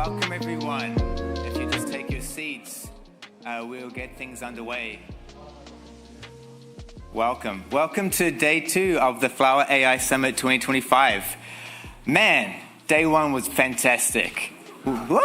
Welcome, everyone. If you just take your seats, we'll get things underway. Welcome. Welcome to day 2 of the Flower AI Summit 2025. Man, day 1 was fantastic. Woo!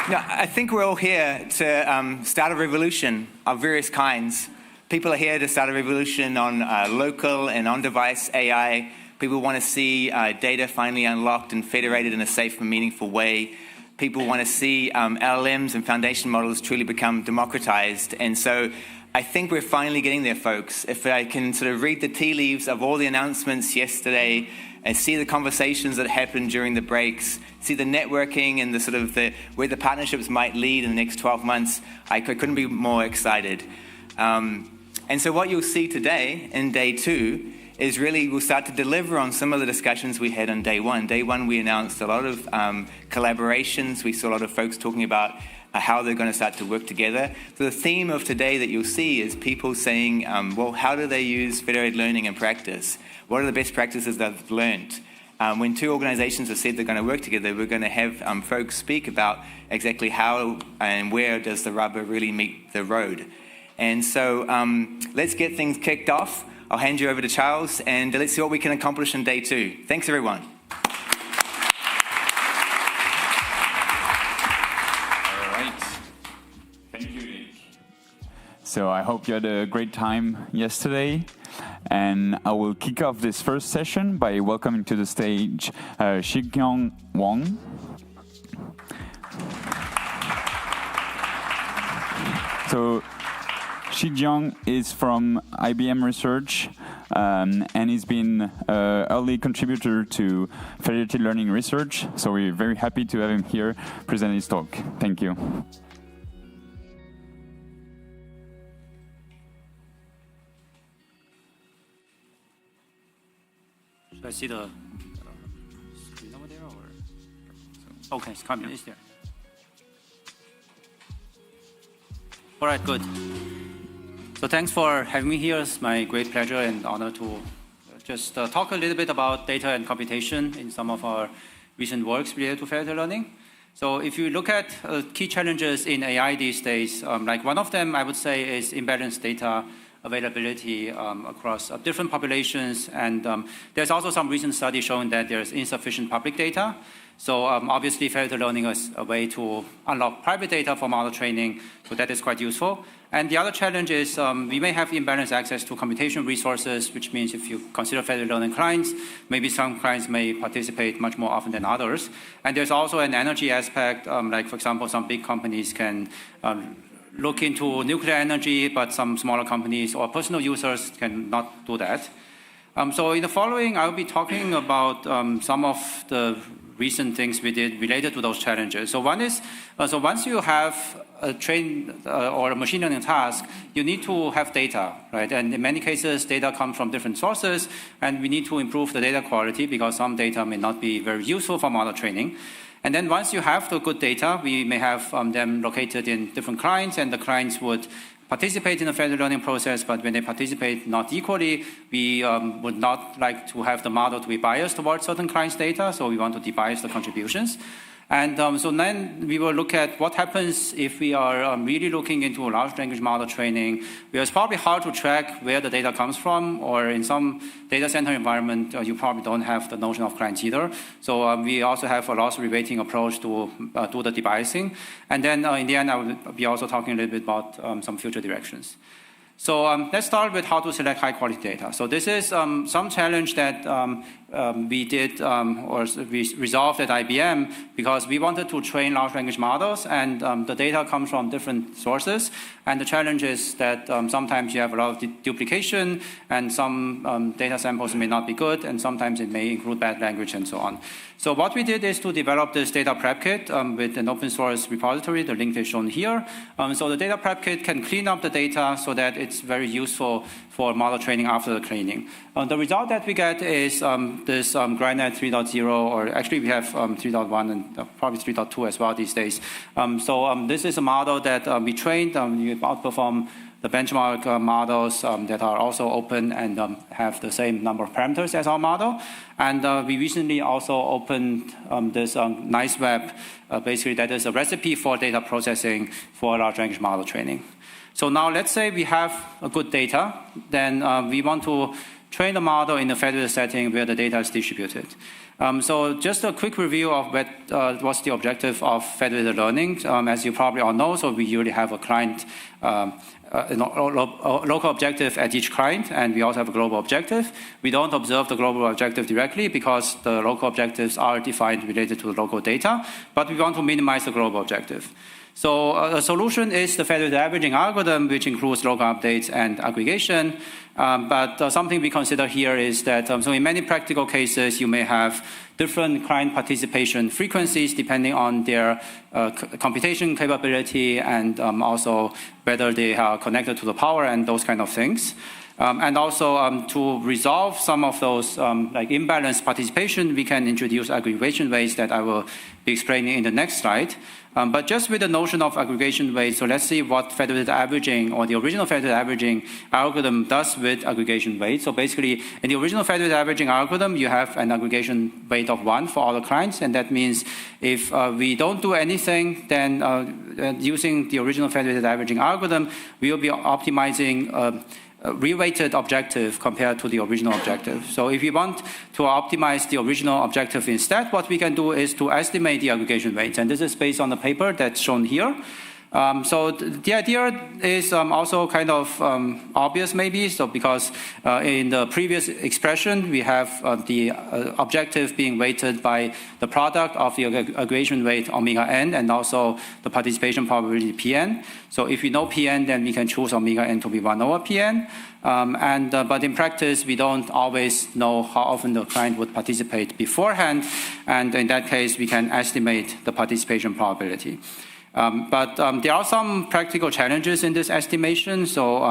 Now, I think we're all here to start a revolution of various kinds. People are here to start a revolution on local and on-device AI. People want to see data finally unlocked and federated in a safe and meaningful way. People want to see LLMs and foundation models truly become democratized. And so I think we're finally getting there, folks. If I can sort of read the tea leaves of all the announcements yesterday and see the conversations that happened during the breaks, see the networking and the sort of where the partnerships might lead in the next 12 months, I couldn't be more excited. And so what you'll see today in day 2 is really we'll start to deliver on some of the discussions we had on day 1. Day 1, we announced a lot of collaborations. We saw a lot of folks talking about how they're going to start to work together. So the theme of today that you'll see is people saying, well, how do they use federated learning in practice? What are the best practices they've learned? When 2 organizations have said they're going to work together, we're going to have folks speak about exactly how and where does the rubber really meet the road. And so let's get things kicked off. I'll hand you over to Charles, and let's see what we can accomplish in day 2. Thanks, everyone. All right. Thank you, Nick. So I hope you had a great time yesterday. And I will kick off this first session by welcoming to the stage Xigyong Wang. So Xigyong is from IBM Research, and he's been an early contributor to Federated Learning Research. So we're very happy to have him here present his talk. Thank you. Should I see the screen over there? Or? Okay, it's coming. It's there. All right, good. So thanks for having me here. It's my great pleasure and honor to just talk a little bit about data and computation in some of our recent works related to federated learning. So if you look at key challenges in AI these days, like one of them I would say is imbalanced data availability across different populations. And there's also some recent studies showing that there's insufficient public data. So obviously federated learning is a way to unlock private data for model training. So that is quite useful. And the other challenge is we may have imbalanced access to computation resources, which means if you consider federated learning clients, maybe some clients may participate much more often than others. And there's also an energy aspect, like for example, some big companies can look into nuclear energy, but some smaller companies or personal users cannot do that. So in the following, I'll be talking about some of the recent things we did related to those challenges. So one is, so once you have a trained or a machine learning task, you need to have data, right? And in many cases, data come from different sources, and we need to improve the data quality because some data may not be very useful for model training. And then once you have the good data, we may have them located in different clients, and the clients would participate in the federated learning process, but when they participate not equally, we would not like to have the model to be biased towards certain clients' data, so we want to debias the contributions. And so then we will look at what happens if we are really looking into a large language model training. It's probably hard to track where the data comes from, or in some data center environment, you probably don't have the notion of clients either. So we also have a loss reweighting approach to do the debiasing. And then in the end, I will be also talking a little bit about some future directions. So let's start with how to select high quality data. So this is some challenge that we did or we resolved at IBM because we wanted to train large language models, and the data comes from different sources. And the challenge is that sometimes you have a lot of duplication, and some data samples may not be good, and sometimes it may include bad language and so on. So what we did is to develop this data prep kit with an open source repository. The link is shown here. So the data prep kit can clean up the data so that it's very useful for model training after the cleaning. The result that we get is this GrindNet 3.0, or actually we have 3.1 and probably 3.2 as well these days. So this is a model that we trained. We outperform the benchmark models that are also open and have the same number of parameters as our model. And we recently also opened this nice web, basically that is a recipe for data processing for large language model training. So now let's say we have a good data, then we want to train the model in a federated setting where the data is distributed. So just a quick review of what's the objective of federated learning. As you probably all know, so we usually have a client, local objective at each client, and we also have a global objective. We don't observe the global objective directly because the local objectives are defined related to the local data, but we want to minimize the global objective. So a solution is the federated averaging algorithm, which includes local updates and aggregation. But something we consider here is that, so in many practical cases, you may have different client participation frequencies depending on their computation capability and also whether they are connected to the power and those kind of things. And also to resolve some of those like imbalanced participation, we can introduce aggregation weights that I will be explaining in the next slide. But just with the notion of aggregation weights, so let's see what federated averaging or the original federated averaging algorithm does with aggregation weights. So basically, in the original federated averaging algorithm, you have an aggregation weight of 1 for all the clients, and that means if we don't do anything, then using the original federated averaging algorithm, we will be optimizing a reweighted objective compared to the original objective. So if you want to optimize the original objective instead, what we can do is to estimate the aggregation weights. And this is based on the paper that's shown here. So the idea is also kind of obvious maybe, so because in the previous expression we have the objective being weighted by the product of the aggregation weight omega n and also the participation probability Pn. So if we know Pn, then we can choose omega n to be 1 over Pn. But in practice, we don't always know how often the client would participate beforehand, and in that case, we can estimate the participation probability. But there are some practical challenges in this estimation, so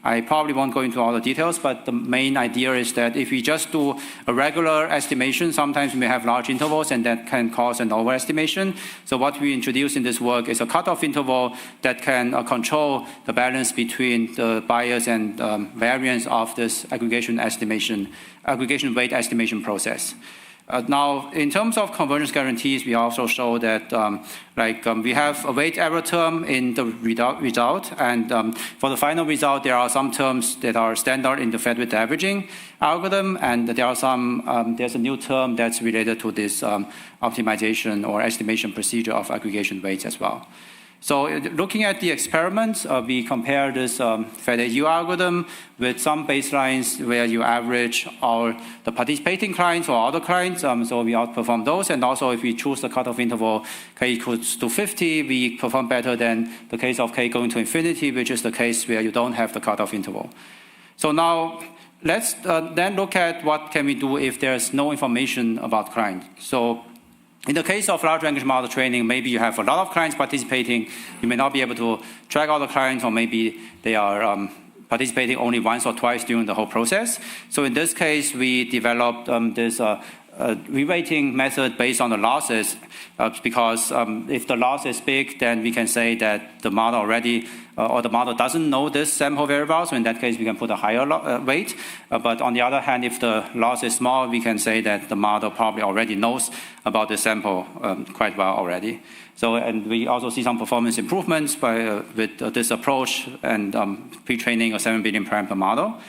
I probably won't go into all the details, but the main idea is that if we just do a regular estimation, sometimes we may have large intervals and that can cause an overestimation. So what we introduce in this work is a cutoff interval that can control the balance between the bias and variance of this aggregation weight estimation process. Now, in terms of convergence guarantees, we also show that we have a weight error term in the result, and for the final result, there are some terms that are standard in the federated averaging algorithm, and there are some, there's a new term that's related to this optimization or estimation procedure of aggregation weights as well. So looking at the experiments, we compare this FedRAG algorithm with some baselines where you average the participating clients or other clients. So we outperform those. And also if we choose the cutoff interval k equals to 50, we perform better than the case of k going to infinity, which is the case where you don't have the cutoff interval. So now let's then look at what can we do if there's no information about client. So in the case of large language model training, maybe you have a lot of clients participating. You may not be able to track all the clients, or maybe they are participating only once or twice during the whole process. So in this case, we developed this reweighting method based on the losses, because if the loss is big, then we can say that the model already, or the model doesn't know this sample very well, so in that case we can put a higher weight. But on the other hand, if the loss is small, we can say that the model probably already knows about the sample quite well already. So, and we also see some performance improvements with this approach and pre-training a 7 billion parameter model.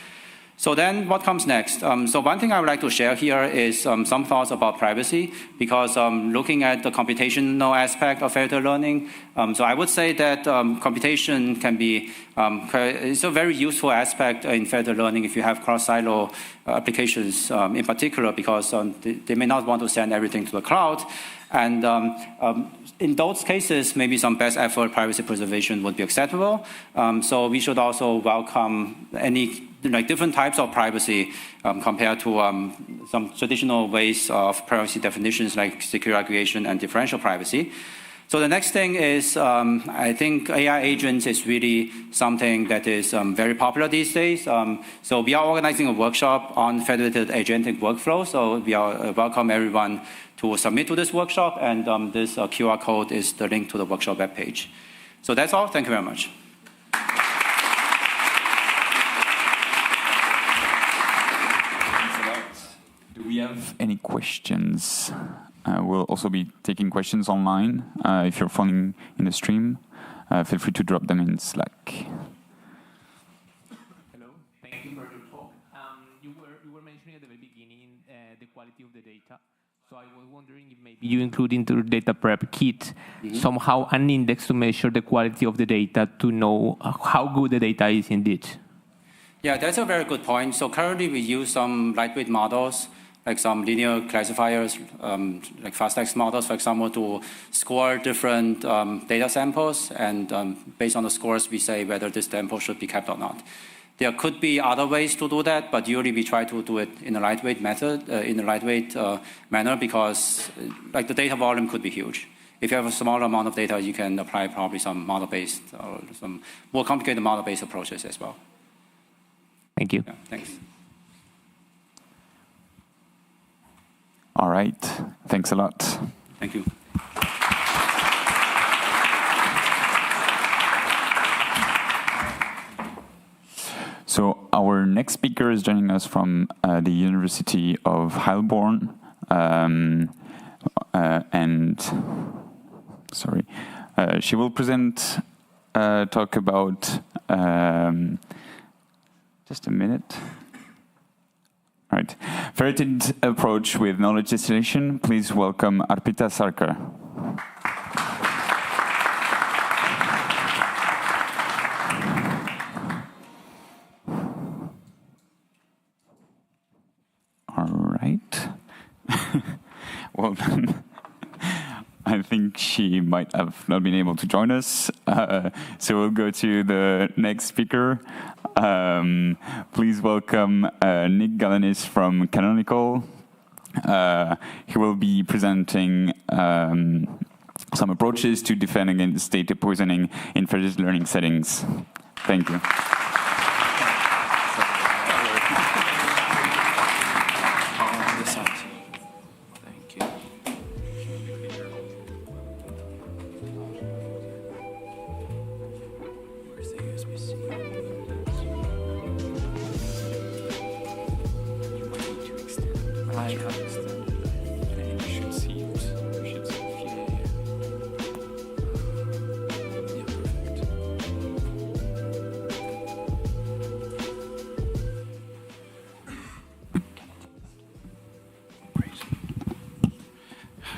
So then what comes next? So one thing I would like to share here is some thoughts about privacy, because looking at the computational aspect of federated learning, so I would say that computation can be, it's a very useful aspect in federated learning if you have cross-silo applications in particular, because they may not want to send everything to the cloud. And in those cases, maybe some best effort privacy preservation would be acceptable. So we should also welcome any different types of privacy compared to some traditional ways of privacy definitions like secure aggregation and differential privacy. So the next thing is, I think AI agents is really something that is very popular these days. So we are organizing a workshop on federated agentic workflow. So we are welcome everyone to submit to this workshop, and this QR code is the link to the workshop webpage. So that's all. Thank you very much. we have any questions? We'll also be taking questions online. If you're following in the stream, feel free to drop them in Slack. Hello, thank you for your talk. You were mentioning at the very beginning the quality of the data. So I was wondering if maybe you include into the data prep kit somehow an index to measure the quality of the data to know how good the data is indeed. Yeah, that's a very good point. So currently we use some lightweight models, like some linear classifiers, like fast-text models, for example, to score different data samples. And based on the scores, we say whether this sample should be kept or not. There could be other ways to do that, but usually we try to do it in a lightweight method, in a lightweight manner, because like the data volume could be huge. If you have a smaller amount of data, you can apply probably some model-based or some more complicated model-based approaches as well. Thank you. Yeah, thanks. All right. Thanks a lot. Thank you. So our next speaker is joining us from the University of Heilbronn, and she will present talk about just a minute. All right, federated approach with knowledge distillation. Please welcome Arpita Sarkar. Well, I think she might have not been able to join us. So we'll go to the next speaker. Please welcome Nick Galanis from Canonical. He will be presenting some approaches to defend against data poisoning in federated learning settings. Thank you.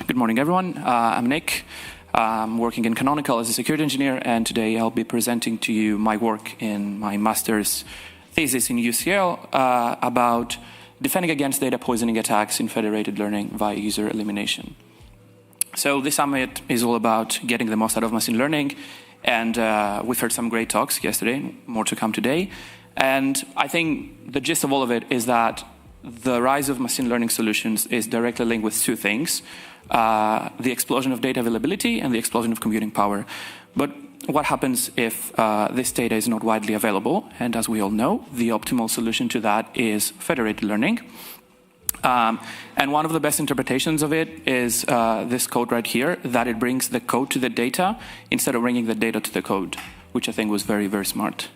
Good morning, everyone. I'm Nick. I'm working in Canonical as a security engineer, and today I'll be presenting to you my work in my master's thesis in UCL about defending against data poisoning attacks in federated learning via user elimination. So this summit is all about getting the most out of machine learning, and we've heard some great talks yesterday, more to come today. And I think the gist of all of it is that the rise of machine learning solutions is directly linked with two things: the explosion of data availability and the explosion of computing power. But what happens if this data is not widely available? And as we all know, the optimal solution to that is federated learning. And one of the best interpretations of it is this code right here, that it brings the code to the data instead of bringing the data to the code, which I think was very, very smart.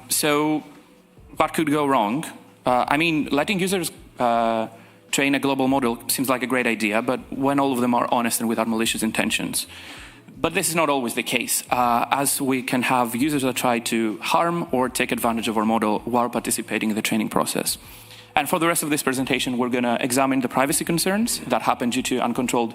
So what could go wrong? I mean, letting users train a global model seems like a great idea, but when all of them are honest and without malicious intentions. But this is not always the case, as we can have users that try to harm or take advantage of our model while participating in the training process. And for the rest of this presentation, we're going to examine the privacy concerns that happen due to uncontrolled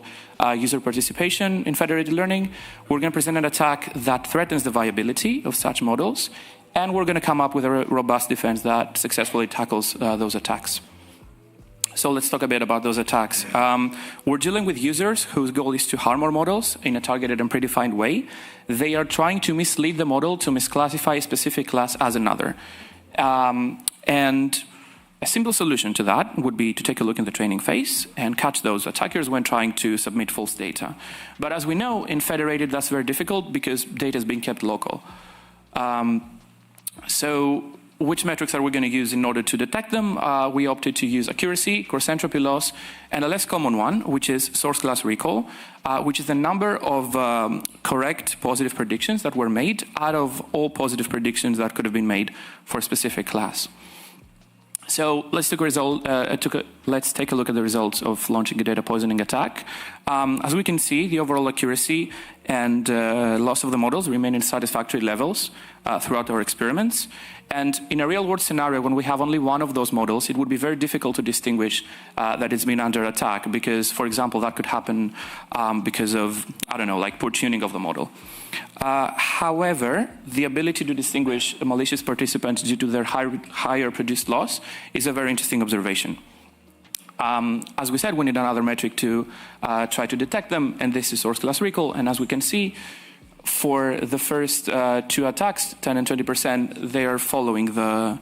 user participation in federated learning. We're going to present an attack that threatens the viability of such models, and we're going to come up with a robust defense that successfully tackles those attacks. So let's talk a bit about those attacks. We're dealing with users whose goal is to harm our models in a targeted and predefined way. They are trying to mislead the model to misclassify a specific class as another. And a simple solution to that would be to take a look in the training phase and catch those attackers when trying to submit false data. But as we know, in federated, that's very difficult because data is being kept local. So which metrics are we going to use in order to detect them? We opted to use accuracy, course entropy loss, and a less common one, which is source class recall, which is the number of correct positive predictions that were made out of all positive predictions that could have been made for a specific class. So let's take a look at the results of launching a data poisoning attack. As we can see, the overall accuracy and loss of the models remain in satisfactory levels throughout our experiments. And in a real-world scenario, when we have only one of those models, it would be very difficult to distinguish that it's been under attack because, for example, that could happen because of, I don't know, like poor tuning of the model. However, the ability to distinguish malicious participants due to their higher produced loss is a very interesting observation. As we said, we need another metric to try to detect them, and this is source class recall. And as we can see, for the first two attacks, 10 and 20%, they are following the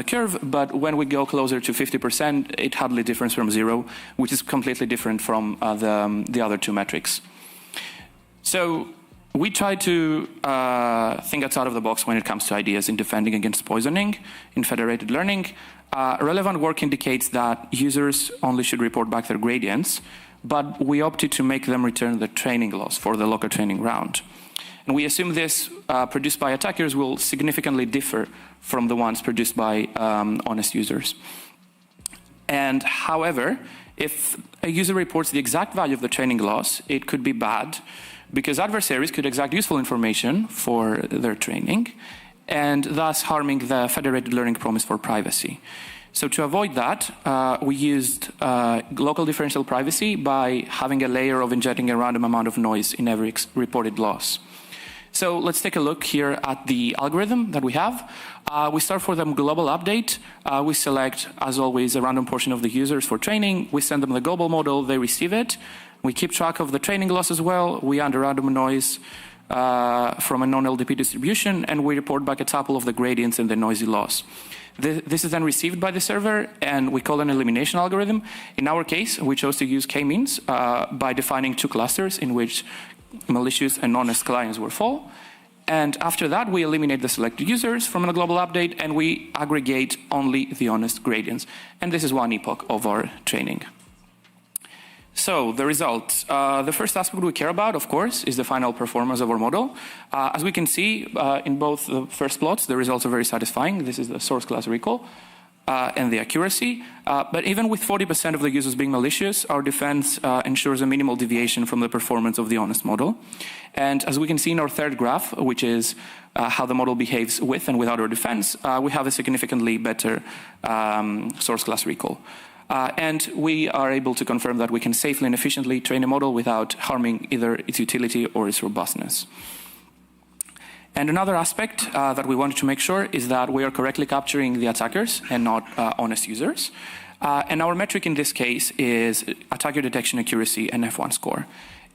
curve. But when we go closer to 50%, it hardly differs from 0, which is completely different from the other two metrics. So we try to think outside of the box when it comes to ideas in defending against poisoning in federated learning. Relevant work indicates that users only should report back their gradients, but we opted to make them return the training loss for the local training round. And we assume this produced by attackers will significantly differ from the ones produced by honest users. And however, if a user reports the exact value of the training loss, it could be bad because adversaries could extract useful information for their training and thus harming the federated learning promise for privacy. So to avoid that, we used local differential privacy by having a layer of injecting a random amount of noise in every reported loss. So let's take a look here at the algorithm that we have. We start for the global update. We select, as always, a random portion of the users for training. We send them the global model. They receive it. We keep track of the training loss as well. We add a random noise from a non-LDP distribution, and we report back a tuple of the gradients and the noisy loss. This is then received by the server, and we call an elimination algorithm. In our case, we chose to use k-means by defining two clusters in which malicious and honest clients were full. And after that, we eliminate the selected users from a global update, and we aggregate only the honest gradients. And this is one epoch of our training. So the results. The first aspect we care about, of course, is the final performance of our model. As we can see in both the first plots, the results are very satisfying. This is the source class recall and the accuracy. But even with 40% of the users being malicious, our defense ensures a minimal deviation from the performance of the honest model. And as we can see in our third graph, which is how the model behaves with and without our defense, we have a significantly better source class recall. And we are able to confirm that we can safely and efficiently train a model without harming either its utility or its robustness. And another aspect that we wanted to make sure is that we are correctly capturing the attackers and not honest users. And our metric in this case is attacker detection accuracy and F1 score.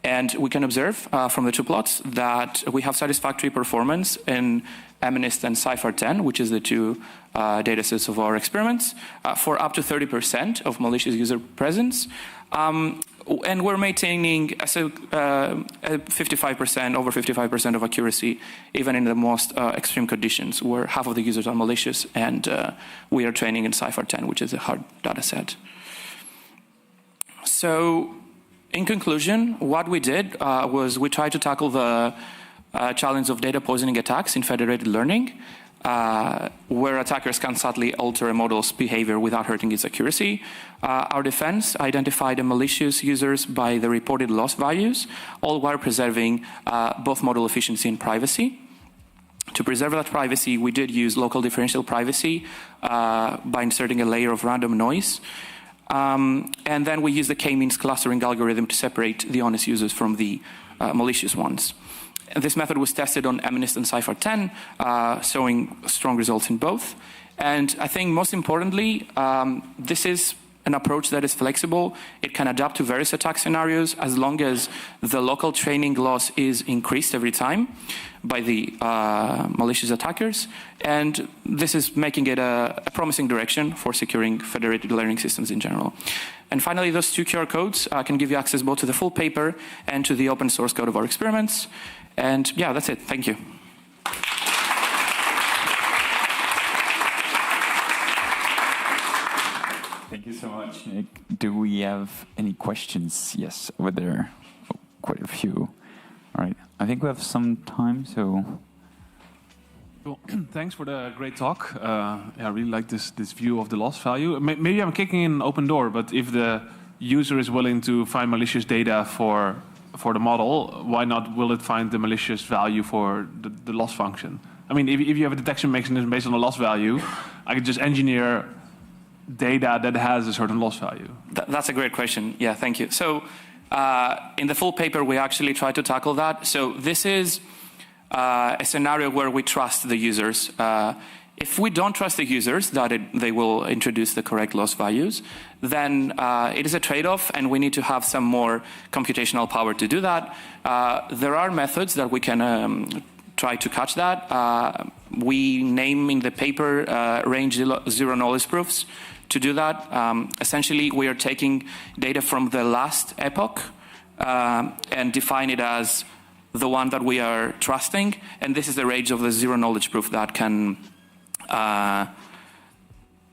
And we can observe from the two plots that we have satisfactory performance in MNIST and CIFAR-10, which is the two datasets of our experiments, for up to 30% of malicious user presence. And we're maintaining a 55%, over 55% of accuracy, even in the most extreme conditions, where half of the users are malicious, and we are training in CIFAR-10, which is a hard data set. So, in conclusion, what we did was we tried to tackle the challenge of data poisoning attacks in federated learning, where attackers can subtly alter a model's behavior without hurting its accuracy. Our defense identified the malicious users by the reported loss values, all while preserving both model efficiency and privacy. To preserve that privacy, we did use local differential privacy by inserting a layer of random noise. And then we used the k-means clustering algorithm to separate the honest users from the malicious ones. And this method was tested on MNIST and CIFAR-10, showing strong results in both. And I think most importantly, this is an approach that is flexible. It can adapt to various attack scenarios as long as the local training loss is increased every time by the malicious attackers. And this is making it a promising direction for securing federated learning systems in general. And finally, those two QR codes can give you access both to the full paper and to the open source code of our experiments. And yeah, that's it. Thank you. Thank you so much, Nick. Do we have any questions? Yes, over there. Oh, quite a few. All right. I think we have some time, so Cool. Thanks for the great talk. I really like this view of the loss value. Maybe I'm kicking in an open door, but if the user is willing to find malicious data for the model, why not will it find the malicious value for the loss function? I mean, if you have a detection mechanism based on a loss value, I could just engineer data that has a certain loss value. That's a great question. Yeah, thank you. So in the full paper, we actually try to tackle that. So this is a scenario where we trust the users. If we don't trust the users that they will introduce the correct loss values, then it is a trade-off, and we need to have some more computational power to do that. There are methods that we can try to catch that. We name in the paper range zero knowledge proofs to do that. Essentially, we are taking data from the last epoch and define it as the one that we are trusting, and this is the range of the zero knowledge proof that can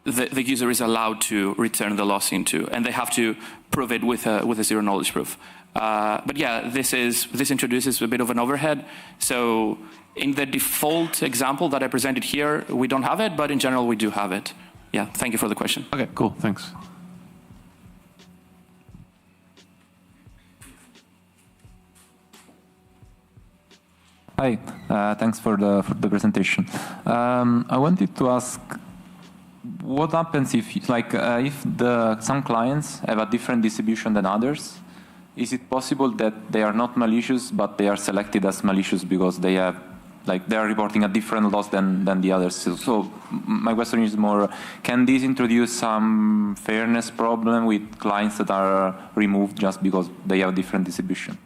the user is allowed to return the loss into, and they have to prove it with a zero knowledge proof. But yeah, this introduces a bit of an overhead. So in the default example that I presented here, we don't have it, but in general we do have it. Yeah, thank you for the question. Okay, cool, thanks. Hi, thanks for the presentation. I wanted to ask, what happens if some clients have a different distribution than others? Is it possible that they are not malicious, but they are selected as malicious because they have, they are reporting a different loss than the others? So my question is more, can this introduce some fairness problem with clients that are removed just because they have different distribution?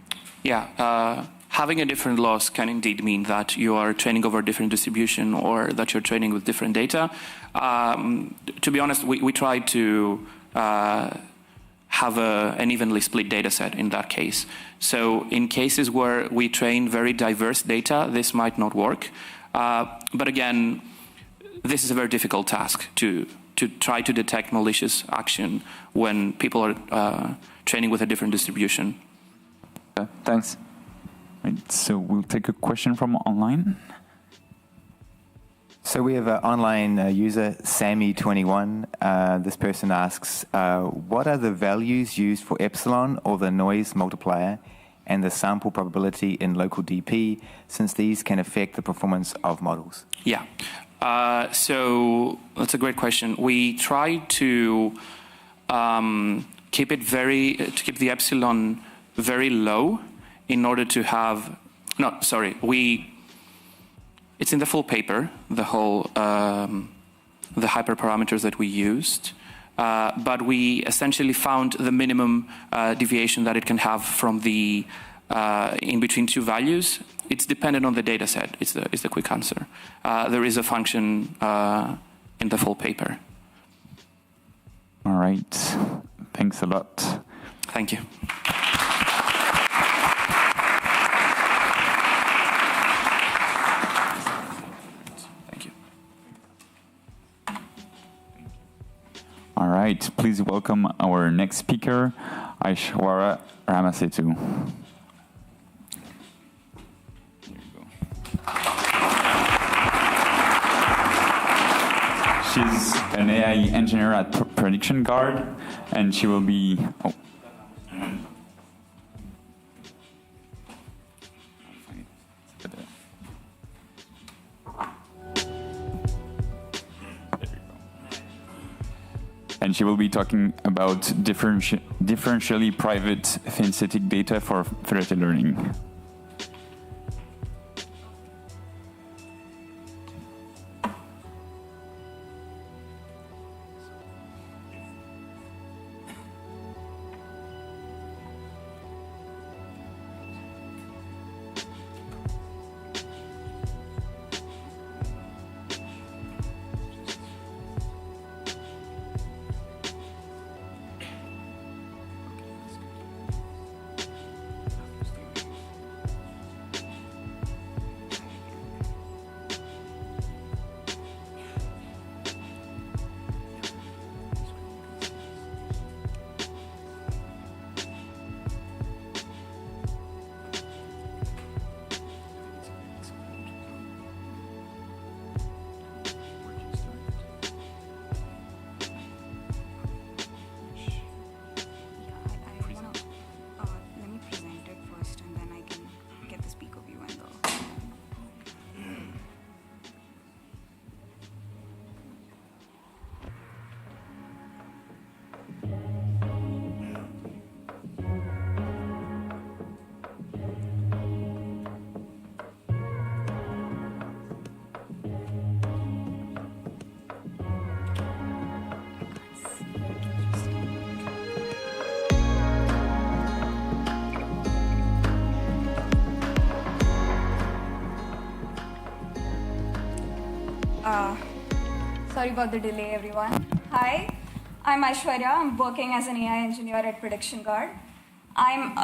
Yeah. Having a different loss can indeed mean that you are training over a different distribution or that you're training with different data. To be honest, we try to have an evenly split data set in that case. So in cases where we train very diverse data, this might not work. But again, this is a very difficult task to try to detect malicious action when people are training with a different distribution. Okay, thanks. Right, so we'll take a question from online. So we have an online user, Sammy21. This person asks, what are the values used for epsilon or the noise multiplier and the sample probability in local DP, since these can affect the performance of models? Yeah, so that's a great question. We try to keep the epsilon very low in order to have, it's in the full paper, the whole, the hyperparameters that we used, but we essentially found the minimum deviation that it can have from the, in between two values. It's dependent on the data set, is the quick answer. There is a function in the full paper. All right, thanks a lot. Thank you. All right, please welcome our next speaker, Aishwarya Ramasetu. She's an AI engineer at Prediction Guard, and she will be... Oh. And she will be talking about differentially private synthetic data for federated learning. Sorry about the delay, everyone. Hi, I'm Aishwarya. I'm working as an AI engineer at Prediction Guard. I'm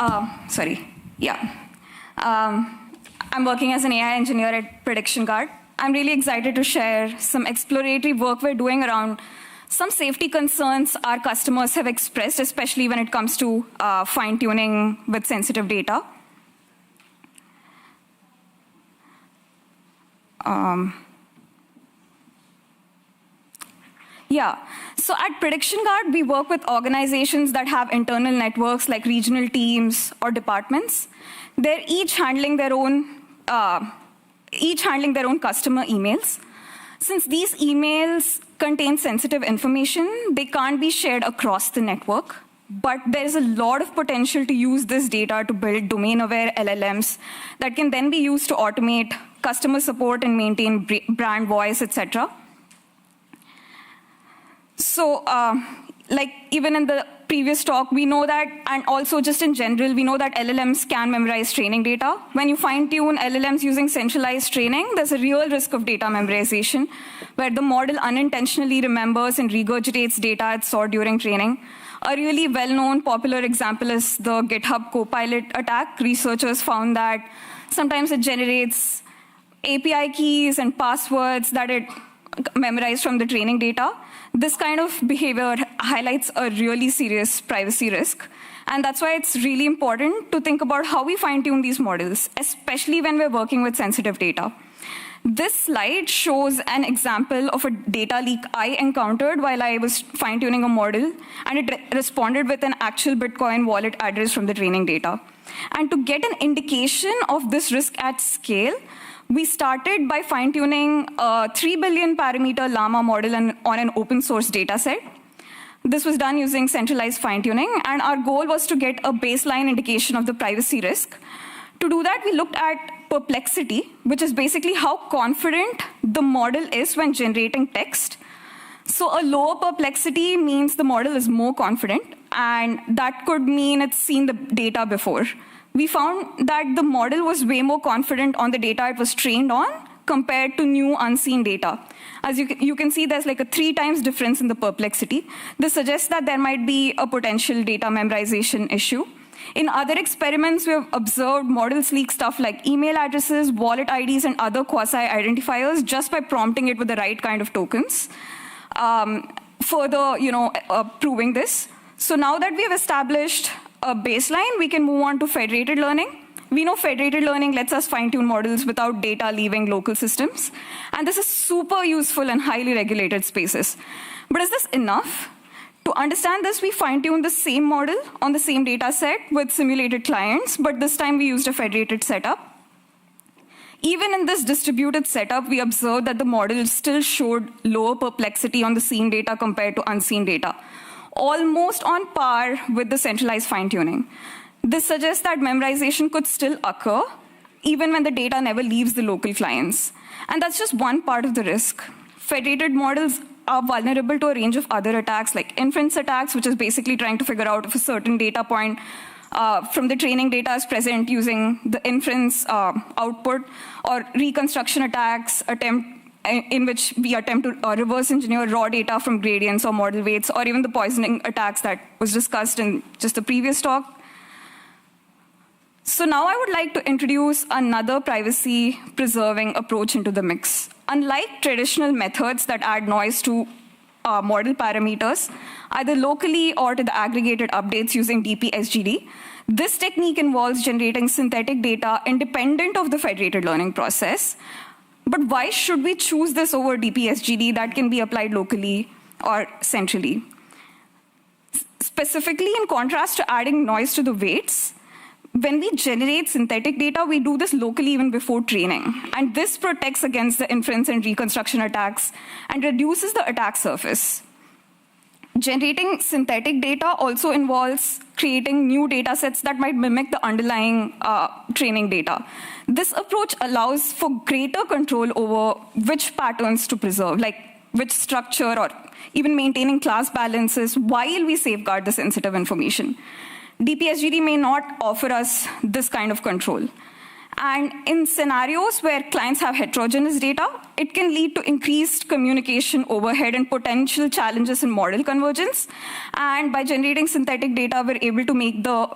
working as an AI engineer at Prediction Guard. I'm really excited to share some exploratory work we're doing around some safety concerns our customers have expressed, especially when it comes to fine-tuning with sensitive data. So at Prediction Guard, we work with organizations that have internal networks like regional teams or departments. They're each handling their own customer emails. Since these emails contain sensitive information, they can't be shared across the network. But there's a lot of potential to use this data to build domain-aware LLMs that can then be used to automate customer support and maintain brand voice, etc. So, like even in the previous talk, we know that, and also just in general, we know that LLMs can memorize training data. When you fine-tune LLMs using centralized training, there's a real risk of data memorization, where the model unintentionally remembers and regurgitates data it saw during training. A really well-known popular example is the GitHub Copilot attack. Researchers found that sometimes it generates API keys and passwords that it memorized from the training data. This kind of behavior highlights a really serious privacy risk. And that's why it's really important to think about how we fine-tune these models, especially when we're working with sensitive data. This slide shows an example of a data leak I encountered while I was fine-tuning a model, and it responded with an actual Bitcoin wallet address from the training data. And to get an indication of this risk at scale, we started by fine-tuning a 3 billion parameter llama model on an open source data set. This was done using centralized fine-tuning, and our goal was to get a baseline indication of the privacy risk. To do that, we looked at perplexity, which is basically how confident the model is when generating text. So a lower perplexity means the model is more confident, and that could mean it's seen the data before. We found that the model was way more confident on the data it was trained on compared to new unseen data. As you can see, there's like a 3 times difference in the perplexity. This suggests that there might be a potential data memorization issue. In other experiments, we have observed models leak stuff like email addresses, wallet IDs, and other quasi-identifiers just by prompting it with the right kind of tokens. Further, proving this. So now that we have established a baseline, we can move on to federated learning. We know federated learning lets us fine-tune models without data leaving local systems. And this is super useful in highly regulated spaces. But is this enough? To understand this, we fine-tuned the same model on the same data set with simulated clients, but this time we used a federated setup. Even in this distributed setup, we observed that the model still showed lower perplexity on the seen data compared to unseen data, almost on par with the centralized fine-tuning. This suggests that memorization could still occur, even when the data never leaves the local clients. And that's just one part of the risk. Federated models are vulnerable to a range of other attacks, like inference attacks, which is basically trying to figure out if a certain data point from the training data is present using the inference output, or reconstruction attacks, in which we attempt to reverse engineer raw data from gradients or model weights, or even the poisoning attacks that was discussed in just the previous talk. So now I would like to introduce another privacy-preserving approach into the mix. Unlike traditional methods that add noise to model parameters, either locally or to the aggregated updates using DP-SGD, this technique involves generating synthetic data independent of the federated learning process. But why should we choose this over DP-SGD that can be applied locally or centrally? Specifically, in contrast to adding noise to the weights, when we generate synthetic data, we do this locally even before training. And this protects against the inference and reconstruction attacks and reduces the attack surface. Generating synthetic data also involves creating new data sets that might mimic the underlying training data. This approach allows for greater control over which patterns to preserve, like which structure, or even maintaining class balances while we safeguard the sensitive information. DP-SGD may not offer us this kind of control. And in scenarios where clients have heterogeneous data, it can lead to increased communication overhead and potential challenges in model convergence. And by generating synthetic data, we're able to make the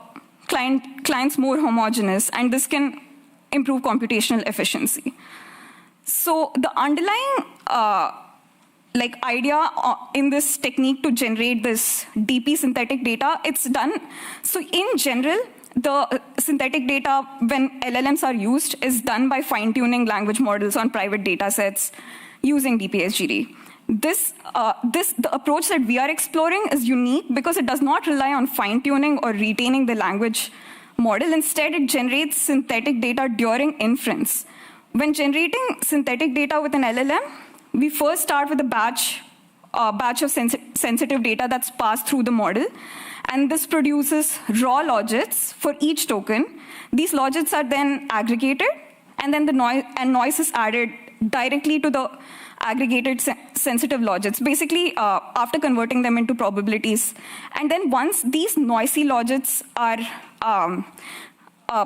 clients more homogeneous, and this can improve computational efficiency. So the underlying idea in this technique to generate this DP synthetic data, it's done. So in general, the synthetic data, when LLMs are used, is done by fine-tuning language models on private data sets using DPSGD. The approach that we are exploring is unique because it does not rely on fine-tuning or retaining the language model. Instead, it generates synthetic data during inference. When generating synthetic data with an LLM, we first start with a batch of sensitive data that's passed through the model. And this produces raw logits for each token. These logits are then aggregated, and then the noise is added directly to the aggregated sensitive logits, basically after converting them into probabilities. And then once these noisy logits are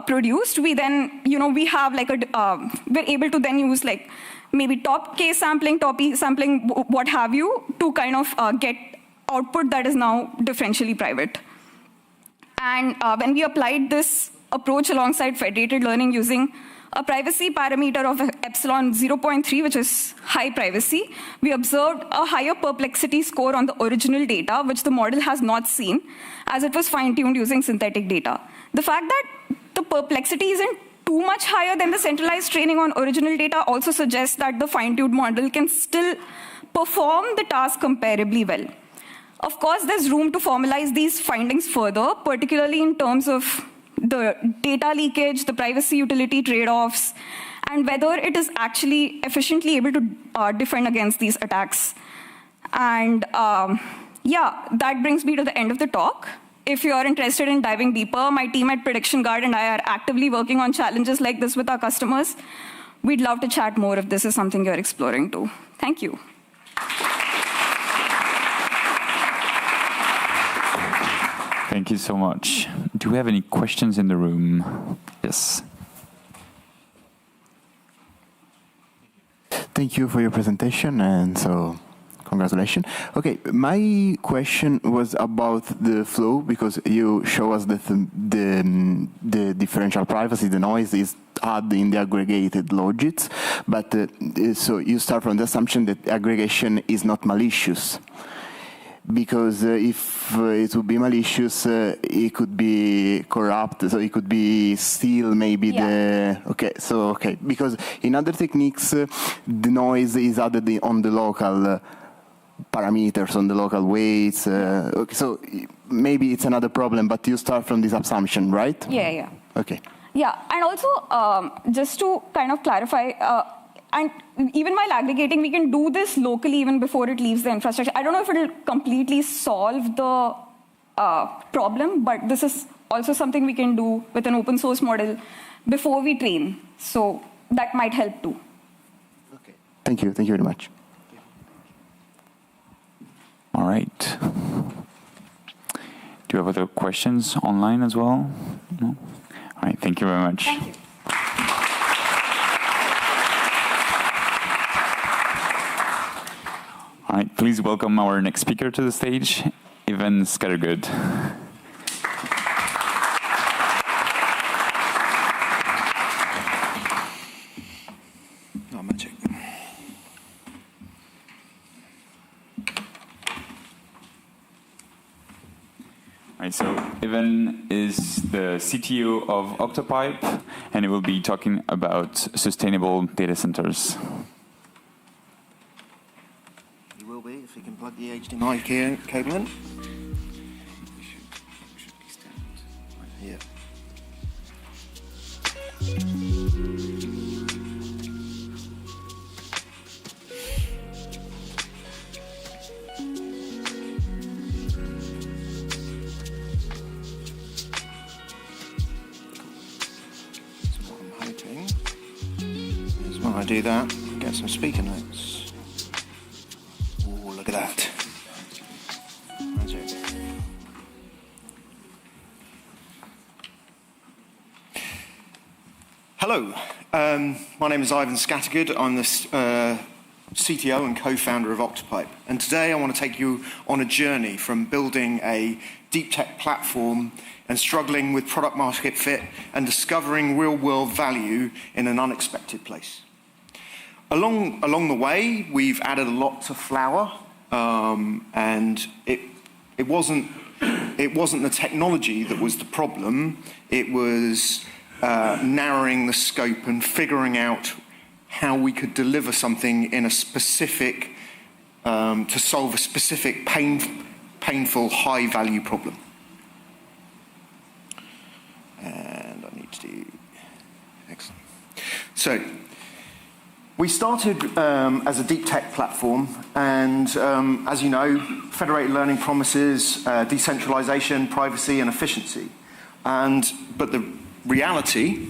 produced, we then, we have we're able to then use maybe top case sampling, top E sampling, what have you, to kind of get output that is now differentially private. And when we applied this approach alongside federated learning using a privacy parameter of epsilon 0.3, which is high privacy, we observed a higher perplexity score on the original data, which the model has not seen, as it was fine-tuned using synthetic data. The fact that the perplexity isn't too much higher than the centralized training on original data also suggests that the fine-tuned model can still perform the task comparably well. Of course, there's room to formalize these findings further, particularly in terms of the data leakage, the privacy utility trade-offs, and whether it is actually efficiently able to defend against these attacks. And that brings me to the end of the talk. If you are interested in diving deeper, my team at Prediction Guard and I are actively working on challenges like this with our customers. We'd love to chat more if this is something you're exploring too. Thank you. Thank you so much. Do we have any questions in the room? Yes. Thank you for your presentation, and so congratulations. Okay, my question was about the flow, because you show us that the differential privacy, the noise is added in the aggregated logits, but so you start from the assumption that aggregation is not malicious. Because if it would be malicious, it could be corrupt, so it could be steal maybe okay. Because in other techniques, the noise is added on the local parameters, on the local weights. Okay, so maybe it's another problem, but you start from this assumption, right? Yeah. Okay. Yeah, and also just to kind of clarify, and even while aggregating, we can do this locally even before it leaves the infrastructure. I don't know if it will completely solve the problem, but this is also something we can do with an open source model before we train. So that might help too. Okay. Thank you. Thank you very much. All right. Do you have other questions online as well? No? All right. Thank you very much. Thank you. All right, please welcome our next speaker to the stage, Evan Scattergood. Oh, magic. All right, so Evan is the CTO of Octopipe, and he will be talking about sustainable data centers. If we can plug the HDMI cable in. Should be stand right here. So what I'm hoping is when I do that, get some speaker notes. Look at that. That's it. Hello Hello, my name is Ivan Scattergood. I'm the CTO and co-founder of Octopipe. And today I want to take you on a journey from building a deep tech platform and struggling with product market fit and discovering real-world value in an unexpected place. Along the way, we've added a lot to Flower, and it wasn't the technology that was the problem. It was narrowing the scope and figuring out how we could deliver something in a specific, to solve a specific painful, high-value problem. And I need to do, excellent. So, we started as a deep tech platform, and as you know, federated learning promises decentralization, privacy, and efficiency. But the reality,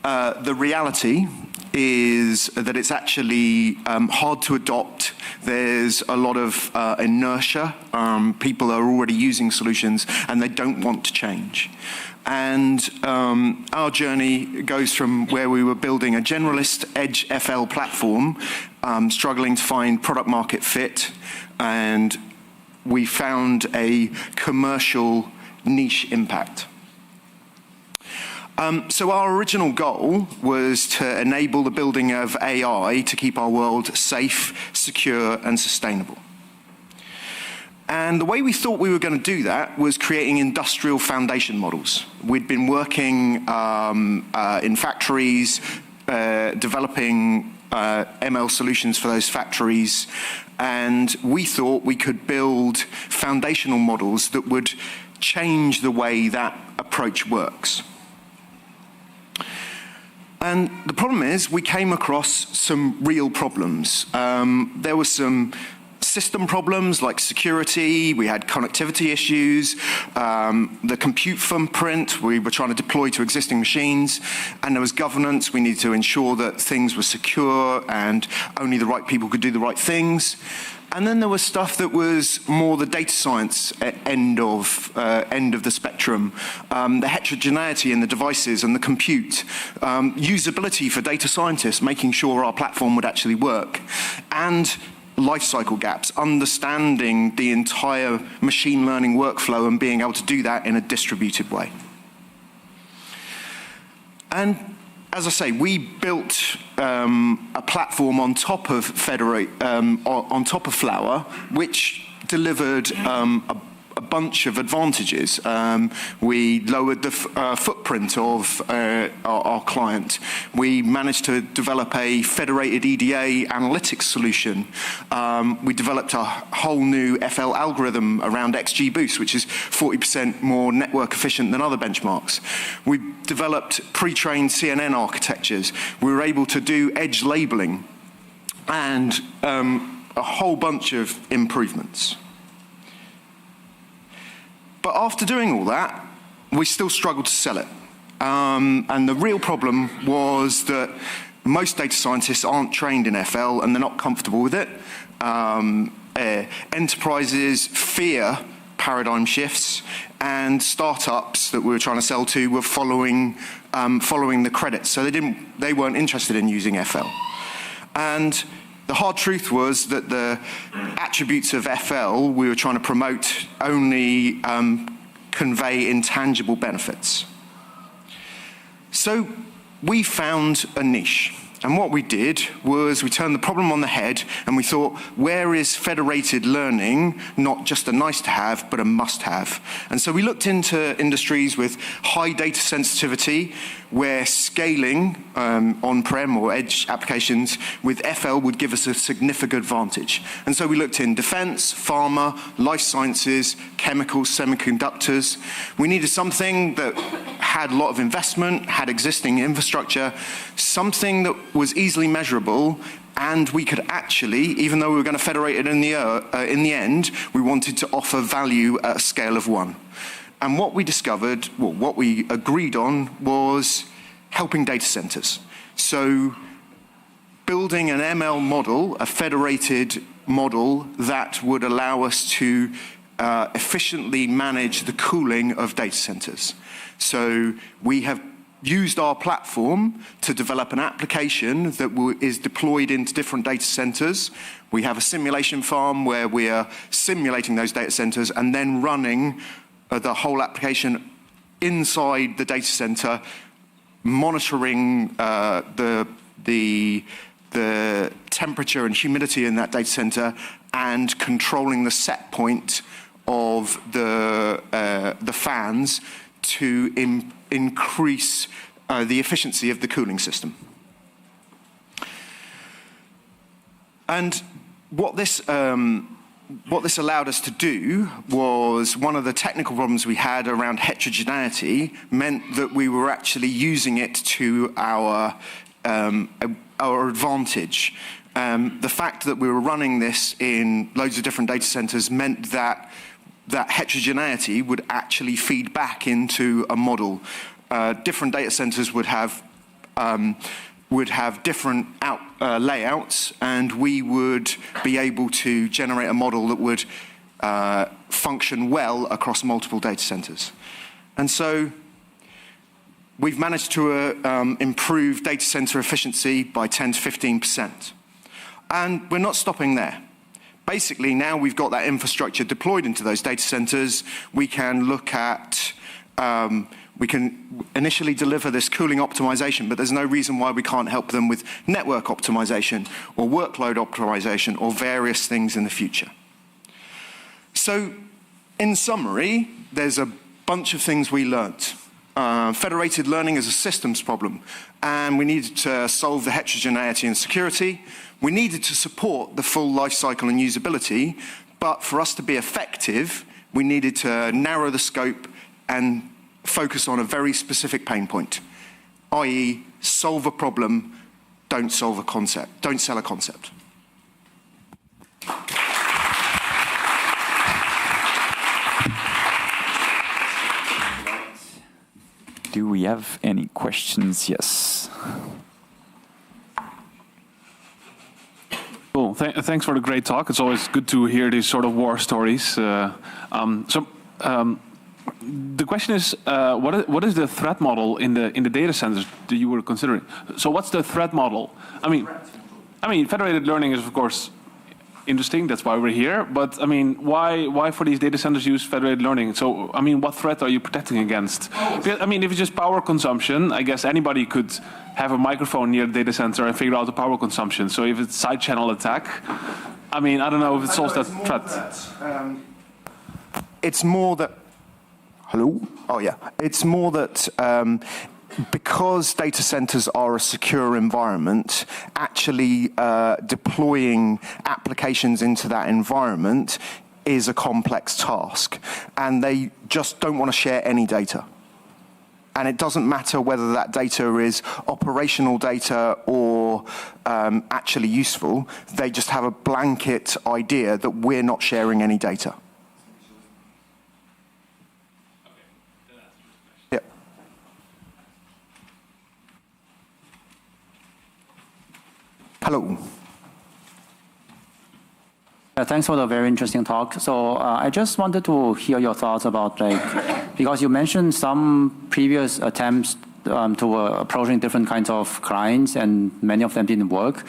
the reality is that it's actually hard to adopt. There's a lot of inertia. People are already using solutions and they don't want to change. And our journey goes from where we were building a generalist edge FL platform, struggling to find product market fit, and we found a commercial niche impact. So our original goal was to enable the building of AI to keep our world safe, secure, and sustainable. And the way we thought we were going to do that was creating industrial foundation models. We'd been working in factories, developing ML solutions for those factories, and we thought we could build foundational models that would change the way that approach works. And the problem is, we came across some real problems. There were some system problems like security, we had connectivity issues, the compute footprint we were trying to deploy to existing machines, and there was governance. We needed to ensure that things were secure and only the right people could do the right things. And then there was stuff that was more the data science end of the spectrum, the heterogeneity in the devices and the compute, usability for data scientists, making sure our platform would actually work, and lifecycle gaps, understanding the entire machine learning workflow and being able to do that in a distributed way. And as I say, we built a platform on top of on top of Flower, which delivered a bunch of advantages. We lowered the footprint of our client. We managed to develop a federated EDA analytics solution. We developed a whole new FL algorithm around XGBoost, which is 40% more network efficient than other benchmarks. We developed pre-trained CNN architectures. We were able to do edge labeling and a whole bunch of improvements. But after doing all that, we still struggled to sell it. And the real problem was that most data scientists aren't trained in FL and they're not comfortable with it. Enterprises fear paradigm shifts, and startups that we were trying to sell to were following the credits. So they weren't interested in using FL. And the hard truth was that the attributes of FL we were trying to promote only convey intangible benefits. So we found a niche. And what we did was we turned the problem on the head and we thought, where is federated learning not just a nice to have, but a must have? And so we looked into industries with high data sensitivity, where scaling on-prem or edge applications with FL would give us a significant advantage. And so we looked in defense, pharma, life sciences, chemicals, semiconductors. We needed something that had a lot of investment, had existing infrastructure, something that was easily measurable, and we could actually, even though we were going to federate it in the end, we wanted to offer value at a scale of 1. And what we discovered, well, what we agreed on was helping data centers. So building an ML model, a federated model that would allow us to efficiently manage the cooling of data centers. So we have used our platform to develop an application that is deployed into different data centers. We have a simulation farm where we are simulating those data centers and then running the whole application inside the data center, monitoring the temperature and humidity in that data center and controlling the set point of the fans to increase the efficiency of the cooling system. And what this allowed us to do was, one of the technical problems we had around heterogeneity meant that we were actually using it to our advantage. The fact that we were running this in loads of different data centers meant that heterogeneity would actually feed back into a model. Different data centers would have different layouts, and we would be able to generate a model that would function well across multiple data centers. And so we've managed to improve data center efficiency by 10 to 15%. And we're not stopping there. Basically, now we've got that infrastructure deployed into those data centers, we can look at we can initially deliver this cooling optimization, but there's no reason why we can't help them with network optimization or workload optimization or various things in the future. So, in summary, there's a bunch of things we learnt. Federated learning is a systems problem, and we needed to solve the heterogeneity and security. We needed to support the full life cycle and usability, but for us to be effective, we needed to narrow the scope and focus on a very specific pain point, i.e. solve a problem, don't solve a concept, don't sell a concept. Do we have any questions? Yes. Cool. Thanks for the great talk. It's always good to hear these sort of war stories. The question is, what is the threat model in the data centers that you were considering? So what's the threat model? I mean, federated learning is of course interesting. That's why we're here. But I mean, why for these data centers use federated learning? So I mean, what threat are you protecting against? Because, I mean, if it's just power consumption, I guess anybody could have a microphone near the data center and figure out the power consumption. So if it's side channel attack, I mean, I don't know if it solves that threat. It's more that. Hello? Oh, yeah. It's more that because data centers are a secure environment, actually deploying applications into that environment is a complex task. And they just don't want to share any data. And it doesn't matter whether that data is operational data or actually useful. They just have a blanket idea that we're not sharing any data. Hello. Thanks for the very interesting talk. So I just wanted to hear your thoughts about, like, because you mentioned some previous attempts to approaching different kinds of clients, and many of them didn't work.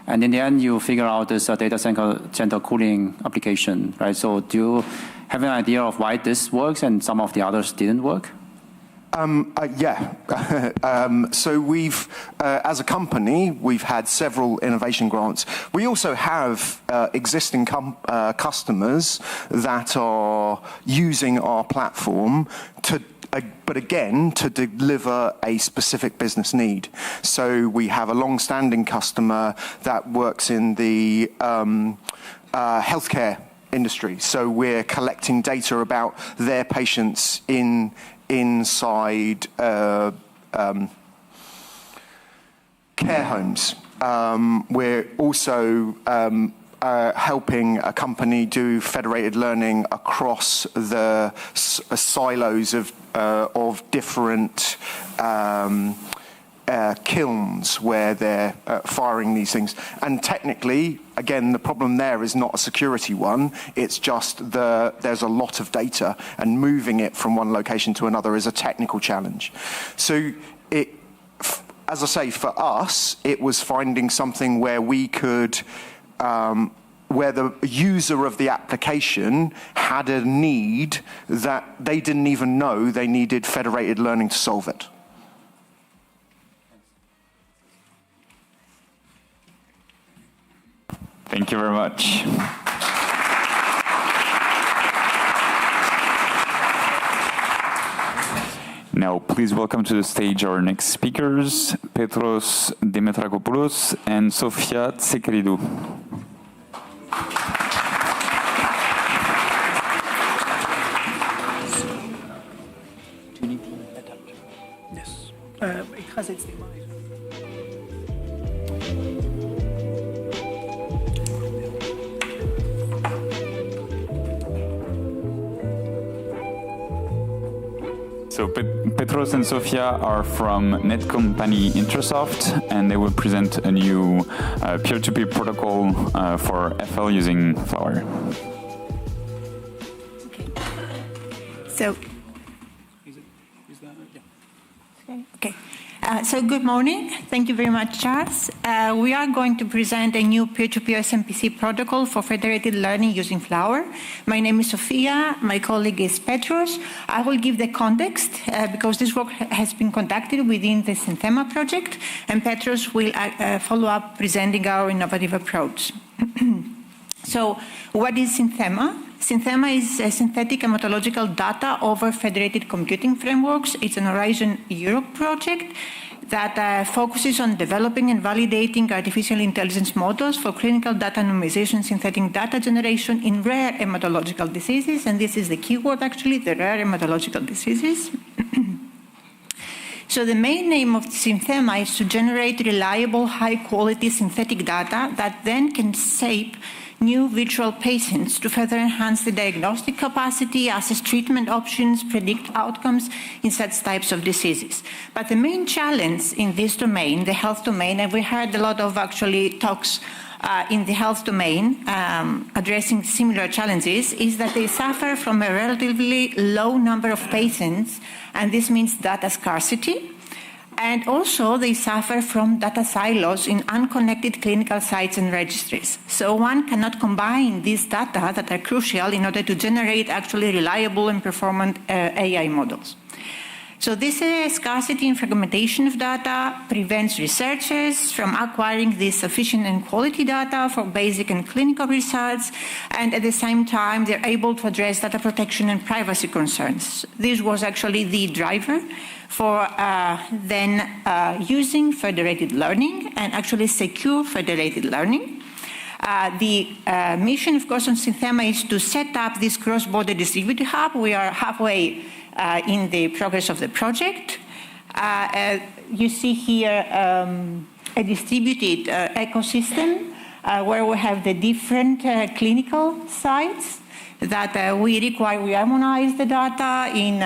And in the end, you figure out this data center cooling application, right? So do you have an idea of why this works and some of the others didn't work? Yeah. So we've, as a company, we've had several innovation grants. We also have existing customers that are using our platform to, but again, to deliver a specific business need. So we have a long-standing customer that works in the healthcare industry. So we're collecting data about their patients inside care homes. We're also helping a company do federated learning across the silos of different kilns where they're firing these things. And technically, again, the problem there is not a security one. It's just there's a lot of data, and moving it from one location to another is a technical challenge. So as I say, for us, it was finding something where we could, where the user of the application had a need that they didn't even know they needed federated learning to solve it. Thank you very much. Now, please welcome to the stage our next speakers, Petros Dimitrakopoulos and Sofia Tsekeridou. Yes. It has its device. So Petros and Sofia are from net company Intrasoft, and they will present a new P2P protocol for FL using Flower. Okay. So, okay. So good morning. Thank you very much, Charles. We are going to present a new P2P SMPC protocol for federated learning using Flower. My name is Sofia. My colleague is Petros. I will give the context because this work has been conducted within the Synthema project, and Petros will follow up presenting our innovative approach. So what is Synthema? Synthema is a synthetic and methodological data over federated computing frameworks. It's an Horizon Europe project that focuses on developing and validating artificial intelligence models for clinical data anonymization, synthetic data generation in rare hematological diseases. And this is the keyword, actually, the rare hematological diseases. So the main aim of Synthema is to generate reliable, high-quality synthetic data that then can shape new virtual patients to further enhance the diagnostic capacity, assess treatment options, predict outcomes in such types of diseases. But the main challenge in this domain, the health domain, and we heard a lot of actually talks in the health domain addressing similar challenges, is that they suffer from a relatively low number of patients, and this means data scarcity. And also, they suffer from data silos in unconnected clinical sites and registries. So one cannot combine these data that are crucial in order to generate actually reliable and performant AI models. So this scarcity and fragmentation of data prevents researchers from acquiring this sufficient and quality data for basic and clinical research, and at the same time, they're able to address data protection and privacy concerns. This was actually the driver for then using federated learning and actually secure federated learning. The mission, of course, on Synthema is to set up this cross-border distributed hub. We are halfway in the progress of the project. You see here a distributed ecosystem where we have the different clinical sites that we require. We harmonize the data in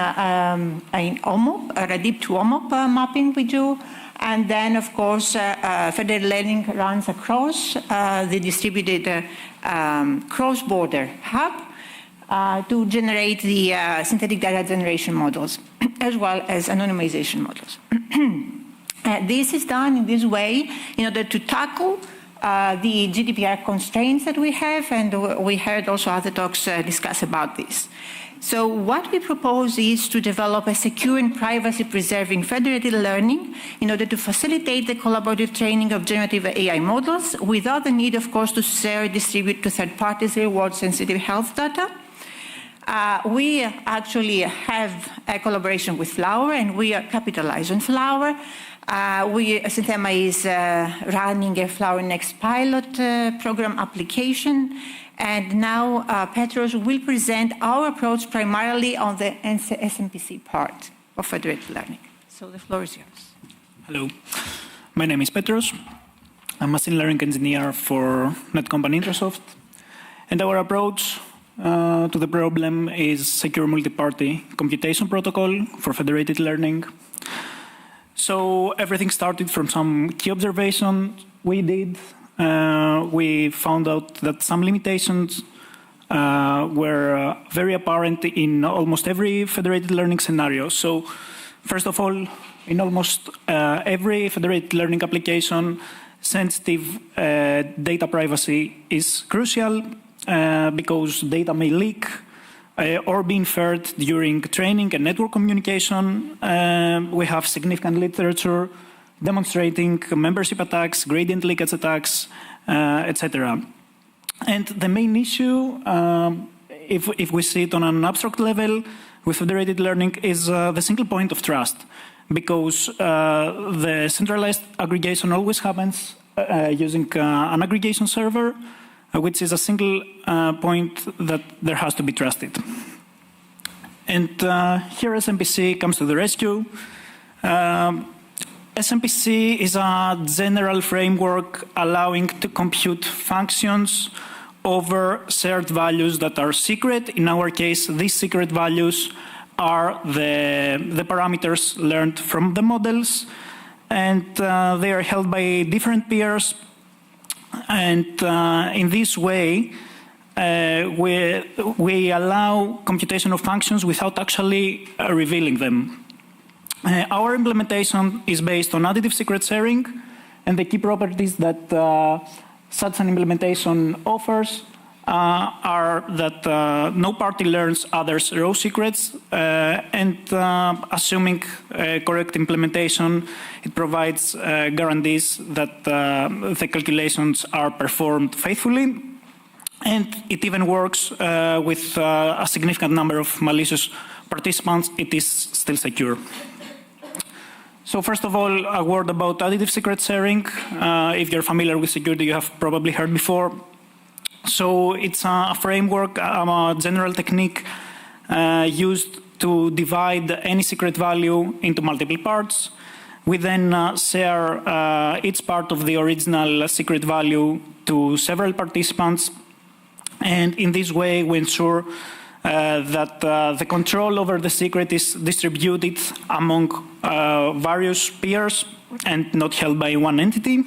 OMOP, a deep to OMOP mapping we do. And then, of course, federated learning runs across the distributed cross-border hub to generate the synthetic data generation models, as well as anonymization models. This is done in this way in order to tackle the GDPR constraints that we have, and we heard also other talks discuss about this. So what we propose is to develop a secure and privacy-preserving federated learning in order to facilitate the collaborative training of generative AI models without the need, of course, to share or distribute to third parties reward-sensitive health data. We actually have a collaboration with Flower, and we capitalize on Flower. Synthema is running a Flower Next pilot program application. And now Petros will present our approach primarily on the SMPC part of federated learning. So the floor is yours. Hello, my name is Petros. I'm a machine learning engineer for Netcompany Intrasoft. And our approach to the problem is secure multi-party computation protocol for federated learning. So everything started from some key observation we did. We found out that some limitations were very apparent in almost every federated learning scenario. So first of all, in almost every federated learning application, sensitive data privacy is crucial because data may leak or be inferred during training and network communication. We have significant literature demonstrating membership attacks, gradient leakage attacks, etc. And the main issue, if we see it on an abstract level with federated learning, is the single point of trust, because the centralized aggregation always happens using an aggregation server, which is a single point that there has to be trusted. And here SMPC comes to the rescue. SMPC is a general framework allowing to compute functions over shared values that are secret. In our case, these secret values are the parameters learned from the models, and they are held by different peers. And in this way, we allow computation of functions without actually revealing them. Our implementation is based on additive secret sharing, and the key properties that such an implementation offers are that no party learns others' raw secrets, and assuming correct implementation, it provides guarantees that the calculations are performed faithfully, and it even works with a significant number of malicious participants. It is still secure. So first of all, a word about additive secret sharing. If you're familiar with security, you have probably heard before. So it's a framework, a general technique used to divide any secret value into multiple parts. We then share each part of the original secret value to several participants. And in this way, we ensure that the control over the secret is distributed among various peers and not held by one entity.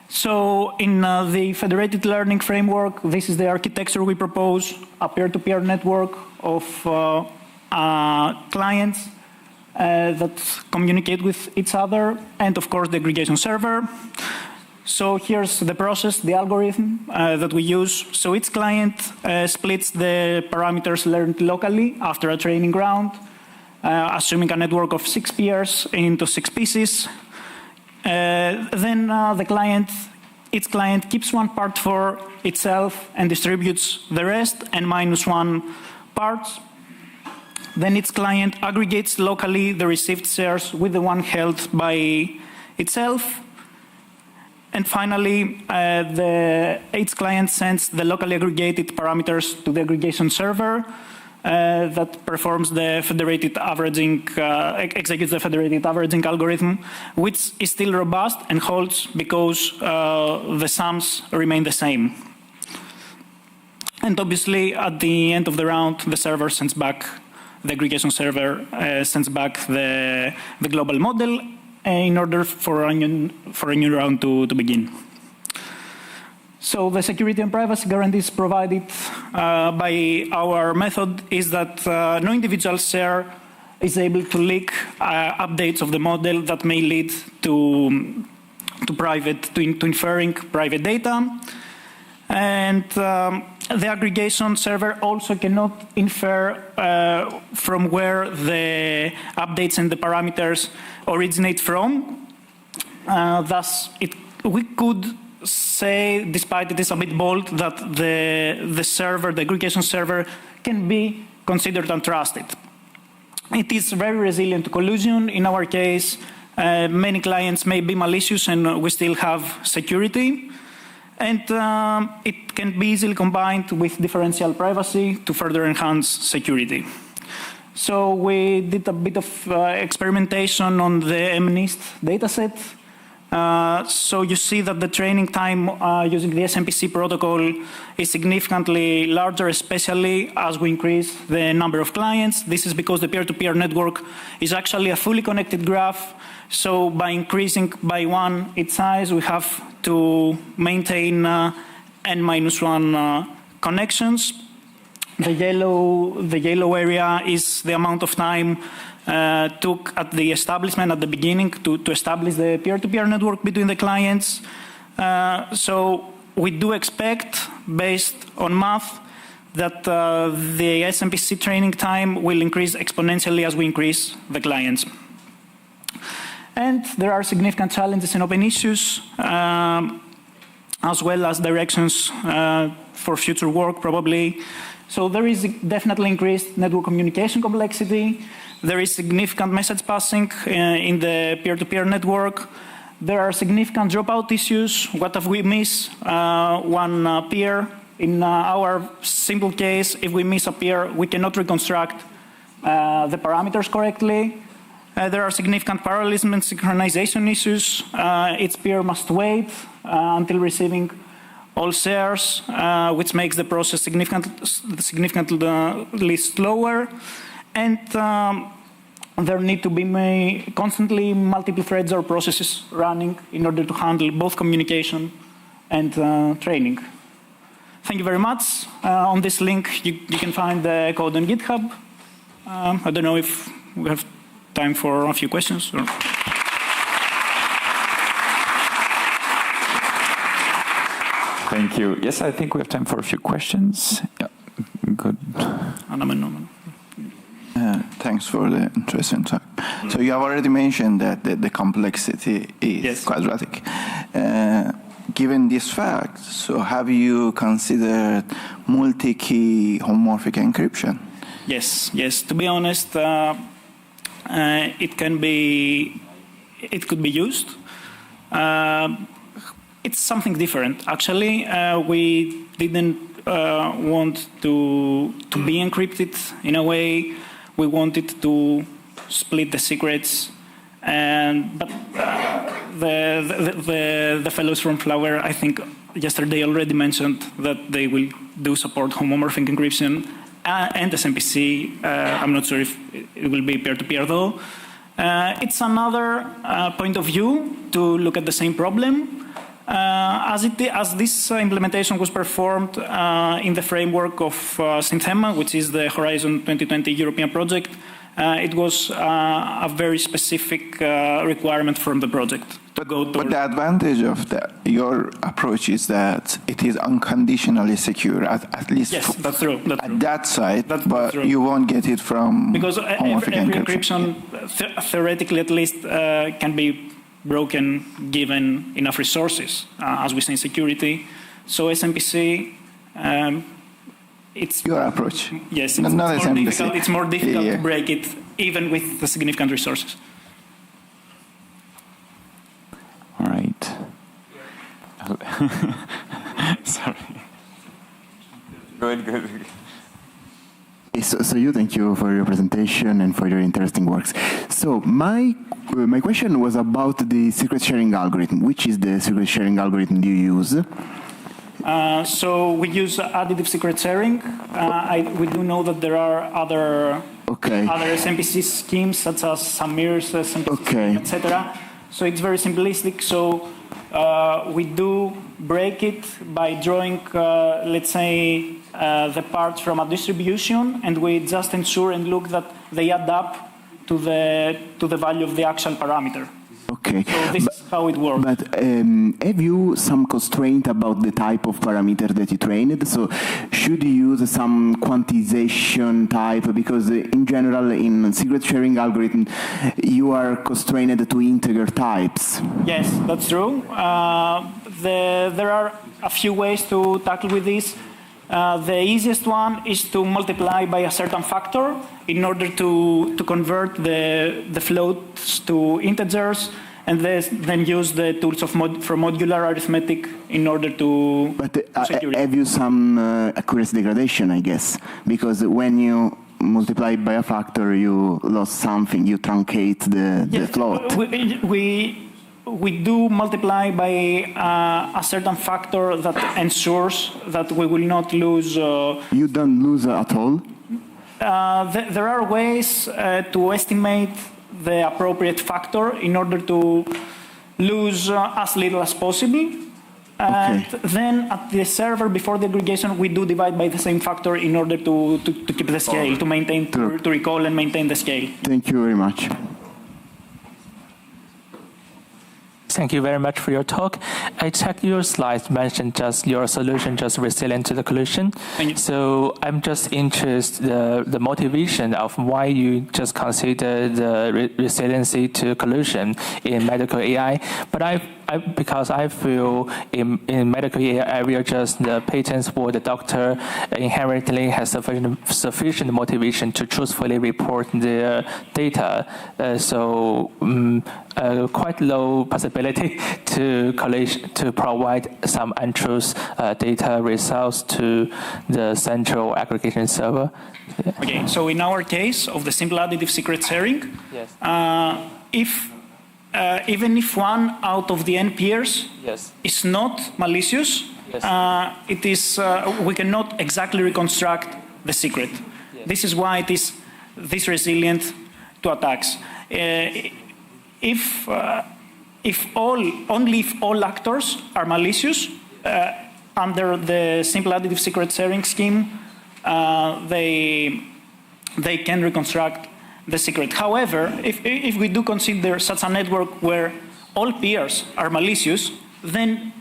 So in the federated learning framework, this is the architecture we propose, a peer-to-peer network of clients that communicate with each other, and of course the aggregation server. So here's the process, the algorithm that we use. So each client splits the parameters learned locally after a training round, assuming a network of 6 peers into 6 pieces. Then each client keeps one part for itself and distributes the rest and -1 parts. Then each client aggregates locally the received shares with the one held by itself. And finally, each client sends the locally aggregated parameters to the aggregation server that performs the federated averaging, executes the federated averaging algorithm, which is still robust and holds because the sums remain the same. And obviously, at the end of the round, the server sends back, the aggregation server sends back the global model in order for a new round to begin. So the security and privacy guarantees provided by our method is that no individual share is able to leak updates of the model that may lead to inferring private data. And the aggregation server also cannot infer from where the updates and the parameters originate from. Thus, we could say, despite it is a bit bold, that the server, the aggregation server, can be considered untrusted. It is very resilient to collusion. In our case, many clients may be malicious and we still have security. And it can be easily combined with differential privacy to further enhance security. So we did a bit of experimentation on the MNIST dataset So you see that the training time using the SMPC protocol is significantly larger, especially as we increase the number of clients. This is because the peer-to-peer network is actually a fully connected graph. So by increasing by 1 its size, we have to maintain n-1 connections. The yellow area is the amount of time took at the establishment at the beginning to establish the peer-to-peer network between the clients. So we do expect, based on math, that the SMPC training time will increase exponentially as we increase the clients. And there are significant challenges and open issues, as well as directions for future work, probably. So there is definitely increased network communication complexity. There is significant message passing in the peer-to-peer network. There are significant dropout issues. What if we miss one peer? In our simple case, if we miss a peer, we cannot reconstruct the parameters correctly. There are significant parallelism and synchronization issues. Each peer must wait until receiving all shares, which makes the process significantly slower. And there need to be constantly multiple threads or processes running in order to handle both communication and training. Thank you very much. On this link, you can find the code on GitHub. I don't know if we have time for a few questions. Or... Thank you. Yes, I think we have time for a few questions. Yeah, good. Thanks for the interesting talk. So you have already mentioned that the complexity is quadratic. Given this fact, so have you considered multi-key homomorphic encryption? Yes. To be honest, it could be used. It's something different. Actually, we didn't want to be encrypted in a way. We wanted to split the secrets, but the fellows from Flower, I think yesterday already mentioned that they will do support homomorphic encryption and SMPC. I'm not sure if it will be peer-to-peer though. It's another point of view to look at the same problem. As this implementation was performed in the framework of Synthema, which is the Horizon 2020 European project, it was a very specific requirement from the project. But the advantage of your approach is that it is unconditionally secure, at least that's true. At that side, but you won't get it from because every encryption, theoretically at least, can be broken given enough resources, as we say in security. So SMPC, it's your approach. Yes, it's more difficult to break it, even with the significant resources. All right. Sorry. Good. So thank you for your presentation and for your interesting works. So my question was about the secret sharing algorithm. Which is the secret sharing algorithm you use? So we use additive secret sharing. We do know that there are other SMPC schemes such as Samir's SMPC, etc. So it's very simplistic. So we do break it by drawing, let's say, the parts from a distribution, and we just ensure and look that they add up to the value of the actual parameter. Okay. So this is how it works. But have you some constraint about the type of parameter that you trained? So should you use some quantization type? Because in general, in secret sharing algorithm, you are constrained to integer types. Yes, that's true. There are a few ways to tackle with this. The easiest one is to multiply by a certain factor in order to convert the floats to integers, and then use the tools for modular arithmetic in order to secure it. Have you some accuracy degradation, I guess? Because when you multiply by a factor, you lost something. You truncate the float. we do multiply by a certain factor that ensures that we will not lose. You don't lose at all? There are ways to estimate the appropriate factor in order to lose as little as possible. And then at the server, before the aggregation, we do divide by the same factor in order to keep the scale, to maintain, to recall and maintain the scale. Thank you very much. Thank you very much for your talk. I checked your slides, mentioned just your solution just resilient to the collision. So I'm just interested the motivation of why you just consider the resiliency to collision in medical AI. But because I feel in medical AI area, just the patents for the doctor inherently has sufficient motivation to truthfully report their data. Quite low possibility to provide some untruth data results to the central aggregation server. Yeah. Okay, so in our case of the simple additive secret sharing, yes. Even if one out of the n peers is not malicious, it is we cannot exactly reconstruct the secret. Yes. This is why it is this resilient to attacks. Only if all actors are malicious under the simple additive secret sharing scheme, they can reconstruct the secret. However, if we do consider such a network where all peers are malicious, then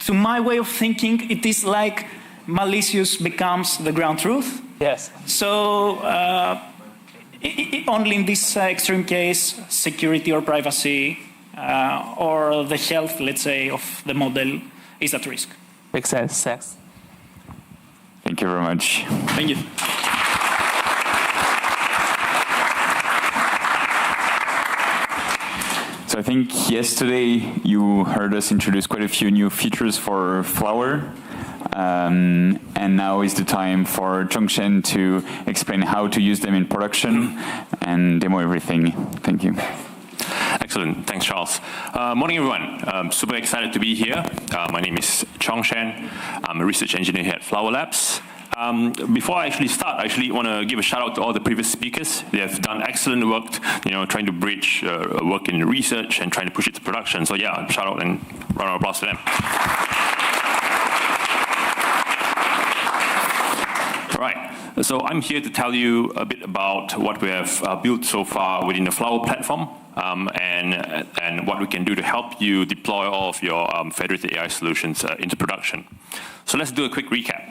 to my way of thinking, it is like malicious becomes the ground truth. Yes. So only in this extreme case, security or privacy or the health, let's say, of the model is at risk. Makes sense. Thanks. Thank you very much. Thank you. So I think yesterday you heard us introduce quite a few new features for Flower. And now is the time for Zhongshen to explain how to use them in production and demo everything. Thank you. Excellent. Thanks, Charles. Morning, everyone. I'm super excited to be here. My name is Zhongshen. I'm a research engineer here at Flower Labs. Before I actually start, I actually want to give a shout out to all the previous speakers. They have done excellent work, trying to bridge work in research and trying to push it to production. So yeah, shout out and round of applause to them. All right. So I'm here to tell you a bit about what we have built so far within the Flower platform and what we can do to help you deploy all of your Federated AI solutions into production. So let's do a quick recap.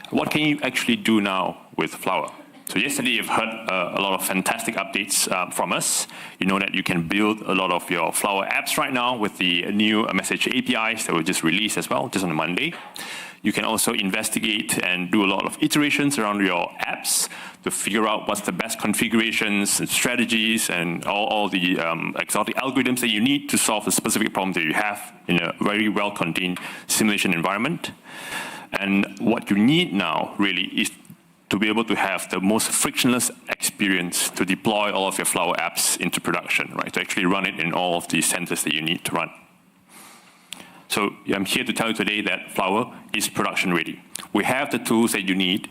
What can you actually do now with Flower? So yesterday you've heard a lot of fantastic updates from us. You know that you can build a lot of your Flower apps right now with the new message APIs that were just released as well, just on Monday. You can also investigate and do a lot of iterations around your apps to figure out what's the best configurations and strategies and all the exotic algorithms that you need to solve the specific problem that you have in a very well-contained simulation environment. And what you need now really is to be able to have the most frictionless experience to deploy all of your Flower apps into production, right? To actually run it in all of the centers that you need to run. So I'm here to tell you today that Flower is production ready. We have the tools that you need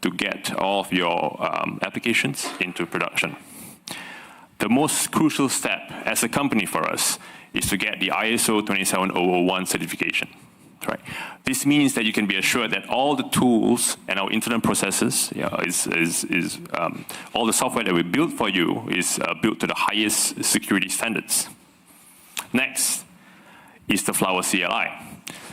to get all of your applications into production. The most crucial step as a company for us is to get the ISO 27001 certification. Right. This means that you can be assured that all the tools and our internal processes, all the software that we built for you is built to the highest security standards. Next is the Flower CLI.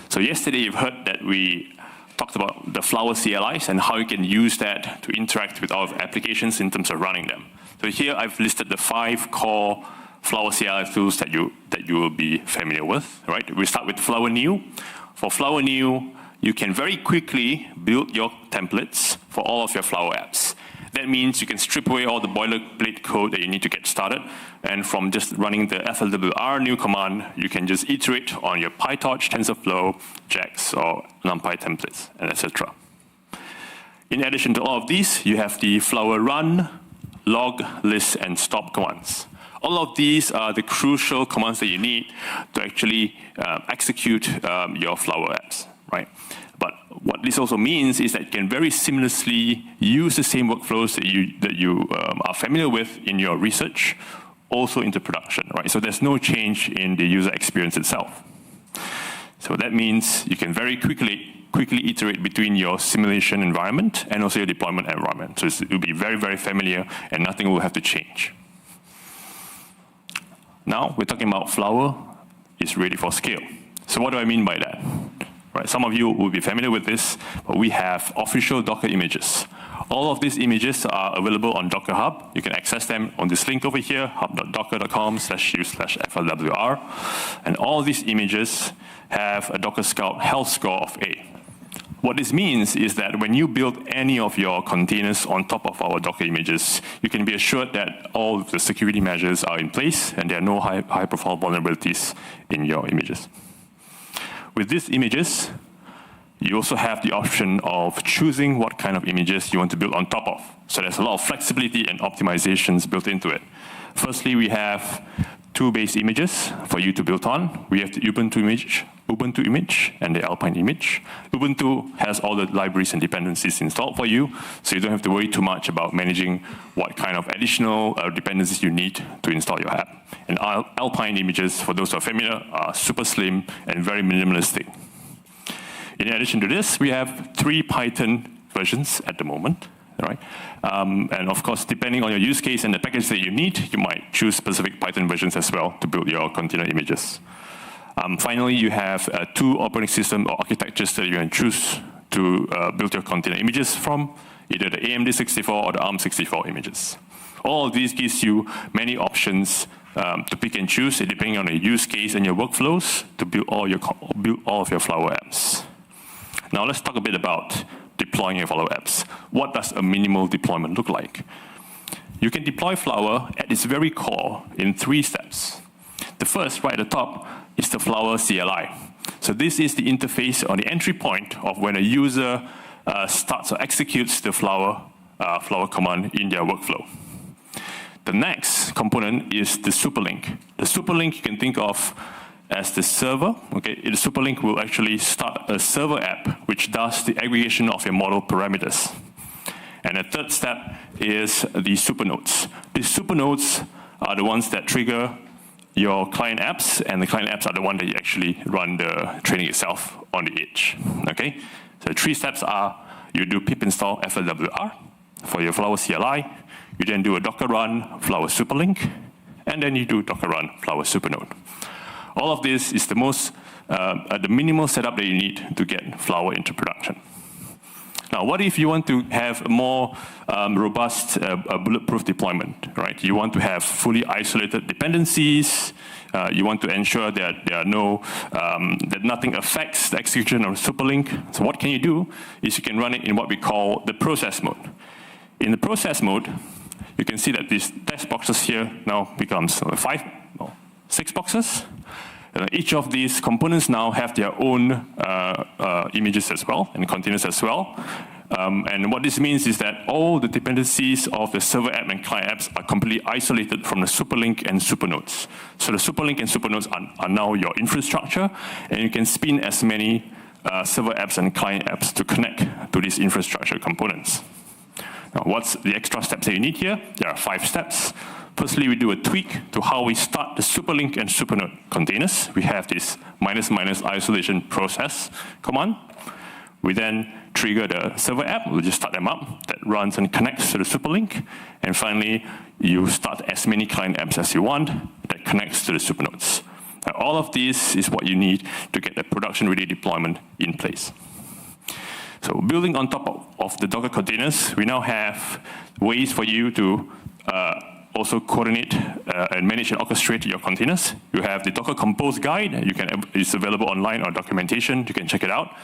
So yesterday you've heard that we talked about the Flower CLIs and how you can use that to interact with our applications in terms of running them. So here I've listed the 5 core Flower CLI tools that you will be familiar with. Right. We start with Flower New. For Flower New, you can very quickly build your templates for all of your Flower apps. That means you can strip away all the boilerplate code that you need to get started, and from just running the FLWR new command, you can just iterate on your PyTorch, TensorFlow, JAX, or NumPy templates, and etc. In addition to all of these, you have the Flower Run, Log, List, and Stop commands. All of these are the crucial commands that you need to actually execute your Flower apps, right? But what this also means is that you can very seamlessly use the same workflows that you are familiar with in your research also into production, right? So there's no change in the user experience itself. So that means you can very quickly iterate between your simulation environment and also your deployment environment. So it will be very, very familiar and nothing will have to change. Now we're talking about Flower is ready for scale. So what do I mean by that? Right, some of you will be familiar with this, but we have official Docker images. All of these images are available on Docker Hub. You can access them on this link over here, hub.docker.com/u/FLWR. And all these images have a Docker Scout health score of A. What this means is that when you build any of your containers on top of our Docker images, you can be assured that all of the security measures are in place and there are no high-profile vulnerabilities in your images. With these images, you also have the option of choosing what kind of images you want to build on top of. So there's a lot of flexibility and optimizations built into it. Firstly, we have two base images for you to build on. We have the Ubuntu image and the Alpine image. Ubuntu has all the libraries and dependencies installed for you, so you don't have to worry too much about managing what kind of additional dependencies you need to install your app. And Alpine images, for those who are familiar, are super slim and very minimalistic. In addition to this, we have 3 Python versions at the moment. Right? And of course, depending on your use case and the package that you need, you might choose specific Python versions as well to build your container images. Finally, you have 2 operating system or architectures that you can choose to build your container images from, either the AMD 64 or the ARM 64 images. All of these gives you many options to pick and choose, depending on your use case and your workflows, to build all of your Flower apps. Now let's talk a bit about deploying your Flower apps. What does a minimal deployment look like? You can deploy Flower at its very core in 3 steps. The first, right at the top, is the Flower CLI. So this is the interface or the entry point of when a user starts or executes the Flower command in their workflow. The next component is the superlink. The superlink you can think of as the server. Okay, the superlink will actually start a server app which does the aggregation of your model parameters. And the third step is the supernodes. These supernodes are the ones that trigger your client apps, and the client apps are the one that you actually run the training itself on the edge. Okay, so the 3 steps are: you do pip install FLWR for your Flower CLI, you then do a Docker run Flower superlink, and then you do Docker run Flower supernode. All of this is the minimal setup that you need to get Flower into production. Now, what if you want to have a more robust, bulletproof deployment, right? You want to have fully isolated dependencies. You want to ensure that there are that nothing affects the execution of superlink. So what can you do is you can run it in what we call the process mode. In the process mode, you can see that these text boxes here now becomes 6 boxes. Each of these components now have their own images as well and containers as well. And what this means is that all the dependencies of the server app and client apps are completely isolated from the superlink and supernodes. So the superlink and supernodes are now your infrastructure, and you can spin as many server apps and client apps to connect to these infrastructure components. Now, what's the extra steps that you need here? There are 5 steps. Firstly, we do a tweak to how we start the superlink and supernode containers. We have this -- isolation process command. We then trigger the server app. We'll just start them up. That runs and connects to the superlink. And finally, you start as many client apps as you want that connects to the supernodes. Now, all of this is what you need to get the production-ready deployment in place. So building on top of the Docker containers, we now have ways for you to also coordinate and manage and orchestrate your containers. You have the Docker Compose guide. It's available online or documentation. You can check it out.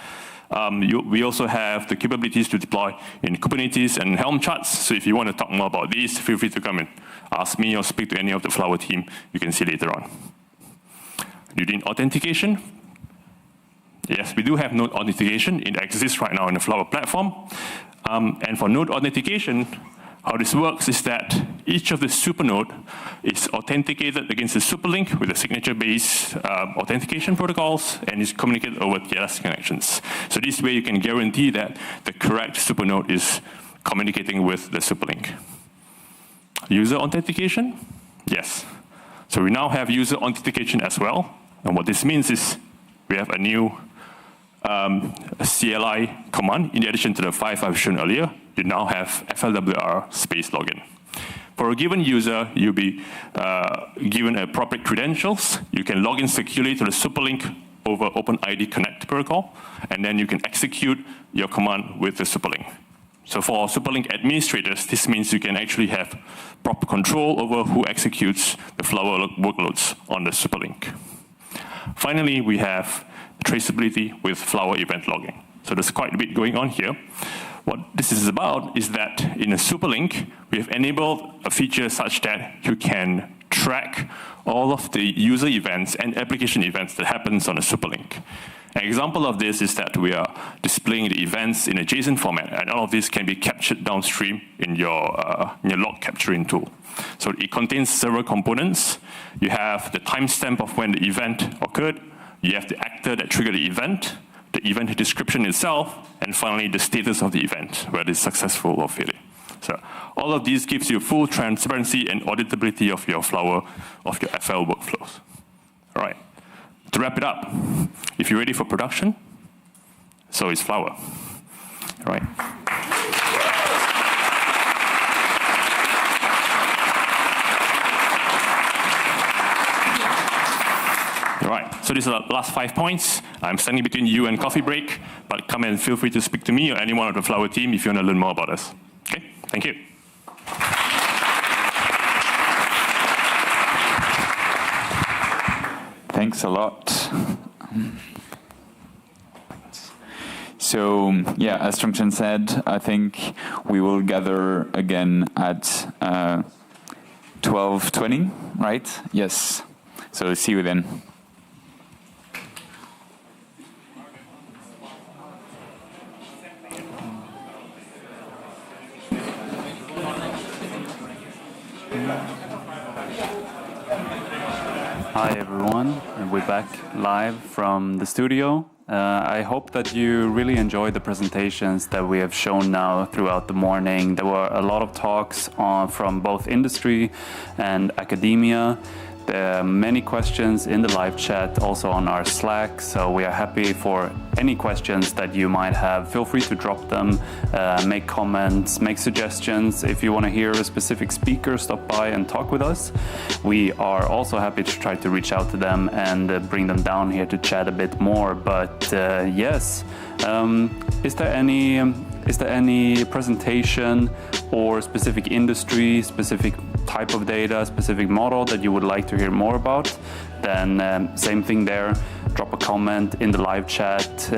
We also have the capabilities to deploy in Kubernetes and Helm charts. So if you want to talk more about these, feel free to come and ask me or speak to any of the Flower team. You can see later on. You need authentication. Yes, we do have node authentication. It exists right now in the Flower platform. And for node authentication, how this works is that each of the supernode is authenticated against the superlink with a signature-based authentication protocols, and is communicated over TLS connections. So this way you can guarantee that the correct supernode is communicating with the superlink. User authentication? Yes. So we now have user authentication as well. And what this means is we have a new CLI command. In addition to the 5 I've shown earlier, you now have FLWR space login. For a given user, you'll be given appropriate credentials. You can log in securely to the superlink over OpenID Connect protocol, and then you can execute your command with the superlink. So for superlink administrators, this means you can actually have proper control over who executes the Flower workloads on the superlink. Finally, we have traceability with Flower event logging. So there's quite a bit going on here. What this is about is that in a superlink, we have enabled a feature such that you can track all of the user events and application events that happens on a superlink. An example of this is that we are displaying the events in a JSON format, and all of this can be captured downstream in your log capturing tool. So it contains several components. You have the timestamp of when the event occurred, you have the actor that triggered the event description itself, and finally the status of the event, whether it's successful or failure. So all of these gives you full transparency and auditability of your Flower, of your FL workflows. All right. To wrap it up, if you're ready for production, so is Flower. All right. All right, so these are the last 5 points. I'm standing between you and coffee break, but come and feel free to speak to me or anyone of the Flower team if you want to learn more about us. Okay, thank you. Thanks a lot. So, yeah, as Chongchen said, I think we will gather again at 12:20, right? Yes. So see you then. Hi everyone, and we're back live from the studio. I hope that you really enjoyed the presentations that we have shown now throughout the morning. There were a lot of talks from both industry and academia. There are many questions in the live chat, also on our Slack, so we are happy for any questions that you might have. Feel free to drop them, make comments, make suggestions. If you want to hear a specific speaker, stop by and talk with us. We are also happy to try to reach out to them and bring them down here to chat a bit more. But yes, is there any presentation or specific industry, specific type of data, specific model that you would like to hear more about? Then same thing there, drop a comment in the live chat,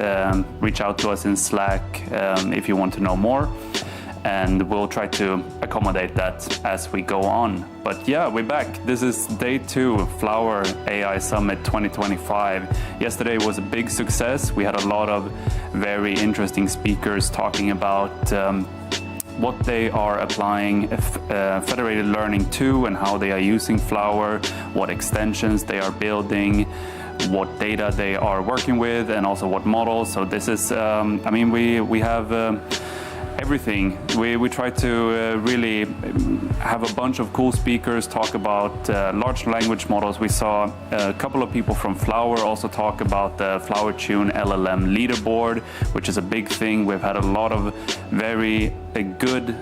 reach out to us in Slack if you want to know more, and we'll try to accommodate that as we go on. But yeah, we're back. This is day 2 of Flower AI Summit 2025. Yesterday was a big success. We had a lot of very interesting speakers talking about what they are applying federated learning to and how they are using Flower, what extensions they are building, what data they are working with, and also what models. So this is, I mean, we have everything. We try to really have a bunch of cool speakers talk about large language models. We saw a couple of people from Flower also talk about the Flower Tune LLM leaderboard, which is a big thing. We've had a lot of very good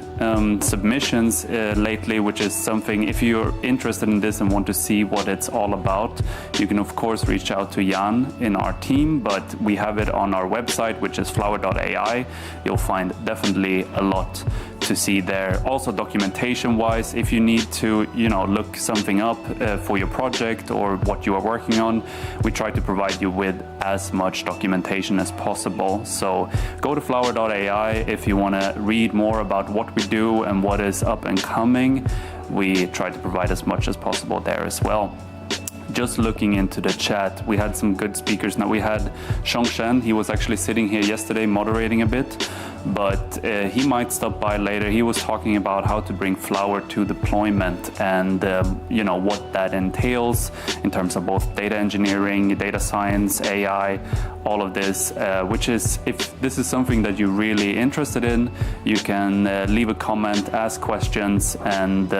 submissions lately, which is something, if you're interested in this and want to see what it's all about, you can of course reach out to Jan in our team, but we have it on our website, which is flower.ai. You'll find definitely a lot to see there. Also documentation wise, if you need to, look something up for your project or what you are working on, we try to provide you with as much documentation as possible. So go to flower.ai if you want to read more about what we do and what is up and coming. We try to provide as much as possible there as well. Just looking into the chat, we had some good speakers. Now we had Chongchen, he was actually sitting here yesterday moderating a bit. but he might stop by later. He was talking about how to bring Flower to deployment and what that entails in terms of both data engineering, data science, AI, all of this, which is, if this is something that you're really interested in, you can leave a comment, ask questions, and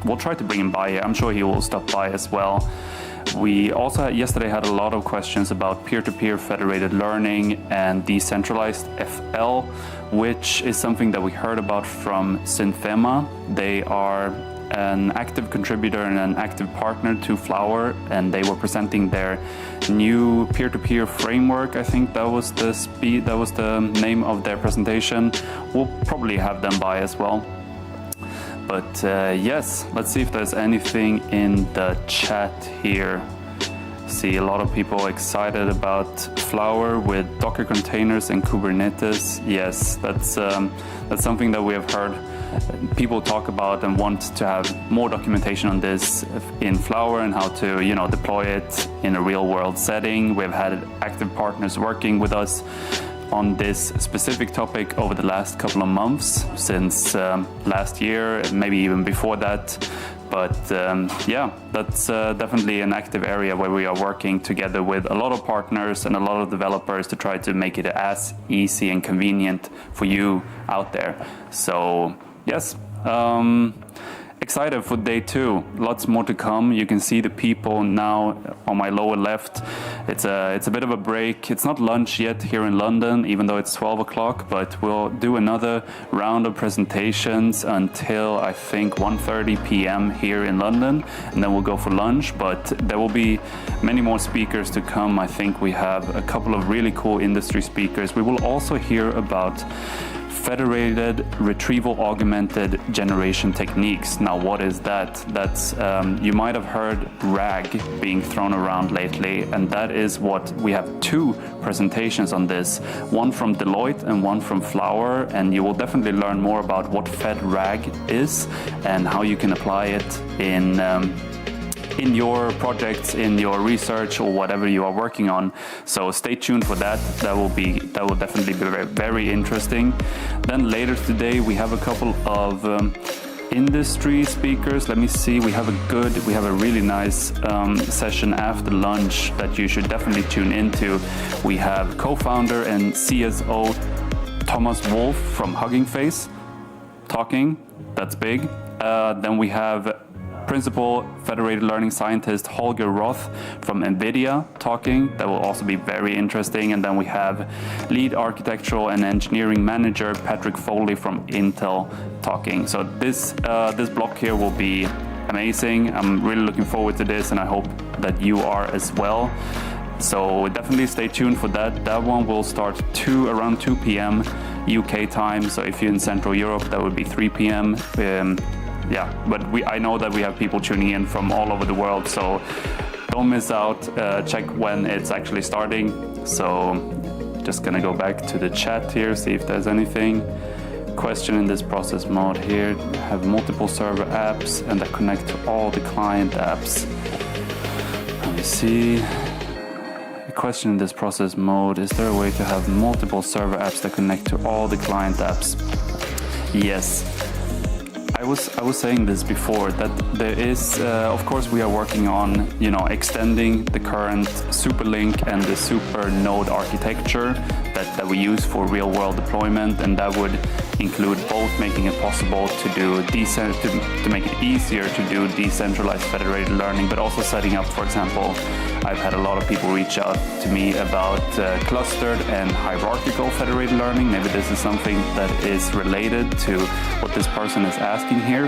we'll try to bring him by here. I'm sure he will stop by as well. We also yesterday had a lot of questions about peer-to-peer federated learning and decentralized FL, which is something that we heard about from Synthema. They are an active contributor and an active partner to Flower, and they were presenting their new peer-to-peer framework. I think that was the name of their presentation. We'll probably have them by as well. But yes, let's see if there's anything in the chat here. See a lot of people excited about Flower with Docker containers and Kubernetes. Yes, that's something that we have heard people talk about and want to have more documentation on this in Flower and how to deploy it in a real world setting. We've had active partners working with us on this specific topic over the last couple of months, since last year, maybe even before that. But yeah, that's definitely an active area where we are working together with a lot of partners and a lot of developers to try to make it as easy and convenient for you out there. So yes, excited for day 2. Lots more to come. You can see the people now on my lower left. It's a bit of a break. It's not lunch yet here in London, even though it's 12 o'clock, but we'll do another round of presentations until I think 1:30 p.m. here in London, and then we'll go for lunch. But there will be many more speakers to come. I think we have a couple of really cool industry speakers. We will also hear about federated retrieval augmented generation techniques. Now, what is that? That's you might have heard RAG being thrown around lately, and that is what we have 2 presentations on this, one from Deloitte and one from Flower, and you will definitely learn more about what FedRAG is and how you can apply it in your projects, in your research, or whatever you are working on. So stay tuned for that. That will definitely be very, very interesting. Then later today we have a couple of industry speakers. Let me see. We have a really nice session after lunch that you should definitely tune into. We have co-founder and CSO Thomas Wolf from Hugging Face talking. That's big. Then we have Principal Federated Learning Scientist Holger Roth from Nvidia talking. That will also be very interesting. And then we have Lead Architectural and Engineering Manager Patrick Foley from Intel talking. So this block here will be amazing. I'm really looking forward to this, and I hope that you are as well. So definitely stay tuned for that. That one will start around 2 p.m. UK time. So if you're in Central Europe, that would be 3 p.m. Yeah, but I know that we have people tuning in from all over the world, so don't miss out. Check when it's actually starting. So just gonna go back to the chat here, see if there's anything. Question in this process mode here, have multiple server apps and that connect to all the client apps. Let me see. The question in this process mode, is there a way to have multiple server apps that connect to all the client apps? Yes. I was saying this before, that there is, of course, we are working on, extending the current SuperLink and the SuperNode architecture that we use for real-world deployment, and that would include both making it possible to do to make it easier to do decentralized federated learning, but also setting up, for example, I've had a lot of people reach out to me about clustered and hierarchical federated learning. Maybe this is something that is related to what this person is asking here.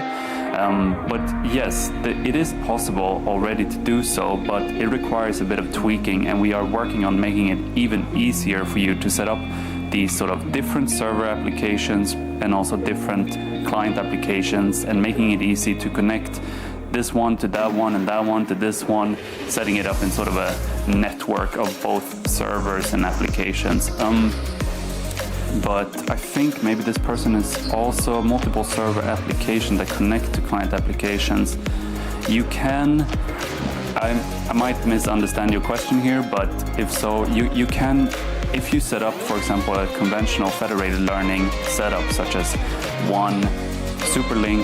But yes, it is possible already to do so, but it requires a bit of tweaking, and we are working on making it even easier for you to set up these sort of different server applications and also different client applications, and making it easy to connect this one to that one and that one to this one, setting it up in sort of a network of both servers and applications. But I think maybe this person is also multiple server applications that connect to client applications. You can I might misunderstand your question here, but if so, you can, if you set up, for example, a conventional federated learning setup, such as one superlink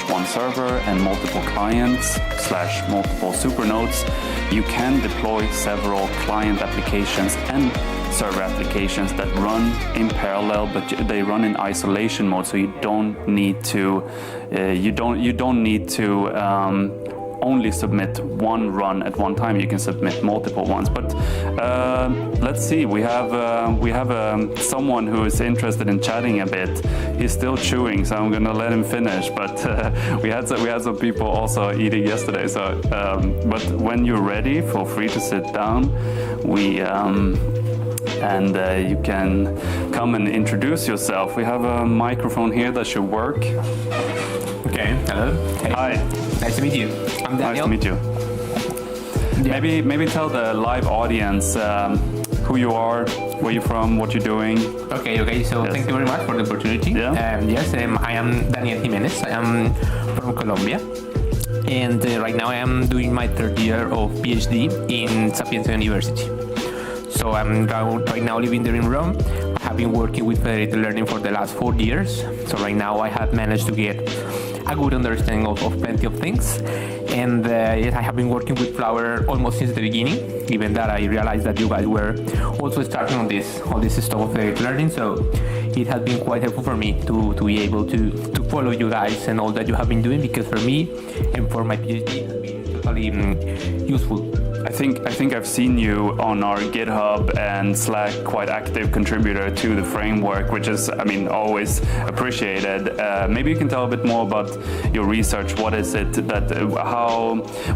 / one server and multiple clients / multiple supernodes, you can deploy several client applications and server applications that run in parallel, but they run in isolation mode. So you don't need to only submit one run at one time. You can submit multiple ones. But let's see. We have someone who is interested in chatting a bit. He's still chewing, so I'm gonna let him finish. But we had some people also eating yesterday. So, but when you're ready, feel free to sit down. And you can come and introduce yourself. We have a microphone here that should work. Okay, hello. Hey. Hi. Nice to meet you. I'm Daniel. Nice to meet you. Yeah. Maybe tell the live audience who you are, where you're from, what you're doing. Okay. So thank you very much for the opportunity. Yeah. I am Daniel Jimenez. I am from Colombia. And right now I am doing my third year of PhD in Sapienza University. So I'm right now living there in Rome. I have been working with Federated Learning for the last 4 years. So right now I have managed to get a good understanding of plenty of things. And yes, I have been working with Flower almost since the beginning, given that I realized that you guys were also starting on this stuff of Federated Learning. So it has been quite helpful for me to be able to follow you guys and all that you have been doing, because for me and for my PhD it has been totally useful. I think I've seen you on our GitHub and Slack, quite active contributor to the framework, which is, always appreciated. Maybe you can tell a bit more about your research. What is it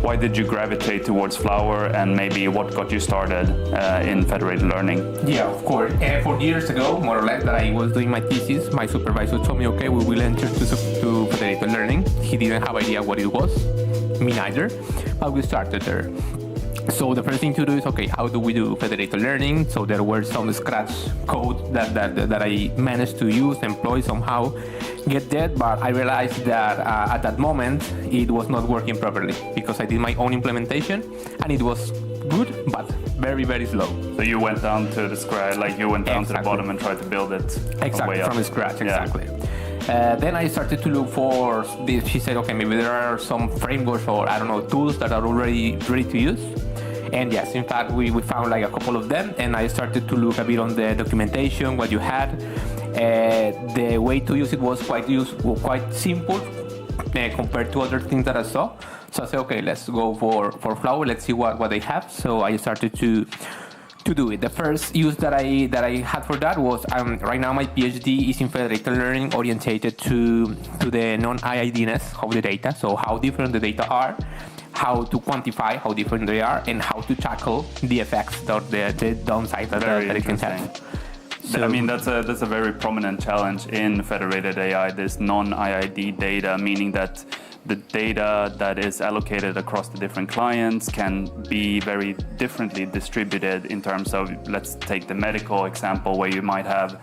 why did you gravitate towards Flower, and maybe what got you started in federated learning? Yeah, of course. 4 years ago, more or less, that I was doing my thesis, my supervisor told me, okay, we will enter to federated learning. He didn't have idea what it was, me neither, but we started there. So the first thing to do is, okay, how do we do federated learning? So there were some scratch code that I managed to use, employ somehow, get that, but I realized that at that moment it was not working properly, because I did my own implementation and it was good, but very, very slow. So you went down to the scratch, to the bottom and tried to build it exactly from scratch, exactly. Then I started to look for this. She said, okay, maybe there are some frameworks or tools that are already ready to use. And yes, in fact, we found a couple of them, and I started to look a bit on the documentation, what you had. The way to use it was quite simple compared to other things that I saw. So I said, okay, let's go for Flower. Let's see what they have. So I started to do it. The first use that I had for that was right now my PhD is in federated learning, orientated to the non-IID-ness of the data. So how different the data are, how to quantify how different they are, and how to tackle the effects or the downside that it can have. So, that's a very prominent challenge in federated AI, this non-IID data, meaning that the data that is allocated across the different clients can be very differently distributed in terms of, let's take the medical example, where you might have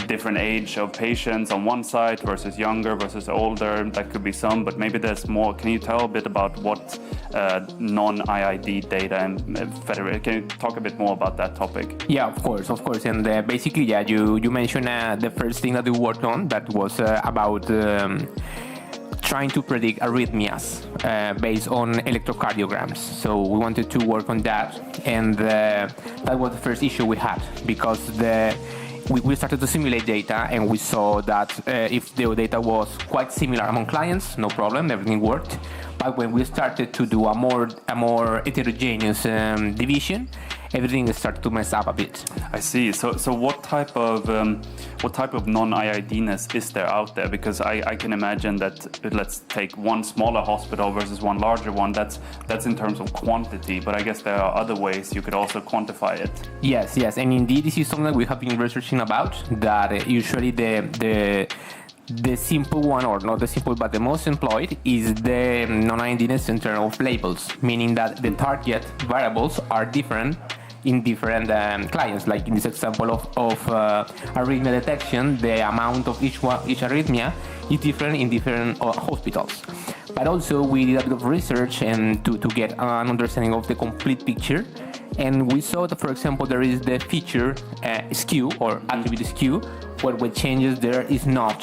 different age of patients on one side versus younger versus older. That could be some, but maybe there's more. Can you tell a bit about what non-IID data and federated? Can you talk a bit more about that topic? Yeah, of course. And basically, you mentioned the first thing that we worked on, that was about trying to predict arrhythmias based on electrocardiograms. So we wanted to work on that, and that was the first issue we had, because we started to simulate data, and we saw that if the data was quite similar among clients, no problem, everything worked. But when we started to do a more heterogeneous division, everything started to mess up a bit. I see. So what type of non-IID-ness is there out there? Because I can imagine that, let's take one smaller hospital versus one larger one. That's in terms of quantity, but I guess there are other ways you could also quantify it. Yes, and indeed this is something that we have been researching about. That usually the simple one, or not the simple, but the most employed, is the non-IID-ness in terms of labels, meaning that the target variables are different in different clients. Like in this example of arrhythmia detection, the amount of each arrhythmia is different in different hospitals. But also we did a bit of research and to get an understanding of the complete picture. And we saw that, for example, there is the feature skew or attribute skew, where what changes there is not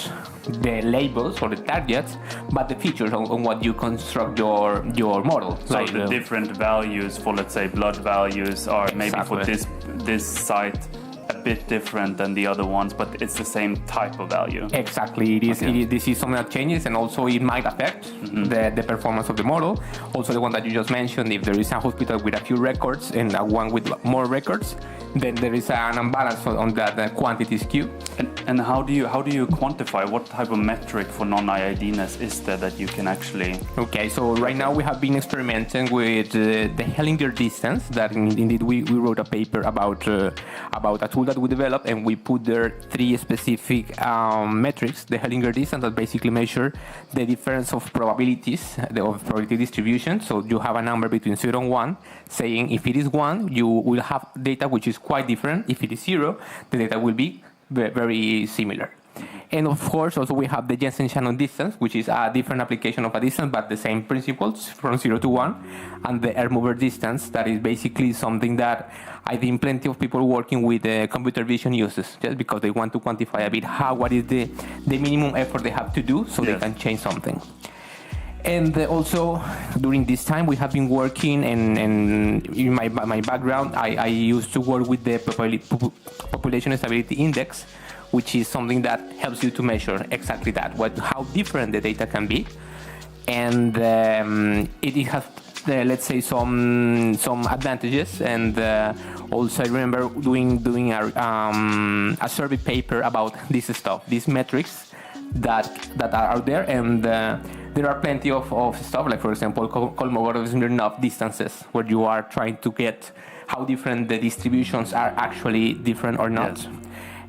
the labels or the targets, but the features on what you construct your model. So like the different values for, let's say, blood values are maybe for this site a bit different than the other ones, but it's the same type of value. Exactly. This is something that changes, and also it might affect the performance of the model. Also, the one that you just mentioned, if there is a hospital with a few records and one with more records, then there is an imbalance on that quantity skew. And how do you quantify what type of metric for non-IIDness is there that you can actually? Okay, so right now we have been experimenting with the Hellinger distance. That indeed we wrote a paper about a tool that we developed, and we put there 3 specific metrics. The Hellinger distance that basically measure the difference of probabilities, of probability distribution. So you have a number between 0 and 1, saying if it is 1, you will have data which is quite different. If it is 0, the data will be very similar. And of course, also we have the Jensen-Shannon distance, which is a different application of a distance, but the same principles from 0 to 1. And the Ermover distance, that is basically something that I think plenty of people working with computer vision uses, just because they want to quantify a bit what is the minimum effort they have to do so they can change something. And also, during this time, we have been working, and in my background, I used to work with the Population Stability Index, which is something that helps you to measure exactly that, how different the data can be. And it has, let's say, some advantages. And also, I remember doing a survey paper about this stuff, these metrics that are out there. And there are plenty of stuff, like, for example, Kolmogorov-Smirnov distances, where you are trying to get how different the distributions are actually different or not. Yes.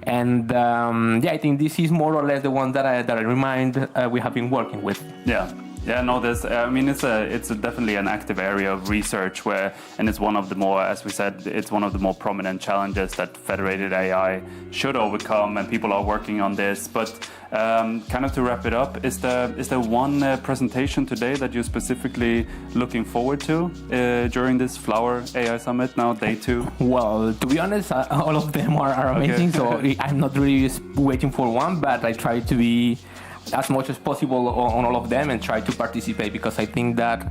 And I think this is more or less the one that I remind we have been working with. Yeah, no, there's. I mean, it's definitely an active area of research and it's one of the more, as we said, it's one of the more prominent challenges that federated AI should overcome, and people are working on this. But kind of to wrap it up, is there one presentation today that you're specifically looking forward to during this Flower AI Summit now, day 2? Well, to be honest, all of them are amazing. Okay. So I'm not really waiting for one, but I try to be as much as possible on all of them and try to participate, because I think that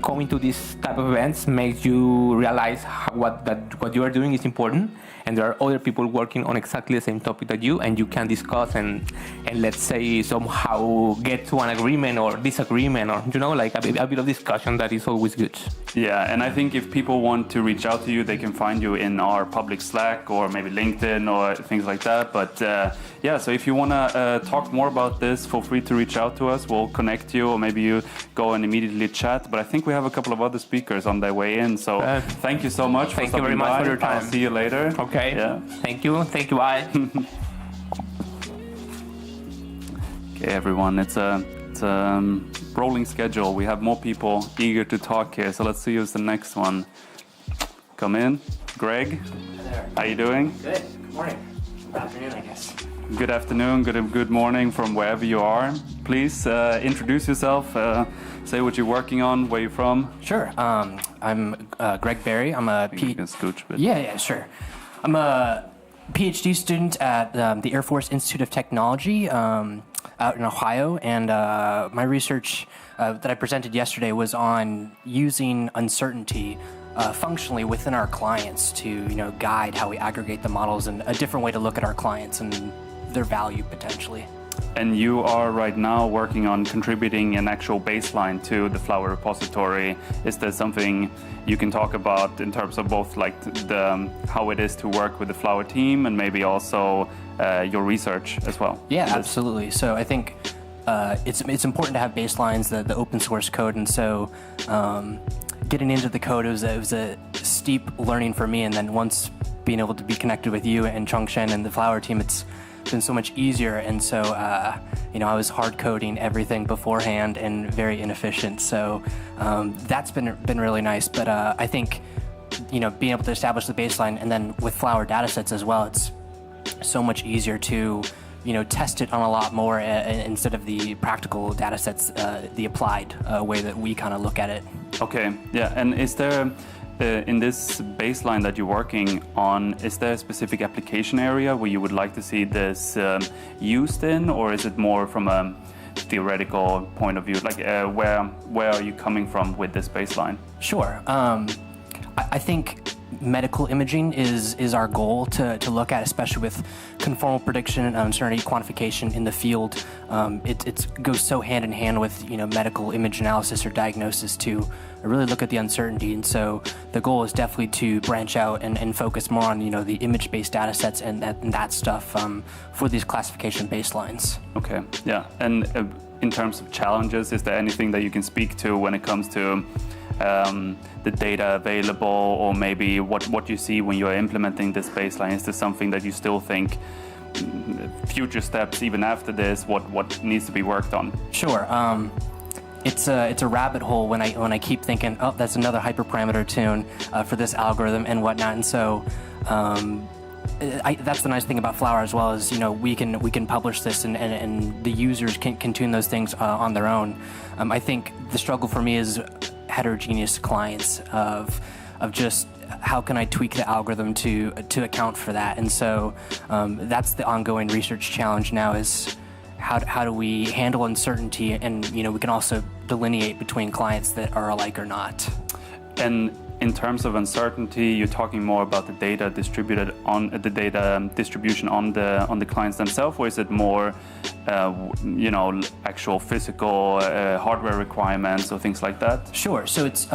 coming to these type of events makes you realize what you are doing is important, and there are other people working on exactly the same topic that you, and you can discuss and let's say somehow get to an agreement or disagreement, or like a bit of discussion that is always good. Yeah, and I think if people want to reach out to you, they can find you in our public Slack or maybe LinkedIn or things like that. But so if you want to talk more about this, feel free to reach out to us. We'll connect you, or maybe you go and immediately chat. But I think we have a couple of other speakers on their way in. So thank you so much for stopping by. Thank you very much for your time. I'll see you later. Okay. Yeah. Thank you. Bye. Okay, everyone. It's a rolling schedule. We have more people eager to talk here. So let's see who's the next one. Come in. Greg. Hi there. How you doing? Good. Good morning. Good afternoon, I guess. Good afternoon, good morning from wherever you are. Please introduce yourself, say what you're working on, where you're from. Sure. I'm Greg Berry. I'm a scooch a bit. Yeah, sure. I'm a PhD student at the Air Force Institute of Technology out in Ohio, and my research that I presented yesterday was on using uncertainty functionally within our clients to guide how we aggregate the models, and a different way to look at our clients and their value potentially. And you are right now working on contributing an actual baseline to the Flower repository. Is there something you can talk about in terms of both like how it is to work with the Flower team and maybe also your research as well? Yeah, absolutely. So I think it's important to have baselines, the open source code, and so getting into the code was a steep learning for me, and then once being able to be connected with you and Chongshen and the Flower team, it's been so much easier. And so I was hard coding everything beforehand and very inefficient, so that's been really nice. But I think being able to establish the baseline, and then with Flower datasets as well, it's so much easier to test it on a lot more instead of the practical data sets, the applied way that we kind of look at it. Okay, yeah, and is there, in this baseline that you're working on, is there a specific application area where you would like to see this used in, or is it more from a theoretical point of view? Like, where are you coming from with this baseline? Sure. I think medical imaging is our goal to look at, especially with conformal prediction and uncertainty quantification in the field. It goes so hand in hand with medical image analysis or diagnosis to really look at the uncertainty. And so the goal is definitely to branch out and focus more on the image-based data sets and that stuff for these classification baselines. Okay, yeah. And in terms of challenges, is there anything that you can speak to when it comes to the data available, or maybe what you see when you're implementing this baseline? Is this something that you still think future steps even after this, what needs to be worked on? Sure. It's a rabbit hole when I keep thinking, oh, that's another hyperparameter tune for this algorithm and whatnot. And so that's the nice thing about Flower as well, is we can publish this and the users can tune those things on their own. I think the struggle for me is heterogeneous clients of just how can I tweak the algorithm to account for that. And so that's the ongoing research challenge now, is how do we handle uncertainty, and we can also delineate between clients that are alike or not. And in terms of uncertainty, you're talking more about the data distributed on the data distribution on the clients themselves, or is it more actual physical hardware requirements or things like that? Sure. So it's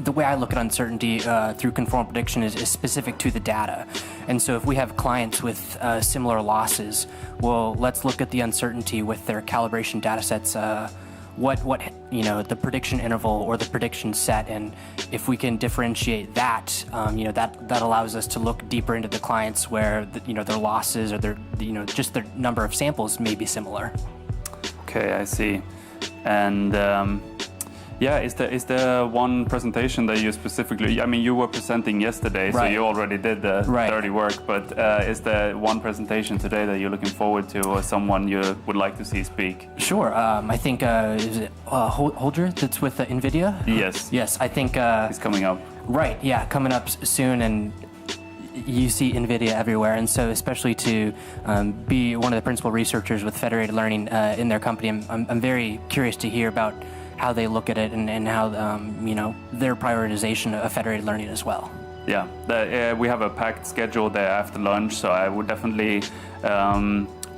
the way I look at uncertainty through conformal prediction is specific to the data. And so if we have clients with similar losses, well, let's look at the uncertainty with their calibration data sets, what the prediction interval or the prediction set, and if we can differentiate that, that allows us to look deeper into the clients where their losses or their just their number of samples may be similar. Okay, I see. And is there one presentation that you specifically, I mean, you were presenting yesterday, so you already did the dirty work, but is there one presentation today that you're looking forward to, or someone you would like to see speak? Sure. I think, is it Holger that's with Nvidia? Yes. Yes, I think... he's coming up. Right, yeah, coming up soon, and you see Nvidia everywhere, and so especially to be one of the principal researchers with Federated Learning in their company, I'm very curious to hear about how they look at it and how their prioritization of Federated Learning as well. Yeah, we have a packed schedule there after lunch, so I would definitely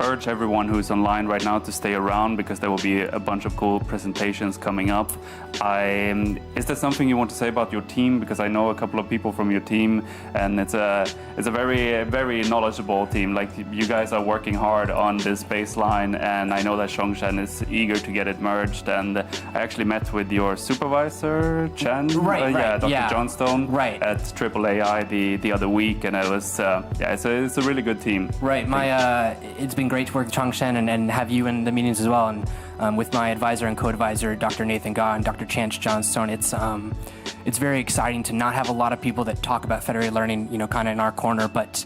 urge everyone who's online right now to stay around, because there will be a bunch of cool presentations coming up. Is there something you want to say about your team? Because I know a couple of people from your team, and it's a very, very knowledgeable team. Like, you guys are working hard on this baseline, and I know that Zhongshan is eager to get it merged. And I actually met with your supervisor, Chen, Dr. Johnstone, at AAAI the other week, and it was it's a really good team. Right, it's been great to work with Zhongshan and have you in the meetings as well. And with my advisor and co-advisor, Dr. Nathan Ga and Dr. Chance Johnstone, it's very exciting to not have a lot of people that talk about Federated Learning, kind of in our corner, but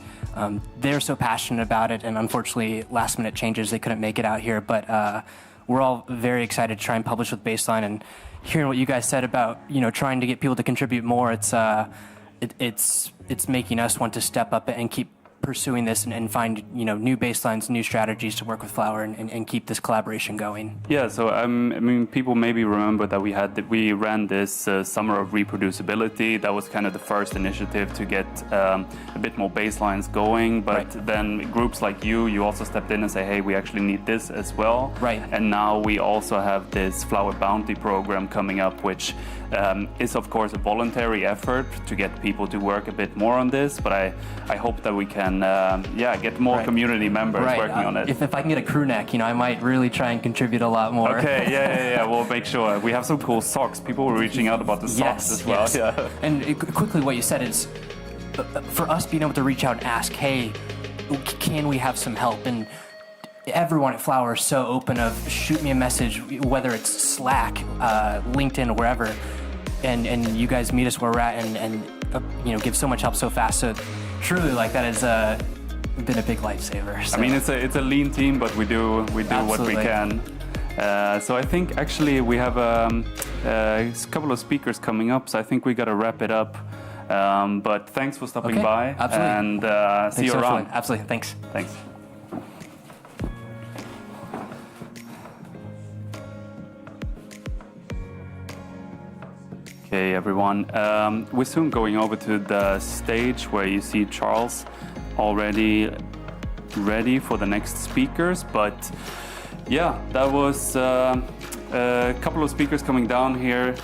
they're so passionate about it, and unfortunately, last-minute changes, they couldn't make it out here, but we're all very excited to try and publish with Baseline. And hearing what you guys said about, trying to get people to contribute more, it's making us want to step up and keep pursuing this and find new baselines, new strategies to work with Flower and keep this collaboration going. Yeah, so I mean, people maybe remember that we ran this Summer of Reproducibility. That was kind of the first initiative to get a bit more baselines going, but then groups like you also stepped in and say, hey, we actually need this as well. Right. And now we also have this Flower Bounty program coming up, which is of course a voluntary effort to get people to work a bit more on this, but I hope that we can get more community members working on it. If I can get a crew neck, I might really try and contribute a lot more. Okay, yeah, we'll make sure. We have some cool socks. People were reaching out about the socks as well. Yes. Yeah. And quickly, what you said is, for us being able to reach out and ask, hey, can we have some help? And everyone at Flower is so open of shoot me a message, whether it's Slack, LinkedIn, or wherever, and you guys meet us where we're at and give so much help so fast. So truly, like, that is been a big lifesaver. So. I mean, it's a lean team, but we do what we can. So I think actually we have a couple of speakers coming up, so I think we got to wrap it up. But thanks for stopping by. Absolutely. And see you around. Absolutely. Thanks. Thanks. Okay, everyone. We're soon going over to the stage where you see Charles already ready for the next speakers. But yeah, that was a couple of speakers coming down here,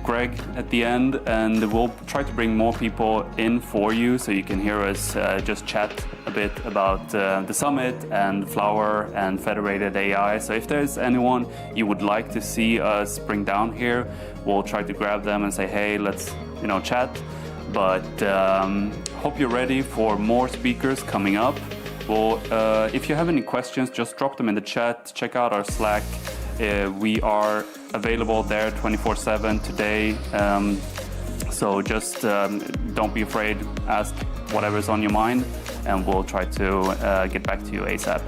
Greg at the end, and we'll try to bring more people in for you so you can hear us just chat a bit about the summit and Flower and Federated AI. So if there's anyone you would like to see us bring down here, we'll try to grab them and say, hey, let's chat. But hope you're ready for more speakers coming up. Well, if you have any questions, just drop them in the chat. Check out our Slack. We are available there 24/7 today. So just don't be afraid. Ask whatever's on your mind, and we'll try to get back to you ASAP.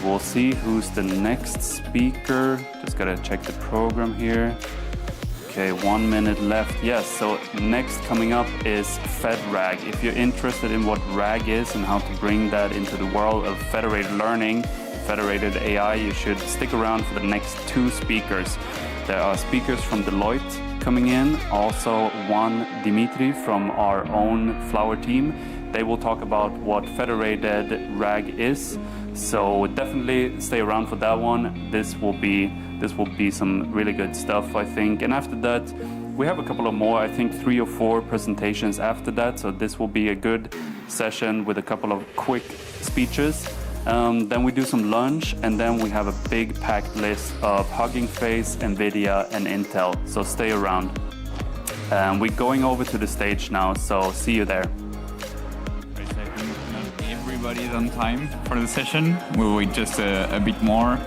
We'll see who's the next speaker. Just gotta check the program here. Okay, 1 minute left. Yes, so next coming up is FedRAG. If you're interested in what RAG is and how to bring that into the world of federated learning, Federated AI, you should stick around for the next two speakers. There are speakers from Deloitte coming in, also one Dimitri from our own Flower team. They will talk about what Federated RAG is. So definitely stay around for that one. This will be some really good stuff, I think. And after that, we have a couple of more, I think 3 or 4 presentations after that. So this will be a good session with a couple of quick speeches. Then we do some lunch, and then we have a big packed list of Hugging Face, Nvidia, and Intel. So stay around. We're going over to the stage now, so see you there. Everybody's on time for the session. We'll wait just a bit more.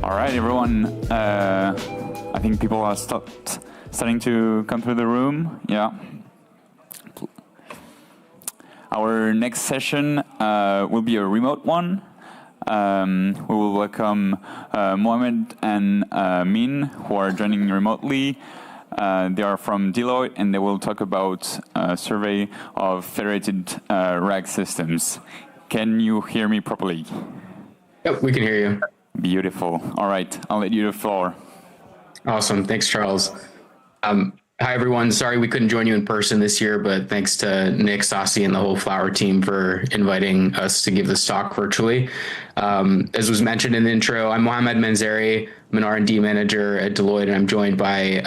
All right, everyone. I think people are starting to come through the room. Yeah. Our next session will be a remote one. We will welcome Mohamed and Min, who are joining remotely. They are from Deloitte, and they will talk about a survey of federated RAG systems. Can you hear me properly? Yep, we can hear you. Beautiful. All right, I'll let you the floor. Awesome. Thanks, Charles. Hi, everyone. Sorry we couldn't join you in person this year, but thanks to Nick, Sasi, and the whole Flower team for inviting us to give this talk virtually. As was mentioned in the intro, I'm Mohamed Manzeri. I'm an R&D manager at Deloitte, and I'm joined by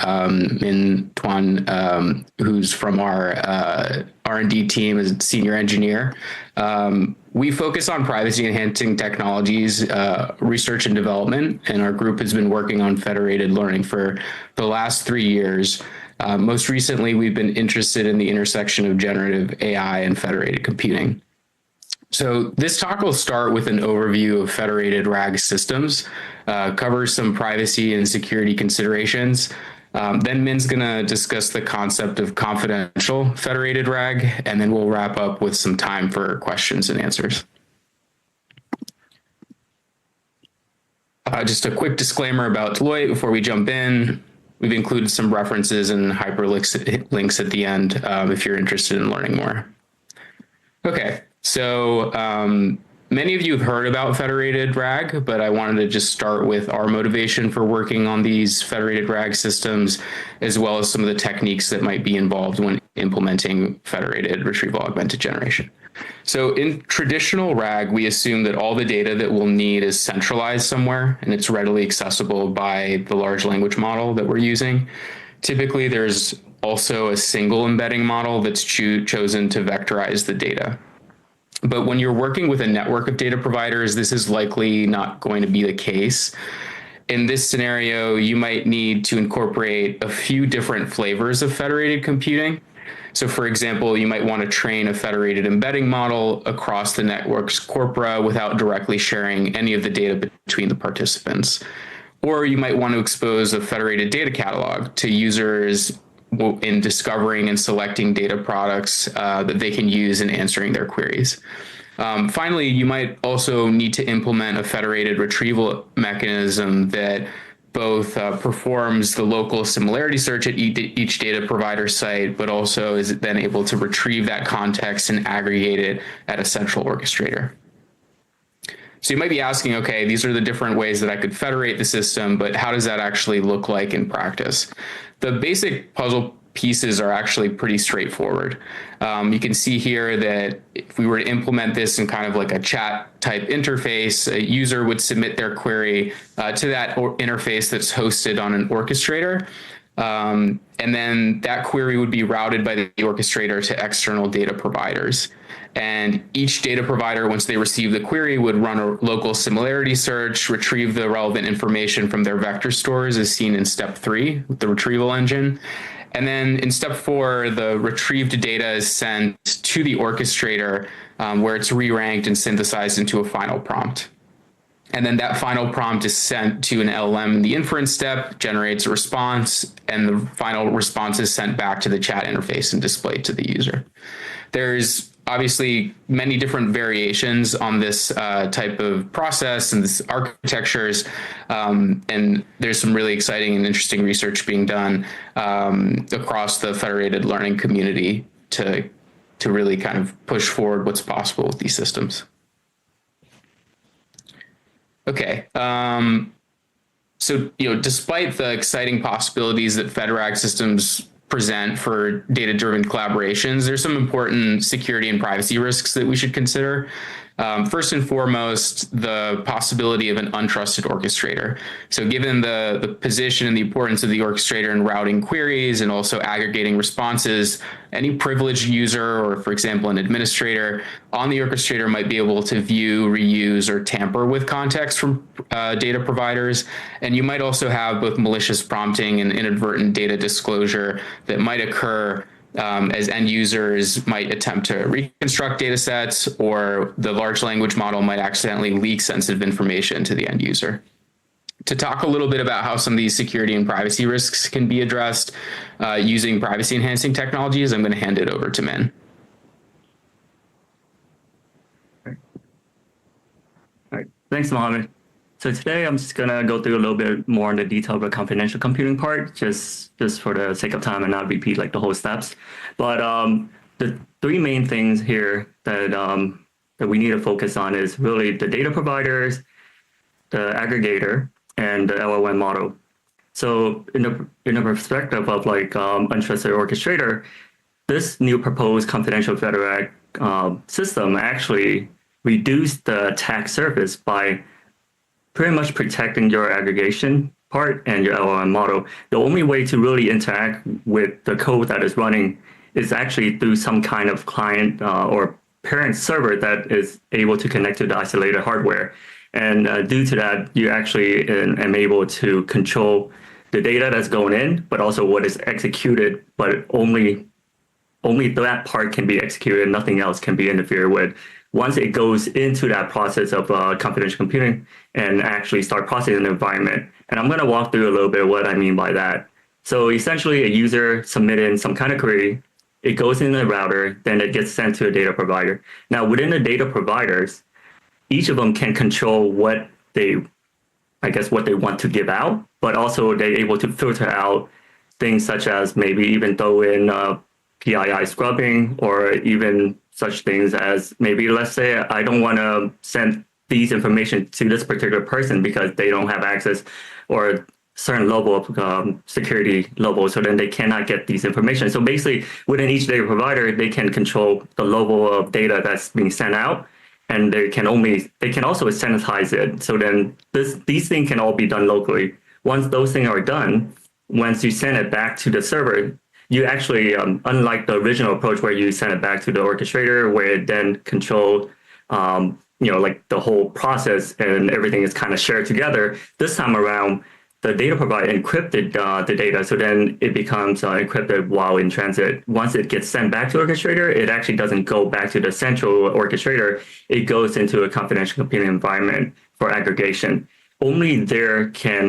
Min Tuan, who's from our R&D team as a senior engineer. We focus on privacy-enhancing technologies, research and development, and our group has been working on federated learning for the last 3 years. Most recently, we've been interested in the intersection of generative AI and federated computing. So this talk will start with an overview of federated RAG systems, cover some privacy and security considerations. Then Min's going to discuss the concept of confidential federated RAG, and then we'll wrap up with some time for questions and answers. just a quick disclaimer about Deloitte before we jump in. We've included some references and hyperlinks at the end if you're interested in learning more. Okay, so many of you have heard about Federated RAG, but I wanted to just start with our motivation for working on these Federated RAG systems, as well as some of the techniques that might be involved when implementing federated retrieval augmented generation. So in traditional RAG, we assume that all the data that we'll need is centralized somewhere, and it's readily accessible by the large language model that we're using. Typically, there's also a single embedding model that's chosen to vectorize the data. But when you're working with a network of data providers, this is likely not going to be the case. In this scenario, you might need to incorporate a few different flavors of federated computing. So for example, you might want to train a federated embedding model across the network's corpora without directly sharing any of the data between the participants. Or you might want to expose a federated data catalog to users in discovering and selecting data products that they can use in answering their queries. Finally, you might also need to implement a federated retrieval mechanism that both performs the local similarity search at each data provider site, but also is then able to retrieve that context and aggregate it at a central orchestrator. So you might be asking, okay, these are the different ways that I could federate the system, but how does that actually look like in practice? The basic puzzle pieces are actually pretty straightforward. You can see here that if we were to implement this in kind of like a chat type interface, a user would submit their query to that interface that's hosted on an orchestrator. And then that query would be routed by the orchestrator to external data providers. And each data provider, once they receive the query, would run a local similarity search, retrieve the relevant information from their vector stores as seen in step 3 with the retrieval engine. And then in step 4, the retrieved data is sent to the orchestrator where it's re-ranked and synthesized into a final prompt. And then that final prompt is sent to an LLM in the inference step, generates a response, and the final response is sent back to the chat interface and displayed to the user. There's obviously many different variations on this type of process and this architectures, and there's some really exciting and interesting research being done across the federated learning community to really kind of push forward what's possible with these systems. Okay, so despite the exciting possibilities that FedRAG systems present for data-driven collaborations, there's some important security and privacy risks that we should consider. First and foremost, the possibility of an untrusted orchestrator. So given the position and the importance of the orchestrator in routing queries and also aggregating responses, any privileged user or, for example, an administrator on the orchestrator might be able to view, reuse, or tamper with context from data providers. And you might also have both malicious prompting and inadvertent data disclosure that might occur as end users might attempt to reconstruct data sets, or the large language model might accidentally leak sensitive information to the end user. To talk a little bit about how some of these security and privacy risks can be addressed using privacy enhancing technologies, I'm going to hand it over to Min. All right. Thanks, Mohammed. So today I'm just going to go through a little bit more in the detail of the confidential computing part, just for the sake of time and not repeat like the whole steps. But the 3 main things here that we need to focus on is really the data providers, the aggregator, and the LLM model. So in the perspective of like untrusted orchestrator, this new proposed confidential FedRAG system actually reduced the attack surface by pretty much protecting your aggregation part and your LLM model. The only way to really interact with the code that is running is actually through some kind of client or parent server that is able to connect to the isolated hardware. And due to that, you actually am able to control the data that's going in, but also what is executed, but only that part can be executed, nothing else can be interfered with. Once it goes into that process of confidential computing and actually start processing the environment. And I'm going to walk through a little bit what I mean by that. So essentially a user submitting some kind of query, it goes in the router, then it gets sent to a data provider. Now within the data providers, each of them can control what they I guess, what they want to give out, but also they're able to filter out things such as maybe even throw in PII scrubbing, or even such things as maybe, let's say, I don't want to send these information to this particular person because they don't have access or certain level of security level, so then they cannot get these information. So basically, within each data provider, they can control the level of data that's being sent out, and they can also sanitize it. So then these things can all be done locally. Once those things are done, once you send it back to the server, you actually, unlike the original approach where you send it back to the orchestrator, where it then control, like the whole process and everything is kind of shared together. This time around, the data provider encrypted the data, so then it becomes encrypted while in transit. Once it gets sent back to the orchestrator, it actually doesn't go back to the central orchestrator. It goes into a confidential computing environment for aggregation. Only there can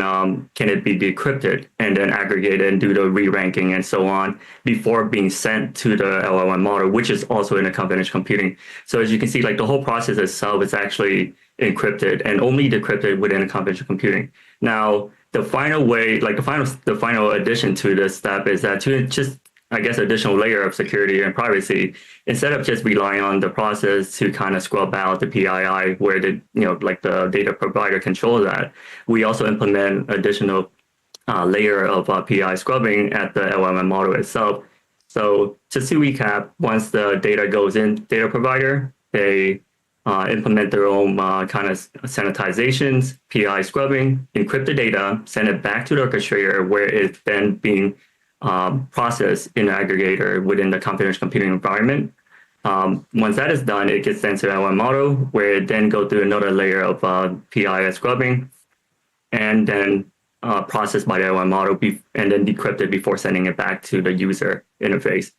it be decrypted and then aggregated and do the re-ranking and so on before being sent to the LLM model, which is also in a confidential computing. So as you can see, like the whole process itself is actually encrypted and only decrypted within a confidential computing. Now, the final way, like the final addition to this step is that to just, I guess, additional layer of security and privacy, instead of just relying on the process to kind of scrub out the PII where the data provider controls that, we also implement additional layer of PII scrubbing at the LLM model itself. So just to recap, once the data goes in data provider, they implement their own kind of sanitizations, PII scrubbing, encrypt the data, send it back to the orchestrator where it's then being processed in an aggregator within the confidential computing environment. Once that is done, it gets sent to the LLM model where it then go through another layer of PII scrubbing and then processed by the LLM model and then decrypted before sending it back to the user interface.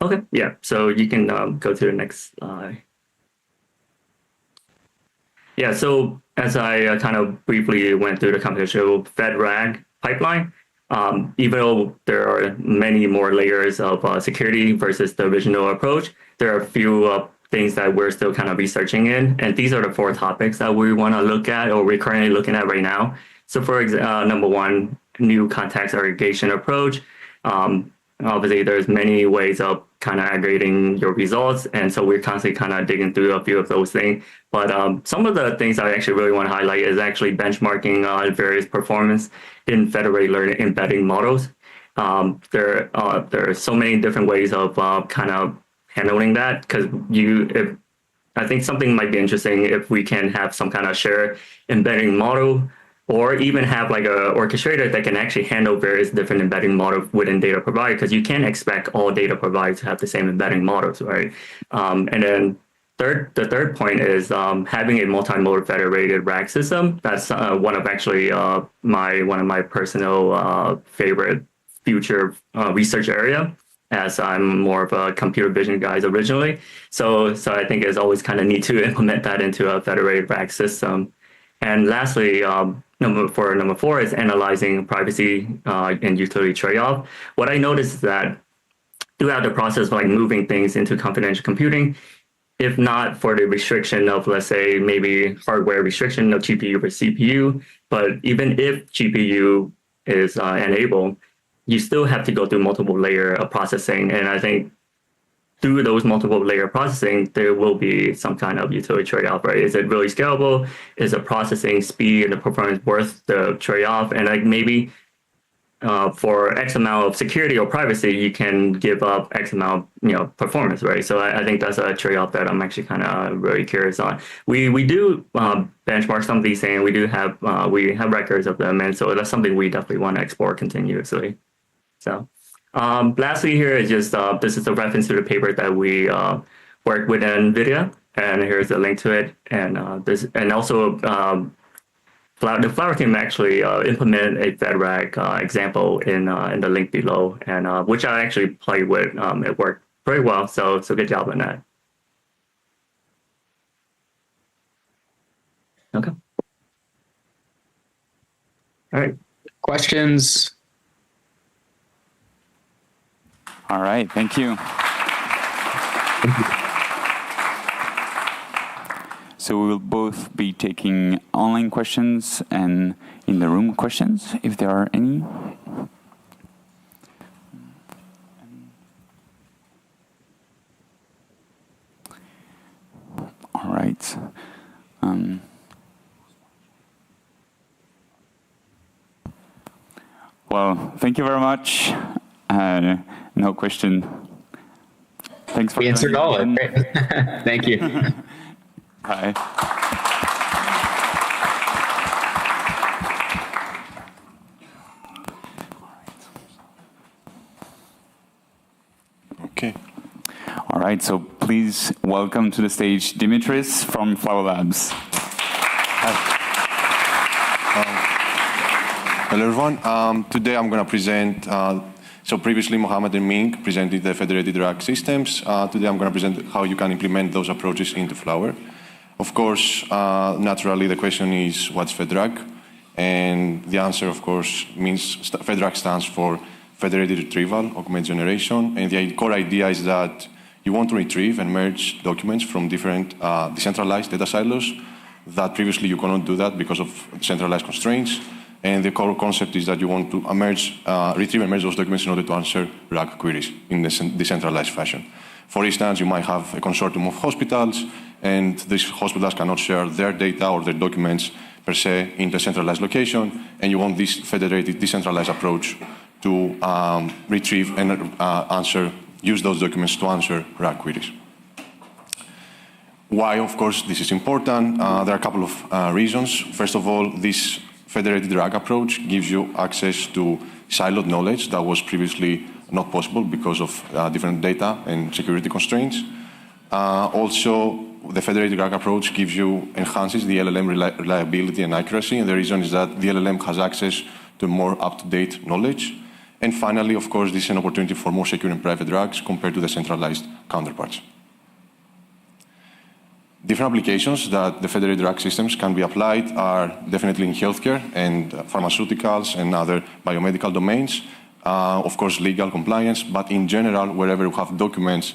Okay, yeah, so you can go to the next slide. Yeah, so as I kind of briefly went through the confidential FedRAG pipeline, even though there are many more layers of security versus the original approach, there are a few things that we're still kind of researching in. And these are the 4 topics that we want to look at or we're currently looking at right now. So for example, number 1, new context aggregation approach. Obviously, there's many ways of kind of aggregating your results. And so we're constantly kind of digging through a few of those things. But some of the things I actually really want to highlight is actually benchmarking various performance in federated learning embedding models. There are so many different ways of kind of handling that, because I think something might be interesting if we can have some kind of shared embedding model, or even have like a orchestrator that can actually handle various different embedding models within data provider, because you can't expect all data providers to have the same embedding models, right? And then the third point is having a multimodal federated RAG system. That's one of my personal favorite future research area, as I'm more of a computer vision guy originally. So I think it's always kind of neat to implement that into a federated RAG system. And lastly, number 4 is analyzing privacy and utility trade-off. What I noticed is that throughout the process of like moving things into confidential computing, if not for the restriction of, let's say, maybe hardware restriction of GPU or CPU, but even if GPU is enabled, you still have to go through multiple layer of processing. And I think through those multiple layer processing, there will be some kind of utility trade-off, right? Is it really scalable? Is the processing speed and the performance worth the trade-off? And like maybe for X amount of security or privacy, you can give up X amount of performance, right? So I think that's a trade-off that I'm actually kind of really curious on. We do benchmark some of these things. We have records of them, and so that's something we definitely want to explore continuously. So. Lastly, here is just this is a reference to the paper that we worked with Nvidia, and here's a link to it. And also the Flower team actually implemented a FedRAG example in the link below, and which I actually played with. It worked very well, so good job on that. Okay. All right. Questions? All right, thank you. So we will both be taking online questions and in the room questions, if there are any. All right. Well, thank you very much. No question. Thanks for we answered all of it. Thank you. Bye. Okay. All right, so please welcome to the stage Dimitris from Flower Labs. Hello, everyone. Today I'm going to present, so previously Mohammed and Ming presented the federated RAG systems. Today I'm going to present how you can implement those approaches into Flower. Of course, naturally, the question is, what's FedRAG? And the answer, of course, means FedRAG stands for Federated Retrieval, Augmented Generation. And the core idea is that you want to retrieve and merge documents from different decentralized data silos that previously you cannot do that because of centralized constraints. And the core concept is that you want to retrieve and merge those documents in order to answer RAG queries in this decentralized fashion. For instance, you might have a consortium of hospitals, and these hospitals cannot share their data or their documents per se in the centralized location, and you want this federated, decentralized approach to retrieve and use those documents to answer RAG queries. Why, of course, this is important? There are a couple of reasons. First of all, this federated RAG approach gives you access to siloed knowledge that was previously not possible because of different data and security constraints. Also, the federated RAG approach enhances the LLM reliability and accuracy, and the reason is that the LLM has access to more up-to-date knowledge. And finally, of course, this is an opportunity for more secure and private RAGs compared to the centralized counterparts. Different applications that the federated RAG systems can be applied are definitely in healthcare and pharmaceuticals and other biomedical domains. Of course, legal compliance, but in general, wherever you have documents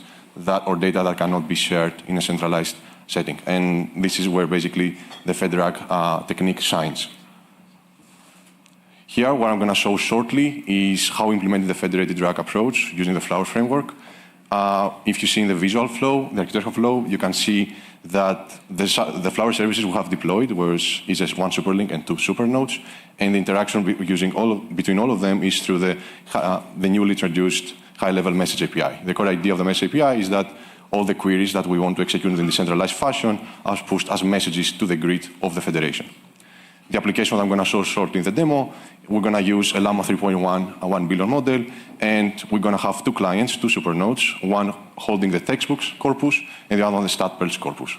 or data that cannot be shared in a centralized setting. And this is where basically the FedRAG technique shines. Here, what I'm going to show shortly is how we implemented the federated RAG approach using the Flower framework. If you see in the visual flow, the architectural flow, you can see that the Flower services we have deployed is just one superlink and two supernodes, and the interaction between all of them is through the newly introduced high-level message API. The core idea of the message API is that all the queries that we want to execute in a decentralized fashion are pushed as messages to the grid of the federation. The application that I'm going to show shortly in the demo, we're going to use a Llama 3.1, a 1 billion model, and we're going to have two clients, two supernodes, one holding the textbooks corpus, and the other one the StatPearls corpus.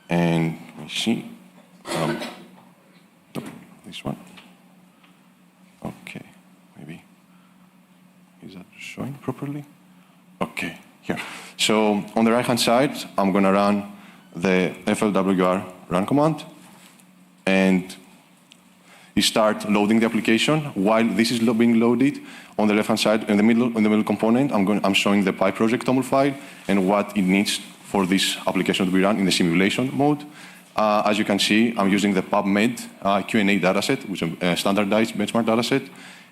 And let me see. This one. Okay, maybe. Is that showing properly? Okay, here. So on the right-hand side, I'm going to run the FLWR run command, and you start loading the application. While this is being loaded, on the left-hand side, in the middle component, I'm showing the PyProject TOML file and what it needs for this application to be run in the simulation mode. As you can see, I'm using the PubMed Q&A dataset, which is a standardized benchmark dataset,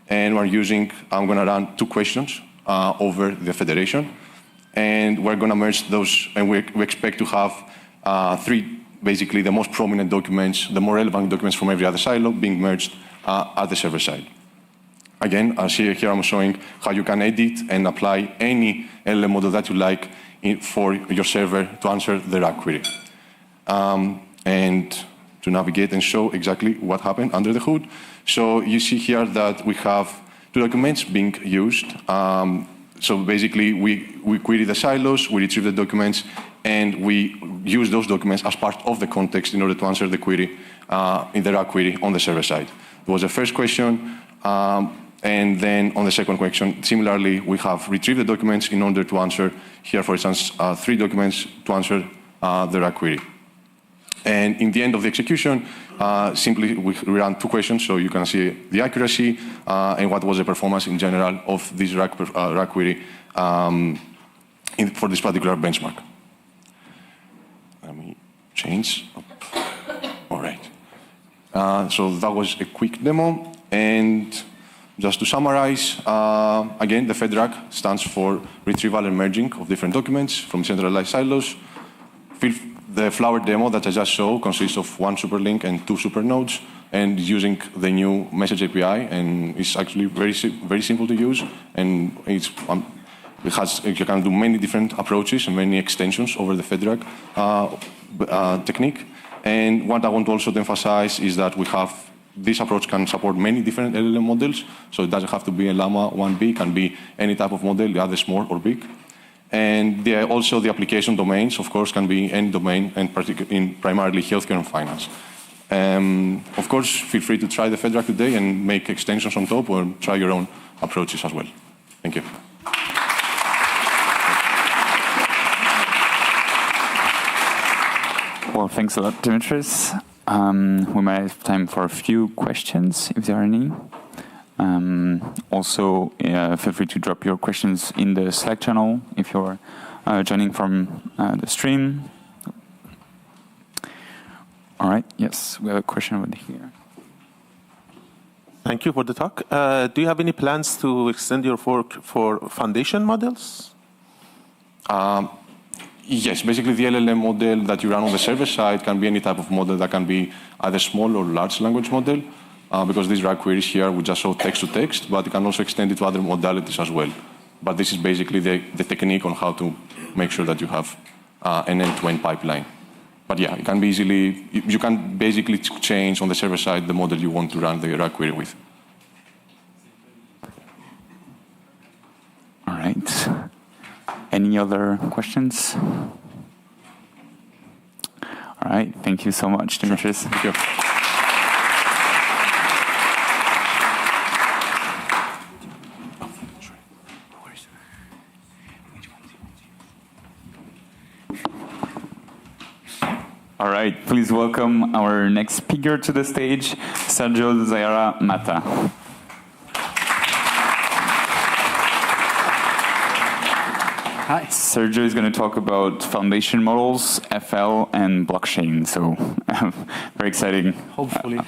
and I'm going to run two questions over the federation, and we're going to merge those, and we expect to have three. Basically, the most prominent documents, the more relevant documents from every other silo being merged at the server side. Again, here I'm showing how you can edit and apply any LLM model that you like for your server to answer the RAG query. And to navigate and show exactly what happened under the hood. So you see here that we have two documents being used. So basically, we query the silos, we retrieve the documents, and we use those documents as part of the context in order to answer the query in the RAG query on the server side. It was the first question, and then on the second question, similarly, we have retrieved the documents in order to answer here, for instance, three documents to answer the RAG query. And in the end of the execution, simply we ran two questions, so you can see the accuracy and what was the performance in general of this RAG query for this particular benchmark. Let me change. All right. So that was a quick demo. And just to summarize, again, the FedRAG stands for Retrieval and Merging of Different Documents from Centralized Silos. The Flower demo that I just showed consists of 1 superlink and 2 supernodes, and using the new message API, and it's actually very simple to use, and you can do many different approaches and many extensions over the FedRAG technique. And what I want also to emphasize is that this approach can support many different LLM models, so it doesn't have to be a Llama 1B, it can be any type of model, either small or big. And also the application domains, of course, can be any domain, and in primarily healthcare and finance. Of course, feel free to try the FedRAG today and make extensions on top, or try your own approaches as well. Thank you. Well, thanks a lot, Dimitris. We might have time for a few questions, if there are any. Also, feel free to drop your questions in the Slack channel if you're joining from the stream. All right, yes, we have a question over here. Thank you for the talk. Do you have any plans to extend your work for foundation models? Yes, basically the LLM model that you run on the server side can be any type of model that can be either small or large language model, because these RAG queries here would just show text to text, but you can also extend it to other modalities as well. But this is basically the technique on how to make sure that you have an end-to-end pipeline. But yeah, you can basically change on the server side the model you want to run the RAG query with. All right. Any other questions? All right, thank you so much, Dimitris. Thank you. All right, please welcome our next speaker to the stage, Sergio Zaira Mata. Hi. Sergio is going to talk about foundation models, FL, and blockchain. So, very exciting. Hopefully.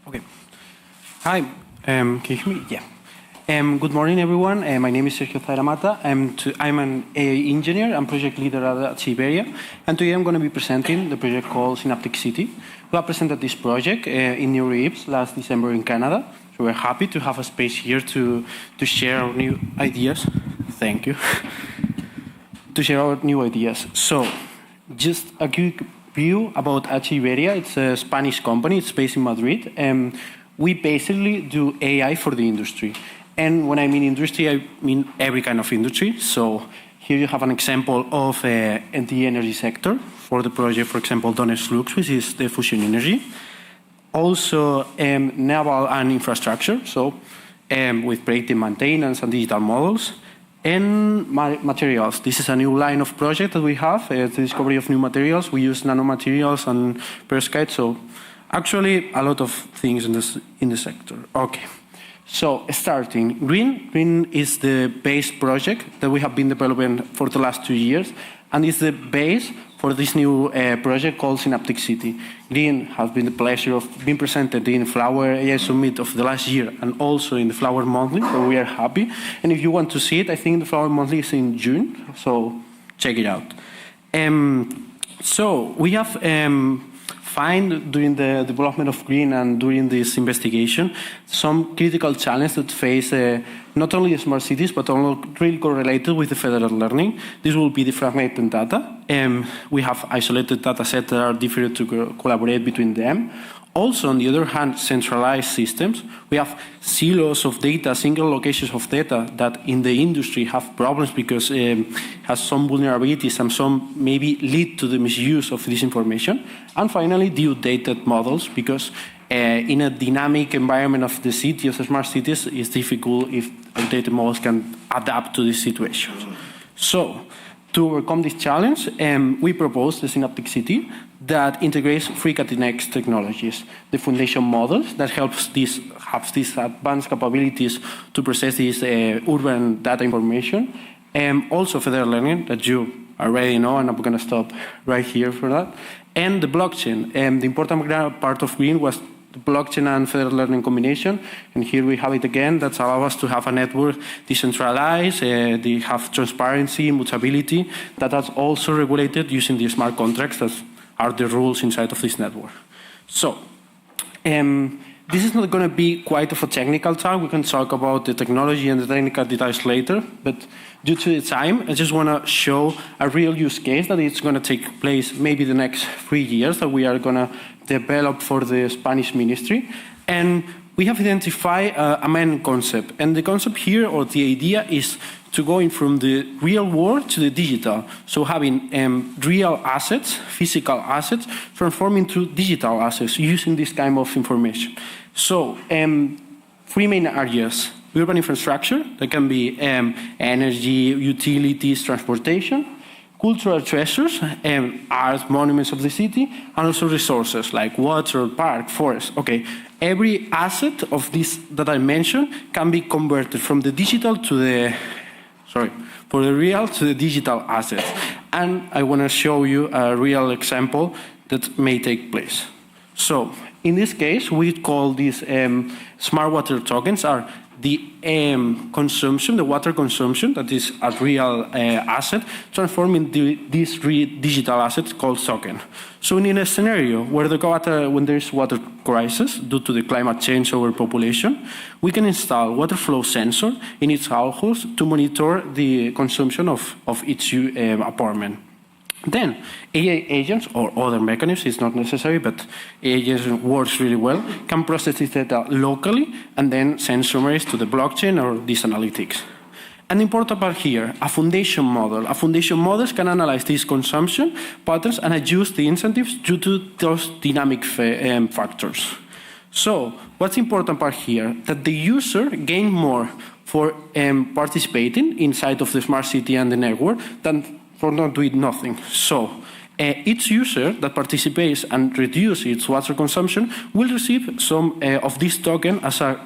Okay. Hi. Can you hear me? Yeah. Good morning, everyone. My name is Sergio Zaira Mata. I'm an AI engineer and project leader at Siberia. And today I'm going to be presenting the project called Synaptic City. We have presented this project in New Reefs last December in Canada. So we're happy to have a space here to share our new ideas. Thank you. To share our new ideas. So just a quick view about Siberia. It's a Spanish company. It's based in Madrid. We basically do AI for the industry. And when I mean industry, I mean every kind of industry. So here you have an example of the energy sector for the project, for example, Donetsk Flux, which is the fusion energy. Also naval and infrastructure, so with predictive maintenance and digital models. And materials. This is a new line of project that we have, the discovery of new materials. We use nanomaterials and perovskite, so actually a lot of things in the sector. Okay. So starting, Green is the base project that we have been developing for the last 2 years, and is the base for this new project called Synaptic City. Green has been the pleasure of being presented in Flower AI Summit of the last year, and also in the Flower Monthly, so we are happy. And if you want to see it, I think the Flower Monthly is in June, so check it out. So we have find during the development of Green and during this investigation some critical challenges that face not only the smart cities but also really correlated with the federated learning. This will be the fragmented data. We have isolated data sets that are difficult to collaborate between them. Also, on the other hand, centralized systems. We have silos of data, single locations of data that in the industry have problems because it has some vulnerabilities and some maybe lead to the misuse of this information. And finally, outdated models, because in a dynamic environment of the city, of the smart cities, it's difficult if outdated models can adapt to this situation. So, To overcome this challenge, we propose the Synaptic City that integrates three cutting-edge technologies. The foundation models that have these advanced capabilities to process this urban data information. Also federated learning that you already know, and I'm going to stop right here for that. And the blockchain. The important part of Green was the blockchain and federated learning combination. And here we have it again. That allows us to have a network decentralized. They have transparency, mutability. That is also regulated using the smart contracts that are the rules inside of this network. So, this is not going to be quite of a technical talk. We can talk about the technology and the technical details later. But due to the time, I just want to show a real use case that it's going to take place maybe the next 3 years that we are going to develop for the Spanish ministry. And we have identified a main concept. And the concept here, or the idea, is to going from the real world to the digital. So having real assets, physical assets, transforming to digital assets using this kind of information. So three main areas. Urban infrastructure, that can be energy, utilities, transportation. Cultural treasures, art, monuments of the city, and also resources like water, park, forest. Okay, every asset of this that I mentioned can be converted from the digital to the, for the real to the digital assets. And I want to show you a real example that may take place. So, in this case, we call these smart water tokens are the consumption, the water consumption, that is a real asset, transforming this digital asset called token. So in a scenario where when there is water crisis due to the climate change overpopulation, we can install water flow sensor in each household to monitor the consumption of each apartment. Then, AI agents or other mechanisms, it's not necessary, but AI agents works really well, can process this data locally and then send summaries to the blockchain or these analytics. An important part here, a foundation model. A foundation models can analyze these consumption patterns and adjust the incentives due to those dynamic factors. So, what's the important part here? That the user gain more for participating inside of the smart city and the network than for not doing nothing. So, each user that participates and reduces its water consumption will receive some of this token as a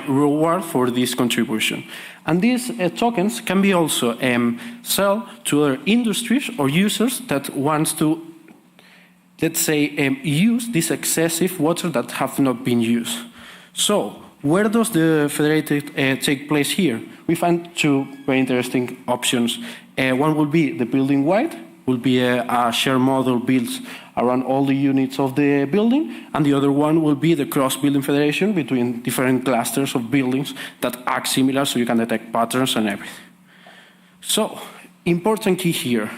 reward for this contribution. And these tokens can be also sold to other industries or users that wants to, let's say, use this excessive water that have not been used. So, where does the federated take place here? We find two very interesting options. One will be the building-wide, will be a shared model built around all the units of the building, and the other one will be the cross-building federation between different clusters of buildings that act similar, so you can detect patterns and everything. So, important key here.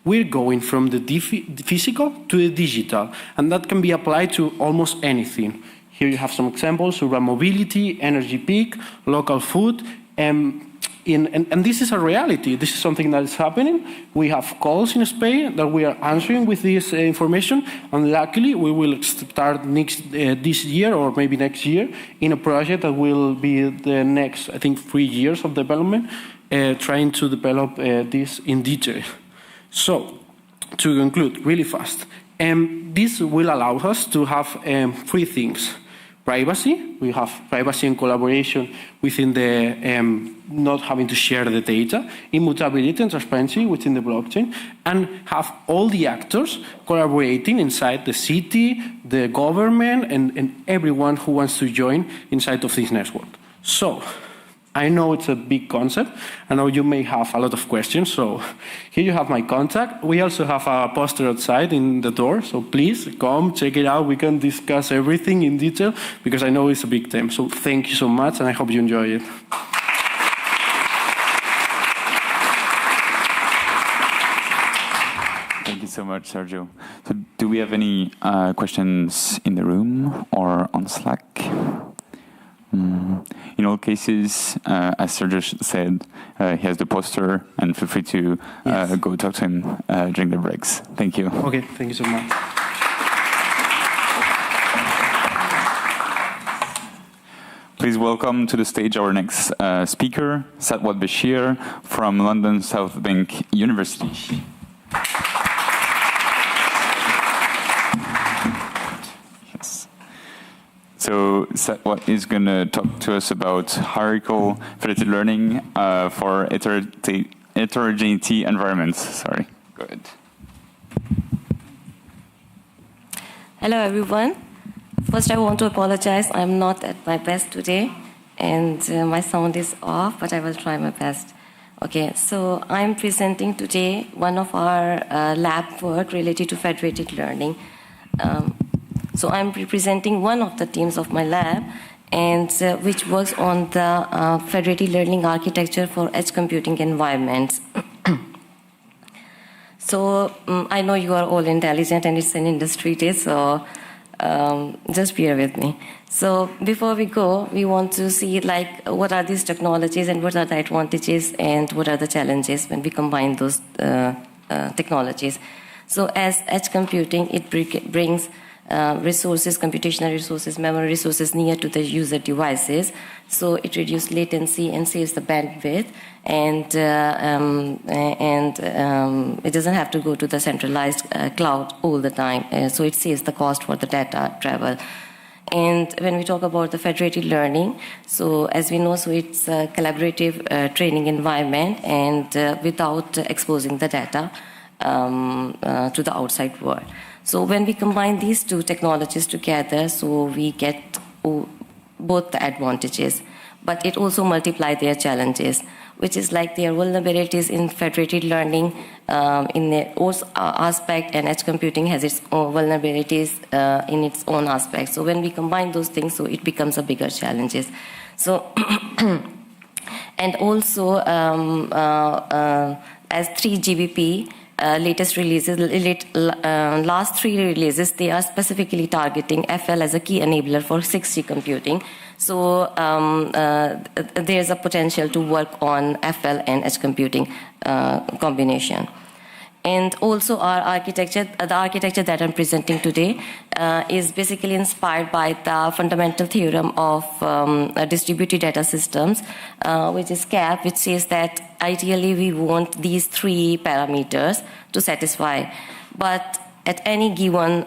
We're going from the physical to the digital, and that can be applied to almost anything. Here you have some examples: urban mobility, energy peak, local food, and this is a reality. This is something that is happening. We have calls in Spain that we are answering with this information, and luckily we will start this year or maybe next year in a project that will be the next, I think, 3 years of development, trying to develop this in detail. So, to conclude really fast, this will allow us to have 3 things. Privacy, we have privacy and collaboration within the not having to share the data, immutability and transparency within the blockchain, and have all the actors collaborating inside the city, the government, and everyone who wants to join inside of this network. So, I know it's a big concept. I know you may have a lot of questions, so here you have my contact. We also have a poster outside in the door, so please come, check it out. We can discuss everything in detail, because I know it's a big theme. So thank you so much, and I hope you enjoy it. Thank you so much, Sergio. So do we have any questions in the room or on Slack? In all cases, as Sergio said, he has the poster, and feel free to go talk to him during the breaks. Thank you. Okay, thank you so much. Please welcome to the stage our next speaker, Satwat Bashir from London South Bank University. Yes. So Satwat is going to talk to us about hierarchical federated learning for heterogeneity environments. Sorry. Go ahead. Hello, everyone. First, I want to apologize. I'm not at my best today, and my sound is off, but I will try my best. Okay, so I'm presenting today one of our lab work related to federated learning. So I'm representing one of the teams of my lab, and which works on the federated learning architecture for edge computing environments. So I know you are all intelligent, and it's an industry day, so just bear with me. So before we go, we want to see like what are these technologies and what are the advantages and what are the challenges when we combine those technologies. So as edge computing, it brings resources, computational resources, memory resources near to the user devices. So it reduces latency and saves the bandwidth, and it doesn't have to go to the centralized cloud all the time. So it saves the cost for the data travel. And when we talk about the federated learning, so as we know, so it's a collaborative training environment, and without exposing the data to the outside world. So when we combine these two technologies together, so we get both the advantages, but it also multiplies their challenges, which is like their vulnerabilities in federated learning in their own aspect, and edge computing has its own vulnerabilities in its own aspect. So when we combine those things, so it becomes a bigger challenges. So and also as 3GBP latest releases, last 3 releases, they are specifically targeting FL as a key enabler for 6G computing. So there's a potential to work on FL and edge computing combination. And also our architecture, the architecture that I'm presenting today is basically inspired by the fundamental theorem of distributed data systems, which is CAP, which says that ideally we want these 3 parameters to satisfy. But at any given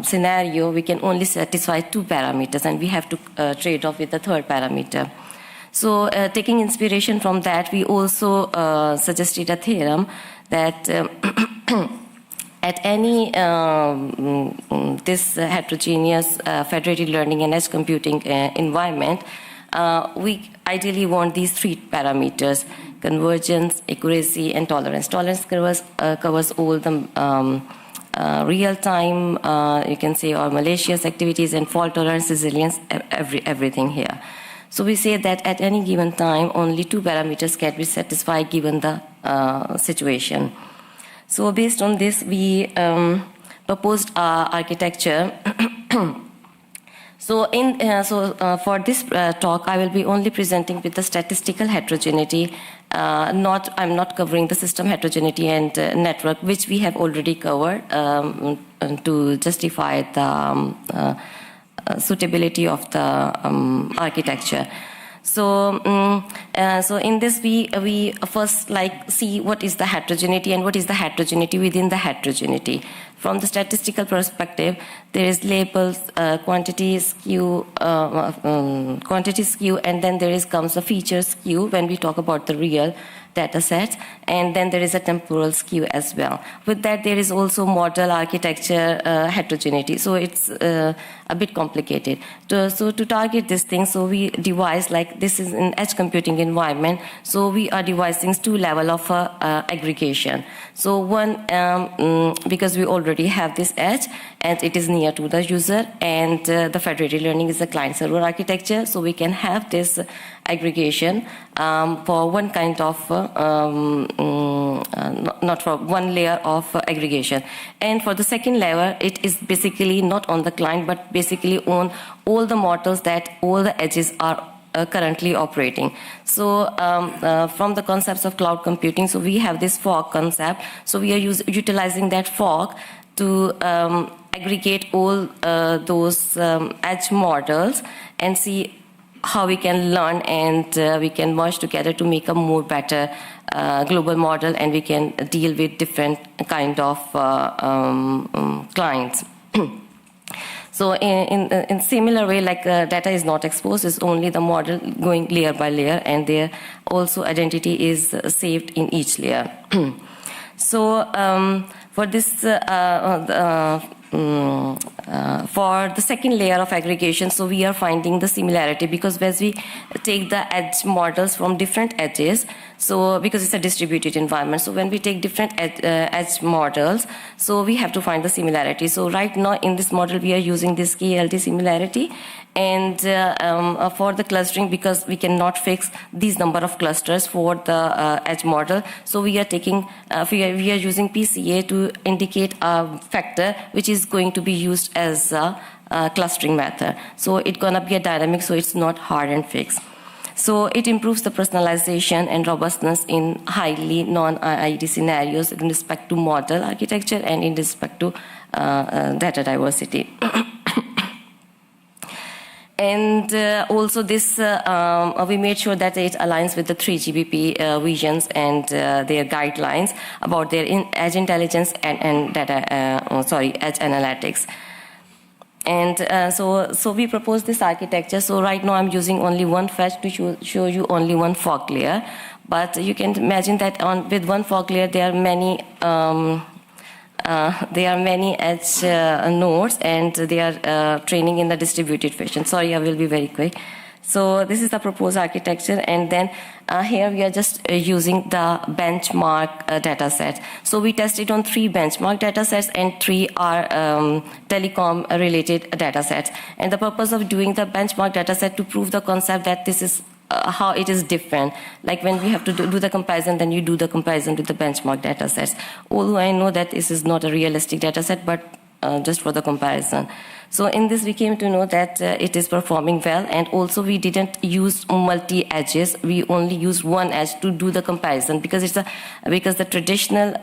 scenario, we can only satisfy 2 parameters, and we have to trade off with the 3rd parameter. So taking inspiration from that, we also suggested a theorem that at any this heterogeneous federated learning and edge computing environment, we ideally want these 3 parameters: convergence, accuracy, and tolerance. Tolerance covers all the real-time, you can say, or malicious activities, and fault tolerance, resilience, everything here. So we say that at any given time, only 2 parameters can be satisfied given the situation. So based on this, we proposed our architecture. So for this talk, I will be only presenting with the statistical heterogeneity. I'm not covering the system heterogeneity and network, which we have already covered to justify the suitability of the architecture. So in this, we first see what is the heterogeneity and what is the heterogeneity within the heterogeneity. From the statistical perspective, there is labels, quantity skew, and then comes a feature skew when we talk about the real data sets, and then there is a temporal skew as well. With that, there is also model architecture heterogeneity, so it's a bit complicated. So to target this thing, so we devise, like this is an edge computing environment, so we are devising 2 levels of aggregation. So one, because we already have this edge, and it is near to the user, and the federated learning is a client-server architecture, so we can have this aggregation for one kind of, not for one layer of aggregation. And for the second layer, it is basically not on the client, but basically on all the models that all the edges are currently operating. So from the concepts of cloud computing, so we have this fog concept. So we are utilizing that fog to aggregate all those edge models and see how we can learn and we can merge together to make a more better global model, and we can deal with different kind of clients. So in similar way, like data is not exposed, it's only the model going layer by layer, and there also identity is saved in each layer. So for this, for the second layer of aggregation, so we are finding the similarity, because as we take the edge models from different edges, so because it's a distributed environment, so when we take different edge models, so we have to find the similarity. So right now in this model we are using this KLD similarity, and for the clustering, because we cannot fix these number of clusters for the edge model, so we are taking we are using PCA to indicate a factor which is going to be used as a clustering method. So it's gonna be a dynamic, so it's not hard and fixed. So it improves the personalization and robustness in highly non-IID scenarios in respect to model architecture and in respect to data diversity. And also this, we made sure that it aligns with the 3GPP visions and their guidelines about their edge intelligence and data, edge analytics. And so we propose this architecture. So right now I'm using only one fetch to show you only one fog layer. But you can imagine that with one fog layer there are many edge nodes, and they are training in the distributed fashion. Sorry, I will be very quick. So this is the proposed architecture, and then here we are just using the benchmark data sets. So we tested on 3 benchmark data sets, and 3 are telecom related data sets. And the purpose of doing the benchmark data set to prove the concept that this is how it is different. Like when we have to do the comparison, then you do the comparison with the benchmark data sets. Although I know that this is not a realistic data set, but just for the comparison. So in this we came to know that it is performing well, and also we didn't use multi-edges. We only used one edge to do the comparison, because because the traditional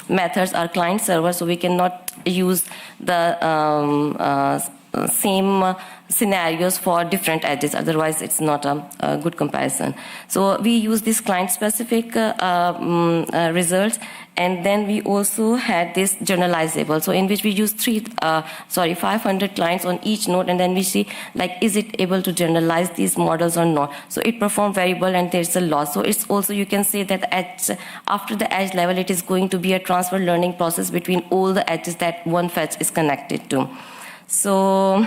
methods are client server, so we cannot use the same scenarios for different edges, otherwise it's not a good comparison. So we use these client-specific results, and then we also had this generalizable, so in which we use 500 clients on each node, and then we see like is it able to generalize these models or not. So it performed very well, and there's a loss. So it's also, you can say that after the edge level, it is going to be a transfer learning process between all the edges that one fetch is connected to. So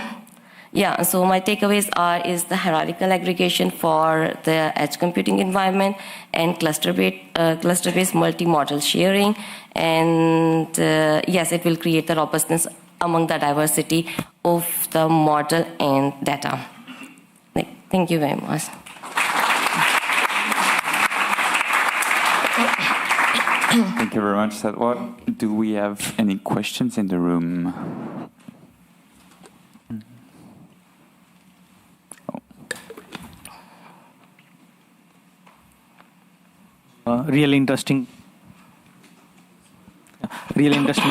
yeah, so my takeaways is the hierarchical aggregation for the edge computing environment, and cluster-based multi-model sharing, and yes, it will create the robustness among the diversity of the model and data. Thank you very much. Thank you very much, Satwat. Do we have any questions in the room? Really interesting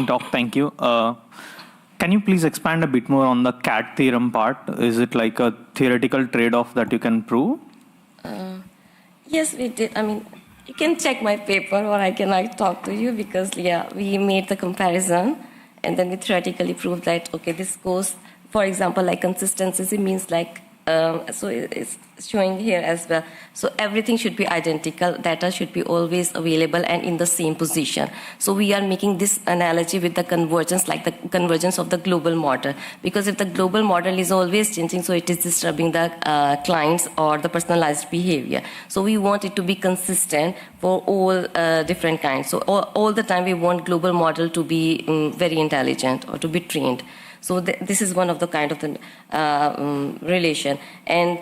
talk. Thank you. Can you please expand a bit more on the CAT theorem part? Is it like a theoretical trade-off that you can prove? Yes, we did. I mean, you can check my paper, or I can talk to you, because yeah, we made the comparison, and then we theoretically proved that okay, this goes. For example, like consistency means like. So it's showing here as well. So everything should be identical. Data should be always available and in the same position. So we are making this analogy with the convergence, like the convergence of the global model. Because if the global model is always changing, so it is disturbing the clients or the personalized behavior. So we want it to be consistent for all different kinds. So all the time we want global model to be very intelligent or to be trained. So this is one of the kind of the relation, and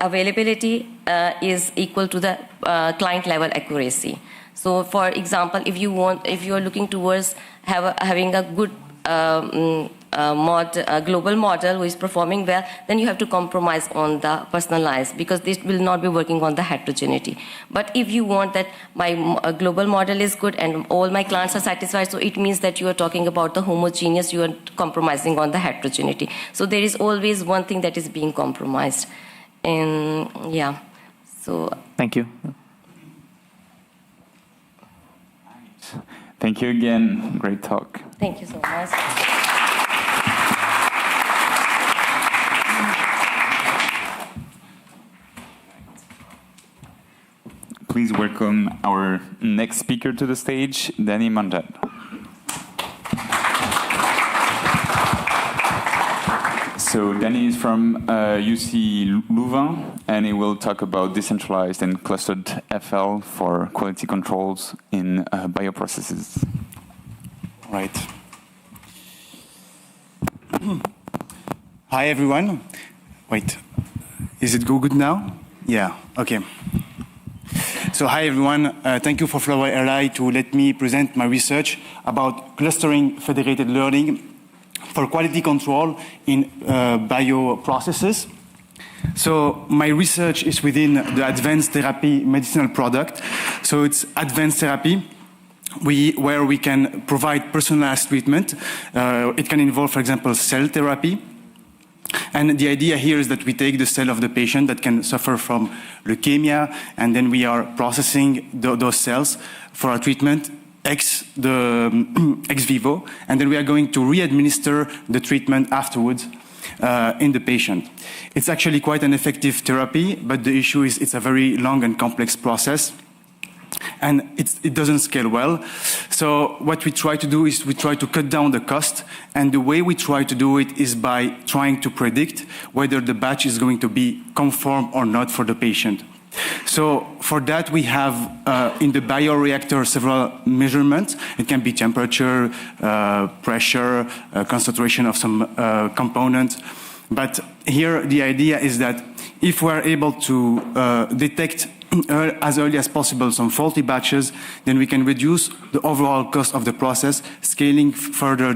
availability is equal to the client level accuracy. So, for example, if you are looking towards having a good global model who is performing well, then you have to compromise on the personalized, because this will not be working on the heterogeneity. But if you want that my global model is good and all my clients are satisfied, so it means that you are talking about the homogeneous, you are compromising on the heterogeneity. So there is always one thing that is being compromised. And yeah, so. Thank you. Thank you again. Great talk. Thank you so much. Please welcome our next speaker to the stage, Danny Mandat. So Danny is from UC Louvain, and he will talk about decentralized and clustered FL for quality controls in bioprocesses. Right. Hi, everyone. Wait, is it good now? Yeah, okay. So hi, everyone. Thank you for Flower AI to let me present my research about clustering federated learning for quality control in bioprocesses. So my research is within the advanced therapy medicinal product. So it's advanced therapy where we can provide personalized treatment. It can involve, for example, cell therapy. And the idea here is that we take the cell of the patient that can suffer from leukemia, and then we are processing those cells for our treatment ex vivo, and then we are going to re-administer the treatment afterwards in the patient. It's actually quite an effective therapy, but the issue is it's a very long and complex process, and it doesn't scale well. So what we try to do is we try to cut down the cost, and the way we try to do it is by trying to predict whether the batch is going to be conform or not for the patient. So for that we have in the bioreactor several measurements. It can be temperature, pressure, concentration of some components. But here the idea is that if we're able to detect as early as possible some faulty batches, then we can reduce the overall cost of the process, scaling further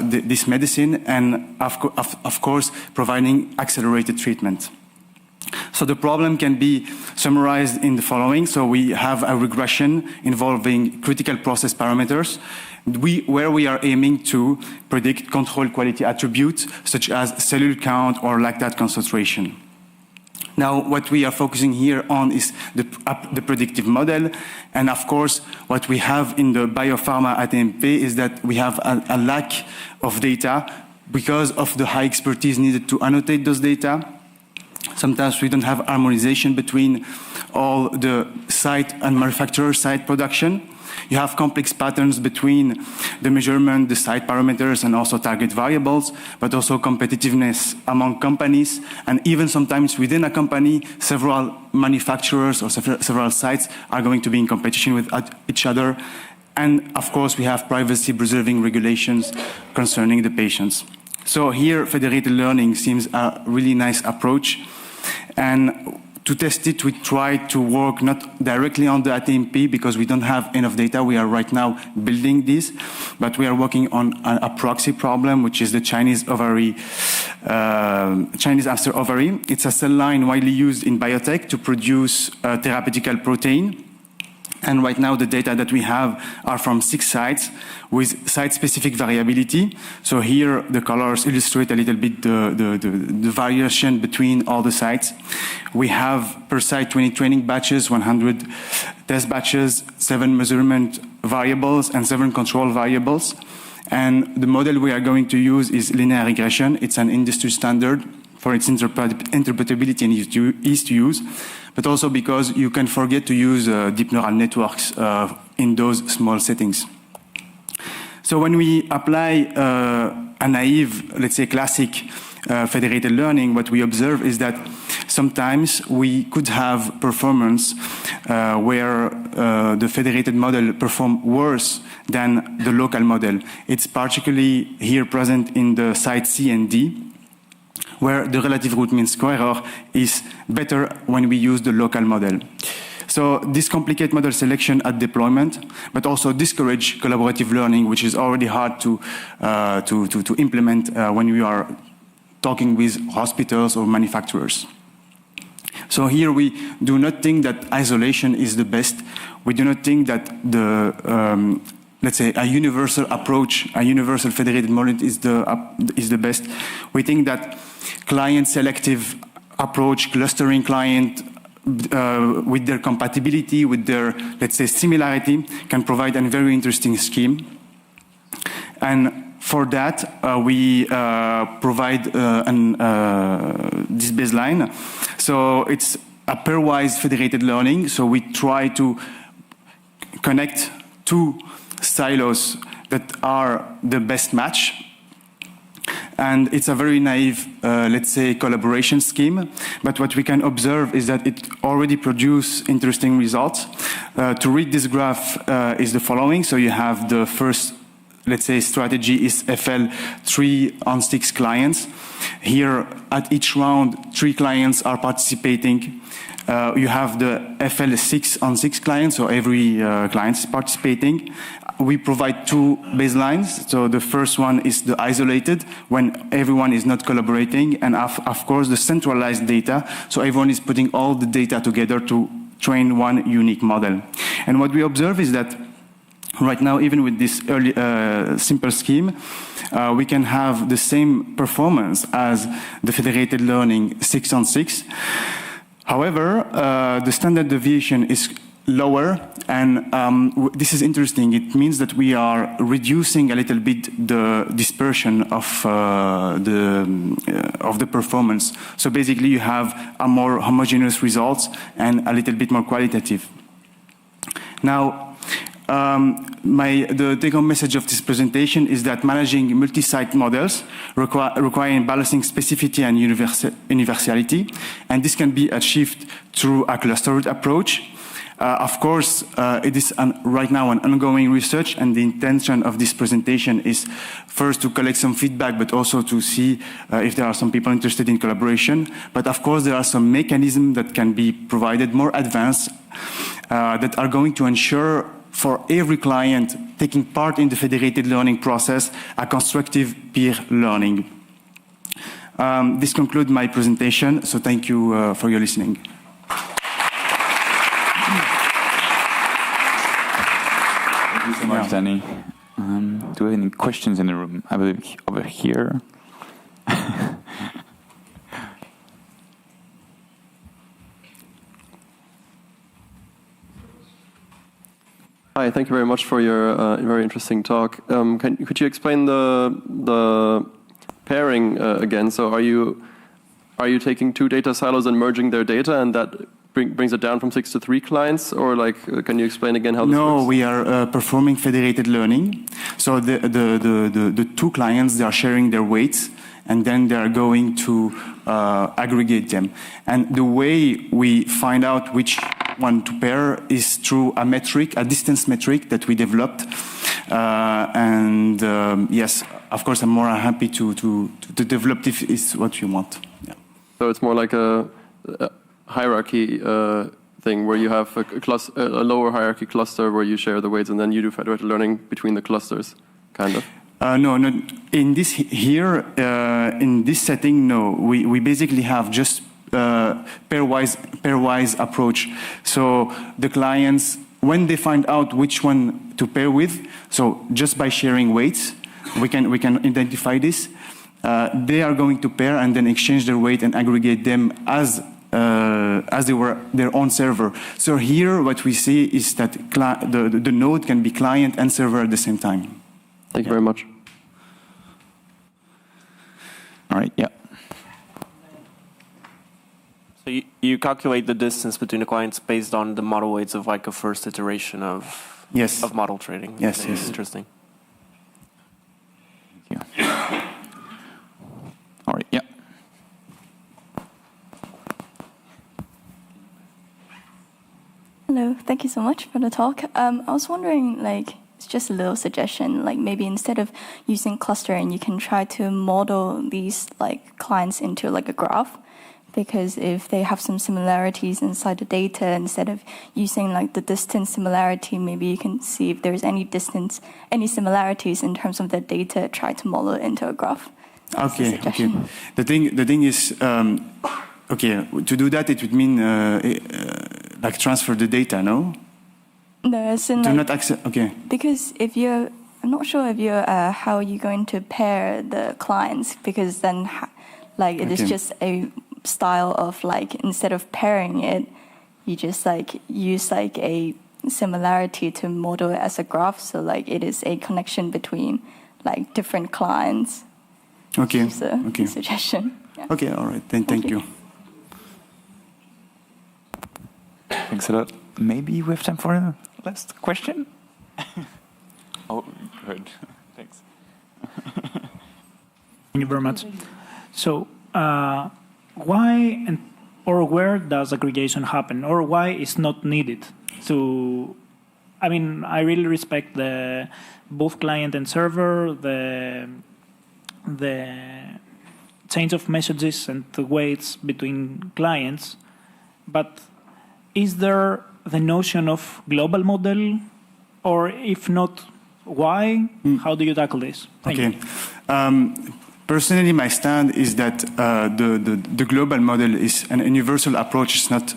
this medicine, and of course providing accelerated treatment. So the problem can be summarized in the following. So we have a regression involving critical process parameters, where we are aiming to predict control quality attributes such as cellular count or lactate concentration. Now, what we are focusing here on is the predictive model. And of course, what we have in the biopharma at AMP is that we have a lack of data because of the high expertise needed to annotate those data. Sometimes we don't have harmonization between all the site and manufacturer site production. You have complex patterns between the measurement, the site parameters, and also target variables, but also competitiveness among companies, and even sometimes within a company, several manufacturers or several sites are going to be in competition with each other. And of course, we have privacy-preserving regulations concerning the patients. So here, federated learning seems a really nice approach. And to test it, we try to work not directly on the ATMP because we don't have enough data. We are right now building this, but we are working on a proxy problem, which is the Chinese hamster ovary. It's a cell line widely used in biotech to produce a therapeutical protein. And right now, the data that we have are from 6 sites with site-specific variability. So here, the colors illustrate a little bit the variation between all the sites. We have per site 20 training batches, 100 test batches, 7 measurement variables, and 7 control variables. And the model we are going to use is linear regression. It's an industry standard for its interpretability and ease to use, but also because you can forget to use deep neural networks in those small settings. So when we apply a naive, let's say classic federated learning, what we observe is that sometimes we could have performance where the federated model performs worse than the local model. It's particularly here present in the site C and D, where the relative root mean square error is better when we use the local model. So this complicates model selection at deployment, but also discourage collaborative learning, which is already hard to implement when we are talking with hospitals or manufacturers. So here we do not think that isolation is the best. We do not think that the let's say a universal approach, a universal federated model is the best. We think that client selective approach clustering client with their compatibility, with their, let's say, similarity, can provide a very interesting scheme. And for that, we provide this baseline. So it's a pairwise federated learning. So we try to connect two silos that are the best match. And it's a very naive, let's say, collaboration scheme. But what we can observe is that it already produces interesting results. To read this graph is the following. So you have the first, let's say, strategy is FL 3 on 6 clients. Here, at each round, 3 clients are participating. You have the FL 6 on 6 clients, so every client is participating. We provide 2 baselines. So the first one is the isolated, when everyone is not collaborating, and of course the centralized data, so everyone is putting all the data together to train one unique model. And what we observe is that right now, even with this early, simple scheme, we can have the same performance as the federated learning 6 on 6. However, the standard deviation is lower, and this is interesting. It means that we are reducing a little bit the dispersion of the performance. So basically, you have a more homogeneous results and a little bit more qualitative. Now, the take-home message of this presentation is that managing multi-site models requiring balancing specificity and universality, and this can be achieved through a clustered approach. Of course, it is right now an ongoing research, and the intention of this presentation is first to collect some feedback, but also to see if there are some people interested in collaboration. But of course, there are some mechanisms that can be provided more advanced that are going to ensure for every client taking part in the federated learning process a constructive peer learning. This concludes my presentation, so thank you for your listening. Thank you so much, Danny. Do we have any questions in the room? I believe over here. Hi, thank you very much for your very interesting talk. Could you explain the pairing again? So are you taking 2 data silos and merging their data, and that brings it down from 6 to 3 clients, or like can you explain again how this works? No, we are performing federated learning. So the 2 clients, they are sharing their weights, and then they are going to aggregate them. And the way we find out which one to pair is through a metric, a distance metric that we developed. Yes, of course, I'm more happy to develop if it's what you want. Yeah. So it's more like a hierarchy thing where you have a lower hierarchy cluster where you share the weights, and then you do federated learning between the clusters, kind of. No, in this here, in this setting, no. We basically have just pairwise approach. So the clients, when they find out which one to pair with, so just by sharing weights, we can identify this. They are going to pair and then exchange their weight and aggregate them as they were their own server. So here, what we see is that the node can be client and server at the same time. Thank you very much. All right, yeah. So you calculate the distance between the clients based on the model weights of like a first iteration of model training. Yes, yes. Interesting. Thank you. All right, yeah. Hello, thank you so much for the talk. I was wondering, like, it's just a little suggestion, like maybe instead of using clustering, you can try to model these like clients into like a graph. Because if they have some similarities inside the data, instead of using like the distance similarity, maybe you can see if there's any similarities in terms of the data, try to model it into a graph. Okay. The thing is, okay, to do that, it would mean like transfer the data, no? No, it's in do like, not accept. Okay. Because if you're, I'm not sure if you're how are you going to pair the clients, because then like it is just a style of like instead of pairing it, you just like use like a similarity to model it as a graph, so like it is a connection between like different clients. Okay. Okay. Suggestion. Yeah. Okay. All right. Then thank you. Thanks a lot. Maybe we have time for a last question. Oh, good. Thanks. Thank you very much. So, why or where does aggregation happen, or why it's not needed? So, I mean, I really respect both client and server, the change of messages and the weights between clients, but is there the notion of global model, or if not, why? How do you tackle this? Thank you. Personally, my stand is that the global model is an universal approach. It's not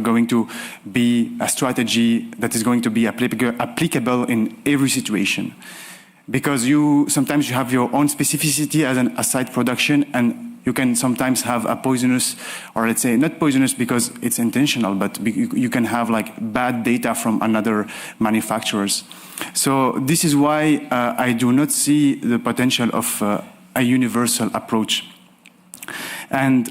going to be a strategy that is going to be applicable in every situation, because sometimes you have your own specificity as a side production, and you can sometimes have a poisonous, or let's say not poisonous because it's intentional, but you can have like bad data from another manufacturers. So this is why I do not see the potential of a universal approach. And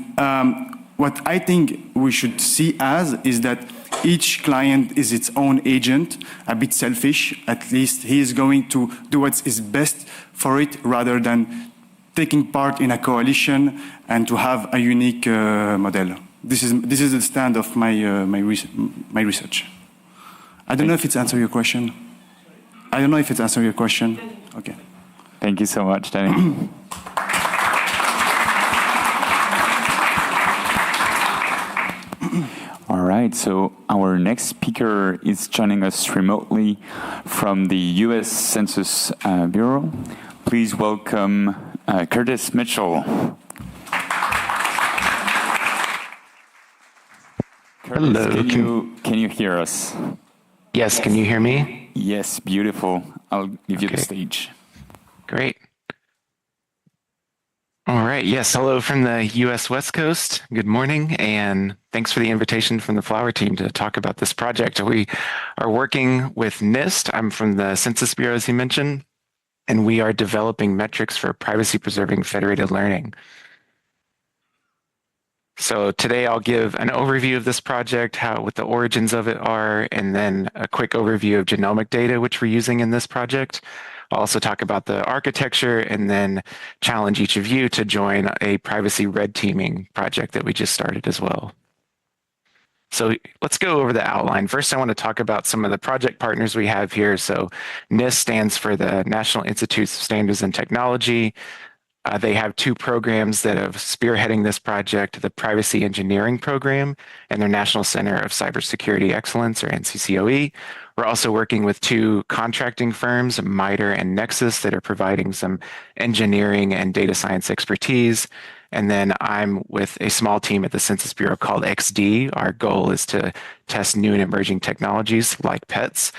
what I think we should see is that each client is its own agent, a bit selfish. At least he is going to do what is best for it, rather than taking part in a coalition and to have a unique model. This is the stand of my research. I don't know if it's answered your question. Okay. Thank you so much, Danny. All right, so our next speaker is joining us remotely from the U.S. Census Bureau. Please welcome Curtis Mitchell. Curtis, hello. Can you hear us? Yes, can you hear me? Yes, beautiful. I'll give you the stage. Great. All right. Yes. Hello from the U.S. West Coast. Good morning. And thanks for the invitation from the Flower team to talk about this project. We are working with NIST. I'm from the Census Bureau, as you mentioned, and we are developing metrics for privacy-preserving federated learning. So today I'll give an overview of this project, what the origins of it are, and then a quick overview of genomic data, which we're using in this project. I'll also talk about the architecture and then challenge each of you to join a privacy red teaming project that we just started as well. So let's go over the outline. First, I want to talk about some of the project partners we have here. So NIST stands for the National Institutes of Standards and Technology. They have two programs that are spearheading this project, the Privacy Engineering Program and their National Center of Cybersecurity Excellence, or NCCOE. We're also working with two contracting firms, MITRE and Nexus, that are providing some engineering and data science expertise. And then I'm with a small team at the Census Bureau called XD. Our goal is to test new and emerging technologies like PETs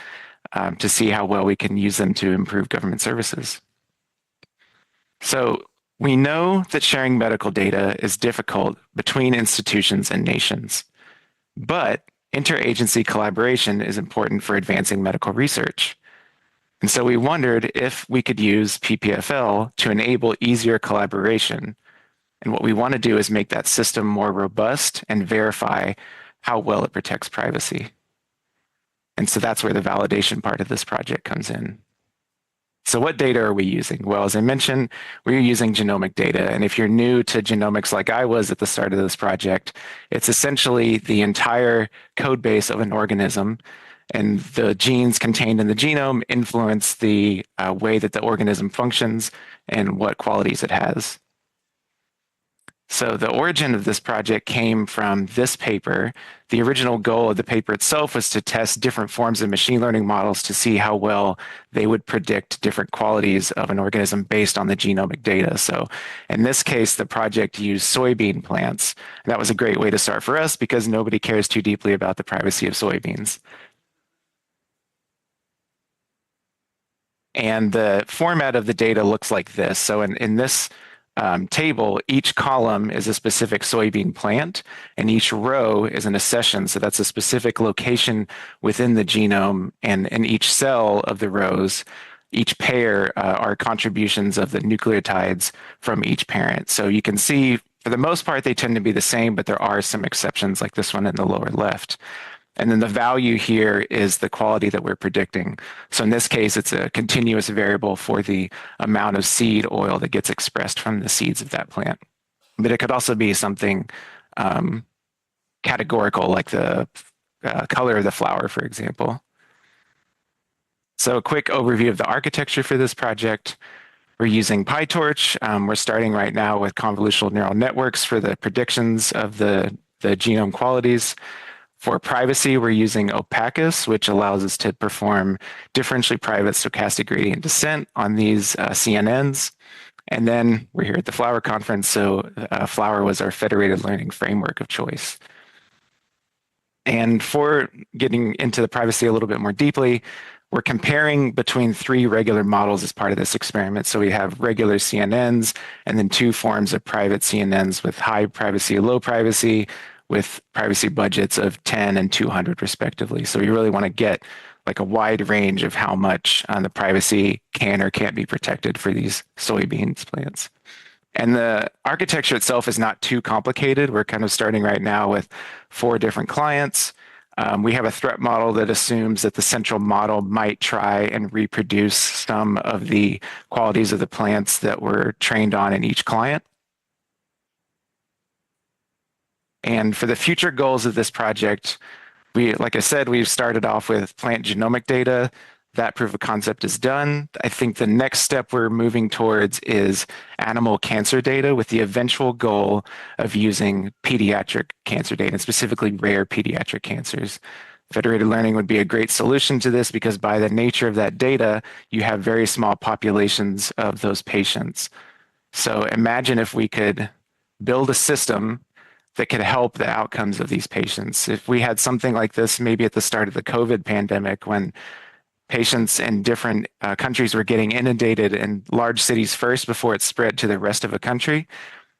to see how well we can use them to improve government services. So we know that sharing medical data is difficult between institutions and nations, but interagency collaboration is important for advancing medical research. And so we wondered if we could use PPFL to enable easier collaboration. And what we want to do is make that system more robust and verify how well it protects privacy. And so that's where the validation part of this project comes in. So what data are we using? Well, as I mentioned, we're using genomic data. And if you're new to genomics like I was at the start of this project, it's essentially the entire code base of an organism. And the genes contained in the genome influence the way that the organism functions and what qualities it has. So the origin of this project came from this paper. The original goal of the paper itself was to test different forms of machine learning models to see how well they would predict different qualities of an organism based on the genomic data. So in this case, the project used soybean plants. That was a great way to start for us because nobody cares too deeply about the privacy of soybeans. And the format of the data looks like this. So in this table, each column is a specific soybean plant, and each row is an accession. So that's a specific location within the genome, and in each cell of the rows, each pair are contributions of the nucleotides from each parent. So you can see, for the most part, they tend to be the same, but there are some exceptions, like this one in the lower left. And then the value here is the quality that we're predicting. So in this case, it's a continuous variable for the amount of seed oil that gets expressed from the seeds of that plant. But it could also be something categorical, like the color of the flower, for example. So a quick overview of the architecture for this project. We're using PyTorch. We're starting right now with convolutional neural networks for the predictions of the genome qualities. For privacy, we're using Opacus, which allows us to perform differentially private stochastic gradient descent on these CNNs. And then we're here at the Flower conference, so Flower was our federated learning framework of choice. And for getting into the privacy a little bit more deeply, we're comparing between 3 regular models as part of this experiment. So we have regular CNNs and then 2 forms of private CNNs with high privacy, low privacy, with privacy budgets of 10 and 200 respectively. So you really want to get like a wide range of how much the privacy can or can't be protected for these soybeans plants. And the architecture itself is not too complicated. We're kind of starting right now with 4 different clients. We have a threat model that assumes that the central model might try and reproduce some of the qualities of the plants that were trained on in each client. And for the future goals of this project, like I said, we've started off with plant genomic data. That proof of concept is done. I think the next step we're moving towards is animal cancer data with the eventual goal of using pediatric cancer data, and specifically rare pediatric cancers. Federated learning would be a great solution to this because by the nature of that data, you have very small populations of those patients. So imagine if we could build a system that could help the outcomes of these patients. If we had something like this, maybe at the start of the COVID pandemic, when patients in different countries were getting inundated in large cities first before it spread to the rest of the country,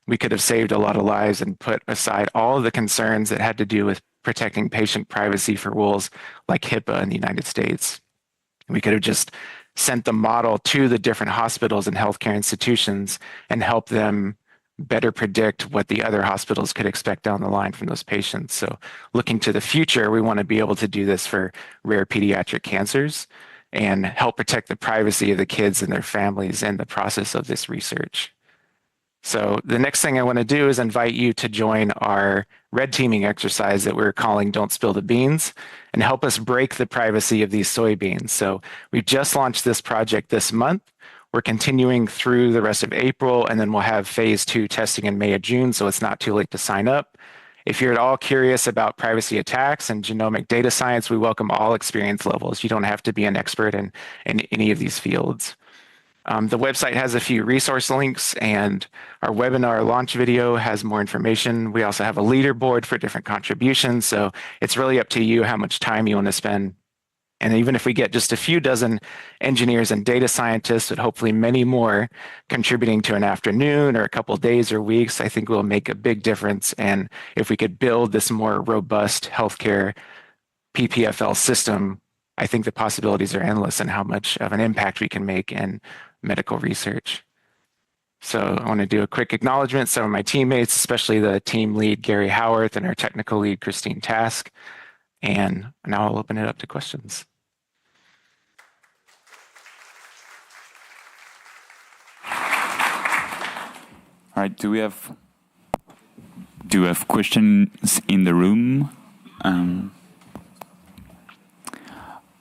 we could have saved a lot of lives and put aside all of the concerns that had to do with protecting patient privacy for rules like HIPAA in the United States. We could have just sent the model to the different hospitals and healthcare institutions and helped them better predict what the other hospitals could expect down the line from those patients. So looking to the future, we want to be able to do this for rare pediatric cancers and help protect the privacy of the kids and their families in the process of this research. So the next thing I want to do is invite you to join our red teaming exercise that we're calling Don't Spill the Beans and help us break the privacy of these soybeans. So we just launched this project this month. We're continuing through the rest of April, and then we'll have phase 2 testing in May or June, so it's not too late to sign up. If you're at all curious about privacy attacks and genomic data science, we welcome all experience levels. You don't have to be an expert in any of these fields. The website has a few resource links, and our webinar launch video has more information. We also have a leaderboard for different contributions, so it's really up to you how much time you want to spend. And even if we get just a few dozen engineers and data scientists, but hopefully many more contributing to an afternoon or a couple of days or weeks, I think will make a big difference. And if we could build this more robust healthcare PPFL system, I think the possibilities are endless and how much of an impact we can make in medical research. So I want to do a quick acknowledgement. Some of my teammates, especially the team lead, Gary Howarth, and our technical lead, Christine Task. And now I'll open it up to questions. All right, do we have questions in the room? I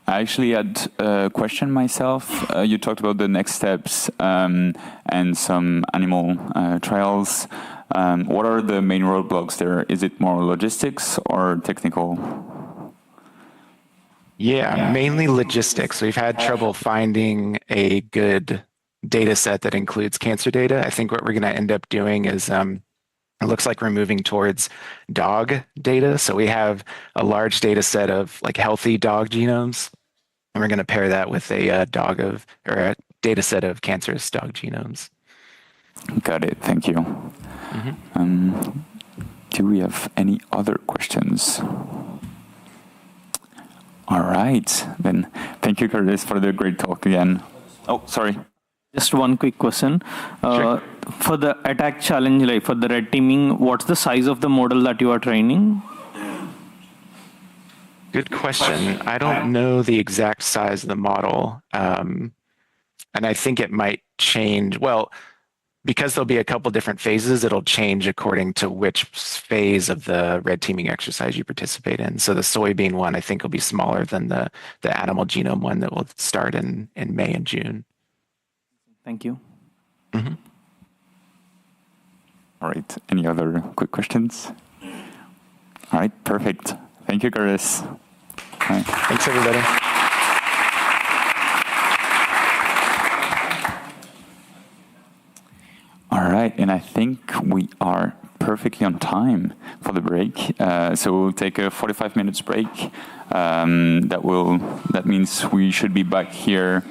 actually had a question myself. You talked about the next steps and some animal trials. What are the main roadblocks there? Is it more logistics or technical? Yeah, mainly logistics. We've had trouble finding a good data set that includes cancer data. I think what we're going to end up doing is it looks like we're moving towards dog data. So we have a large data set of like healthy dog genomes, and we're going to pair that with a data set of cancerous dog genomes. Got it. Thank you. Do we have any other questions? All right. Then thank you, Curtis, for the great talk again. Oh, sorry. Just one quick question. Sure. For the attack challenge, like for the red teaming, what's the size of the model that you are training? Good question. I don't know the exact size of the model. And I think it might change. Well, because there'll be a couple different phases, it'll change according to which phase of the red teaming exercise you participate in. So the soybean one, I think, will be smaller than the animal genome one that will start in May and June. Thank you. Mm-hmm. All right. Any other quick questions? All right. Perfect. Thank you, Curtis. Right. Thanks, everybody. All right, and I think we are perfectly on time for the break. So we'll take a 45 minutes break. That means we should be back here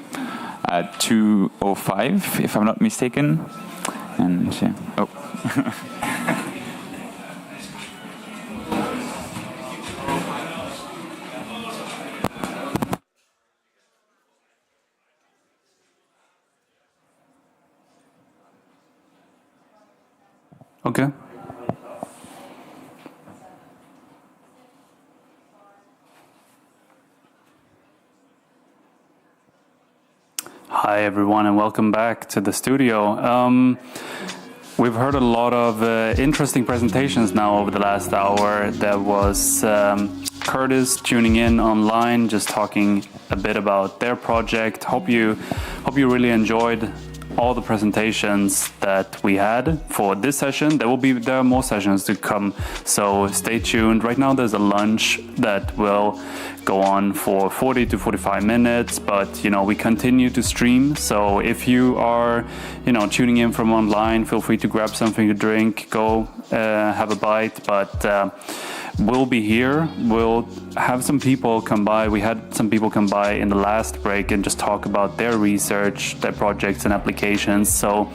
at 2:05, if I'm not mistaken. And oh. Okay. Hi, everyone, and welcome back to the studio. We've heard a lot of interesting presentations now over the last hour. There was Curtis tuning in online, just talking a bit about their project. Hope you really enjoyed all the presentations that we had for this session. There are more sessions to come, so stay tuned. Right now there's a lunch that will go on for 40 to 45 minutes, but we continue to stream. So if you are tuning in from online, feel free to grab something to drink, go have a bite, but we'll be here. We'll have some people come by. We had some people come by in the last break and just talk about their research, their projects and applications. So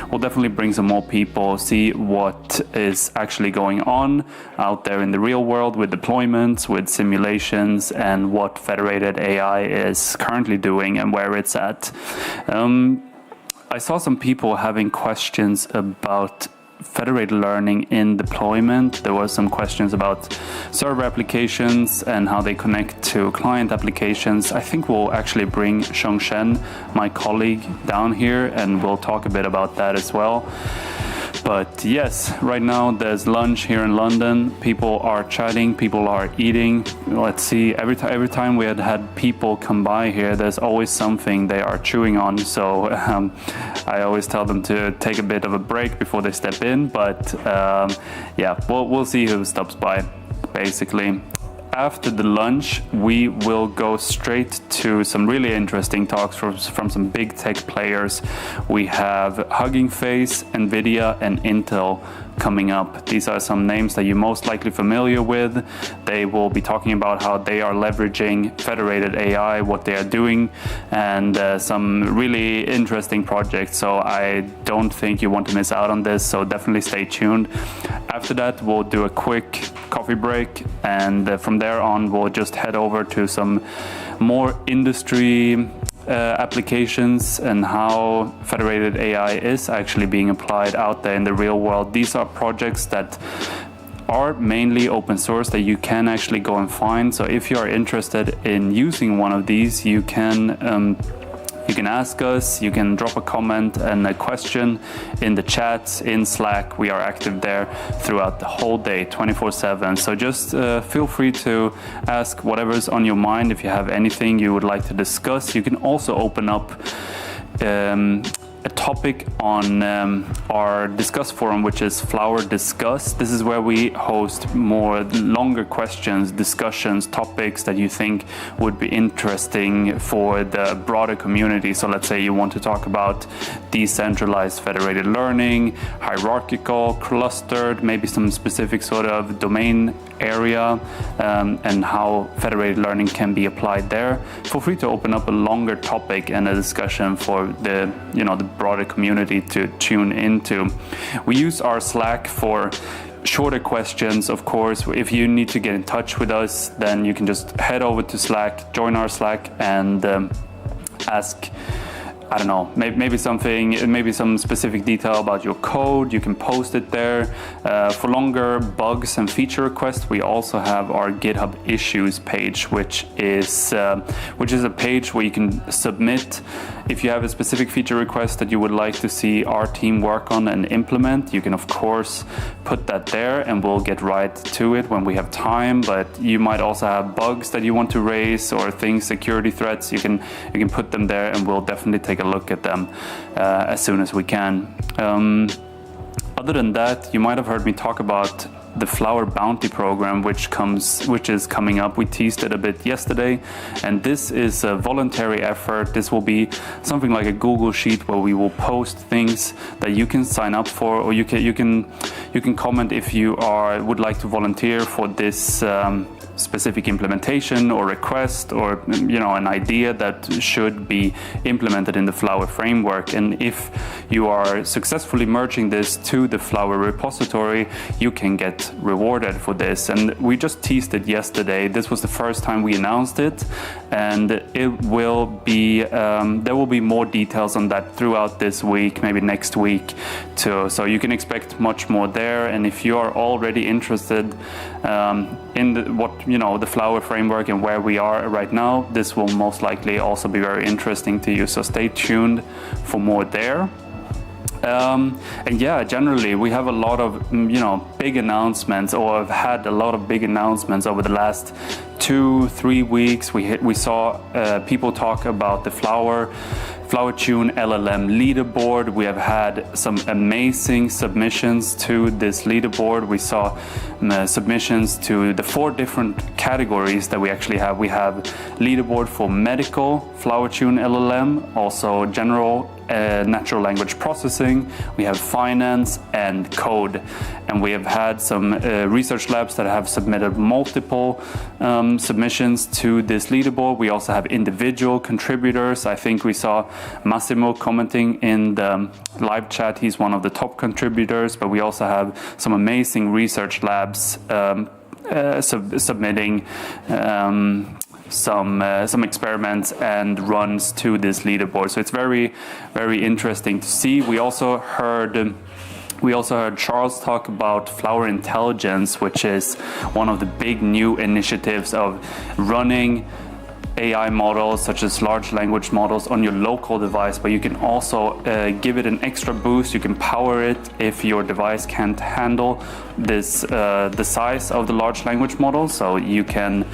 we'll definitely bring some more people, see what is actually going on out there in the real world with deployments, with simulations, and what Federated AI is currently doing and where it's at. I saw some people having questions about federated learning in deployment. There were some questions about server applications and how they connect to client applications. I think we'll actually bring Xiong-Shen, my colleague, down here, and we'll talk a bit about that as well. But yes, right now there's lunch here in London. People are chatting, people are eating. Let's see, every time we had people come by here, there's always something they are chewing on. So I always tell them to take a bit of a break before they step in. But yeah, we'll see who stops by, basically. After the lunch, we will go straight to some really interesting talks from some big tech players. We have Hugging Face, Nvidia, and Intel coming up. These are some names that you're most likely familiar with. They will be talking about how they are leveraging federated AI, what they are doing, and some really interesting projects. So I don't think you want to miss out on this, so definitely stay tuned. After that, we'll do a quick coffee break, and from there on, we'll just head over to some more industry applications and how federated AI is actually being applied out there in the real world. These are projects that are mainly open source that you can actually go and find. So if you are interested in using one of these, you can ask us, you can drop a comment and a question in the chat, in Slack. We are active there throughout the whole day, 24/7. So just feel free to ask whatever's on your mind. If you have anything you would like to discuss, you can also open up a topic on our Discuss forum, which is Flower Discuss. This is where we host more longer questions, discussions, topics that you think would be interesting for the broader community. So let's say you want to talk about decentralized federated learning, hierarchical, clustered, maybe some specific sort of domain area, and how federated learning can be applied there. Feel free to open up a longer topic and a discussion for the broader community to tune into. We use our Slack for shorter questions, of course. If you need to get in touch with us, then you can just head over to Slack, join our Slack, and ask, I don't know, maybe some specific detail about your code. You can post it there. For longer bugs and feature requests, we also have our GitHub issues page, which is a page where you can submit. If you have a specific feature request that you would like to see our team work on and implement, you can of course put that there, and we'll get right to it when we have time. But you might also have bugs that you want to raise or security threats. You can put them there, and we'll definitely take a look at them as soon as we can. Other than that, you might have heard me talk about the Flower Bounty program, which is coming up. We teased it a bit yesterday, and this is a voluntary effort. This will be something like a Google Sheet where we will post things that you can sign up for, or you can comment if you would like to volunteer for this specific implementation or request, or an idea that should be implemented in the Flower framework. And if you are successfully merging this to the Flower repository, you can get rewarded for this. And we just teased it yesterday. This was the first time we announced it, and it will be there will be more details on that throughout this week, maybe next week too. So you can expect much more there. And if you are already interested in the Flower framework and where we are right now, this will most likely also be very interesting to you. So stay tuned for more there. And yeah, generally we have a lot of big announcements, or have had a lot of big announcements over the last 2-3 weeks. We saw people talk about the Flower Tune LLM leaderboard. We have had some amazing submissions to this leaderboard. We saw submissions to the 4 different categories that we actually have. We have leaderboard for medical, Flower Tune LLM, also general natural language processing. We have finance and code. And we have had some research labs that have submitted multiple submissions to this leaderboard. We also have individual contributors. I think we saw Massimo commenting in the live chat. He's one of the top contributors, but we also have some amazing research labs submitting some experiments and runs to this leaderboard. So it's very, very interesting to see. We also heard Charles talk about Flower Intelligence, which is one of the big new initiatives of running AI models such as large language models on your local device, but you can also give it an extra boost. You can power it if your device can't handle this the size of the large language model. So you can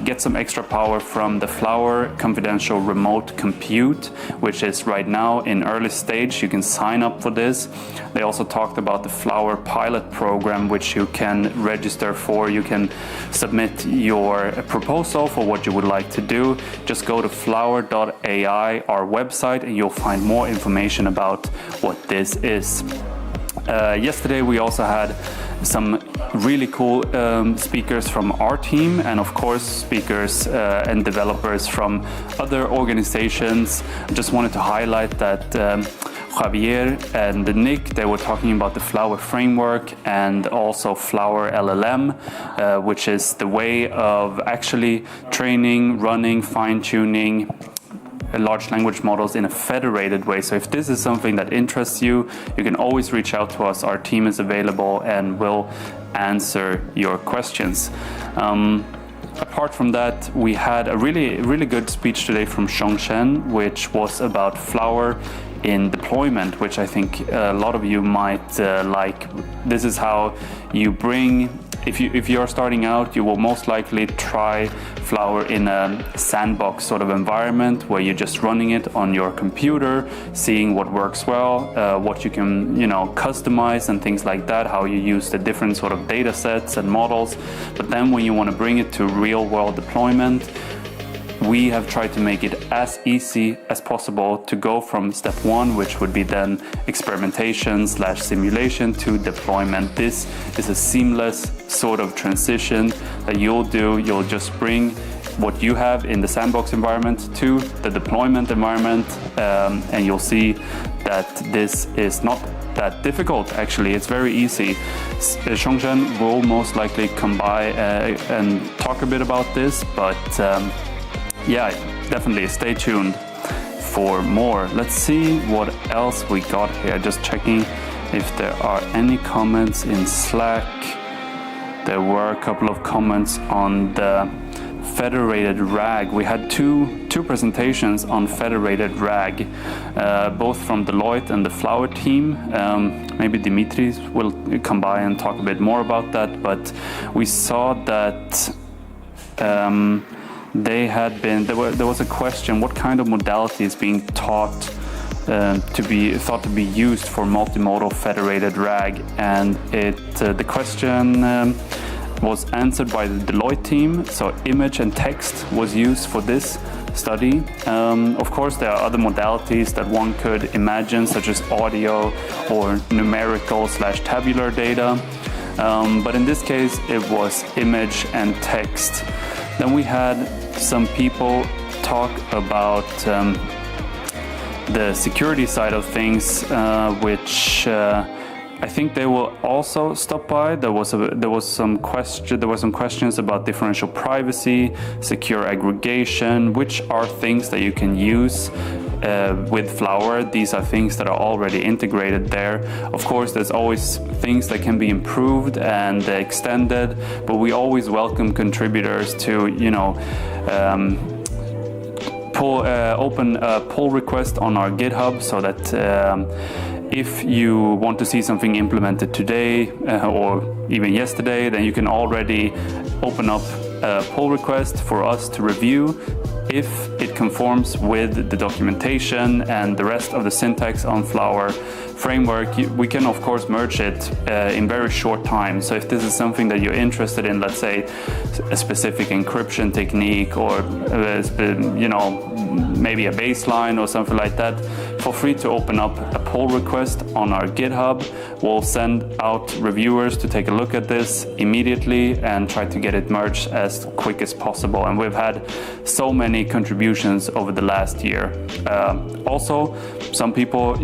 get some extra power from the Flower Confidential Remote Compute, which is right now in early stage. You can sign up for this. They also talked about the Flower Pilot Program, which you can register for. You can submit your proposal for what you would like to do. Just go to flower.ai, our website, and you'll find more information about what this is. Yesterday we also had some really cool speakers from our team, and of course speakers and developers from other organizations. I just wanted to highlight that Javier and Nick, they were talking about the Flower framework and also Flower LLM, which is the way of actually training, running, fine-tuning large language models in a federated way. So if this is something that interests you, you can always reach out to us. Our team is available and will answer your questions. Apart from that, we had a really good speech today from Zhongshen, which was about Flower in deployment, which I think a lot of you might like. This is how you bring, if you're starting out, you will most likely try Flower in a sandbox sort of environment where you're just running it on your computer, seeing what works well, what you can customize and things like that, how you use the different sort of data sets and models. But then when you want to bring it to real world deployment, we have tried to make it as easy as possible to go from step 1, which would be then experimentation/simulation, to deployment. This is a seamless sort of transition that you'll do. You'll just bring what you have in the sandbox environment to the deployment environment, and you'll see that this is not that difficult. Actually, it's very easy. Xiongzhen will most likely come by and talk a bit about this, but yeah, definitely stay tuned for more. Let's see what else we got here. Just checking if there are any comments in Slack. There were a couple of comments on the Federated RAG. We had two presentations on Federated RAG, both from Deloitte and the Flower team. Maybe Dimitri will come by and talk a bit more about that, but we saw that there was a question, what kind of modality is being thought to be used for multimodal federated RAG, and the question was answered by the Deloitte team. So image and text was used for this study. Of course, there are other modalities that one could imagine, such as audio or numerical/tabular data. But in this case, it was image and text. Then we had some people talk about the security side of things, which I think they will also stop by. There were some questions about differential privacy, secure aggregation, which are things that you can use with Flower. These are things that are already integrated there. Of course, there's always things that can be improved and extended, but we always welcome contributors to, open a pull request on our GitHub, so that if you want to see something implemented today or even yesterday, then you can already open up a pull request for us to review. If it conforms with the documentation and the rest of the syntax on Flower framework, we can of course merge it in very short time. So if this is something that you're interested in, let's say a specific encryption technique, or maybe a baseline or something like that, feel free to open up a pull request on our GitHub. We'll send out reviewers to take a look at this immediately and try to get it merged as quick as possible. And we've had so many contributions over the last year. Also, some people,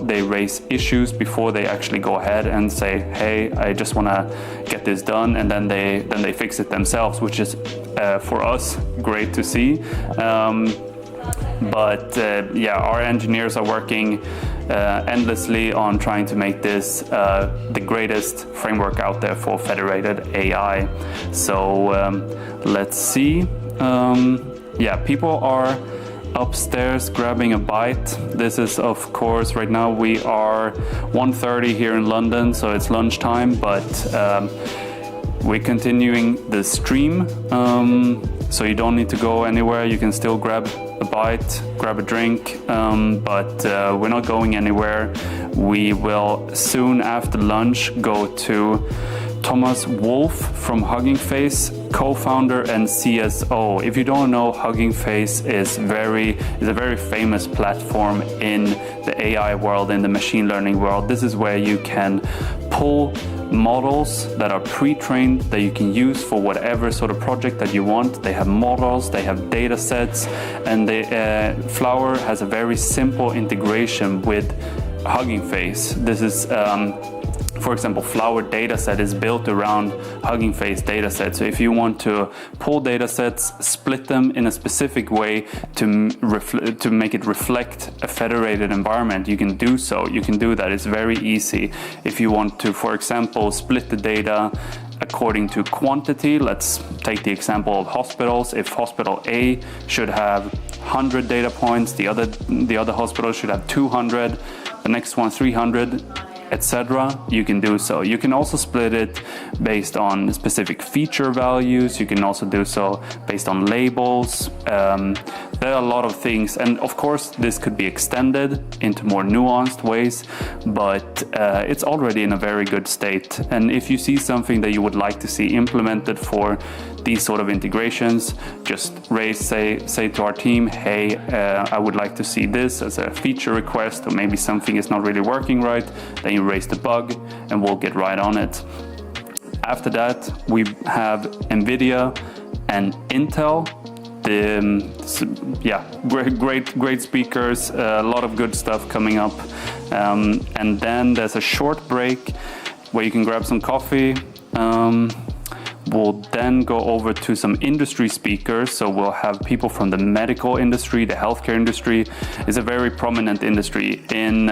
they raise issues before they actually go ahead and say, hey, I just want to get this done, and then they fix it themselves, which is for us great to see. But our engineers are working endlessly on trying to make this the greatest framework out there for federated AI. So let's see. People are upstairs grabbing a bite. This is, of course, right now we are 1:30 here in London, so it's lunchtime, but we're continuing the stream, so you don't need to go anywhere. You can still grab a bite, grab a drink, but we're not going anywhere. We will soon after lunch go to Thomas Wolf from Hugging Face, co-founder and CSO. If you don't know, Hugging Face is a very famous platform in the AI world, in the machine learning world. This is where you can pull models that are pre-trained that you can use for whatever sort of project that you want. They have models, they have data sets, and Flower has a very simple integration with Hugging Face. This is for example, Flower dataset is built around Hugging Face dataset. So if you want to pull datasets, split them in a specific way to make it reflect a federated environment, you can do so. You can do that. It's very easy. If you want to, for example, split the data according to quantity, let's take the example of hospitals. If hospital A should have 100 data points, the other hospital should have 200, the next one 300, etc. You can do so. You can also split it based on specific feature values. You can also do so based on labels. There are a lot of things, and of course this could be extended into more nuanced ways, but it's already in a very good state. And if you see something that you would like to see implemented for these sort of integrations, just say to our team, hey, I would like to see this as a feature request, or maybe something is not really working right. Then you raise the bug and we'll get right on it. After that, we have Nvidia and Intel great speakers, a lot of good stuff coming up. And then there's a short break where you can grab some coffee. We'll then go over to some industry speakers. So we'll have people from the medical industry, the healthcare industry is a very prominent industry in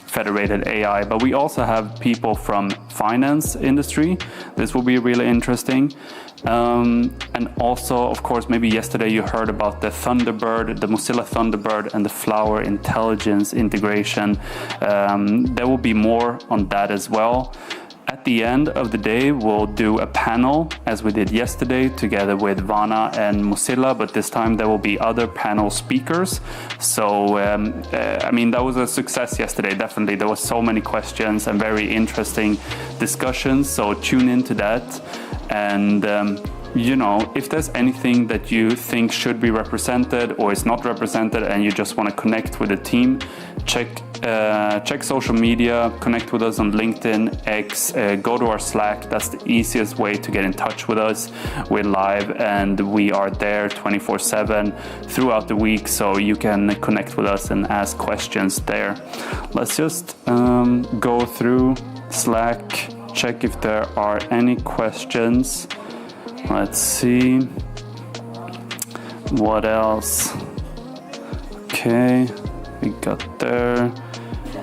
Federated AI, but we also have people from finance industry. This will be really interesting. And also, of course, maybe yesterday you heard about the Thunderbird, the Mozilla Thunderbird and the Flower Intelligence integration. There will be more on that as well. At the end of the day, we'll do a panel, as we did yesterday, together with Vana and Mozilla, but this time there will be other panel speakers. So, I mean, that was a success yesterday, definitely. There were so many questions and very interesting discussions, so tune into that. And, you know, if there's anything that you think should be represented or is not represented and you just want to connect with the team, check social media, connect with us on LinkedIn, X, go to our Slack. That's the easiest way to get in touch with us. We're live and we are there 24/7 throughout the week, so you can connect with us and ask questions there. Let's just go through Slack, check if there are any questions. Let's see. What else? Okay, we got there.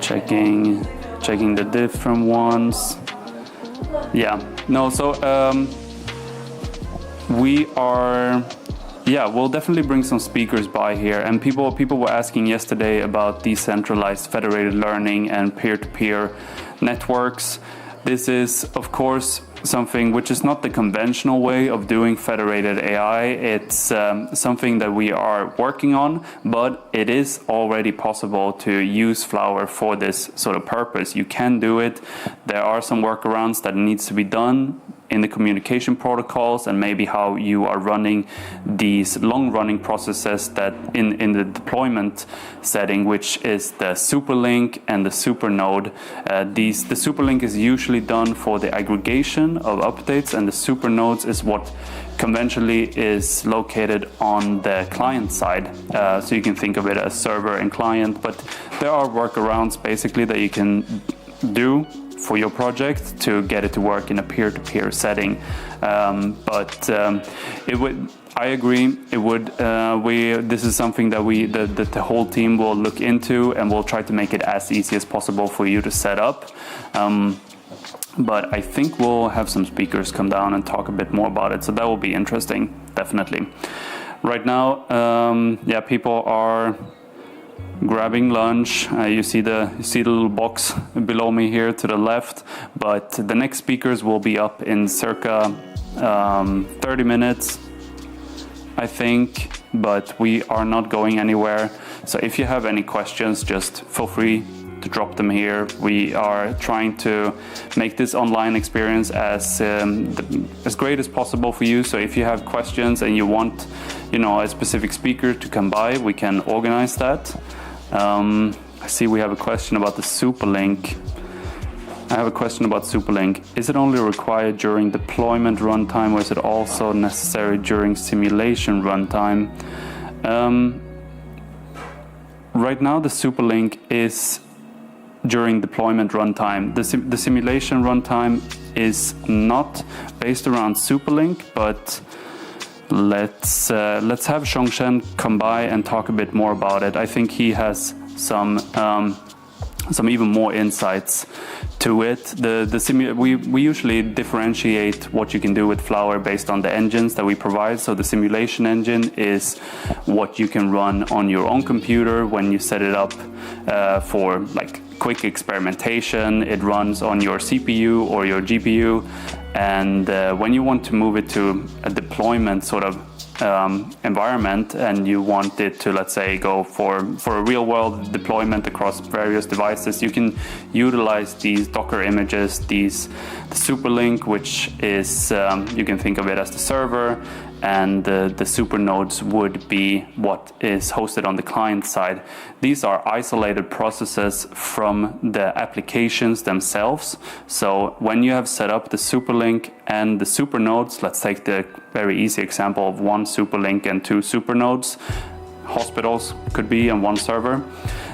Checking the different ones. Yeah, no, so we'll definitely bring some speakers by here. And people were asking yesterday about decentralized federated learning and peer-to-peer networks. This is, of course, something which is not the conventional way of doing federated AI. It's something that we are working on, but it is already possible to use Flower for this sort of purpose. You can do it. There are some workarounds that needs to be done in the communication protocols and maybe how you are running these long-running processes that in the deployment setting, which is the superlink and the supernode. The superlink is usually done for the aggregation of updates, and the supernodes is what conventionally is located on the client side. So you can think of it as server and client, but there are workarounds basically that you can do for your project to get it to work in a peer-to-peer setting. It would, I agree, it would, this is something that the whole team will look into, and we'll try to make it as easy as possible for you to set up. But I think we'll have some speakers come down and talk a bit more about it, so that will be interesting, definitely. Right now, people are grabbing lunch. You see the little box below me here to the left, but the next speakers will be up in circa 30 minutes, I think, but we are not going anywhere. So if you have any questions, just feel free to drop them here. We are trying to make this online experience as great as possible for you. So if you have questions and you want, a specific speaker to come by, we can organize that. I see we have a question about the superlink. I have a question about superlink. Is it only required during deployment runtime, or is it also necessary during simulation runtime? Right now, the superlink is during deployment runtime. The simulation runtime is not based around superlink, but let's have Zhongshen come by and talk a bit more about it. I think he has some even more insights to it. We usually differentiate what you can do with Flower based on the engines that we provide. So the simulation engine is what you can run on your own computer when you set it up for like quick experimentation. It runs on your CPU or your GPU. And when you want to move it to a deployment sort of environment, and you want it to, let's say, go for a real world deployment across various devices, you can utilize these Docker images, the superlink, which is, you can think of it as the server, and the supernodes would be what is hosted on the client side. These are isolated processes from the applications themselves. So when you have set up the superlink and the supernodes, let's take the very easy example of one superlink and two supernodes, hospitals could be on one server,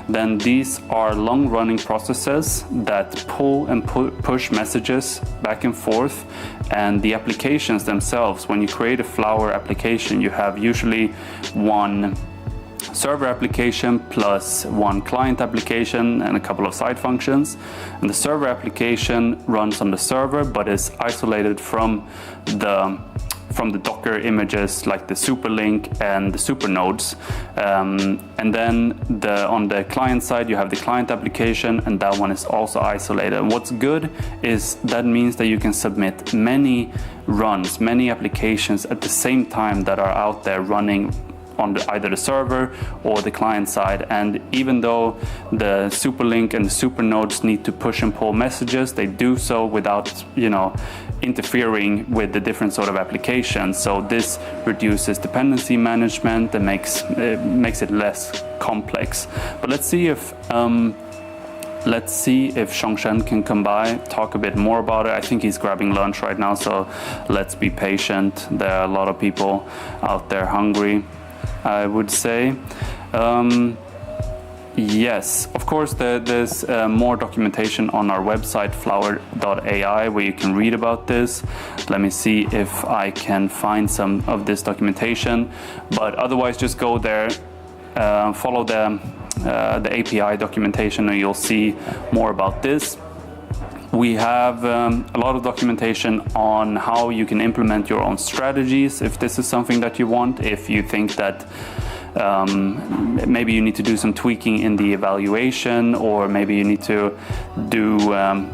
then these are long-running processes that pull and push messages back and forth. And the applications themselves, when you create a Flower application, you have usually one server application plus one client application and a couple of side functions. And the server application runs on the server but is isolated from the Docker images like the superlink and the supernodes. And then on the client side, you have the client application, and that one is also isolated. And what's good is that means that you can submit many runs, many applications at the same time that are out there running on either the server or the client side. And even though the superlink and the supernodes need to push and pull messages, they do so without, interfering with the different sort of applications. So this reduces dependency management and makes it less complex. But let's see if Shongshen can come by, talk a bit more about it. I think he's grabbing lunch right now, so let's be patient. There are a lot of people out there hungry, I would say. Yes, of course, there's more documentation on our website, flower.ai, where you can read about this. Let me see if I can find some of this documentation. But otherwise, just go there, follow the API documentation, and you'll see more about this. We have a lot of documentation on how you can implement your own strategies if this is something that you want. If you think that maybe you need to do some tweaking in the evaluation, or maybe you need to do a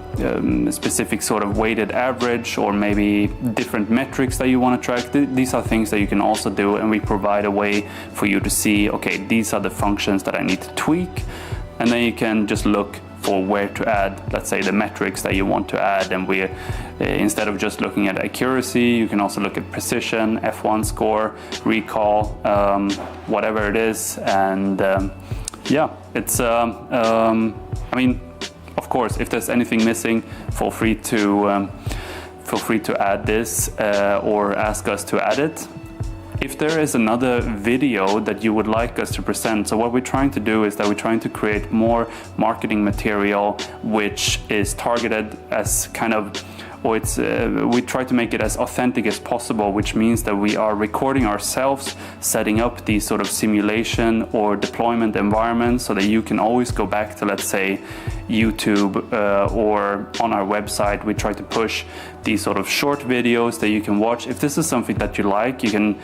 specific sort of weighted average, or maybe different metrics that you want to track. These are things that you can also do, and we provide a way for you to see, okay, these are the functions that I need to tweak, and then you can just look for where to add, let's say, the metrics that you want to add. And we, instead of just looking at accuracy, you can also look at precision, F1 score, recall, whatever it is. And yeah, it's, I mean, of course, if there's anything missing, feel free to add this or ask us to add it. If there is another video that you would like us to present, so what we're trying to do is that we're trying to create more marketing material which is targeted as kind of, or it's we try to make it as authentic as possible, which means that we are recording ourselves setting up these sort of simulation or deployment environments, so that you can always go back to, let's say, YouTube or on our website. We try to push these sort of short videos that you can watch. If this is something that you like, you can,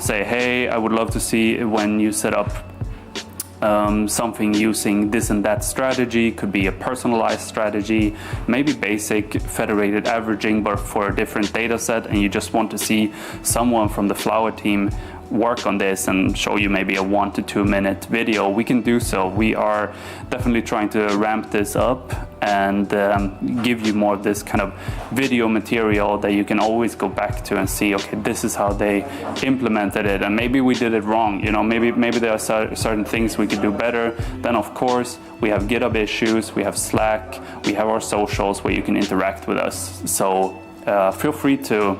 say, hey, I would love to see when you set up something using this and that strategy. Could be a personalized strategy, maybe basic federated averaging, but for a different data set, and you just want to see someone from the Flower team work on this and show you maybe a 1 to 2 minute video, we can do so. We are definitely trying to ramp this up and give you more of this kind of video material that you can always go back to and see, okay, this is how they implemented it, and maybe we did it wrong. Maybe there are certain things we could do better. Then of course we have GitHub issues, we have Slack, we have our socials where you can interact with us. So feel free to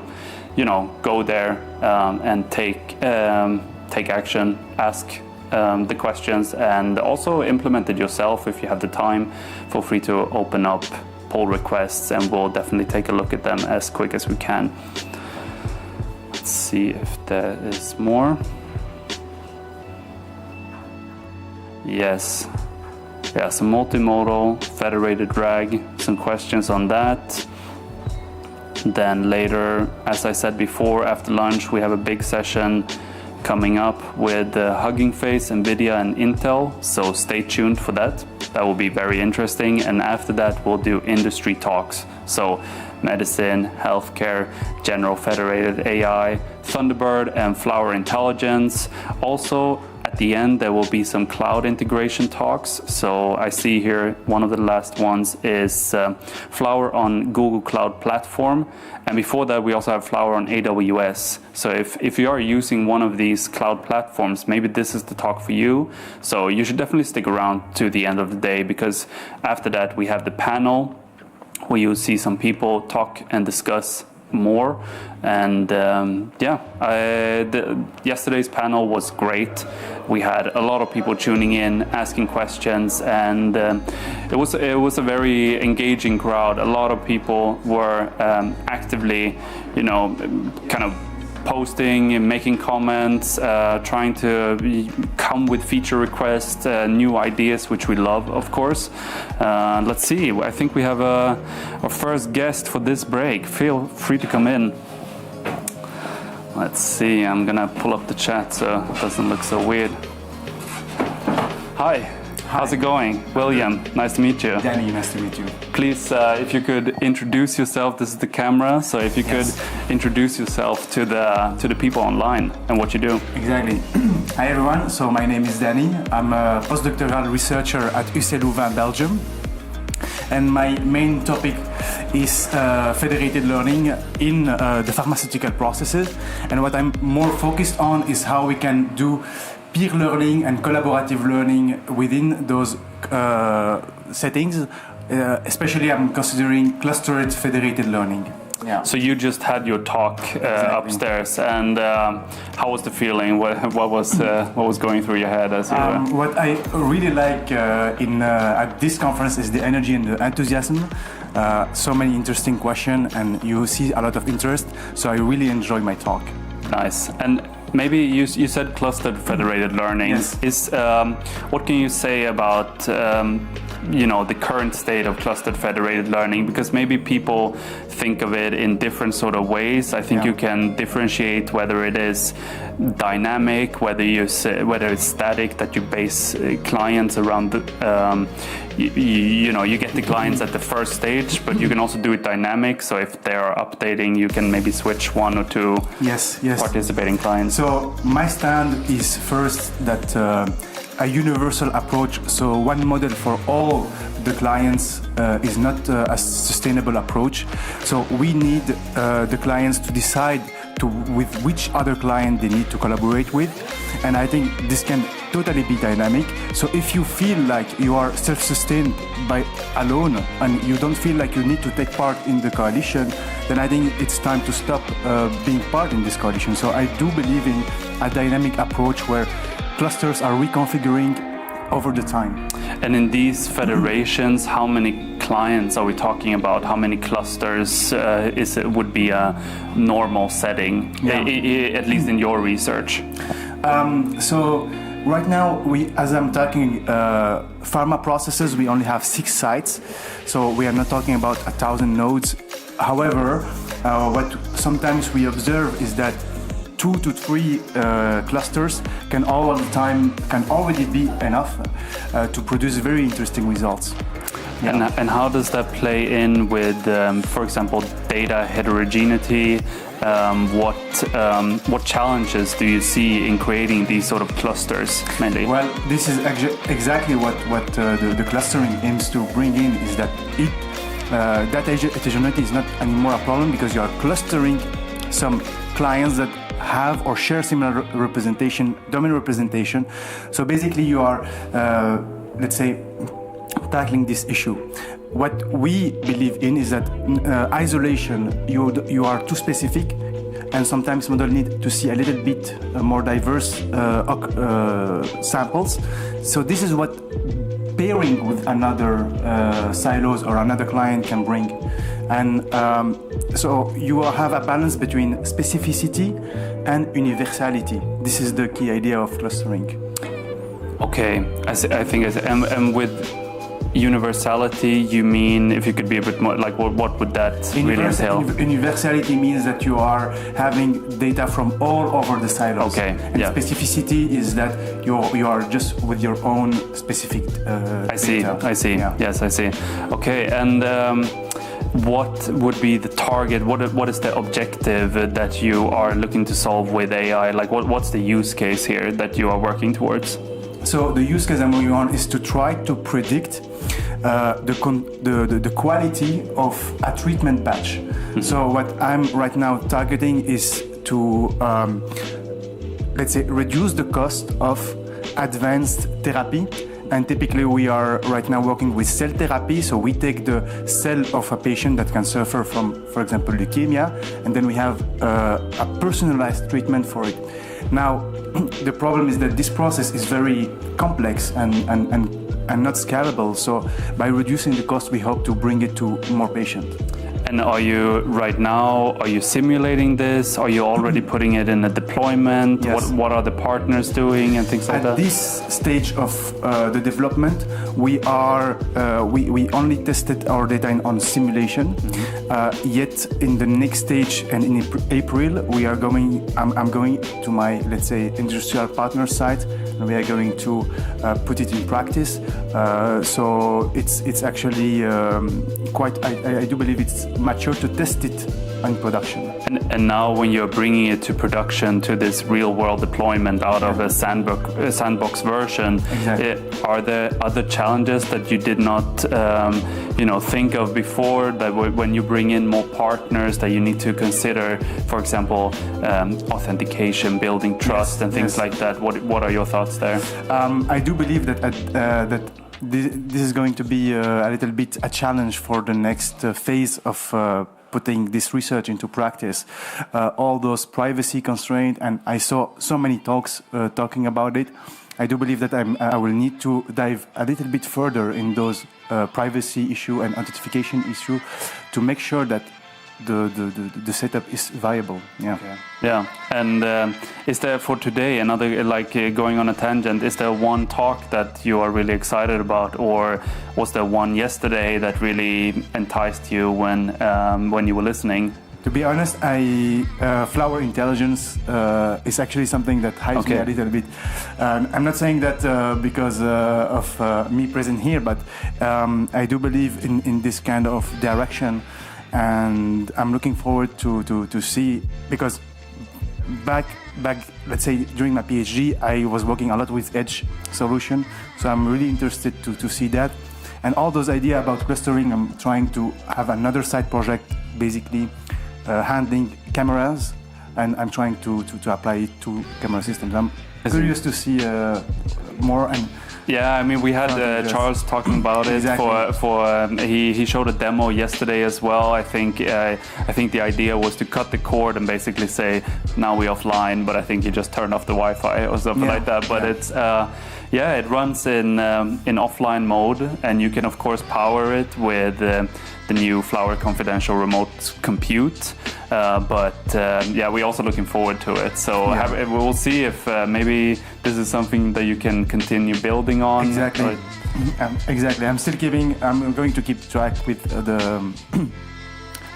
go there and take action, ask the questions, and also implement it yourself if you have the time. Feel free to open up pull requests, and we'll definitely take a look at them as quick as we can. Let's see if there is more. Yes. Yeah, some multimodal, federated RAG, some questions on that. Then later, as I said before, after lunch, we have a big session coming up with Hugging Face, Nvidia, and Intel. So stay tuned for that. That will be very interesting. And after that, we'll do industry talks. So medicine, healthcare, general federated AI, Thunderbird, and Flower Intelligence. Also, at at the end, there will be some cloud integration talks. So I see here one of the last ones is Flower on Google Cloud Platform. And before that, we also have Flower on AWS. So if you are using one of these cloud platforms, maybe this is the talk for you. So you should definitely stick around to the end of the day, because after that, we have the panel where you'll see some people talk and discuss more. And yesterday's panel was great. We had a lot of people tuning in, asking questions, and it was a very engaging crowd. A lot of people were actively, kind of posting and making comments, trying to come with feature requests, new ideas, which we love, of course. Let's see. I think we have our first guest for this break. Feel free to come in. Let's see. I'm gonna pull up the chat so it doesn't look so weird. Hi. How's it going? William, nice to meet you. Danny, nice to meet you. Please, if you could introduce yourself. This is the camera, so if you could introduce yourself to the people online and what you do. Exactly. Hi everyone, so my name is Danny. I'm a postdoctoral researcher at UC Louvain, Belgium. And my main topic is federated learning in the pharmaceutical processes. And what I'm more focused on is how we can do peer learning and collaborative learning within those settings. Especially I'm considering clustered federated learning. Yeah. So you just had your talk upstairs, and how was the feeling? What was going through your head as you were? What I really like at this conference is the energy and the enthusiasm. So many interesting questions, and you see a lot of interest. So I really enjoy my talk. Nice. And maybe you said clustered federated learning. Yes. Is what can you say about the current state of clustered federated learning? Because maybe people think of it in different sort of ways. I think you can differentiate whether it is dynamic, whether it's static, that you base clients around the you get the clients at the first stage, but you can also do it dynamic. So if they are updating, you can maybe switch one or two participating clients. So my stand is first that a universal approach, so one model for all the clients is not a sustainable approach. So we need the clients to decide with which other client they need to collaborate with. And I think this can totally be dynamic. So if you feel like you are self-sustained by alone and you don't feel like you need to take part in the coalition, then I think it's time to stop being part in this coalition. So I do believe in a dynamic approach where clusters are reconfiguring over the time. And in these federations, how many clients are we talking about? How many clusters would be a normal setting, at least in your research? So right now, as I'm talking pharma processes, we only have 6 sites. So we are not talking about 1,000 nodes. However, what sometimes we observe is that 2 to 3 clusters can already be enough to produce very interesting results. Yeah. And how does that play in with, for example, data heterogeneity? What challenges do you see in creating these sort of clusters mainly? Well, this is exactly what the clustering aims to bring in, is that data heterogeneity is not anymore a problem because you are clustering some clients that have or share similar domain representation. So basically you are, let's say, tackling this issue. What we believe in is that isolation, you are too specific, and sometimes model need to see a little bit more diverse samples. So this is what pairing with another silos or another client can bring. And so you have a balance between specificity and universality. This is the key idea of clustering. Okay, I think, and with universality, you mean, if you could be a bit more, like what would that really entail? Universality means that you are having data from all over the silos. Okay, and specificity is that you are just with your own specific I see. data. I see. Yeah. Yes, I see. Okay, and what would be the target? What is the objective that you are looking to solve with AI? Like, what's the use case here that you are working towards? So the use case I'm working on is to try to predict the quality of a treatment batch. Mm-hmm. So what I'm right now targeting is to, let's say, reduce the cost of advanced therapy. And typically we are right now working with cell therapy. So we take the cell of a patient that can suffer from, for example, leukemia, and then we have a personalized treatment for it. Now, the problem is that this process is very complex and not scalable. So by reducing the cost, we hope to bring it to more patients. And are you simulating this? Are you already putting it in a deployment? Yes. What are the partners doing and things like that? At this stage of the development, we only tested our data on simulation. Mm-hmm. Yet in the next stage and in April, I'm going to my, let's say, industrial partner site, and we are going to put it in practice. So it's actually quite. I do believe it's mature to test it in production. And now when you're bringing it to production, to this real world deployment out of a sandbox version, exactly. Are there other challenges that you did not think of before, that when you bring in more partners that you need to consider, for example, authentication, building trust and things like that? What are your thoughts there? I do believe that this is going to be a little bit a challenge for the next phase of putting this research into practice. All those privacy constraints, and I saw so many talks talking about it. I do believe that I will need to dive a little bit further in those privacy issue and authentication issue to make sure that the setup is viable. Yeah. Okay. Yeah. And is there for today another, going on a tangent, is there one talk that you are really excited about, or was there one yesterday that really enticed you when you were listening? To be honest, flower intelligence is actually something that hypes me a little bit. I'm not saying that because of me present here, but I do believe in this kind of direction. And I'm looking forward to see, because back, let's say during my PhD, I was working a lot with edge solution. So I'm really interested to see that. And all those ideas about clustering, I'm trying to have another side project, basically handling cameras, and I'm trying to apply it to camera systems. I'm curious to see more. And yeah, I mean, we had Charles talking about it. Exactly. He showed a demo yesterday as well. I think the idea was to cut the cord and basically say, now we're offline, but I think he just turned off the Wi-Fi or something like that. But it's it runs in offline mode, and you can of course power it with the new Flower Confidential remote compute. We're also looking forward to it. So we'll see if maybe this is something that you can continue building on. Exactly. Exactly. I'm going to keep track with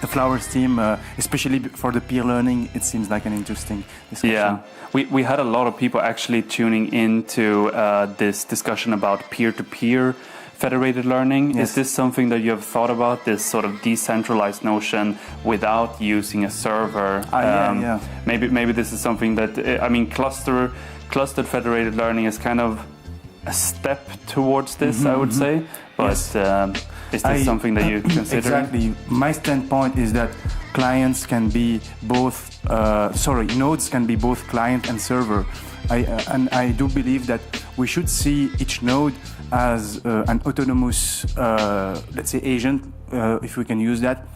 the Flowers team, especially for the peer learning. It seems like an interesting discussion. Yeah, we had a lot of people actually tuning into this discussion about peer-to-peer federated learning. Yes. Is this something that you have thought about, this sort of decentralized notion without using a server? Maybe this is something that, clustered federated learning is kind of a step towards this, I would say. But is this something that you consider? Exactly. My standpoint is that clients can be both, nodes can be both client and server. I do believe that we should see each node as an autonomous, let's say, agent, if we can use that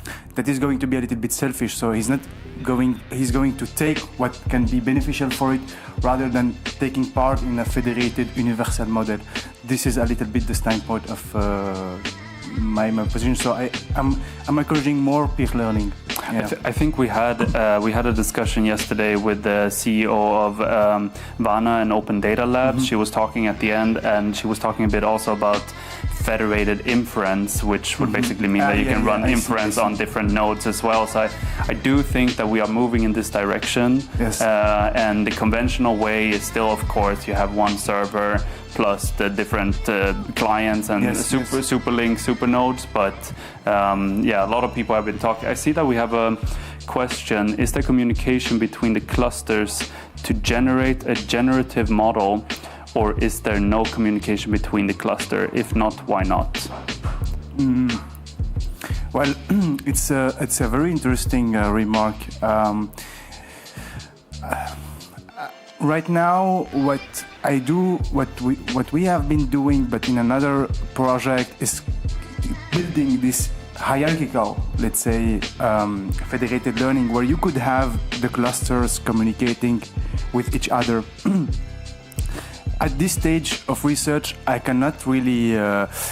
is going to be a little bit selfish. So he's going to take what can be beneficial for it rather than taking part in a federated universal model. This is a little bit the standpoint of my position. So I'm encouraging more peer learning. Yeah. I think we had a discussion yesterday with the CEO of Vana and Open Data Labs. She was talking at the end, and she was talking a bit also about federated inference, which would basically mean that you can run inference on different nodes as well. So I do think that we are moving in this direction. Yes. And the conventional way is still, of course, you have one server plus the different clients and super links, super nodes. But a lot of people have been talking. I see that we have a question. Is there communication between the clusters to generate a generative model, or is there no communication between the cluster? If not, why not? Well, it's a very interesting remark. Right now, what we have been doing, but in another project, is building this hierarchical, let's say, federated learning, where you could have the clusters communicating with each other. At this stage of research, I cannot really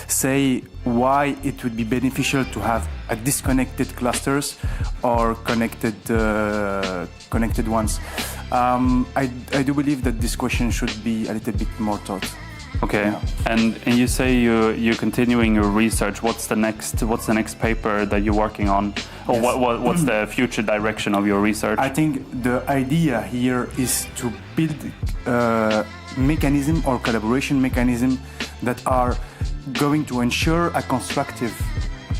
say why it would be beneficial to have a disconnected clusters or connected ones. I do believe that this question should be a little bit more thought. Okay, yeah. And you say you're continuing your research. What's the next paper that you're working on, or yes. what's the future direction of your research? I think the idea here is to build mechanism or collaboration mechanism that are going to ensure a constructive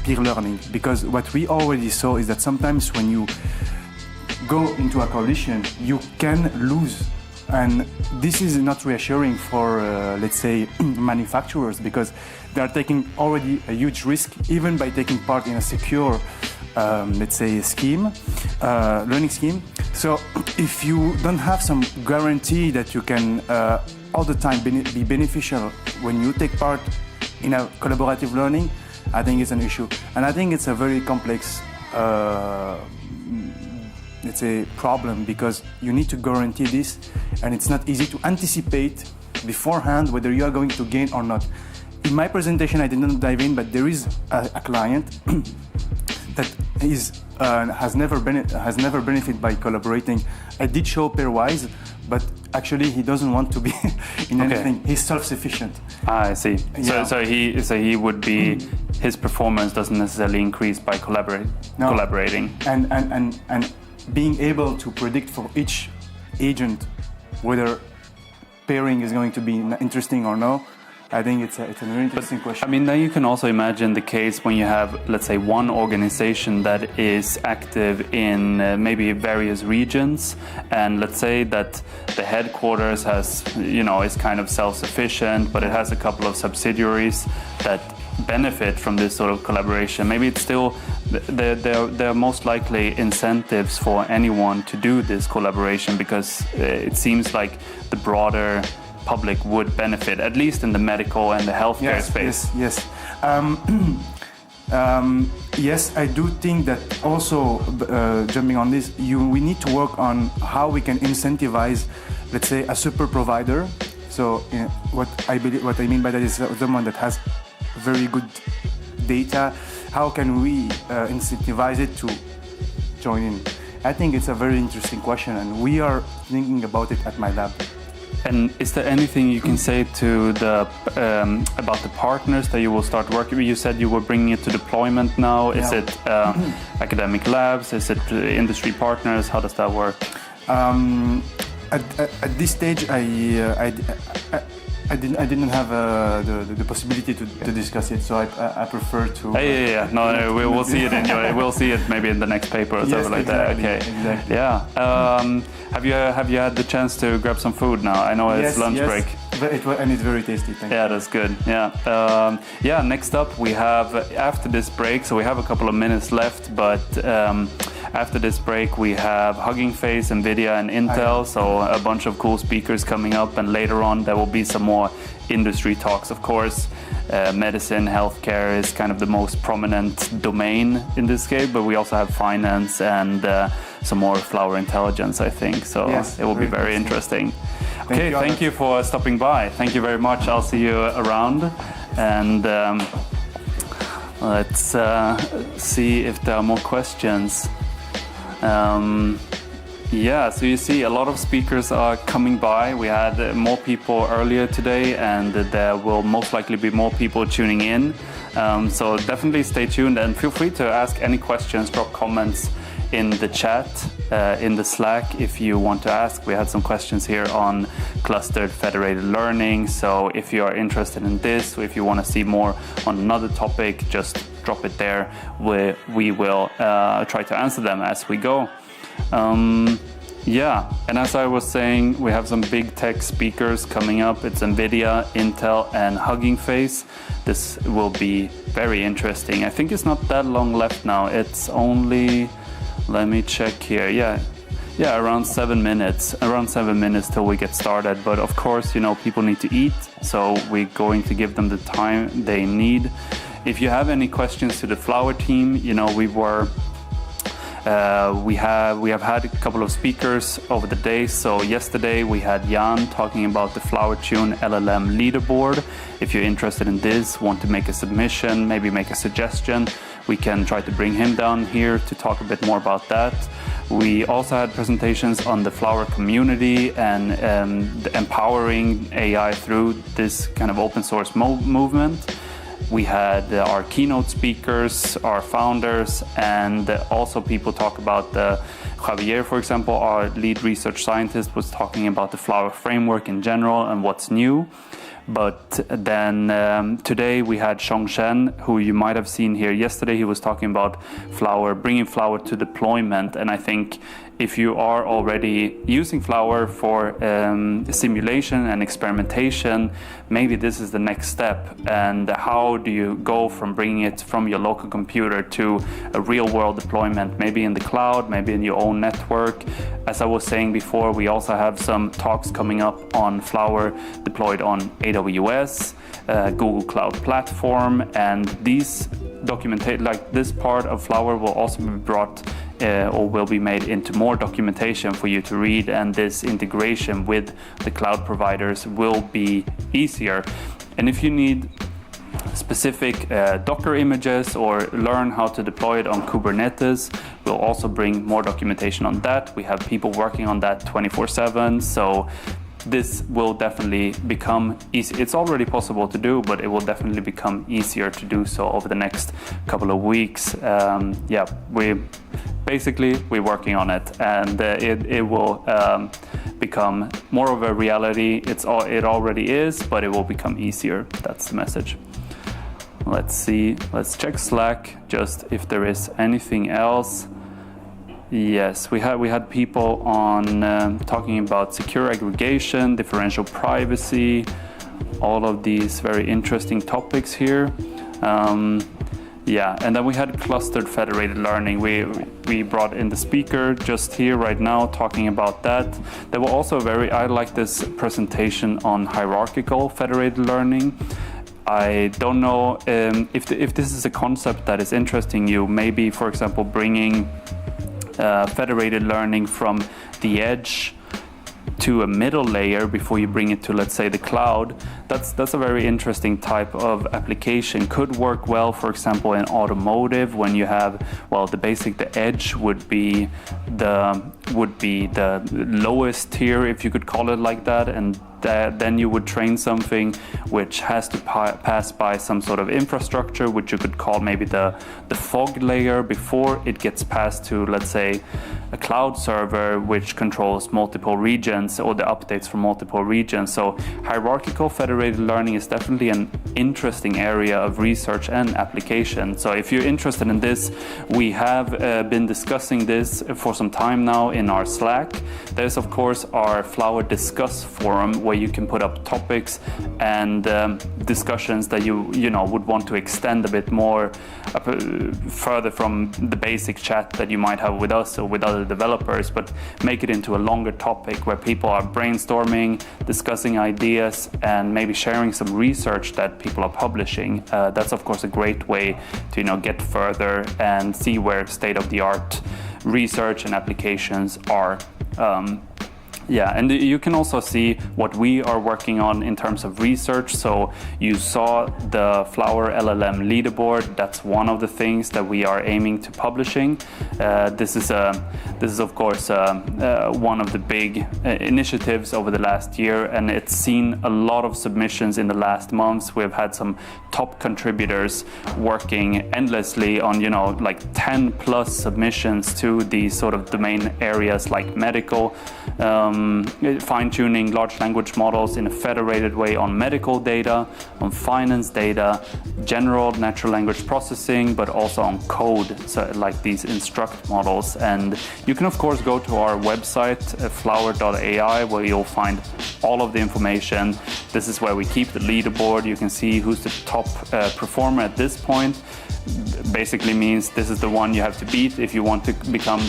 peer learning. Because what we already saw is that sometimes when you go into a coalition, you can lose. And this is not reassuring for, let's say, manufacturers, because they are taking already a huge risk, even by taking part in a secure, let's say, learning scheme. So if you don't have some guarantee that you can all the time be beneficial when you take part in a collaborative learning, I think it's an issue. And I think it's a very complex let's say problem, because you need to guarantee this, and it's not easy to anticipate beforehand whether you are going to gain or not. In my presentation, I did not dive in, but there is a client that has never benefited by collaborating. I did show pairwise, but actually he doesn't want to be in anything. He's self-sufficient. I see. Yeah. So he would be, his performance doesn't necessarily increase by collaborating. And being able to predict for each agent whether pairing is going to be interesting or no, I think it's a very interesting question. I mean, then you can also imagine the case when you have, let's say, one organization that is active in maybe various regions, and let's say that the headquarters has, is kind of self-sufficient, but it has a couple of subsidiaries that benefit from this sort of collaboration. Maybe it's still, there are most likely incentives for anyone to do this collaboration, because it seems like the broader public would benefit, at least in the medical and the healthcare space. Yes. Yes, I do think that also, jumping on this, we need to work on how we can incentivize, let's say, a super provider. So what I mean by that is someone that has very good data. How can we incentivize it to join in? I think it's a very interesting question, and we are thinking about it at my lab. And is there anything you can say to about the partners that you will start working with? You said you were bringing it to deployment now. Is it academic labs? Is it industry partners? How does that work? At this stage, I didn't have the possibility to discuss it, so I prefer to. No, we'll see it we'll see it maybe in the next paper or something like that. Okay. Exactly. Yeah. Have you had the chance to grab some food now? I know it's lunch break. And it's very tasty. Thank you. That's good. Yeah. Next up, we have, after this break, so we have a couple of minutes left, but after this break, we have Hugging Face, Nvidia, and Intel. So a bunch of cool speakers coming up, and later on there will be some more industry talks, of course. Medicine, healthcare is kind of the most prominent domain in this case, but we also have finance and some more flower intelligence, I think. So it will be very interesting. Okay, thank you for stopping by. Thank you very much. I'll see you around. And let's see if there are more questions. Yeah, so you see a lot of speakers are coming by. We had more people earlier today, and there will most likely be more people tuning in. So definitely stay tuned and feel free to ask any questions, drop comments in the chat, in the Slack if you want to ask. We had some questions here on clustered federated learning. So if you are interested in this, or if you want to see more on another topic, just drop it there. We will try to answer them as we go. Yeah, and as I was saying, we have some big tech speakers coming up. It's Nvidia, Intel, and Hugging Face. This will be very interesting. I think it's not that long left now. It's only, let me check here. Yeah, around 7 minutes. Around 7 minutes till we get started. But of course, you know, people need to eat, so we're going to give them the time they need. If you have any questions to the Flower team, you know, we have had a couple of speakers over the day. So yesterday we had Jan talking about the FlowerTune LLM leaderboard. If you're interested in this, want to make a submission, maybe make a suggestion, we can try to bring him down here to talk a bit more about that. We also had presentations on the Flower community and empowering AI through this kind of open source movement. We had our keynote speakers, our founders, and also people talk about Javier, for example, our lead research scientist, was talking about the Flower framework in general and what's new. But then today we had Shongshen, who you might have seen here yesterday. He was talking about Flower, bringing Flower to deployment. And I think if you are already using Flower for simulation and experimentation, maybe this is the next step. And how do you go from bringing it from your local computer to a real world deployment, maybe in the cloud, maybe in your own network? As I was saying before, we also have some talks coming up on Flower deployed on AWS, Google Cloud Platform, and these this part of Flower will also be brought or will be made into more documentation for you to read, and this integration with the cloud providers will be easier. And if you need specific Docker images or learn how to deploy it on Kubernetes, we'll also bring more documentation on that. We have people working on that 24/7, so this will definitely become easy. It's already possible to do, but it will definitely become easier to do so over the next couple of weeks. We're working on it, and it will become more of a reality. It already is, but it will become easier. That's the message. Let's see. Let's check Slack just if there is anything else. Yes, we had people on talking about secure aggregation, differential privacy, all of these very interesting topics here. And then we had clustered federated learning. We brought in the speaker just here right now talking about that. There were also I like this presentation on hierarchical federated learning. I don't know if this is a concept that is interesting you. Maybe, for example, bringing federated learning from the edge to a middle layer before you bring it to, let's say, the cloud. That's a very interesting type of application. Could work well, for example, in automotive when you have, the edge would be the lowest tier, if you could call it like that, and then you would train something which has to pass by some sort of infrastructure, which you could call maybe the fog layer before it gets passed to, let's say, a cloud server which controls multiple regions or the updates for multiple regions. So hierarchical federated learning is definitely an interesting area of research and application. So if you're interested in this, we have been discussing this for some time now in our Slack. There's of course our Flower Discuss forum where you can put up topics and discussions that you would want to extend a bit more further from the basic chat that you might have with us or with other developers, but make it into a longer topic where people are brainstorming, discussing ideas, and maybe sharing some research that people are publishing. That's of course a great way to get further and see where state-of-the-art research and applications are Yeah, and you can also see what we are working on in terms of research. So you saw the Flower LLM leaderboard. That's one of the things that we are aiming to publishing. This is of course one of the big initiatives over the last year, and it's seen a lot of submissions in the last months. We've had some top contributors working endlessly on, you know, like 10 plus submissions to these sort of domain areas like medical, fine-tuning large language models in a federated way on medical data, on finance data, general natural language processing, but also on code, so like these instruct models. And you can of course go to our website, flower.ai, where you'll find all of the information. This is where we keep the leaderboard. You can see who's the top performer at this point. Basically means this is the one you have to beat if you want to become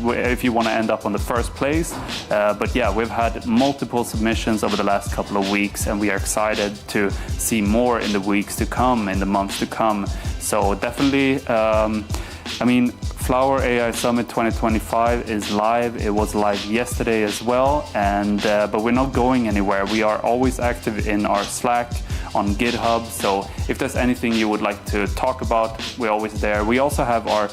if you want to end up on the first place. But yeah, we've had multiple submissions over the last couple of weeks, and we are excited to see more in the weeks to come, in the months to come. So definitely, I mean, Flower AI Summit 2025 is live. It was live yesterday as well, and but we're not going anywhere. We are always active in our Slack, on GitHub. So if there's anything you would like to talk about, we're always there. We also have our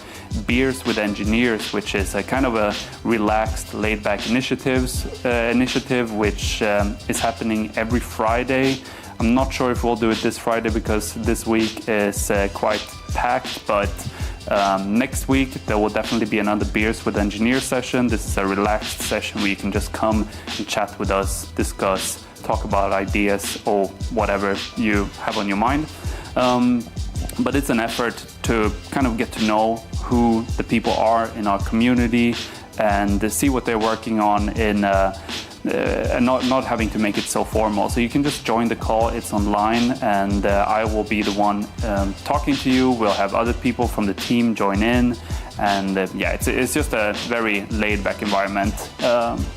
Beers with Engineers, which is a kind of a relaxed, laid-back initiative, which is happening every Friday. I'm not sure if we'll do it this Friday because this week is quite packed, but next week there will definitely be another Beers with Engineers session. This is a relaxed session where you can just come and chat with us, discuss, talk about ideas or whatever you have on your mind. But it's an effort to kind of get to know who the people are in our community and see what they're working on in and not having to make it so formal. So you can just join the call, it's online, and I will be the one talking to you. We'll have other people from the team join in, and yeah, it's just a very laid-back environment.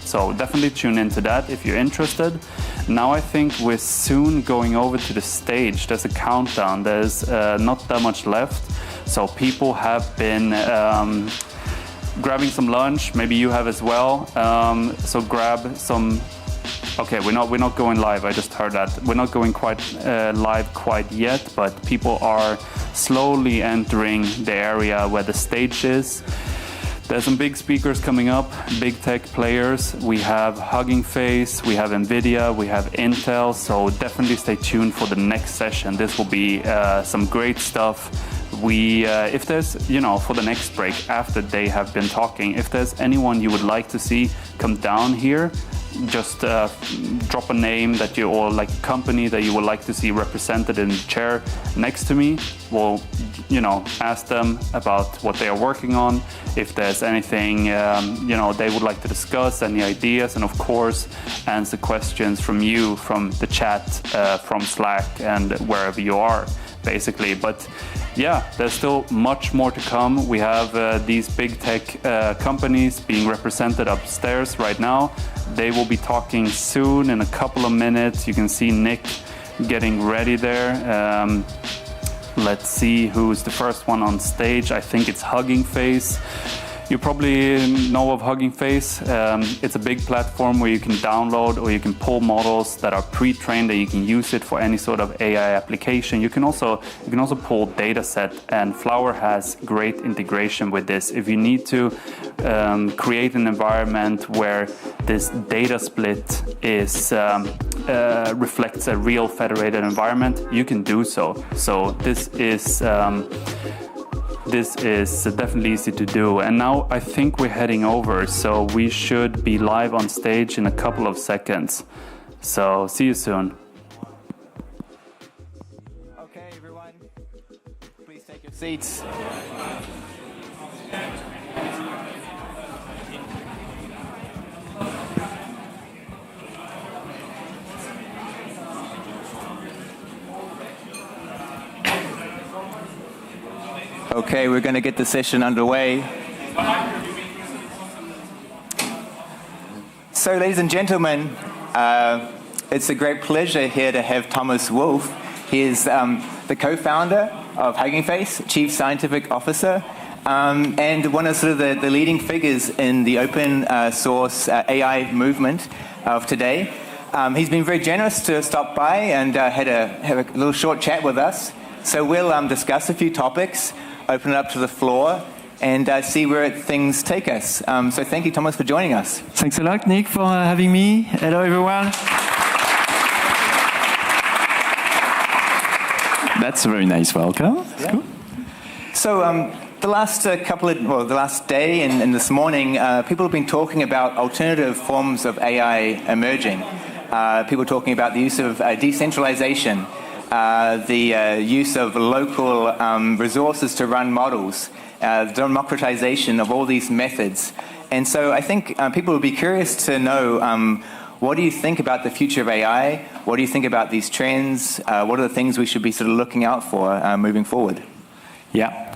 So definitely tune into that if you're interested. Now I think we're soon going over to the stage. There's a countdown. There's not that much left. So people have been grabbing some lunch. Maybe you have as well. So grab some. Okay, we're not going live. I just heard that we're not going quite live quite yet, but people are slowly entering the area where the stage is. There's some big speakers coming up, big tech players. We have Hugging Face, we have Nvidia, we have Intel. So definitely stay tuned for the next session. This will be some great stuff. If there's, you know, for the next break after they have been talking, if there's anyone you would like to see come down here, just drop a name that you, or like a company that you would like to see represented in the chair next to me. We'll, you know, ask them about what they are working on, if there's anything, you know, they would like to discuss, any ideas, and of course answer questions from you, from the chat, from Slack, and wherever you are, basically. But yeah, there's still much more to come. We have these big tech companies being represented upstairs right now. They will be talking soon in a couple of minutes. You can see Nick getting ready there. Let's see who's the first one on stage. I think it's Hugging Face. You probably know of Hugging Face. It's a big platform where you can download or you can pull models that are pre-trained, that you can use it for any sort of AI application. You can also pull data set, and Flower has great integration with this. If you need to create an environment where this data split is reflects a real federated environment, you can do so. So this is definitely easy to do. And now I think we're heading over, so we should be live on stage in a couple of seconds. So see you soon. Okay, everyone, please take your seats. Okay, we're going to get the session underway. So, ladies and gentlemen, it's a great pleasure here to have Thomas Wolf. He is the co-founder of Hugging Face, Chief Scientific Officer, and one of sort of the leading figures in the open source AI movement of today. He's been very generous to stop by and have a little short chat with us. So we'll discuss a few topics, open it up to the floor, and see where things take us. So thank you, Thomas, for joining us. Thanks a lot, Nick, for having me. Hello, everyone. That's a very nice welcome. That's cool. So the last the last day and this morning, people have been talking about alternative forms of AI emerging. People talking about the use of decentralization, the use of local resources to run models, the democratization of all these methods. And so I think people would be curious to know, what do you think about the future of AI? What do you think about these trends? What are the things we should be sort of looking out for moving forward? Yeah.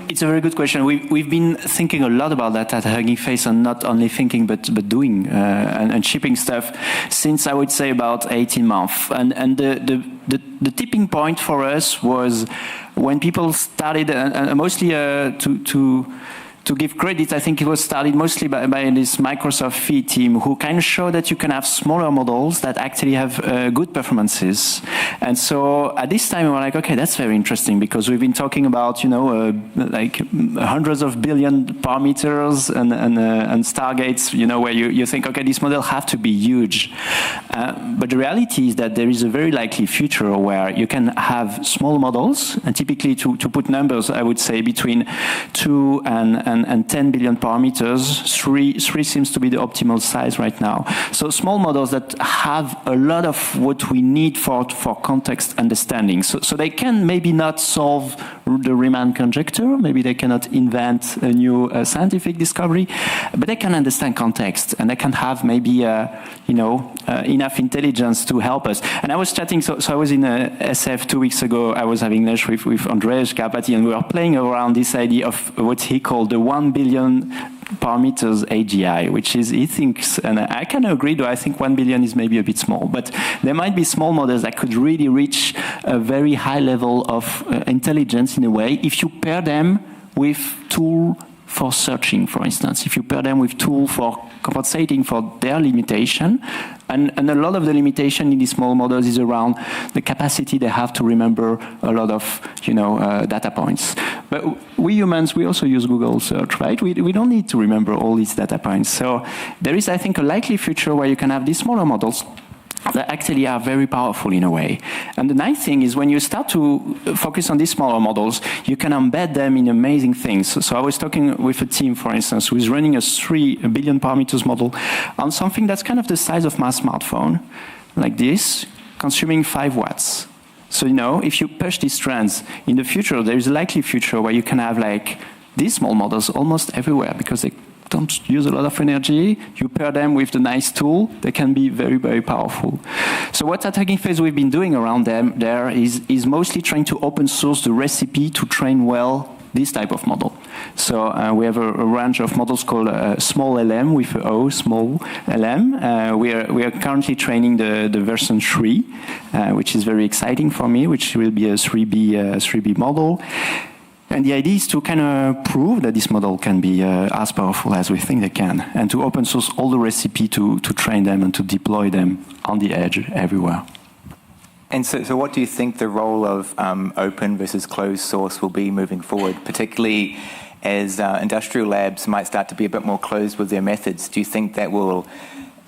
It's a very good question. We've been thinking a lot about that at Hugging Face, and not only thinking but doing and shipping stuff since, I would say, about 18 months. And the tipping point for us was when people started, mostly to give credit, I think it was started mostly by this Microsoft Phi team, who kind of showed that you can have smaller models that actually have good performances. And so at this time, we were like, okay, that's very interesting, because we've been talking about, like hundreds of billion parameters and stargates, where you think, okay, this model have to be huge. But the reality is that there is a very likely future where you can have small models, and typically to put numbers, I would say between 2 and 10 billion parameters. 3 seems to be the optimal size right now. So small models that have a lot of what we need for context understanding. So they can maybe not solve the Riemann conjecture, maybe they cannot invent a new scientific discovery, but they can understand context, and they can have maybe enough intelligence to help us. And I was chatting, so I was in SF 2 weeks ago. I was having lunch with Andrej Karpati, and we were playing around this idea of what he called the 1 billion parameters AGI, which is, he thinks, and I can agree, though I think 1 billion is maybe a bit small, but there might be small models that could really reach a very high level of intelligence in a way, if you pair them with tool for searching, for instance, if you pair them with tool for compensating for their limitation, and a lot of the limitation in these small models is around the capacity they have to remember a lot of data points. But we humans, we also use Google search, right? We don't need to remember all these data points. So there is, I think, a likely future where you can have these smaller models that actually are very powerful in a way. And the nice thing is when you start to focus on these smaller models, you can embed them in amazing things. So I was talking with a team, for instance, who is running a 3 billion parameters model on something that's kind of the size of my smartphone, like this, consuming 5 watts. So, if you push these trends, in the future, there is a likely future where you can have like these small models almost everywhere, because they don't use a lot of energy. You pair them with the nice tool, they can be very, very powerful. So what at Hugging Face we've been doing around them there is mostly trying to open source the recipe to train well this type of model. So we have a range of models called small LM with O, small LM. We are currently training the version 3, which is very exciting for me, which will be a 3B model. And the idea is to kind of prove that this model can be as powerful as we think they can, and to open source all the recipe to train them and to deploy them on the edge everywhere. And so what do you think the role of open versus closed source will be moving forward, particularly as industrial labs might start to be a bit more closed with their methods? Do you think that will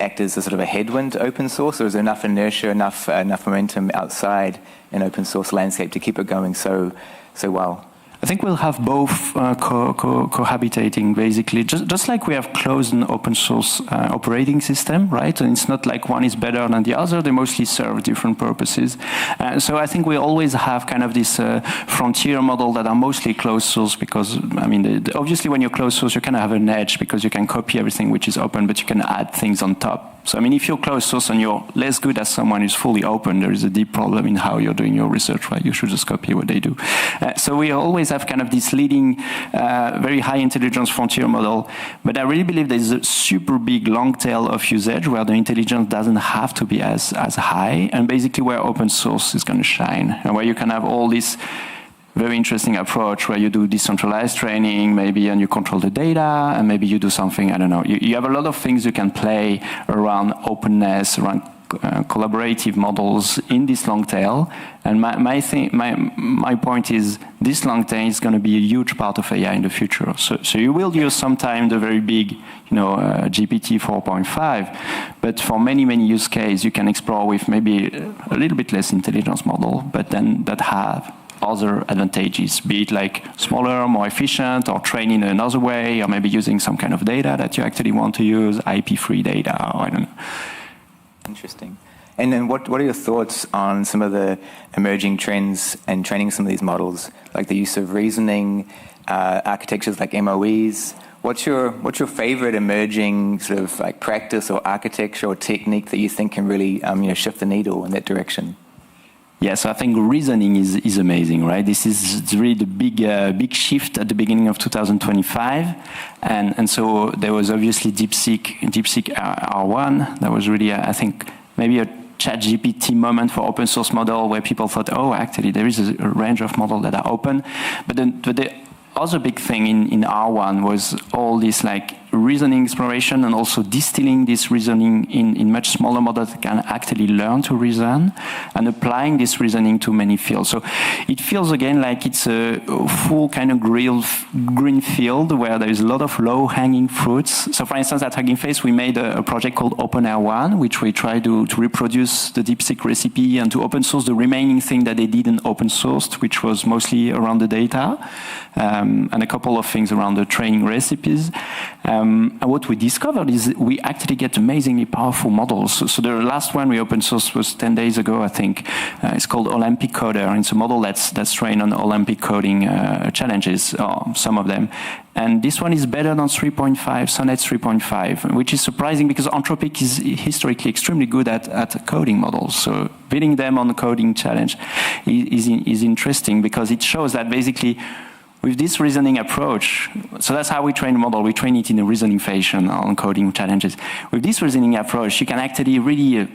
act as a sort of a headwind to open source, or is there enough inertia, enough momentum outside an open source landscape to keep it going so well? I think we'll have both cohabitating, basically. Just like we have closed and open source operating system, right? And it's not like one is better than the other. They mostly serve different purposes. So I think we always have kind of this frontier model that are mostly closed source, because, obviously when you're closed source, you kind of have an edge because you can copy everything which is open, but you can add things on top So, I mean, if you're closed source and you're less good as someone who's fully open, there is a deep problem in how you're doing your research, right? You should just copy what they do. So we always have kind of this leading, very high intelligence frontier model. But I really believe there's a super big long tail of usage where the intelligence doesn't have to be as high, and basically where open source is going to shine, and where you can have all this very interesting approach where you do decentralized training, maybe, and you control the data, and maybe you do something, I don't know. You have a lot of things you can play around openness, around collaborative models in this long tail. And my point is this long tail is going to be a huge part of AI in the future. So you will use sometime the very big, GPT 4.5, but for many, many use cases, you can explore with maybe a little bit less intelligence model, but then that have other advantages, be it like smaller, more efficient, or train in another way, or maybe using some kind of data that you actually want to use, IP-free data, or I don't know. Interesting. And then what are your thoughts on some of the emerging trends and training some of these models, like the use of reasoning, architectures like MOEs? What's your favorite emerging sort of like practice or architecture or technique that you think can really shift the needle in that direction? Yeah, so I think reasoning is amazing, right? This is really the big shift at the beginning of 2025, and so there was obviously DeepSeek R1. That was really, I think, maybe a ChatGPT moment for open source model where people thought, oh, actually there is a range of models that are open, but the other big thing in R1 was all this like reasoning exploration and also distilling this reasoning in much smaller models that can actually learn to reason and applying this reasoning to many fields. So it feels again like it's a full kind of green field where there is a lot of low-hanging fruits. So for instance, at Hugging Face, we made a project called OpenR1, which we try to reproduce the DeepSeek recipe and to open source the remaining thing that they didn't open sourced, which was mostly around the data and a couple of things around the training recipes. And what we discovered is we actually get amazingly powerful models. So the last one we open sourced was 10 days ago, I think. It's called Olympic Coder. It's a model that's trained on Olympic coding challenges, some of them. And this one is better than 3.5, Sonnet 3.5, which is surprising because Anthropic is historically extremely good at coding models. So beating them on the coding challenge is interesting because it shows that basically with this reasoning approach, so that's how we train the model. We train it in a reasoning fashion on coding challenges. With this reasoning approach, you can actually really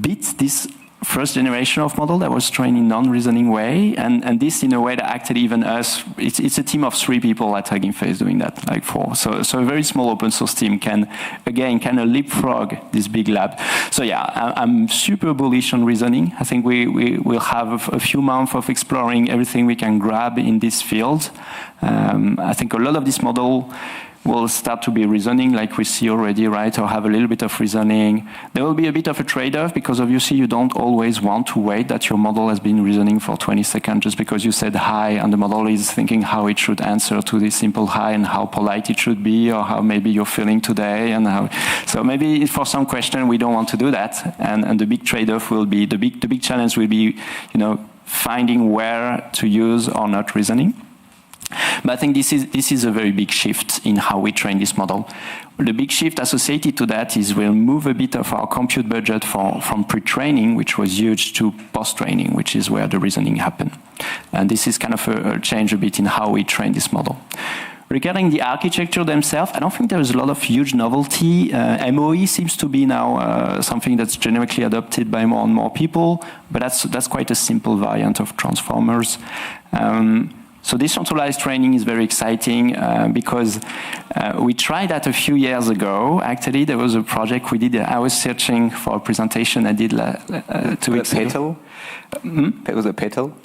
beat this first generation of model that was trained in non-reasoning way, and this in a way that actually even us, it's a team of 3 people at Hugging Face doing that, like 4. So a very small open source team can, again, kind of leapfrog this big lab. So yeah, I'm super bullish on reasoning. I think we will have a few months of exploring everything we can grab in this field. I think a lot of this model will start to be reasoning like we see already, right? Or have a little bit of reasoning. There will be a bit of a trade-off because obviously you don't always want to wait that your model has been reasoning for 20 seconds just because you said hi and the model is thinking how it should answer to this simple hi and how polite it should be or how maybe you're feeling today and how. So maybe for some question we don't want to do that, and the big trade-off will be, the big challenge will be, finding where to use or not reasoning. But I think this is a very big shift in how we train this model. The big shift associated to that is we'll move a bit of our compute budget from pre-training, which was huge, to post-training, which is where the reasoning happened. And this is kind of a change a bit in how we train this model. Regarding the architecture themselves, I don't think there is a lot of huge novelty. MOE seems to be now something that's generically adopted by more and more people, but that's quite a simple variant of transformers. So decentralized training is very exciting because we tried that a few years ago. Actually, there was a project we did. I was searching for a presentation I did 2 weeks ago. It was a Petal?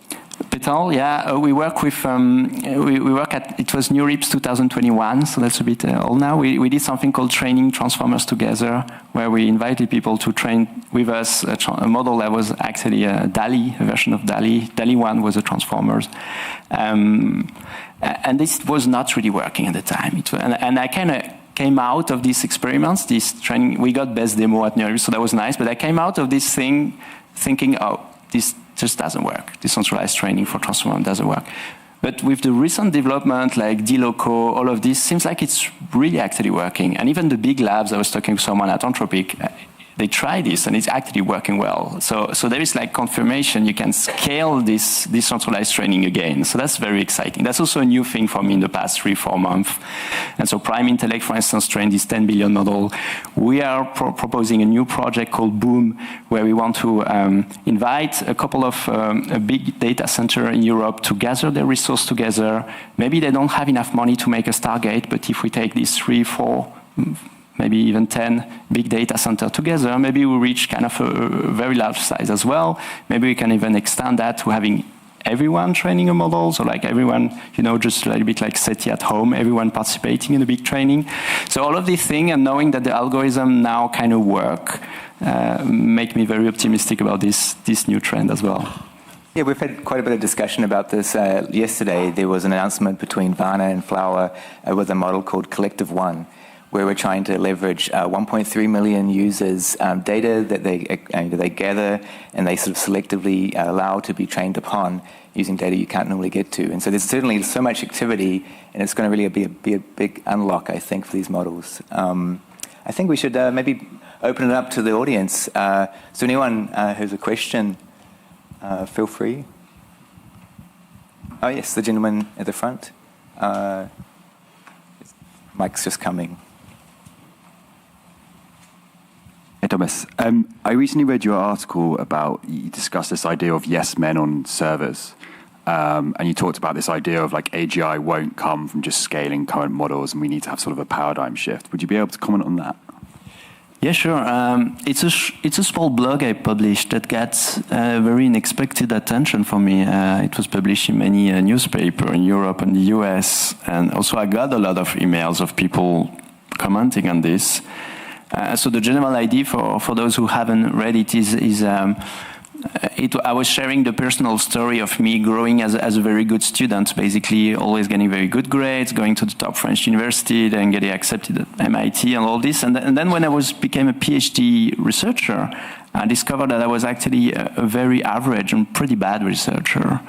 Petal, yeah. We work with, we work at, it was New Rips 2021, so that's a bit old now. We did something called Training Transformers Together, where we invited people to train with us a model that was actually a DALI, a version of DALI. DALI 1 was a Transformers. And this was not really working at the time. And I kind of came out of these experiments, this training. We got best demo at New Rips, so that was nice. But I came out of this thing thinking, oh, this just doesn't work. Decentralized training for transformer doesn't work. But with the recent development like DLoco, all of this seems like it's really actually working. And even the big labs, I was talking to someone at Anthropic, they try this and it's actually working well. So there is like confirmation you can scale this decentralized training again. So that's very exciting. That's also a new thing for me in the past 3-4 months. And so Prime Intellect, for instance, trained this 10 billion model. We are proposing a new project called Boom, where we want to invite a couple of a big data center in Europe to gather their resource together. Maybe they don't have enough money to make a Stargate, but if we take these 3, 4, maybe even 10 big data centers together, maybe we reach kind of a very large size as well. Maybe we can even extend that to having everyone training a model, so like everyone, you know, just a little bit like SETI at home, everyone participating in a big training. So all of these things, and knowing that the algorithm now kind of work, make me very optimistic about this new trend as well. Yeah, we've had quite a bit of discussion about this. Yesterday, there was an announcement between Rhino and Flower with a model called Collective One, where we're trying to leverage 1.3 million users' data that they gather and they sort of selectively allow to be trained upon using data you can't normally get to. And so there's certainly so much activity, and it's going to really be a big unlock, I think, for these models. I think we should maybe open it up to the audience. So anyone who's a question, feel free. Oh yes, the gentleman at the front. Mike's just coming. Hey Thomas, I recently read your article about, you discussed this idea of yes men on servers, and you talked about this idea of like AGI won't come from just scaling current models and we need to have sort of a paradigm shift. Would you be able to comment on that? Yeah, sure. It's a small blog I published that gets very unexpected attention for me. It was published in many newspapers in Europe and the US, and also I got a lot of emails of people commenting on this. So the general idea for those who haven't read it is I was sharing the personal story of me growing as a very good student, basically always getting very good grades, going to the top French university, then getting accepted at MIT and all this. And then when I became a PhD researcher, I discovered that I was actually a very average and pretty bad researcher.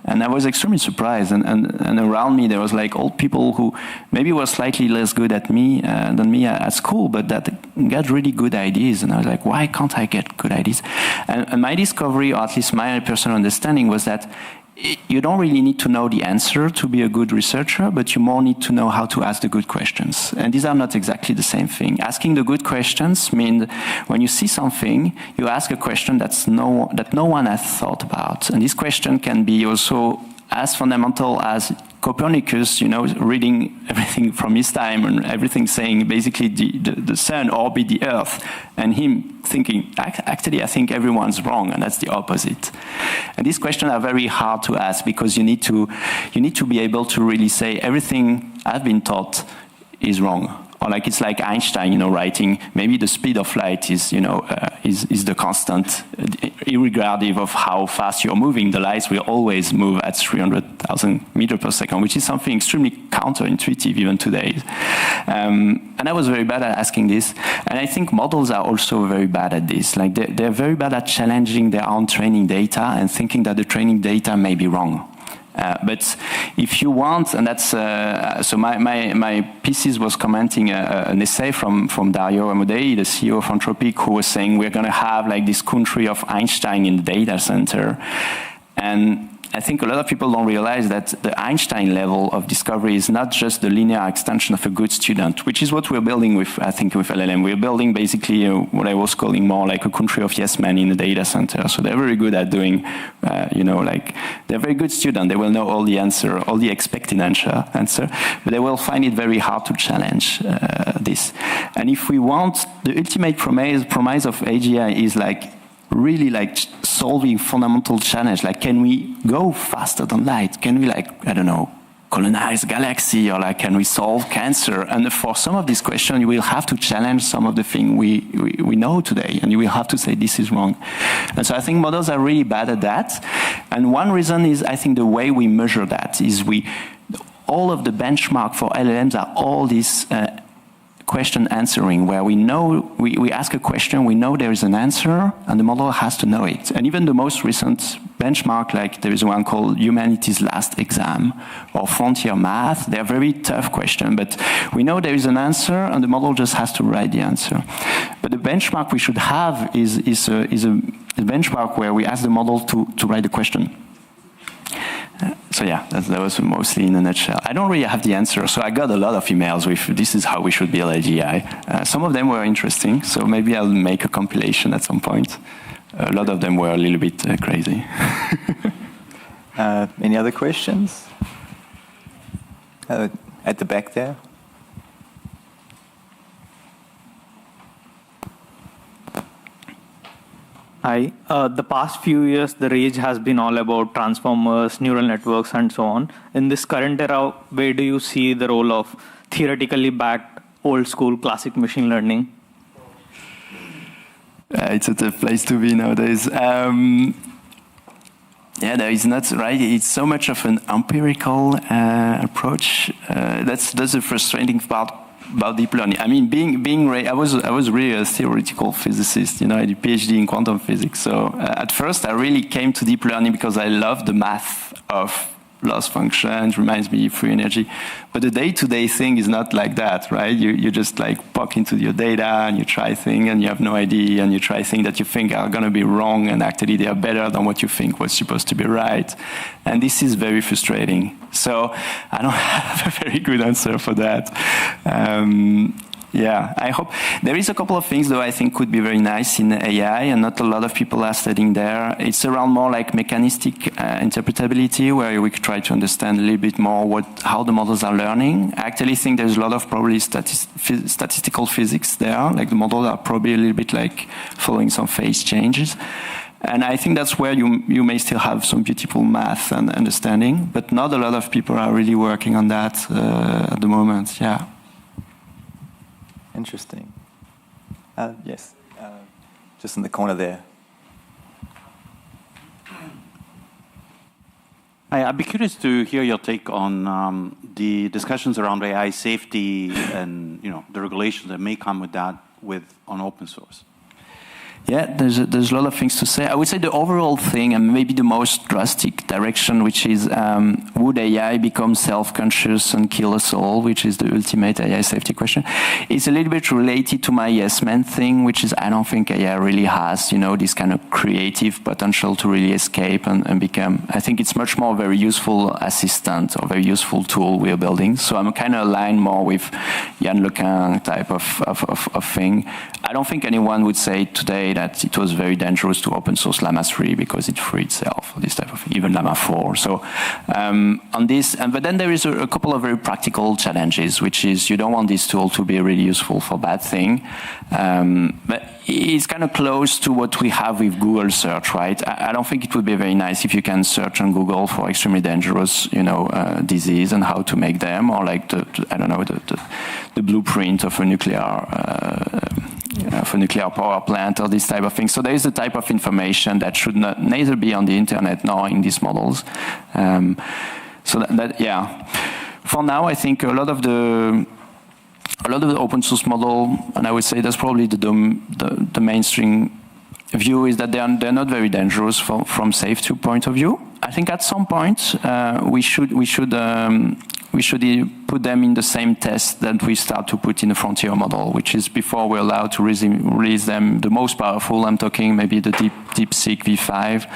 And I was extremely surprised. And around me, there was like old people who maybe were slightly less good at me than me at school, but that got really good ideas. And I was like, why can't I get good ideas? And my discovery, or at least my personal understanding, was that you don't really need to know the answer to be a good researcher, but you more need to know how to ask the good questions. And these are not exactly the same thing. Asking the good questions means when you see something, you ask a question that no one has thought about. And this question can be also as fundamental as Copernicus, you know, reading everything from his time and everything saying basically the sun orbit the earth, and him thinking, actually, I think everyone's wrong, and that's the opposite. And these questions are very hard to ask because you need to be able to really say everything I've been taught is wrong. Or like it's like Einstein, you know, writing maybe the speed of light is, you know, is the constant, irregardless of how fast you're moving. The light will always move at 300,000 meters per second, which is something extremely counterintuitive even today. And I was very bad at asking this, and I think models are also very bad at this. Like they're very bad at challenging their own training data and thinking that the training data may be wrong. But if you want, and that's so my pieces was commenting an essay from Dario Amodei, the CEO of Anthropic, who was saying we're going to have like this country of Einstein in the data center, and I think a lot of people don't realize that the Einstein level of discovery is not just the linear extension of a good student, which is what we're building with, I think, with LLM. We're building basically what I was calling more like a country of yes men in the data center. So they're very good at doing, you know, like they're very good students. They will know all the answer, all the expected answer, but they will find it very hard to challenge this. And if we want, the ultimate promise of AGI is like really like solving fundamental challenge. Like, can we go faster than light? Can we, like, I don't know, colonize galaxy, or like, can we solve cancer? And for some of these questions, you will have to challenge some of the things we know today, and you will have to say this is wrong. And so I think models are really bad at that. And one reason is, I think, the way we measure that is all of the benchmark for LLMs are all these question answering, where we know, we ask a question, we know there is an answer, and the model has to know it. And even the most recent benchmark, like there is one called Humanity's Last Exam or Frontier Math. They're very tough questions, but we know there is an answer and the model just has to write the answer. But the benchmark we should have is a benchmark where we ask the model to write the question. So yeah, that was mostly in a nutshell. I don't really have the answer, so I got a lot of emails with this is how we should build AGI. Some of them were interesting, so maybe I'll make a compilation at some point. A lot of them were a little bit crazy. Any other questions? At the back there. Hi. The past few years, the rage has been all about transformers, neural networks, and so on. In this current era, where do you see the role of theoretically backed old school classic machine learning? It's a tough place to be nowadays. Yeah, there is not, right? It's so much of an empirical approach. That's the frustrating part about deep learning. I mean, I was really a theoretical physicist. You know, I did a PhD in quantum physics. So at first, I really came to deep learning because I love the math of loss functions, reminds me of free energy. But the day-to-day thing is not like that, right? You just like poke into your data and you try things and you have no idea and you try things that you think are going to be wrong and actually they are better than what you think was supposed to be right. And this is very frustrating. So I don't have a very good answer for that. Yeah, I hope there is a couple of things though I think could be very nice in AI, and not a lot of people are studying there. It's around more like mechanistic interpretability, where we could try to understand a little bit more how the models are learning. I actually think there's a lot of probably statistical physics there, like the models are probably a little bit like following some phase changes. And I think that's where you may still have some beautiful math and understanding, but not a lot of people are really working on that at the moment, yeah. Interesting. Yes, just in the corner there. Hi, I'd be curious to hear your take on the discussions around AI safety and the regulations that may come with that on open source. Yeah, there's a lot of things to say. I would say the overall thing, and maybe the most drastic direction, which is would AI become self-conscious and kill us all, which is the ultimate AI safety question, is a little bit related to my yes man thing, which is I don't think AI really has, this kind of creative potential to really escape and become. I think it's much more a very useful assistant or very useful tool we are building. So I'm kind of aligned more with Yann LeCun type of thing. I don't think anyone would say today that it was very dangerous to open source Llama 3 because it freed itself, or this type of thing, even Llama 4. So on this, but then there is a couple of very practical challenges, which is you don't want this tool to be really useful for bad thing. But it's kind of close to what we have with Google search, right? I don't think it would be very nice if you can search on Google for extremely dangerous, disease and how to make them, or like the blueprint of a nuclear power plant or this type of thing. So there is a type of information that should neither be on the internet nor in these models. So that yeah. For now, I think a lot of the open source model, and I would say that's probably the mainstream view, is that they're not very dangerous from safety point of view. I think at some point we should put them in the same test that we start to put in the frontier model, which is before we're allowed to release them. The most powerful, I'm talking maybe the DeepSeek V5.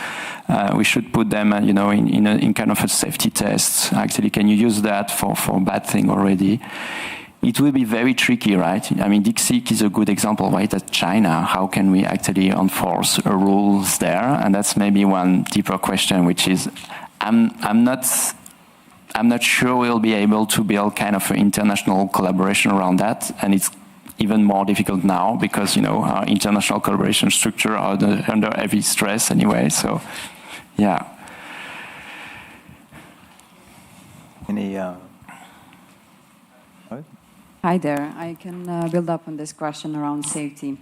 We should put them, in kind of a safety test. Actually, can you use that for bad thing already? It will be very tricky, right? I mean, DeepSeek is a good example, right? At China, how can we actually enforce rules there? And that's maybe one deeper question, which is, I'm not sure we'll be able to build kind of an international collaboration around that, and it's even more difficult now because our international collaboration structure are under heavy stress anyway. So, yeah. Any? Hi there. I can build up on this question around safety.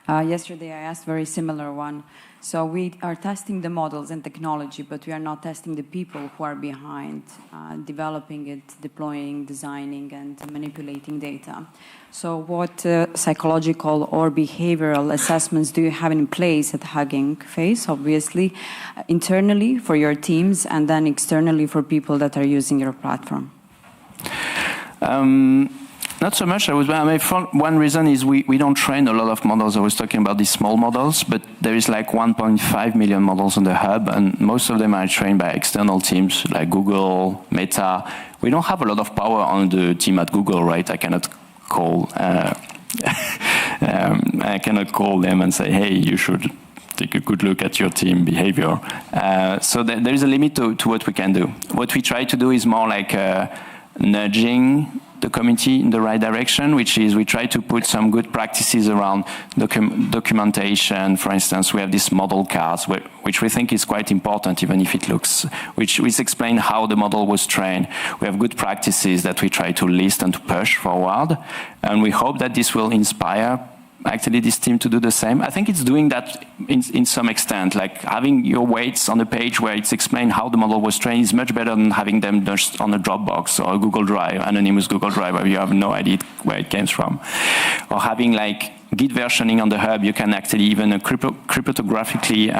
Yesterday I asked a very similar one. So we are testing the models and technology, but we are not testing the people who are behind developing it, deploying, designing, and manipulating data. So what psychological or behavioral assessments do you have in place at Hugging Face, obviously, internally for your teams, and then externally for people that are using your platform? Not so much. One reason is we don't train a lot of models. I was talking about these small models, but there is like 1.5 million models on the hub, and most of them are trained by external teams like Google, Meta. We don't have a lot of power on the team at Google, right? I cannot call them and say, hey, you should take a good look at your team behavior. So there is a limit to what we can do. What we try to do is more like nudging the community in the right direction, which is we try to put some good practices around documentation. For instance, we have this model cards, which we think is quite important, even if it looks, which explain how the model was trained. We have good practices that we try to list and to push forward, and we hope that this will inspire actually this team to do the same. I think it's doing that in some extent, like having your weights on the page where it's explained how the model was trained is much better than having them just on a Dropbox or a Google Drive, anonymous Google Drive, where you have no idea where it came from. Or having like Git versioning on the hub, you can actually even cryptographically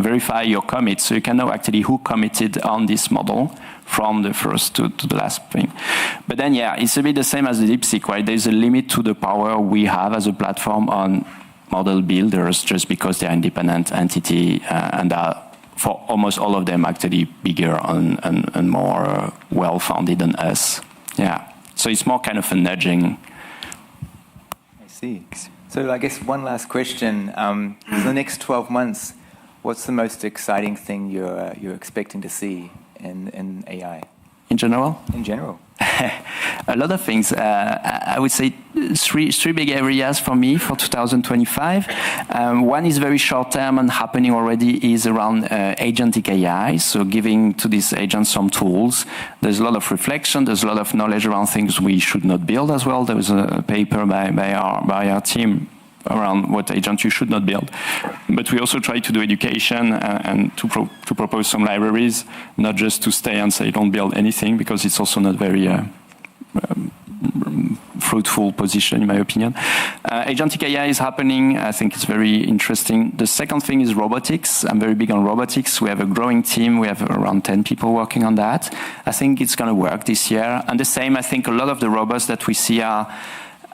verify your commits, so you can know actually who committed on this model from the first to the last thing. But then, yeah, it's a bit the same as the DeepSeek, right? There's a limit to the power we have as a platform on model builders just because they're independent entity and are, for almost all of them, actually bigger and more well-founded than us. Yeah. So it's more kind of a nudging. I see. So I guess one last question. In the next 12 months, what's the most exciting thing you're expecting to see in AI? In general? In general. A lot of things. I would say three big areas for me for 2025. One is very short term and happening already is around agentic AI. So giving to these agents some tools. There's a lot of reflection. There's a lot of knowledge around things we should not build as well. There was a paper by our team around what agent you should not build. But we also try to do education and to propose some libraries, not just to stay and say don't build anything, because it's also not very fruitful position, in my opinion. Agentic AI is happening. I think it's very interesting. The second thing is robotics. I'm very big on robotics. We have a growing team. We have around 10 people working on that. I think it's going to work this year. And the same, I think a lot of the robots that we see are,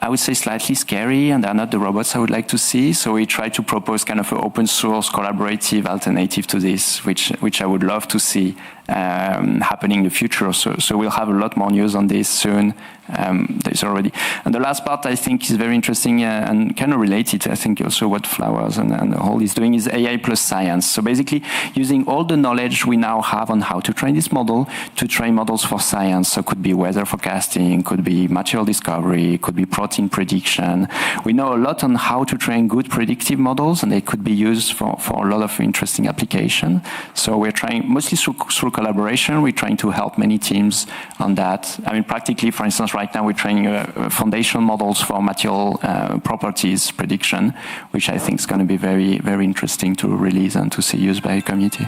I would say, slightly scary, and they're not the robots I would like to see. So we try to propose kind of an open source, collaborative alternative to this, which I would love to see happening in the future. So we'll have a lot more news on this soon. There's already. And the last part I think is very interesting and kind of related. I think also what Flowers and the whole is doing is AI plus science. So basically using all the knowledge we now have on how to train this model to train models for science. So it could be weather forecasting, could be material discovery, could be protein prediction. We know a lot on how to train good predictive models, and they could be used for a lot of interesting application. So we're trying, mostly through collaboration, we're trying to help many teams on that. I mean, practically, for instance, right now we're training foundation models for material properties prediction, which I think is going to be very, very interesting to release and to see used by the community.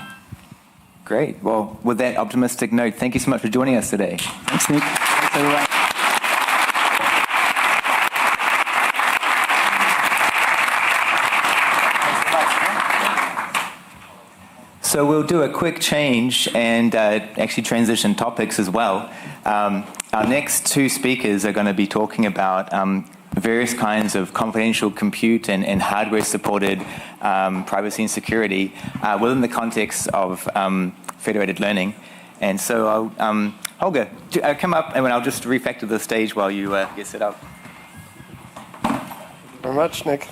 Great. Well, with that optimistic note, thank you so much for joining us today. Thanks, Nick. Thanks, everyone. So we'll do a quick change and actually transition topics as well. Our next two speakers are going to be talking about various kinds of confidential compute and hardware-supported privacy and security within the context of federated learning. And so, Holger, come up and I'll just refactor the stage while you get set up. Thank you very much, Nick.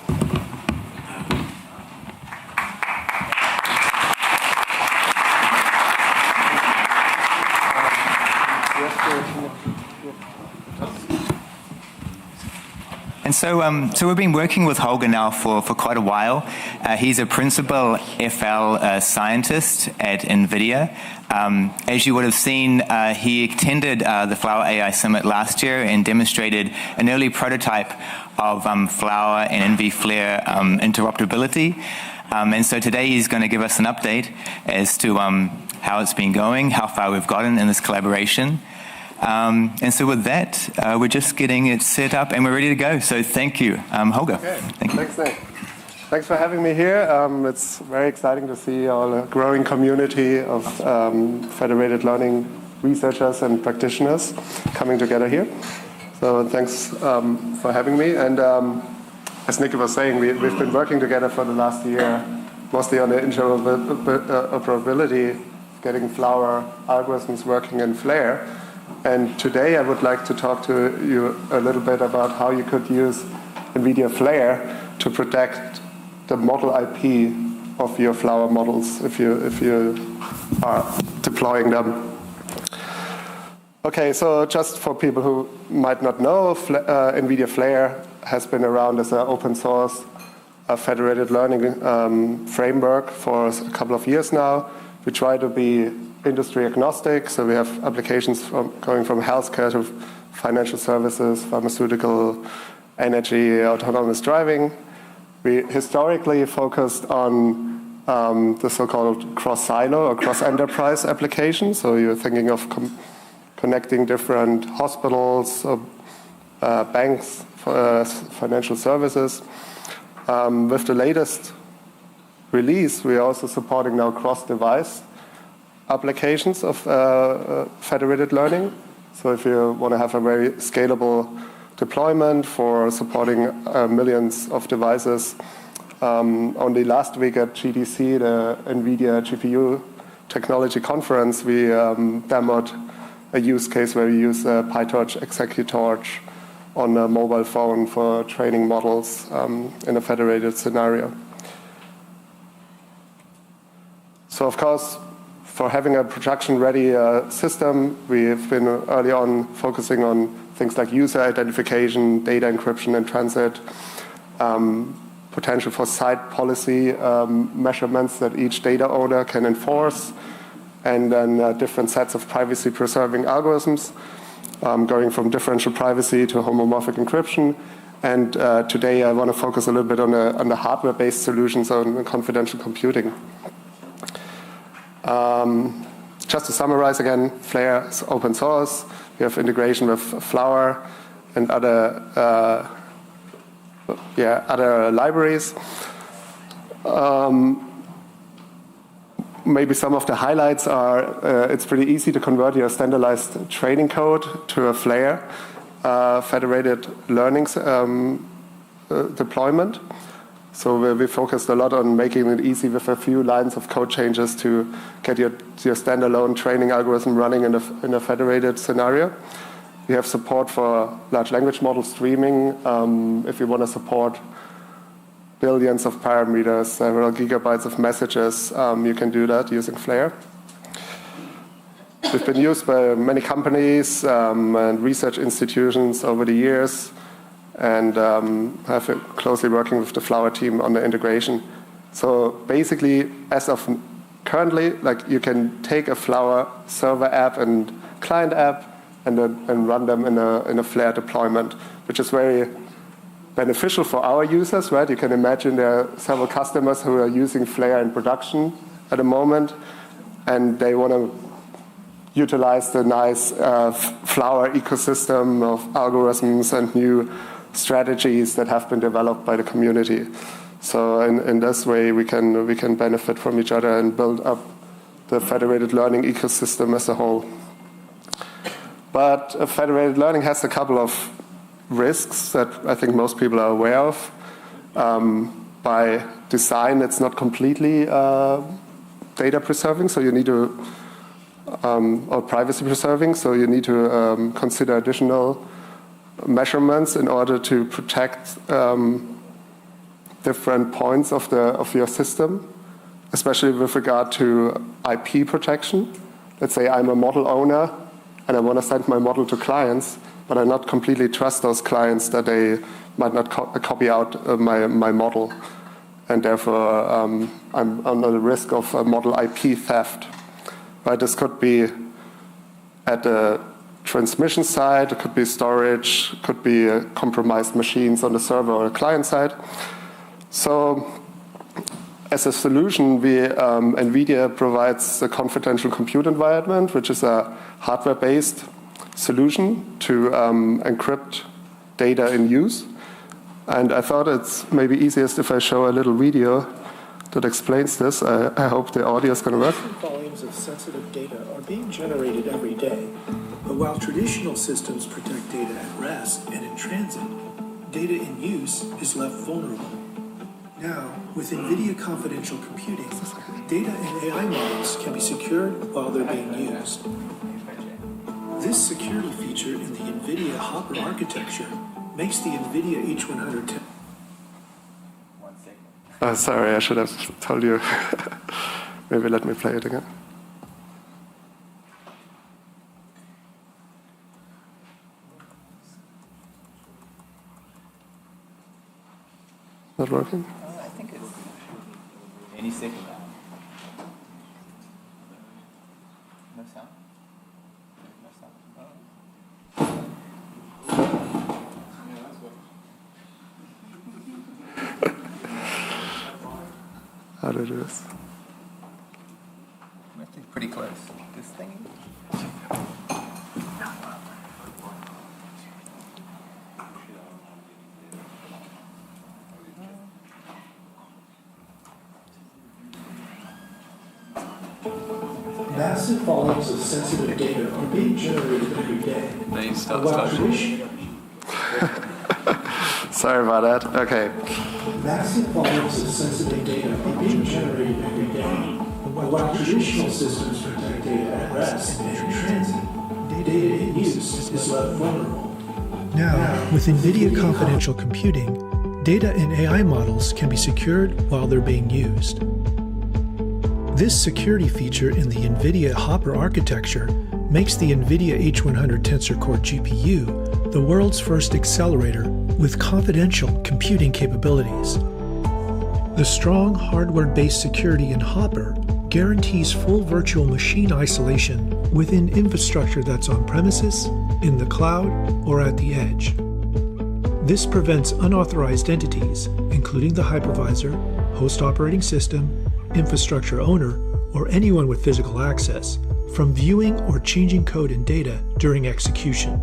And so we've been working with Holger now for quite a while. He's a principal FL scientist at Nvidia. As you would have seen, he attended the Flower AI Summit last year and demonstrated an early prototype of Flower and NVFlair interoperability. And so today he's going to give us an update as to how it's been going, how far we've gotten in this collaboration. And so with that, we're just getting it set up and we're ready to go. So thank you, Holger. Okay. Thank you. Thanks, Nick. Thanks for having me here. It's very exciting to see all a growing community of federated learning researchers and practitioners coming together here. So thanks for having me. And as Nick was saying, we've been working together for the last year, mostly on the interoperability, getting Flower algorithms working in FLAIR. And today I would like to talk to you a little bit about how you could use Nvidia FLAIR to protect the model IP of your Flower models if you are deploying them. Okay, so just for people who might not know, Nvidia FLAIR has been around as an open source federated learning framework for a couple of years now. We try to be industry agnostic, so we have applications going from healthcare to financial services, pharmaceutical, energy, autonomous driving. We historically focused on the so-called cross-silo or cross-enterprise applications. So you're thinking of connecting different hospitals, banks, financial services. With the latest release, we're also supporting now cross-device applications of federated learning. So if you want to have a very scalable deployment for supporting millions of devices, only last week at GTC, the Nvidia GPU Technology Conference, we demoed a use case where we use PyTorch Executorch on a mobile phone for training models in a federated scenario. So of course, for having a production-ready system, we've been early on focusing on things like user identification, data encryption in transit, potential for site policy measurements that each data owner can enforce, and then different sets of privacy-preserving algorithms, going from differential privacy to homomorphic encryption. And today I want to focus a little bit on the hardware-based solutions on confidential computing. Just to summarize again, FLAIR is open source. We have integration with Flower and other libraries. Maybe some of the highlights are it's pretty easy to convert your standardized training code to a FLAIR federated learning deployment. So we focused a lot on making it easy with a few lines of code changes to get your standalone training algorithm running in a federated scenario. We have support for large language model streaming. If you want to support billions of parameters, several gigabytes of messages, you can do that using FLAIR. We've been used by many companies and research institutions over the years, and have been closely working with the Flower team on the integration. So basically, as of currently, like you can take a Flower server app and client app and run them in a FLAIR deployment, which is very beneficial for our users, right? You can imagine there are several customers who are using FLAIR in production at the moment, and they want to utilize the nice Flower ecosystem of algorithms and new strategies that have been developed by the community. So in this way, we can benefit from each other and build up the federated learning ecosystem as a whole. But federated learning has a couple of risks that I think most people are aware of. By design, it's not completely data preserving, so you need to, or privacy preserving, so you need to consider additional measurements in order to protect different points of your system, especially with regard to IP protection. Let's say I'm a model owner and I want to send my model to clients. but I not completely trust those clients that they might not copy out my model. And therefore, I'm under the risk of model IP theft. Right? This could be at the transmission side, it could be storage, it could be compromised machines on the server or the client side. So as a solution, Nvidia provides a confidential compute environment, which is a hardware-based solution to encrypt data in use. And I thought it's maybe easiest if I show a little video that explains this. I hope the audio is going to work. Volumes of sensitive data are being generated every day. But while traditional systems protect data at rest and in transit, data in use is left vulnerable. Now, with Nvidia confidential computing, data and AI models can be secured while they're being used. This security feature in the Nvidia Hopper architecture makes the Nvidia H100. Oh, sorry, I should have told you. Maybe let me play it again. Not working? I think it's any second now. No sound? No sound. How to do this? I think pretty close. This thing? Massive volumes of sensitive data are being generated every day. Sorry about that. Okay. Massive volumes of sensitive data are being generated every day. While traditional systems protect data at rest and in transit, data in use is left vulnerable. Now, with NVIDIA confidential computing, data and AI models can be secured while they're being used. This security feature in the NVIDIA Hopper architecture makes the NVIDIA H100 Tensor Core GPU the world's first accelerator with confidential computing capabilities. The strong hardware-based security in Hopper guarantees full virtual machine isolation within infrastructure that's on premises, in the cloud, or at the edge. This prevents unauthorized entities, including the hypervisor, host operating system, infrastructure owner, or anyone with physical access, from viewing or changing code and data during execution.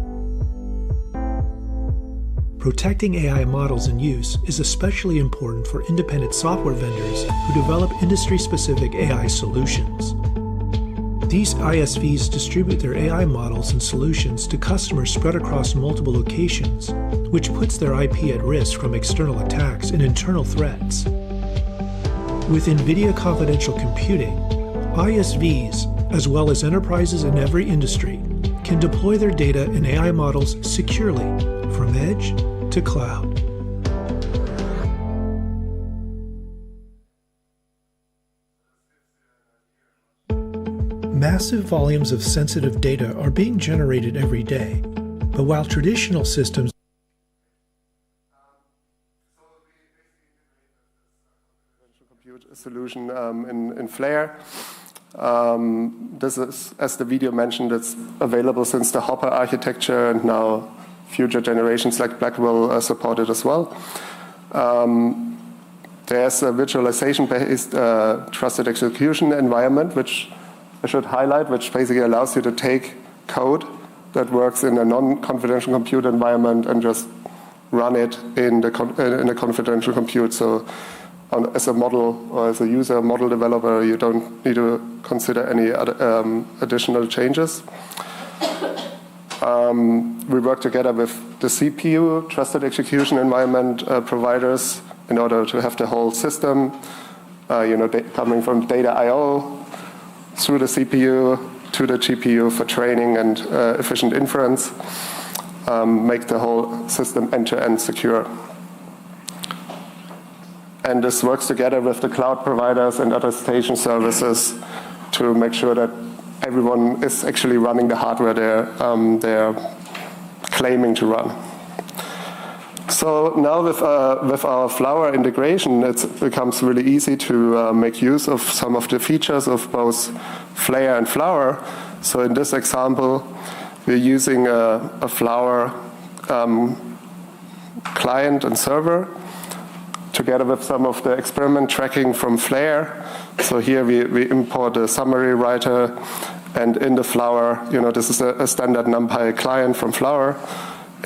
Protecting AI models in use is especially important for independent software vendors who develop industry-specific AI solutions. These ISVs distribute their AI models and solutions to customers spread across multiple locations, which puts their IP at risk from external attacks and internal threats. With NVIDIA confidential computing, ISVs, as well as enterprises in every industry, can deploy their data and AI models securely from edge to cloud. Massive volumes of sensitive data are being generated every day, but while traditional systems solution in Flare. This is, as the video mentioned, it's available since the Hopper architecture, and now future generations like Blackwell support it as well. There's a virtualization-based trusted execution environment, which I should highlight, which basically allows you to take code that works in a non-confidential compute environment and just run it in a confidential compute. So as a model or as a user model developer, you don't need to consider any other, additional changes. We work together with the CPU, trusted execution environment providers, in order to have the whole system, coming from data I/O through the CPU to the GPU for training and efficient inference, make the whole system end-to-end secure. And this works together with the cloud providers and other station services to make sure that everyone is actually running the hardware they're claiming to run. So now with our Flower integration, it becomes really easy to make use of some of the features of both Flare and Flower. So in this example, we're using a Flower client and server together with some of the experiment tracking from Flare. So here we import a summary writer, and in the Flower, this is a standard NumPy client from Flower.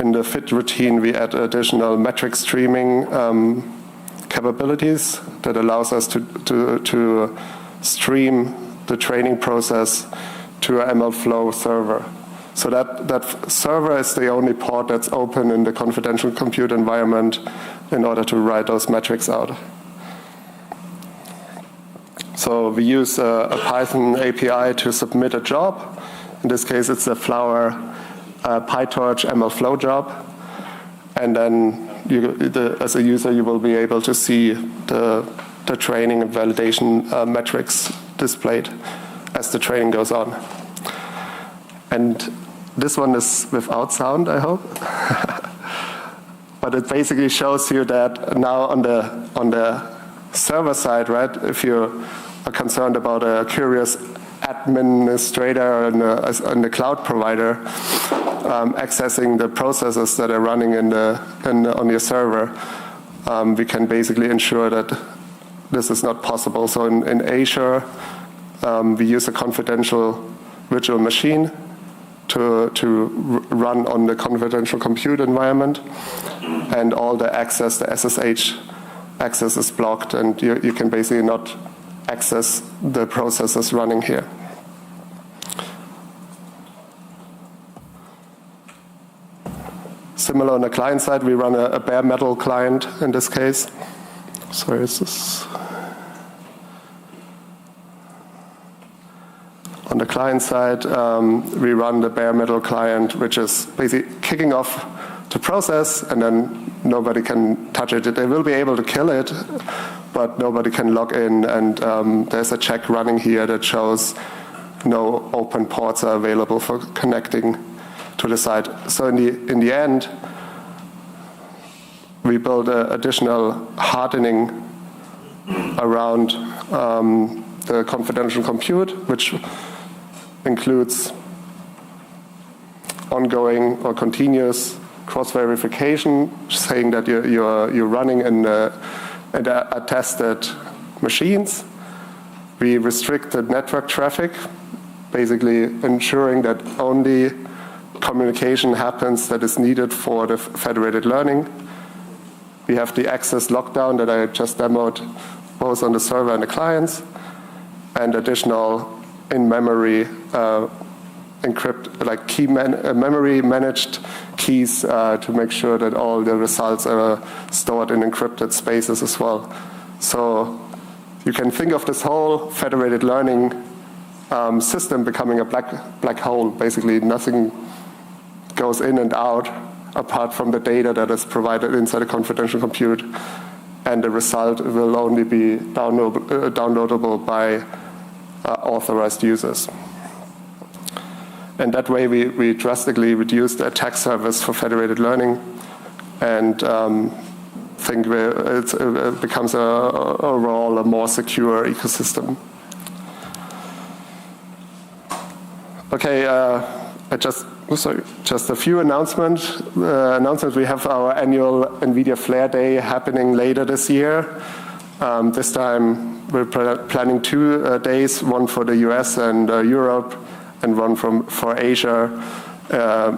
In the fit routine, we add additional metric streaming capabilities that allows us to stream the training process to an MLflow server. So that server is the only port that's open in the confidential compute environment in order to write those metrics out. So we use a Python API to submit a job. In this case, it's a Flower PyTorch MLflow job. And then as a user, you will be able to see the training and validation metrics displayed as the training goes on. And this one is without sound, I hope. But it basically shows you that now on the server side, right, if you are concerned about a curious administrator and the cloud provider accessing the processes that are running on your server, we can basically ensure that this is not possible. So in Azure, we use a confidential virtual machine to run on the confidential compute environment, and all the access, the SSH access is blocked, and you can basically not access the processes running here. Similar on the client side, we run a bare metal client in this case. Sorry, is this? On the client side, we run the bare metal client, which is basically kicking off the process, and then nobody can touch it. They will be able to kill it, but nobody can log in, and there's a check running here that shows no open ports are available for connecting to the site. So in the end, we build additional hardening around the confidential compute, which includes ongoing or continuous cross-verification, saying that you're running in attested machines. We restricted network traffic, basically ensuring that only communication happens that is needed for the federated learning. We have the access lockdown that I just demoed, both on the server and the clients, and additional in-memory memory managed keys to make sure that all the results are stored in encrypted spaces as well. So you can think of this whole federated learning system becoming a black hole. Basically, nothing goes in and out apart from the data that is provided inside a confidential compute, and the result will only be downloadable by authorized users. And that way we drastically reduce the attack surface for federated learning, and think it becomes overall a more secure ecosystem. Okay, just a few announcements. We have our annual NVIDIA Flare Day happening later this year. This time we're planning 2 days, one for the US and Europe, and one for Asia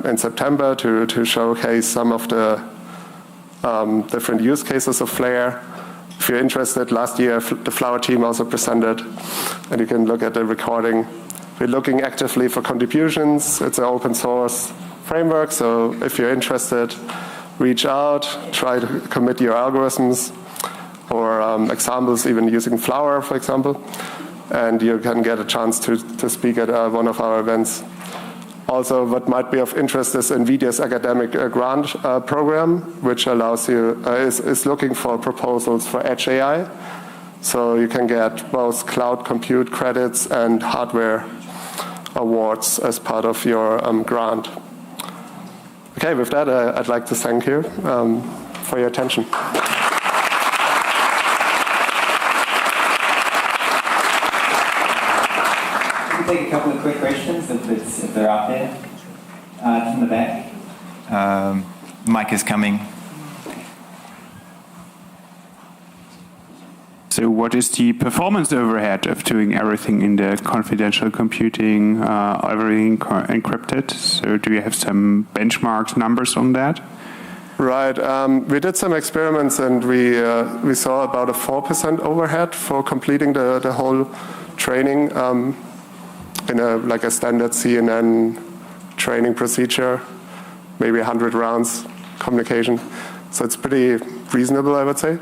in September to showcase some of the different use cases of Flare. If you're interested, last year the Flower team also presented, and you can look at the recording. We're looking actively for contributions. It's an open source framework, so if you're interested, reach out, try to commit your algorithms or examples, even using Flower, for example, and you can get a chance to speak at one of our events. Also, what might be of interest is NVIDIA's academic grant program, which allows you, is looking for proposals for Edge AI. So you can get both cloud compute credits and hardware awards as part of your grant. Okay, with that, I'd like to thank you for your attention. We'll take a couple of quick questions if they're out there. From the back. Mic is coming. So what is the performance overhead of doing everything in the confidential computing, everything encrypted? So do you have some benchmarks, numbers on that? Right. We did some experiments and we saw about a 4% overhead for completing the whole training in a standard CNN training procedure, maybe 100 rounds communication. So it's pretty reasonable, I would say.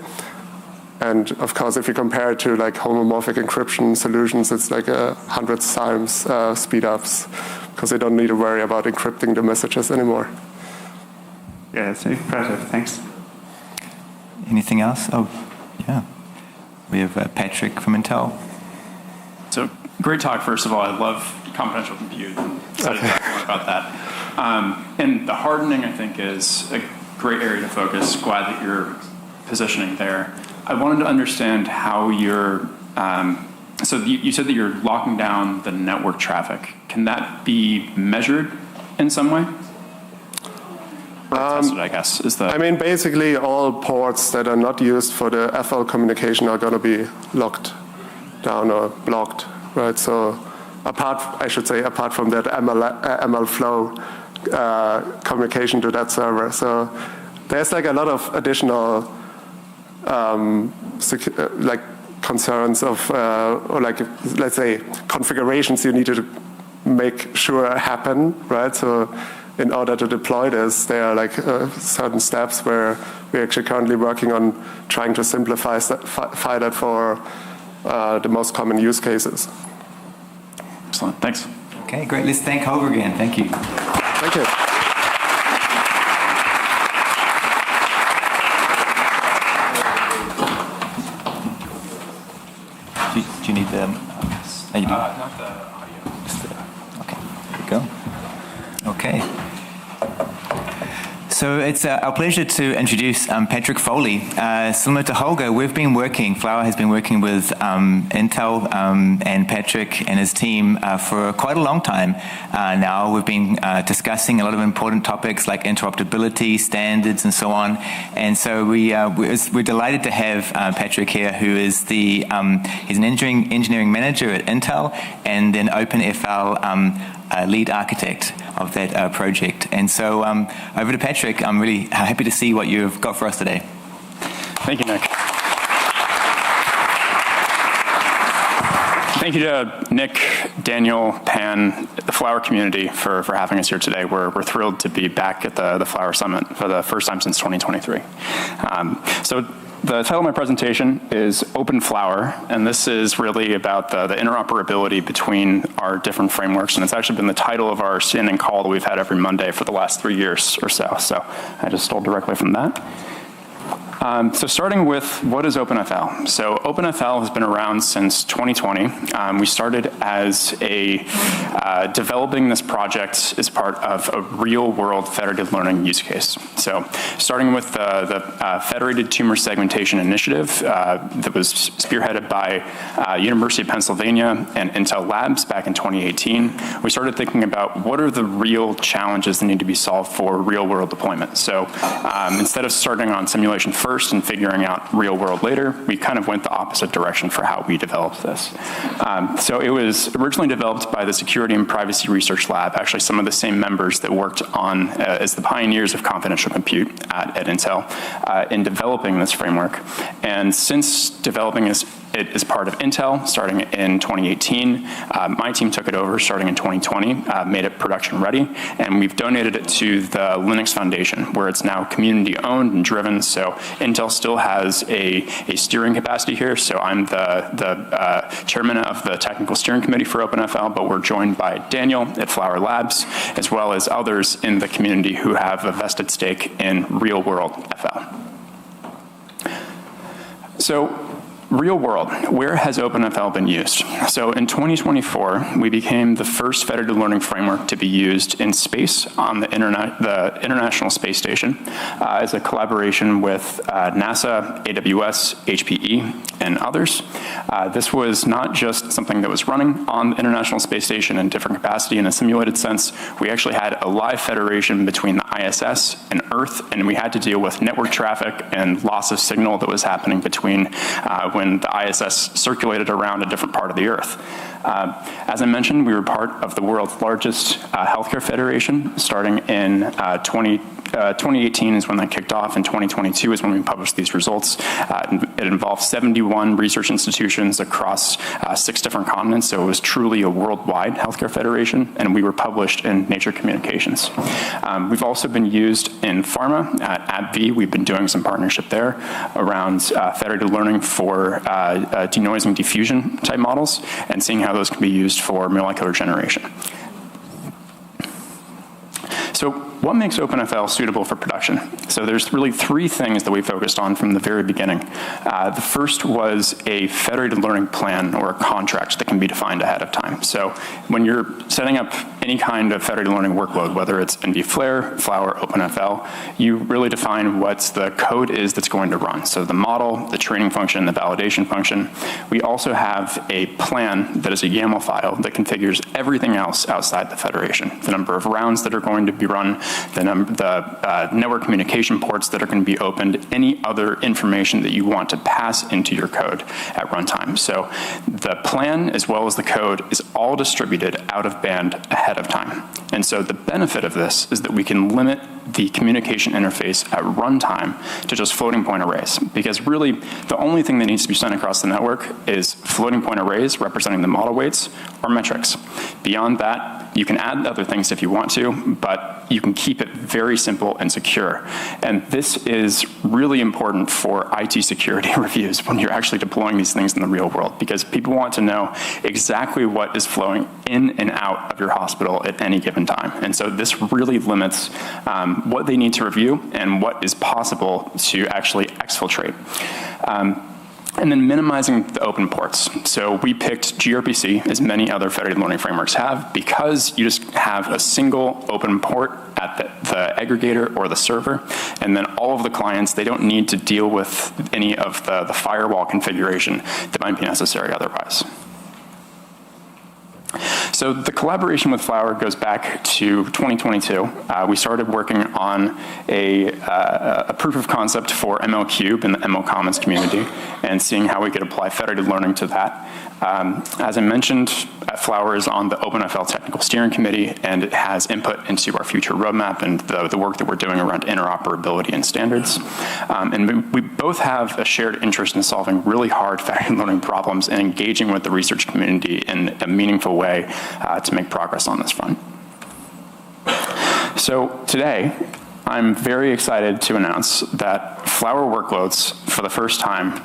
And of course, if you compare it to like homomorphic encryption solutions, it's like 100 times speed ups because they don't need to worry about encrypting the messages anymore. Yeah, it's impressive. Thanks. Anything else? Oh, yeah. We have Patrick from Intel. So great talk, first of all. I love confidential compute. Excited to talk more about that. And the hardening, I think, is a great area to focus. Glad that you're positioning there. I wanted to understand how you're, so you said that you're locking down the network traffic. Can that be measured in some way? Tested, I guess, is the... I mean, basically all ports that are not used for the FL communication are going to be locked down or blocked, right? So apart from that ML flow communication to that server. So there's like a lot of additional like concerns of or like, let's say, configurations you need to make sure happen, right? So in order to deploy this, there are like certain steps where we're actually currently working on trying to simplify that for the most common use cases. Excellent, thanks. Okay, great. Let's thank Hover again. Thank you. Thank you. Do you need the... not the audio. Okay, there we go. Okay. So it's our pleasure to introduce Patrick Foley. Similar to Holger, Flower has been working with Intel and Patrick and his team for quite a long time now. We've been discussing a lot of important topics like interoperability, standards, and so on. And so we're delighted to have Patrick here, who is he's an engineering manager at Intel and then OpenFL lead architect of that project. And so over to Patrick. I'm really happy to see what you've got for us today. Thank you, Nick. Thank you to Nick, Daniel, Pan, the Flower community for having us here today. We're thrilled to be back at the Flower Summit for the first time since 2023. So the title of my presentation is Open Flower, and this is really about the interoperability between our different frameworks, and it's actually been the title of our standing call that we've had every Monday for the last 3 years or so. So I just stole directly from that. So starting with what is OpenFL? So OpenFL has been around since 2020. We started as developing this project as part of a real-world federated learning use case. So starting with the Federated Tumor Segmentation Initiative that was spearheaded by University of Pennsylvania and Intel Labs back in 2018, we started thinking about what are the real challenges that need to be solved for real-world deployment. So instead of starting on simulation first and figuring out real world later, we kind of went the opposite direction for how we developed this. So it was originally developed by the Security and Privacy Research Lab, actually some of the same members that worked on as the pioneers of confidential compute at Intel in developing this framework. And since developing it as part of Intel, starting in 2018, my team took it over starting in 2020, made it production ready, and we've donated it to the Linux Foundation, where it's now community owned and driven. So Intel still has a steering capacity here. So I'm the chairman of the technical steering committee for OpenFL, but we're joined by Daniel at Flower Labs, as well as others in the community who have a vested stake in real world FL. So real world, where has OpenFL been used? So in 2024, we became the first federated learning framework to be used in space on the International Space Station as a collaboration with NASA, AWS, HPE, and others. This was not just something that was running on the International Space Station in different capacity in a simulated sense. We actually had a live federation between the ISS and Earth, and we had to deal with network traffic and loss of signal that was happening between when the ISS circulated around a different part of the Earth. As I mentioned, we were part of the world's largest healthcare federation starting in 2018 is when that kicked off, and 2022 is when we published these results. It involved 71 research institutions across 6 different continents, so it was truly a worldwide healthcare federation, and we were published in Nature Communications. We've also been used in pharma. At AbbVie, we've been doing some partnership there around federated learning for denoising diffusion type models and seeing how those can be used for molecular generation. So what makes OpenFL suitable for production? So there's really 3 things that we focused on from the very beginning. The first was a federated learning plan or a contract that can be defined ahead of time. So when you're setting up any kind of federated learning workload, whether it's NVFlare, Flower, OpenFL, you really define what the code is that's going to run. So the model, the training function, the validation function. We also have a plan that is a YAML file that configures everything else outside the federation. The number of rounds that are going to be run, the network communication ports that are going to be opened, any other information that you want to pass into your code at runtime. So the plan as well as the code is all distributed out of band ahead of time. And so the benefit of this is that we can limit the communication interface at runtime to just floating point arrays, because really the only thing that needs to be sent across the network is floating point arrays representing the model weights or metrics. Beyond that, you can add other things if you want to, but you can keep it very simple and secure. And this is really important for IT security reviews when you're actually deploying these things in the real world, because people want to know exactly what is flowing in and out of your hospital at any given time. And so this really limits what they need to review and what is possible to actually exfiltrate. And then minimizing the open ports. So we picked gRPC, as many other federated learning frameworks have, because you just have a single open port at the aggregator or the server, and then all of the clients, they don't need to deal with any of the firewall configuration that might be necessary otherwise. So the collaboration with Flower goes back to 2022. We started working on a proof of concept for ML-Cube in the ML Commons community and seeing how we could apply federated learning to that. As I mentioned, Flower is on the OpenFL Technical Steering Committee, and it has input into our future roadmap and the work that we're doing around interoperability and standards. And we both have a shared interest in solving really hard federated learning problems and engaging with the research community in a meaningful way to make progress on this front. So today, I'm very excited to announce that Flower workloads, for the first time,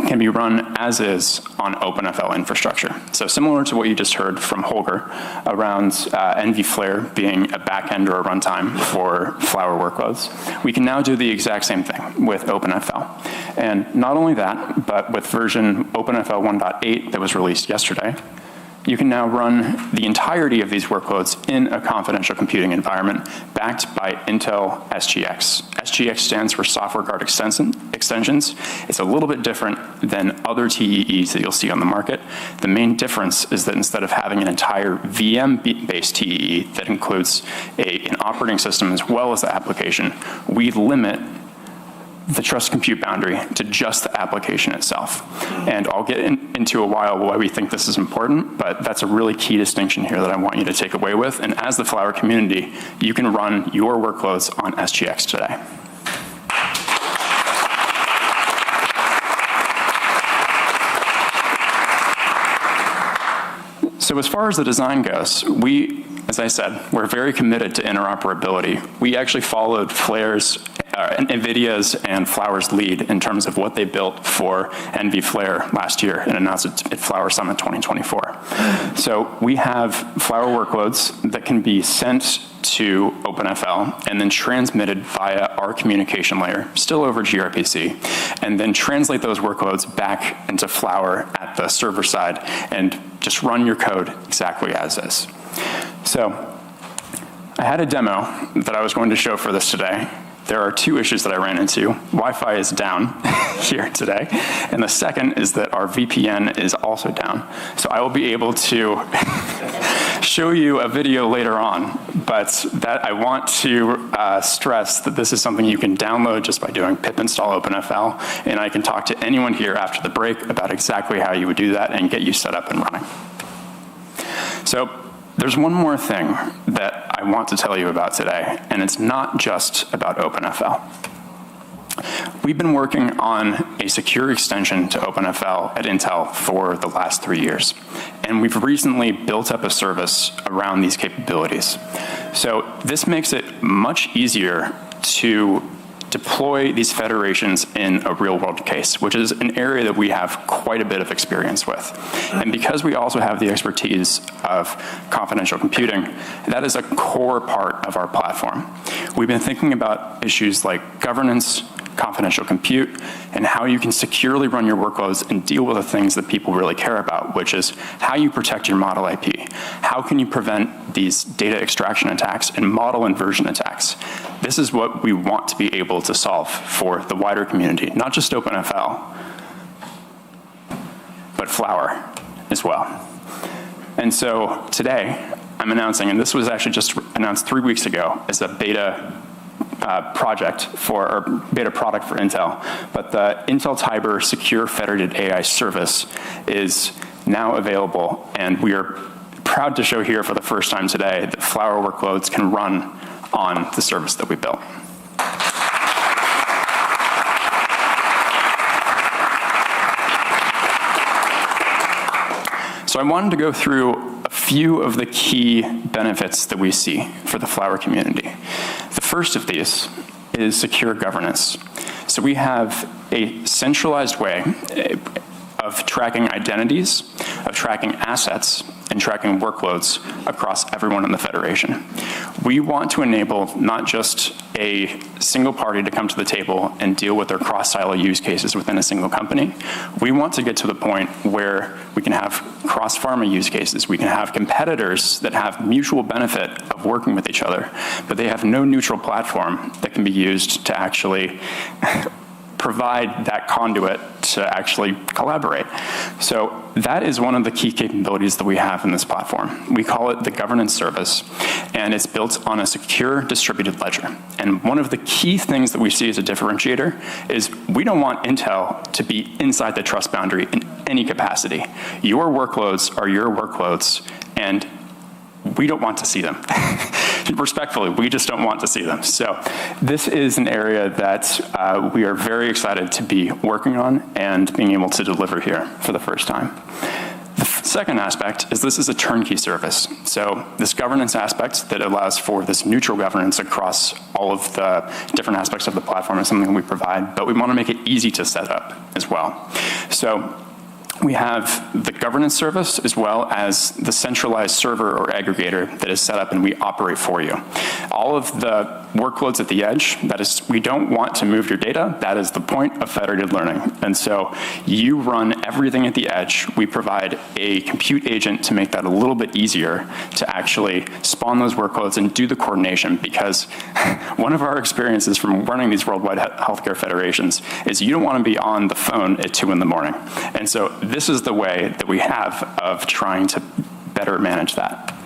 can be run as is on OpenFL infrastructure. So similar to what you just heard from Holger around NVFlare being a backend or a runtime for Flower workloads, we can now do the exact same thing with OpenFL. And not only that, but with version OpenFL 1.8 that was released yesterday, you can now run the entirety of these workloads in a confidential computing environment backed by Intel SGX. SGX stands for Software Guard Extensions. It's a little bit different than other TEEs that you'll see on the market. The main difference is that instead of having an entire VM-based TEE that includes an operating system as well as the application, we limit the trust compute boundary to just the application itself. And I'll get into a while why we think this is important, but that's a really key distinction here that I want you to take away with. And as the Flower community, you can run your workloads on SGX today. So as far as the design goes, we as I said, we're very committed to interoperability. We actually followed Nvidia's and Flower's lead in terms of what they built for NV Flare last year and announced it at Flower Summit 2024. So we have Flower workloads that can be sent to OpenFL and then transmitted via our communication layer, still over gRPC, and then translate those workloads back into Flower at the server side and just run your code exactly as is. So I had a demo that I was going to show for this today. There are two issues that I ran into. Wi-Fi is down here today, and the second is that our VPN is also down. So I will be able to show you a video later on, but that I want to stress that this is something you can download just by doing pip install OpenFL, and I can talk to anyone here after the break about exactly how you would do that and get you set up and running. So there's one more thing that I want to tell you about today, and it's not just about OpenFL. We've been working on a secure extension to OpenFL at Intel for the last 3 years, and we've recently built up a service around these capabilities. So this makes it much easier to deploy these federations in a real-world case, which is an area that we have quite a bit of experience with. And because we also have the expertise of confidential computing, that is a core part of our platform. We've been thinking about issues like governance, confidential compute, and how you can securely run your workloads and deal with the things that people really care about, which is how you protect your model IP. How can you prevent these data extraction attacks and model inversion attacks? This is what we want to be able to solve for the wider community, not just OpenFL, but Flower as well. And so today, I'm announcing, and this was actually just announced 3 weeks ago as a beta product for Intel, but the Intel Tiber Secure Federated AI Service is now available, and we are proud to show here for the first time today that Flower workloads can run on the service that we built. So I wanted to go through a few of the key benefits that we see for the Flower community. The first of these is secure governance. So we have a centralized way of tracking identities, of tracking assets, and tracking workloads across everyone in the Federation. We want to enable not just a single party to come to the table and deal with their cross-silo use cases within a single company. We want to get to the point where we can have cross-pharma use cases. We can have competitors that have mutual benefit of working with each other, but they have no neutral platform that can be used to actually provide that conduit to actually collaborate. So that is one of the key capabilities that we have in this platform. We call it the governance service, and it's built on a secure distributed ledger. And one of the key things that we see as a differentiator is we don't want Intel to be inside the trust boundary in any capacity. Your workloads are your workloads, and we don't want to see them. Respectfully, we just don't want to see them. So this is an area that we are very excited to be working on and being able to deliver here for the first time. The second aspect is this is a turnkey service. So this governance aspect that allows for this neutral governance across all of the different aspects of the platform is something we provide, but we want to make it easy to set up as well. So we have the governance service as well as the centralized server or aggregator that is set up and we operate for you. All of the workloads at the edge, that is, we don't want to move your data. That is the point of federated learning. And so you run everything at the edge. We provide a compute agent to make that a little bit easier to actually spawn those workloads and do the coordination, because one of our experiences from running these worldwide healthcare federations is you don't want to be on the phone at 2 in the morning. And so this is the way that we have of trying to better manage that.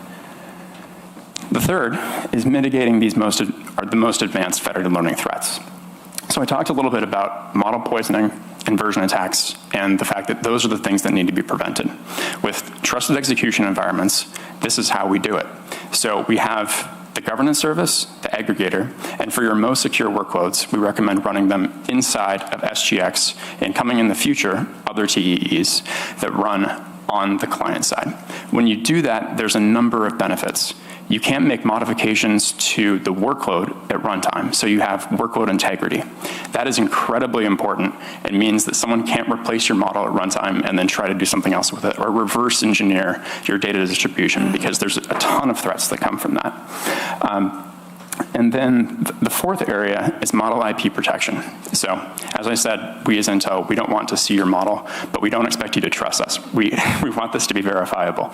The third is mitigating the most advanced federated learning threats. So I talked a little bit about model poisoning, inversion attacks, and the fact that those are the things that need to be prevented. With trusted execution environments, this is how we do it. So we have the governance service, the aggregator, and for your most secure workloads, we recommend running them inside of SGX and coming in the future, other TEEs that run on the client side. When you do that, there's a number of benefits. you can't make modifications to the workload at runtime, so you have workload integrity. That is incredibly important. It means that someone can't replace your model at runtime and then try to do something else with it, or reverse engineer your data distribution, because there's a ton of threats that come from that. And then the fourth area is model IP protection. So, as I said, we as Intel, we don't want to see your model, but we don't expect you to trust us. We want this to be verifiable.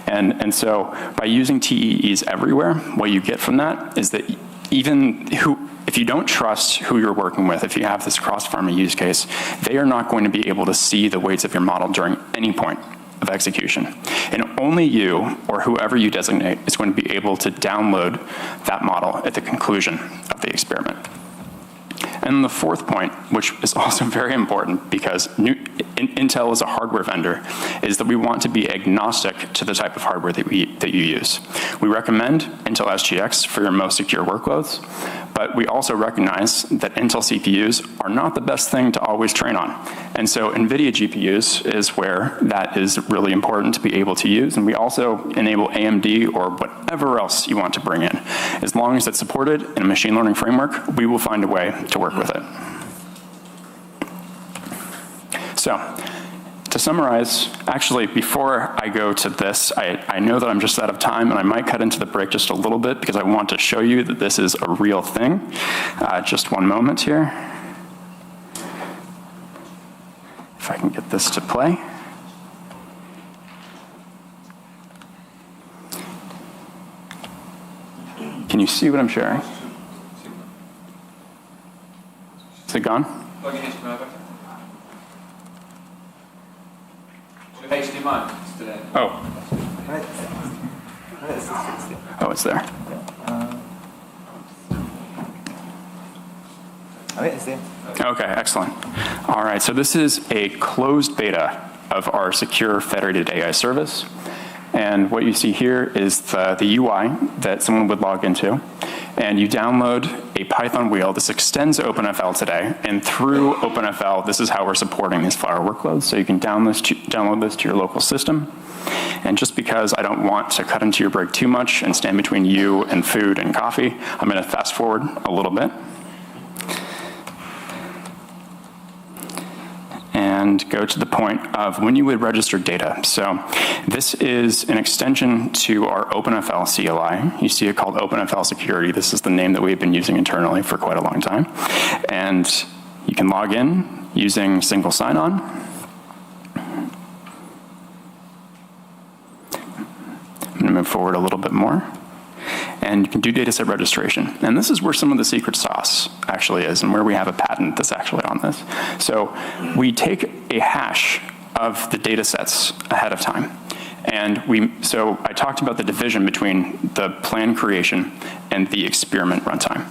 And so, by using TEEs everywhere, what you get from that is that if you don't trust who you're working with, if you have this cross-pharma use case, they are not going to be able to see the weights of your model during any point of execution. And only you, or whoever you designate, is going to be able to download that model at the conclusion of the experiment. And the fourth point, which is also very important because Intel is a hardware vendor, is that we want to be agnostic to the type of hardware that you use. We recommend Intel SGX for your most secure workloads, but we also recognize that Intel CPUs are not the best thing to always train on. And so NVIDIA GPUs is where that is really important to be able to use, and we also enable AMD or whatever else you want to bring in. As long as it's supported in a machine learning framework, we will find a way to work with it. So, to summarize, actually, before I go to this, I know that I'm just out of time, and I might cut into the break just a little bit because I want to show you that this is a real thing. Just one moment here. If I can get this to play. Can you see what I'm sharing? Is it gone? Oh. Oh, it's there. Okay, excellent. All right, so this is a closed beta of our secure federated AI service. And what you see here is the UI that someone would log into. And you download a Python wheel. This extends OpenFL today. And through OpenFL, this is how we're supporting these Flower workloads. So you can download this to your local system. And just because I don't want to cut into your break too much and stand between you and food and coffee, I'm going to fast forward a little bit. And go to the point of when you would register data. So this is an extension to our OpenFL CLI. You see it called OpenFL Security. This is the name that we've been using internally for quite a long time. And you can log in using single sign-on. I'm going to move forward a little bit more. And you can do dataset registration. And this is where some of the secret sauce actually is, and where we have a patent that's actually on this. So we take a hash of the datasets ahead of time. And so I talked about the division between the plan creation and the experiment runtime.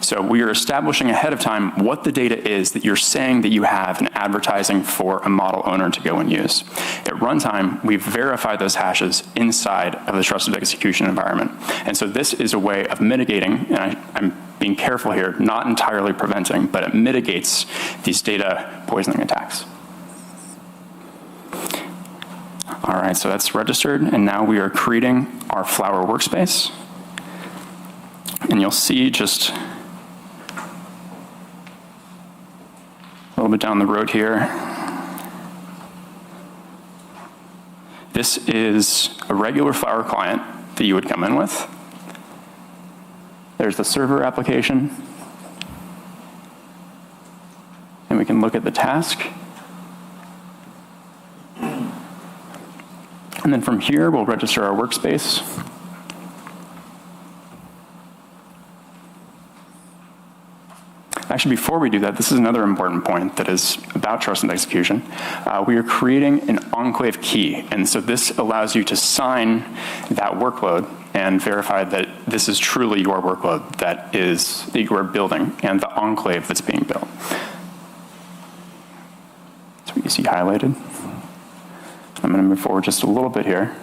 So we are establishing ahead of time what the data is that you're saying that you have and advertising for a model owner to go and use. At runtime, we verify those hashes inside of the trusted execution environment. And so this is a way of mitigating, and I'm being careful here, not entirely preventing, but it mitigates these data poisoning attacks. All right, so that's registered, and now we are creating our Flower workspace. And you'll see just a little bit down the road here. This is a regular Flower client that you would come in with. There's the server application. And we can look at the task. And then from here, we'll register our workspace. Actually, before we do that, this is another important point that is about trusted execution. We are creating an enclave key. And so this allows you to sign that workload and verify that this is truly your workload that you are building and the enclave that's being built. That's what you see highlighted. I'm going to move forward just a little bit here.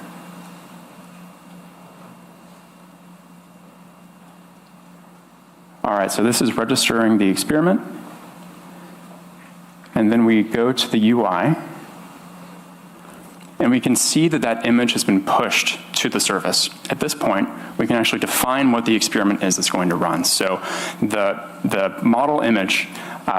All right, so this is registering the experiment. And then we go to the UI. And we can see that that image has been pushed to the service. At this point, we can actually define what the experiment is that's going to run. So the model image,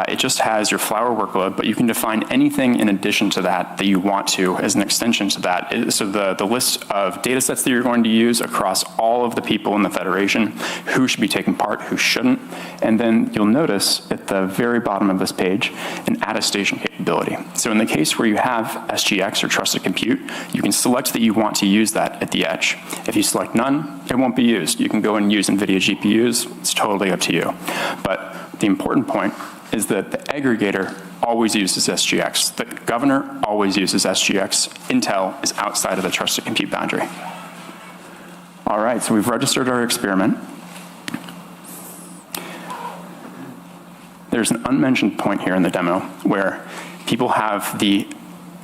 it just has your Flower workload, but you can define anything in addition to that that you want to as an extension to that. So the list of data sets that you're going to use across all of the people in the Federation, who should be taking part, who shouldn't. And then you'll notice at the very bottom of this page, an attestation capability. So in the case where you have SGX or trusted compute, you can select that you want to use that at the edge. If you select none, it won't be used. You can go and use Nvidia GPUs. It's totally up to you. But the important point is that the aggregator always uses SGX. The governor always uses SGX. Intel is outside of the trusted compute boundary. All right, so we've registered our experiment. There's an unmentioned point here in the demo where people have the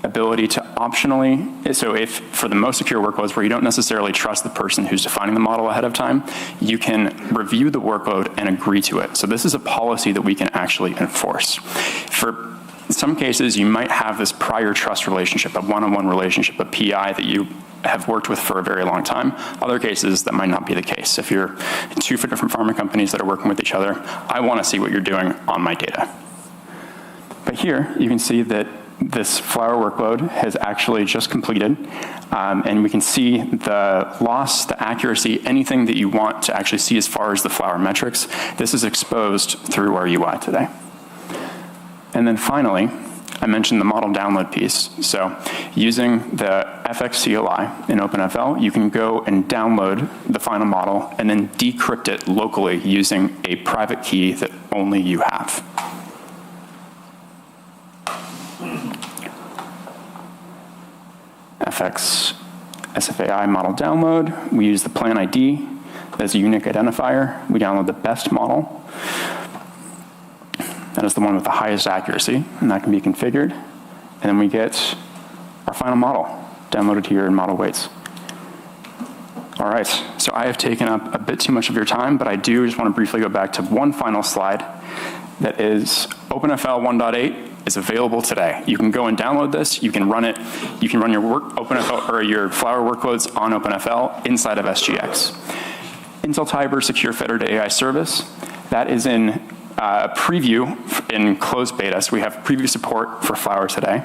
ability to optionally, so if for the most secure workloads where you don't necessarily trust the person who's defining the model ahead of time, you can review the workload and agree to it. So this is a policy that we can actually enforce. For some cases, you might have this prior trust relationship, a one-on-one relationship, a PI that you have worked with for a very long time. Other cases, that might not be the case. If you're two different pharma companies that are working with each other, I want to see what you're doing on my data. But here, you can see that this Flower workload has actually just completed, and we can see the loss, the accuracy, anything that you want to actually see as far as the Flower metrics. This is exposed through our UI today. And then finally, I mentioned the model download piece. So using the FX CLI in OpenFL, you can go and download the final model and then decrypt it locally using a private key that only you have. FX SFAI model download. We use the plan ID as a unique identifier. We download the best model. That is the one with the highest accuracy, and that can be configured. And then we get our final model downloaded here in model weights. All right, so I have taken up a bit too much of your time, but I do just want to briefly go back to one final slide. That is OpenFL 1.8 is available today. You can go and download this. You can run it. You can run your OpenFL or your Flower workloads on OpenFL inside of SGX. Intel Tiber Secure Federated AI Service. That is in preview in closed beta. So we have preview support for Flower today,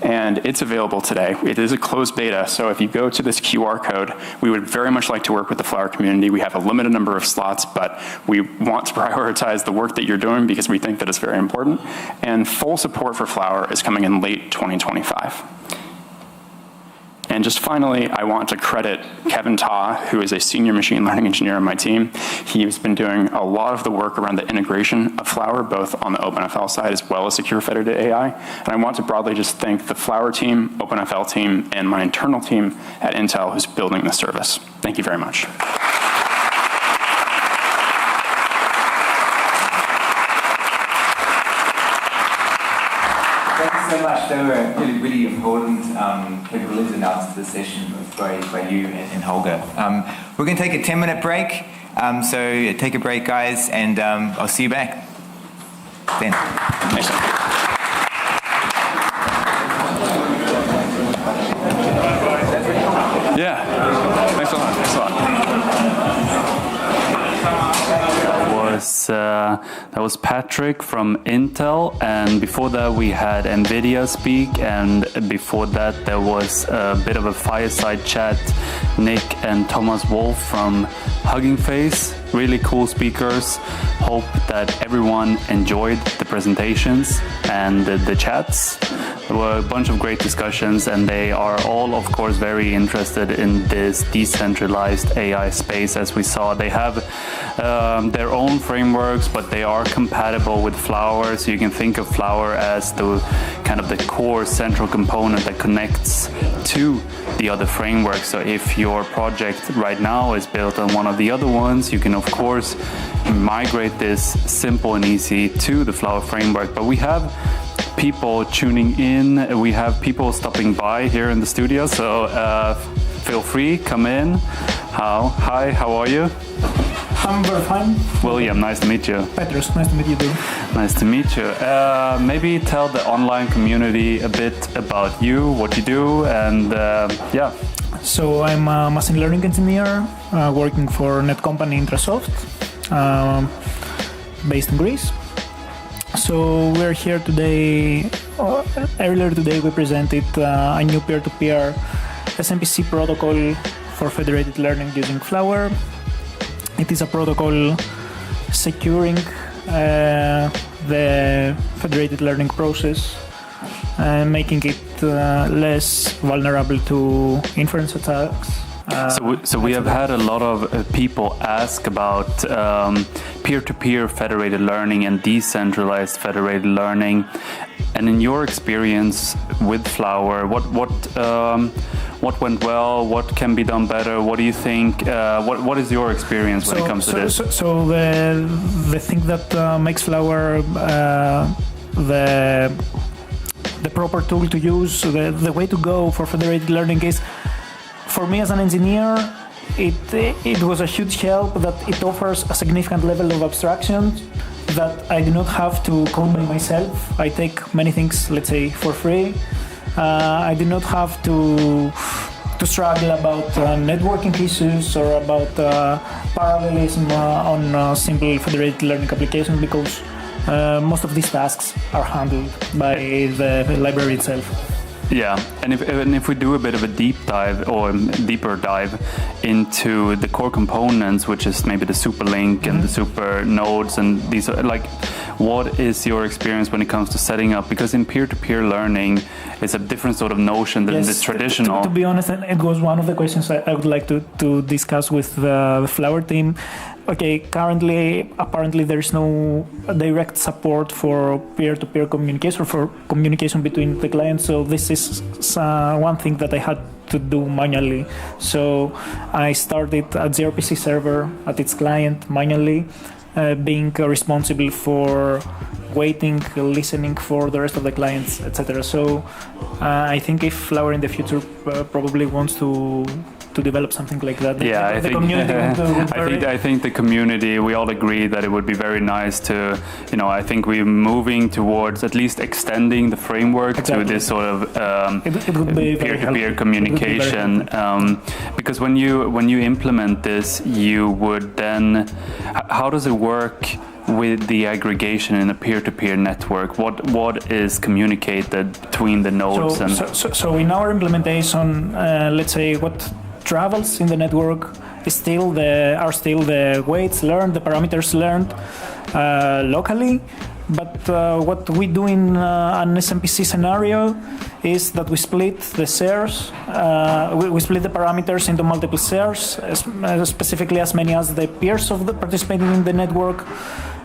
and it's available today. It is a closed beta, so if you go to this QR code, we would very much like to work with the Flower community. We have a limited number of slots, but we want to prioritize the work that you're doing because we think that it's very important. And full support for Flower is coming in late 2025. And just finally, I want to credit Kevin Ta, who is a senior machine learning engineer on my team. He's been doing a lot of the work around the integration of Flower, both on the OpenFL side as well as Secure Federated AI. And I want to broadly just thank the Flower team, OpenFL team, and my internal team at Intel who's building this service. Thank you very much. So much. There were really important capabilities announced to the session by you and Holger. We're going to take a 10-minute break. So take a break, guys, and I'll see you back then. Thanks. Yeah. Thanks a lot. Thanks a lot. That was Patrick from Intel, and before that we had Nvidia speak, and before that there was a bit of a fireside chat, Nick and Thomas Wolf from Hugging Face. Really cool speakers. Hope that everyone enjoyed the presentations and the chats. There were a bunch of great discussions, and they are all, of course, very interested in this decentralized AI space. As we saw, they have their own frameworks, but they are compatible with Flower. So you can think of Flower as the kind of the core central component that connects to the other frameworks. So if your project right now is built on one of the other ones, you can of course migrate this simple and easy to the Flower framework. But we have people tuning in, we have people stopping by here in the studio, so feel free, come in. Hi, how are you? I'm very fine. William, nice to meet you. Petrus, nice to meet you too. Nice to meet you. Maybe tell the online community a bit about you, what you do, and yeah. So I'm a machine learning engineer working for net company Intrasoft, based in Greece. So we're here today. Earlier today we presented a new peer-to-peer SMPC protocol for federated learning using Flower. It is a protocol securing the federated learning process and making it less vulnerable to inference attacks. So we have had a lot of people ask about peer-to-peer federated learning and decentralized federated learning. And in your experience with Flower, what went well? What can be done better? What do you think? What is your experience when it comes to this? So the thing that makes Flower the proper tool to use, the way to go for federated learning is, for me as an engineer, it was a huge help that it offers a significant level of abstraction that I do not have to code by myself. I take many things, let's say, for free. I do not have to struggle about networking issues or about parallelism on simple federated learning applications, because most of these tasks are handled by the library itself. Yeah, and if we do a bit of a deeper dive into the core components, which is maybe the super link and the super nodes, and these are like, what is your experience when it comes to setting up? Because in peer-to-peer learning, it's a different sort of notion than the traditional. To be honest, it was one of the questions I would like to discuss with the Flower team. Okay, currently, apparently there is no direct support for peer-to-peer communication, or for communication between the clients. So this is one thing that I had to do manually. So I started a gRPC server at its client manually, being responsible for waiting, listening for the rest of the clients, etc. So I think if Flower in the future probably wants to develop something like that. Yeah, I think the community, we all agree that it would be very nice to, I think we're moving towards at least extending the framework to this sort of peer-to-peer communication. Because when you implement this, you would then, how does it work with the aggregation in a peer-to-peer network? What is communicated between the nodes? So in our implementation, let's say what travels in the network is still the weights learned, the parameters learned locally. But what we do in an SMPC scenario is that we split the shares, we split the parameters into multiple shares, specifically as many as the peers of the participating in the network.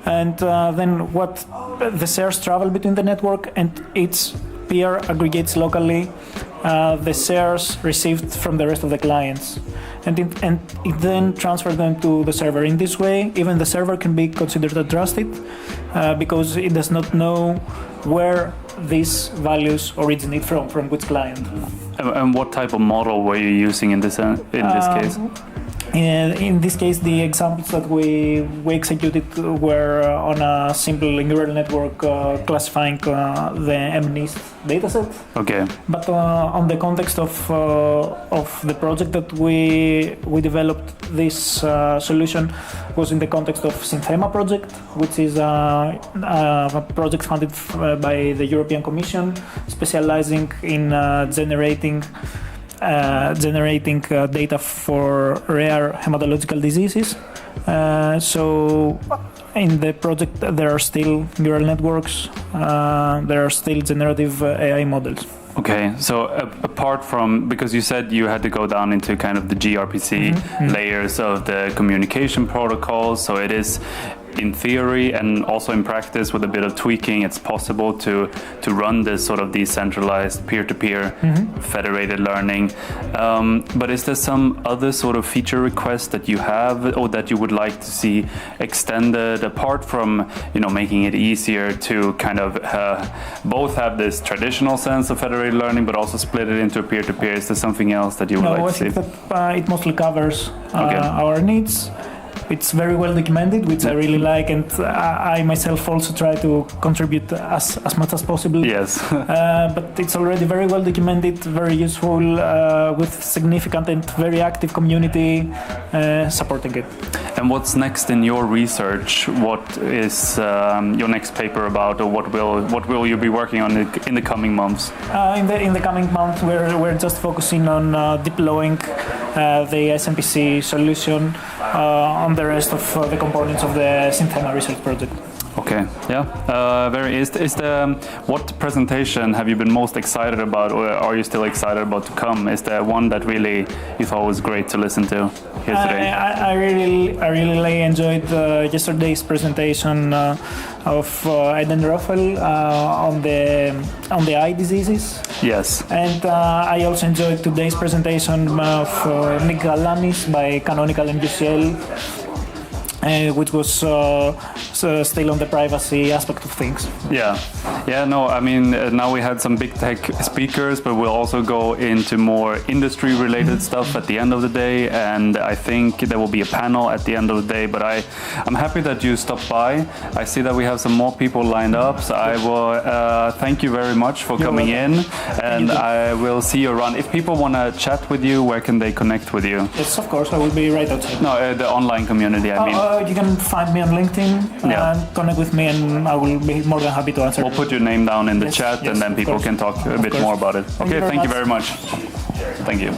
And then what the shares travel between the network, and each peer aggregates locally the shares received from the rest of the clients, and it then transfers them to the server. In this way, even the server can be considered a trusted because it does not know where these values originate from which client. And what type of model were you using in this case? In this case, the examples that we executed were on a simple neural network classifying the MNIST dataset. Okay. But on the context of the project that we developed, this solution was in the context of Synthema project, which is a project funded by the European Commission, specializing in generating data for rare hematological diseases. So in the project there are still neural networks, there are still generative AI models. Okay, so apart from, because you said you had to go down into kind of the gRPC layers of the communication protocols, so it is in theory and also in practice with a bit of tweaking, it's possible to run this sort of decentralized peer-to-peer federated learning. But is there some other sort of feature request that you have or that you would like to see extended, apart from making it easier to kind of both have this traditional sense of federated learning but also split it into peer-to-peer? Is there something else that you would like to see? I think that it mostly covers our needs. It's very well documented, which I really like, and I myself also try to contribute as much as possible. Yes. But it's already very well documented, very useful, with significant and very active community supporting it. And what's next in your research? What is your next paper about, or what will you be working on in the coming months? In the coming months, we're just focusing on deploying the SMPC solution on the rest of the components of the Synthema research project. Okay, yeah. What presentation have you been most excited about, or are you still excited about to come? Is there one that really you thought was great to listen to here today? I really enjoyed yesterday's presentation of Eden Roffel on the eye diseases. Yes. And I also enjoyed today's presentation of Nick Galanis by Canonical and UCL. Which was still on the privacy aspect of things. Yeah. No, I mean, now we had some big tech speakers, but we'll also go into more industry-related stuff at the end of the day, and I think there will be a panel at the end of the day, but I'm happy that you stopped by. I see that we have some more people lined up, so I will thank you very much for coming in, and I will see you around. If people want to chat with you, where can they connect with you? Yes, of course, I will be right outside. No, the online community, I mean. You can find me on LinkedIn and connect with me, and I will be more than happy to answer. We'll put your name down in the chat, and then people can talk a bit more about it. Okay, thank you very much. Thank you.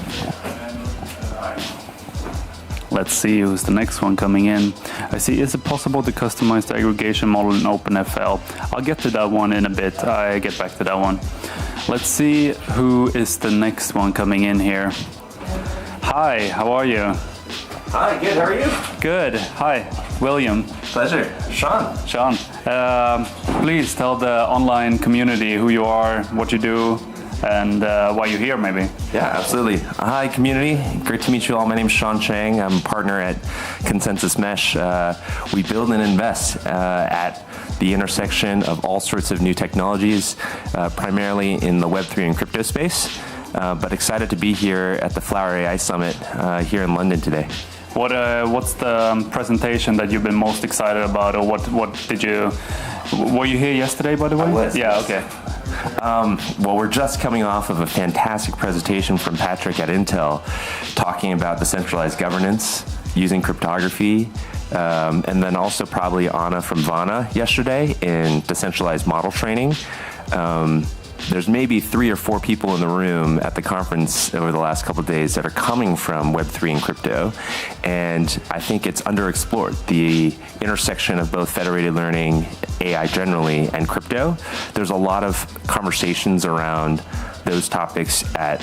Let's see who's the next one coming in. I see, is it possible to customize the aggregation model in OpenFL? I'll get to that one in a bit. I get back to that one. Let's see who is the next one coming in here. Hi, how are you? Hi, good. How are you? Good. Hi, William. Pleasure. Sean. Please tell the online community who you are, what you do, and why you're here, maybe. Yeah, absolutely. Hi, community. Great to meet you all. My name is Sean Chang. I'm a partner at Consensus Mesh. We build and invest at the intersection of all sorts of new technologies, primarily in the Web3 and crypto space. But excited to be here at the Flower AI Summit here in London today. What's the presentation that you've been most excited about, or were you here yesterday, by the way? I was. Yeah, okay. Well, we're just coming off of a fantastic presentation from Patrick at Intel, talking about decentralized governance using cryptography, and then also probably Anna from Vana yesterday in decentralized model training. There's maybe 3 or 4 people in the room at the conference over the last couple of days that are coming from Web3 and crypto, and I think it's underexplored, the intersection of both federated learning, AI generally, and crypto. There's a lot of conversations around those topics at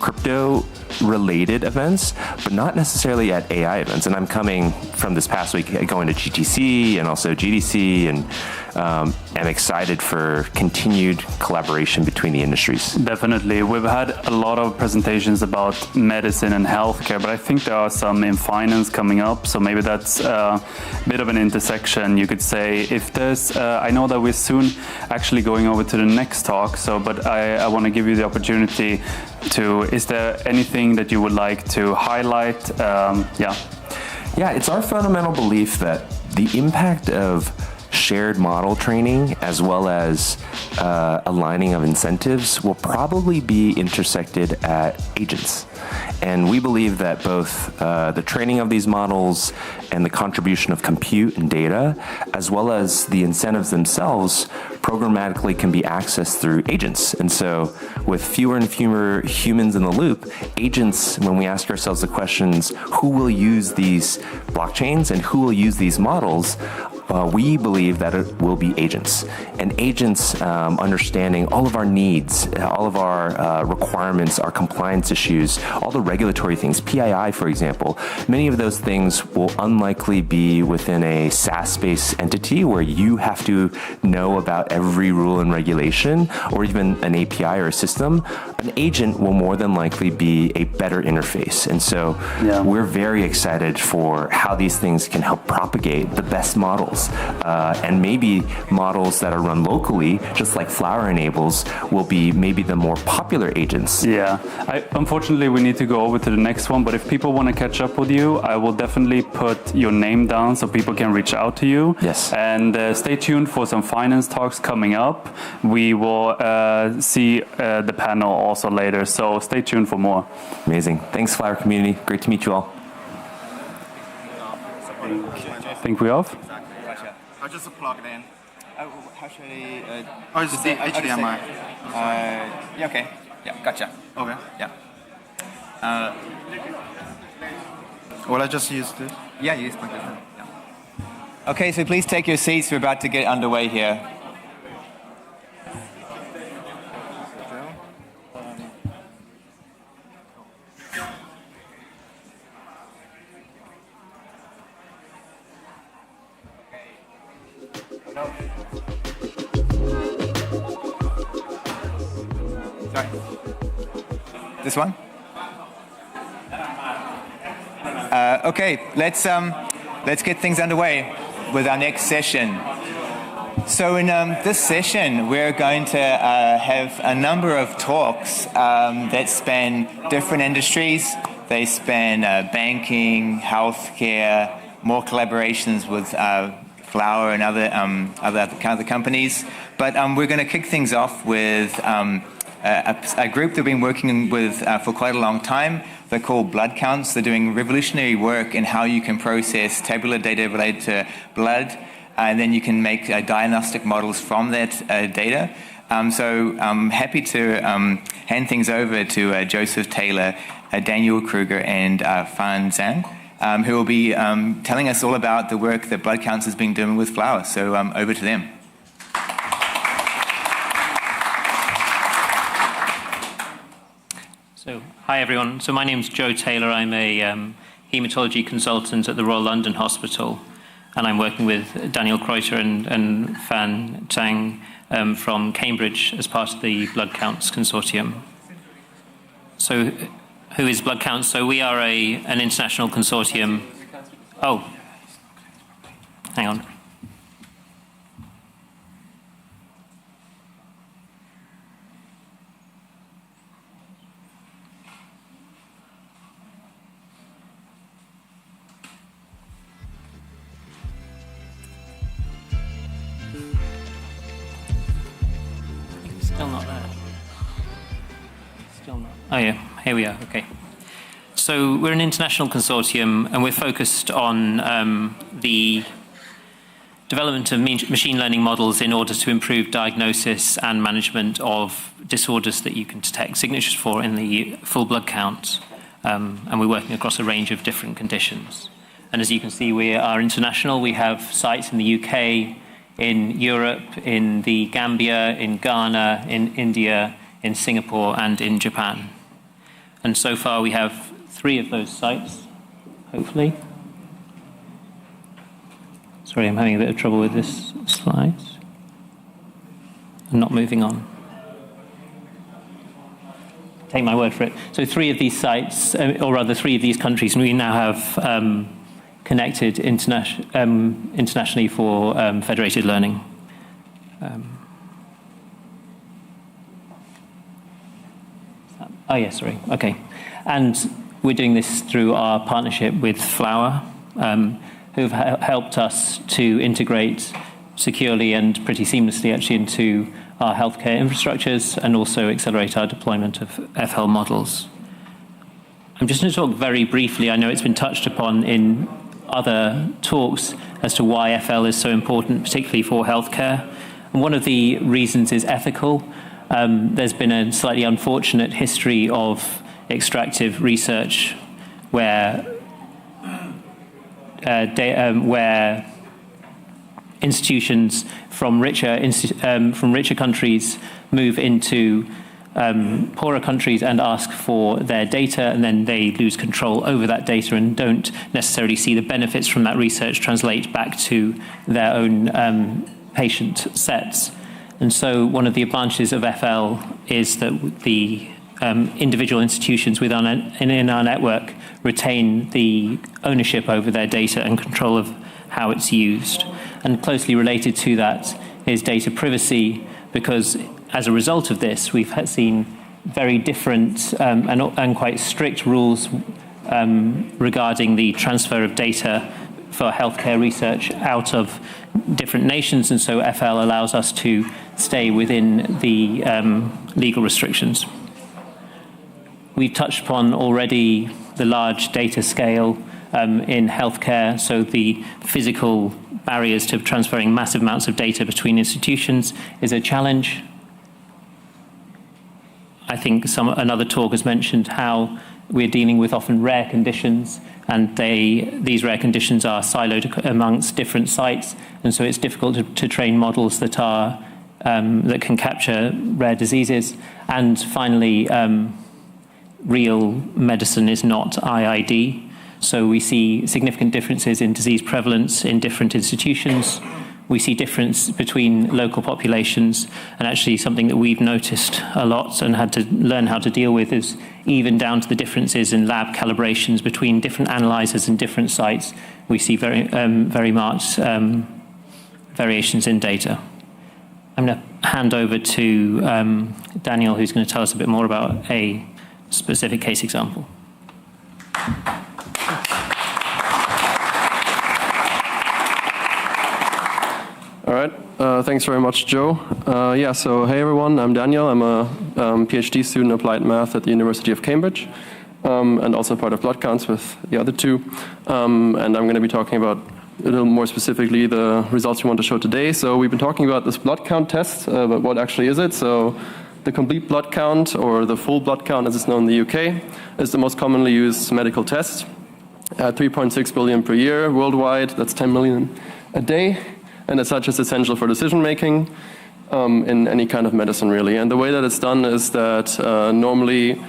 crypto-related events, but not necessarily at AI events. And I'm coming from this past week going to GTC and also GDC, and am excited for continued collaboration between the industries. Definitely. We've had a lot of presentations about medicine and healthcare, but I think there are some in finance coming up, so maybe that's a bit of an intersection, you could say. If there's, I know that we're soon actually going over to the next talk, but I want to give you the opportunity to, is there anything that you would like to highlight? Yeah, it's our fundamental belief that the impact of shared model training as well as aligning of incentives will probably be intersected at agents. And we believe that both the training of these models and the contribution of compute and data, as well as the incentives themselves, programmatically can be accessed through agents. And so with fewer and fewer humans in the loop, agents, when we ask ourselves the questions, who will use these blockchains and who will use these models, we believe that it will be agents. And agents understanding all of our needs, all of our requirements, our compliance issues, all the regulatory things, PII, for example, many of those things will unlikely be within a SaaS-based entity where you have to know about every rule and regulation, or even an API or a system. An agent will more than likely be a better interface. And so we're very excited for how these things can help propagate the best models. models. And maybe models that are run locally, just like Flower enables, will be maybe the more popular agents. Yeah, unfortunately we need to go over to the next one, but if people want to catch up with you, I will definitely put your name down so people can reach out to you. Yes. And stay tuned for some finance talks coming up. We will see the panel also later, so stay tuned for more. Amazing. Thanks, Flower community. Great to meet you all. Think we off? Gotcha. I'll just plug it in. How should I... it's the HDMI. Yeah, okay. Yeah, gotcha. Okay. Yeah. Will I just use this? Yeah, use my phone. Yeah. Okay, so please take your seats. We're about to get underway here. Sorry. This one? Okay, let's get things underway with our next session. So in this session, we're going to have a number of talks that span different industries. They span banking, healthcare, more collaborations with Flower and other companies. But we're going to kick things off with a group that we've been working with for quite a long time. They're called Blood Counts. They're doing revolutionary work in how you can process tabular data related to blood, and then you can make diagnostic models from that data. So I'm happy to hand things over to Joseph Taylor, Daniel Kruger, and Fan Zhang, who will be telling us all about the work that Blood Counts has been doing with Flower. So over to them. So, hi everyone. So my name's Joe Taylor. I'm a hematology consultant at the Royal London Hospital, and I'm working with Daniel Kreuter and Fan Zhang from Cambridge as part of the Blood Counts Consortium. So, who is Blood Counts? So we are an international consortium. Oh, hang on. Still not there. Still not. Oh yeah, here we are. Okay. So we're an international consortium, and we're focused on the development of machine learning models in order to improve diagnosis and management of disorders that you can detect signatures for in the full blood count. And we're working across a range of different conditions. And as you can see, we are international. We have sites in the UK, in Europe, in the Gambia, in Ghana, in India, in Singapore, and in Japan. And so far we have 3 of those sites, hopefully. Sorry, I'm having a bit of trouble with this slide. I'm not moving on. Take my word for it. So 3 of these sites, or rather 3 of these countries, and we now have connected internationally for federated learning. Oh, yeah, sorry. Okay. And we're doing this through our partnership with Flower, who've helped us to integrate securely and pretty seamlessly actually into our healthcare infrastructures and also accelerate our deployment of FL models. I'm just going to talk very briefly. I know it's been touched upon in other talks as to why FL is so important, particularly for healthcare. And one of the reasons is ethical. There's been a slightly unfortunate history of extractive research where institutions from richer countries move into poorer countries and ask for their data, and then they lose control over that data and don't necessarily see the benefits from that research translate back to their own patient sets. And so one of the advantages of FL is that the individual institutions in our network retain the ownership over their data and control of how it's used. And closely related to that is data privacy, because as a result of this, we've seen very different and quite strict rules regarding the transfer of data for healthcare research out of different nations, and so FL allows us to stay within the legal restrictions. We've touched upon already the large data scale in healthcare, so the physical barriers to transferring massive amounts of data between institutions is a challenge. I think another talk has mentioned how we're dealing with often rare conditions, and these rare conditions are siloed amongst different sites, and so it's difficult to train models that are that can capture rare diseases. And finally, real medicine is not IID, so we see significant differences in disease prevalence in different institutions. We see difference between local populations, and actually something that we've noticed a lot and had to learn how to deal with is even down to the differences in lab calibrations between different analyzers and different sites. We see very marked variations in data. I'm going to hand over to Daniel, who's going to tell us a bit more about a specific case example. All right, thanks very much, Joe. So hey everyone, I'm Daniel. I'm a PhD student in applied math at the University of Cambridge, and also part of blood counts with the other two. And I'm going to be talking about a little more specifically the results we want to show today. So we've been talking about this blood count test, but what actually is it? So the complete blood count, or the full blood count as it's known in the UK, is the most commonly used medical test. At 3.6 billion per year worldwide, that's 10 million a day. And as such, it's essential for decision-making in any kind of medicine, really. And the way that it's done is that normally,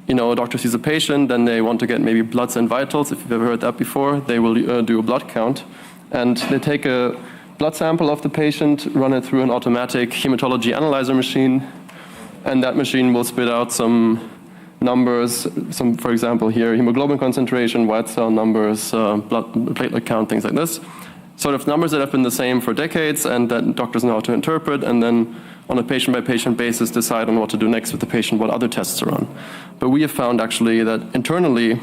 a doctor sees a patient, then they want to get maybe bloods and vitals. If you've ever heard that before, they will do a blood count. And they take a blood sample of the patient, run it through an automatic hematology analyzer machine, and that machine will spit out some numbers, for example here, hemoglobin concentration, white cell numbers, blood platelet count, things like this. Sort of numbers that have been the same for decades and that doctors know how to interpret, and then on a patient-by-patient basis decide on what to do next with the patient, what other tests are on. But we have found actually that internally,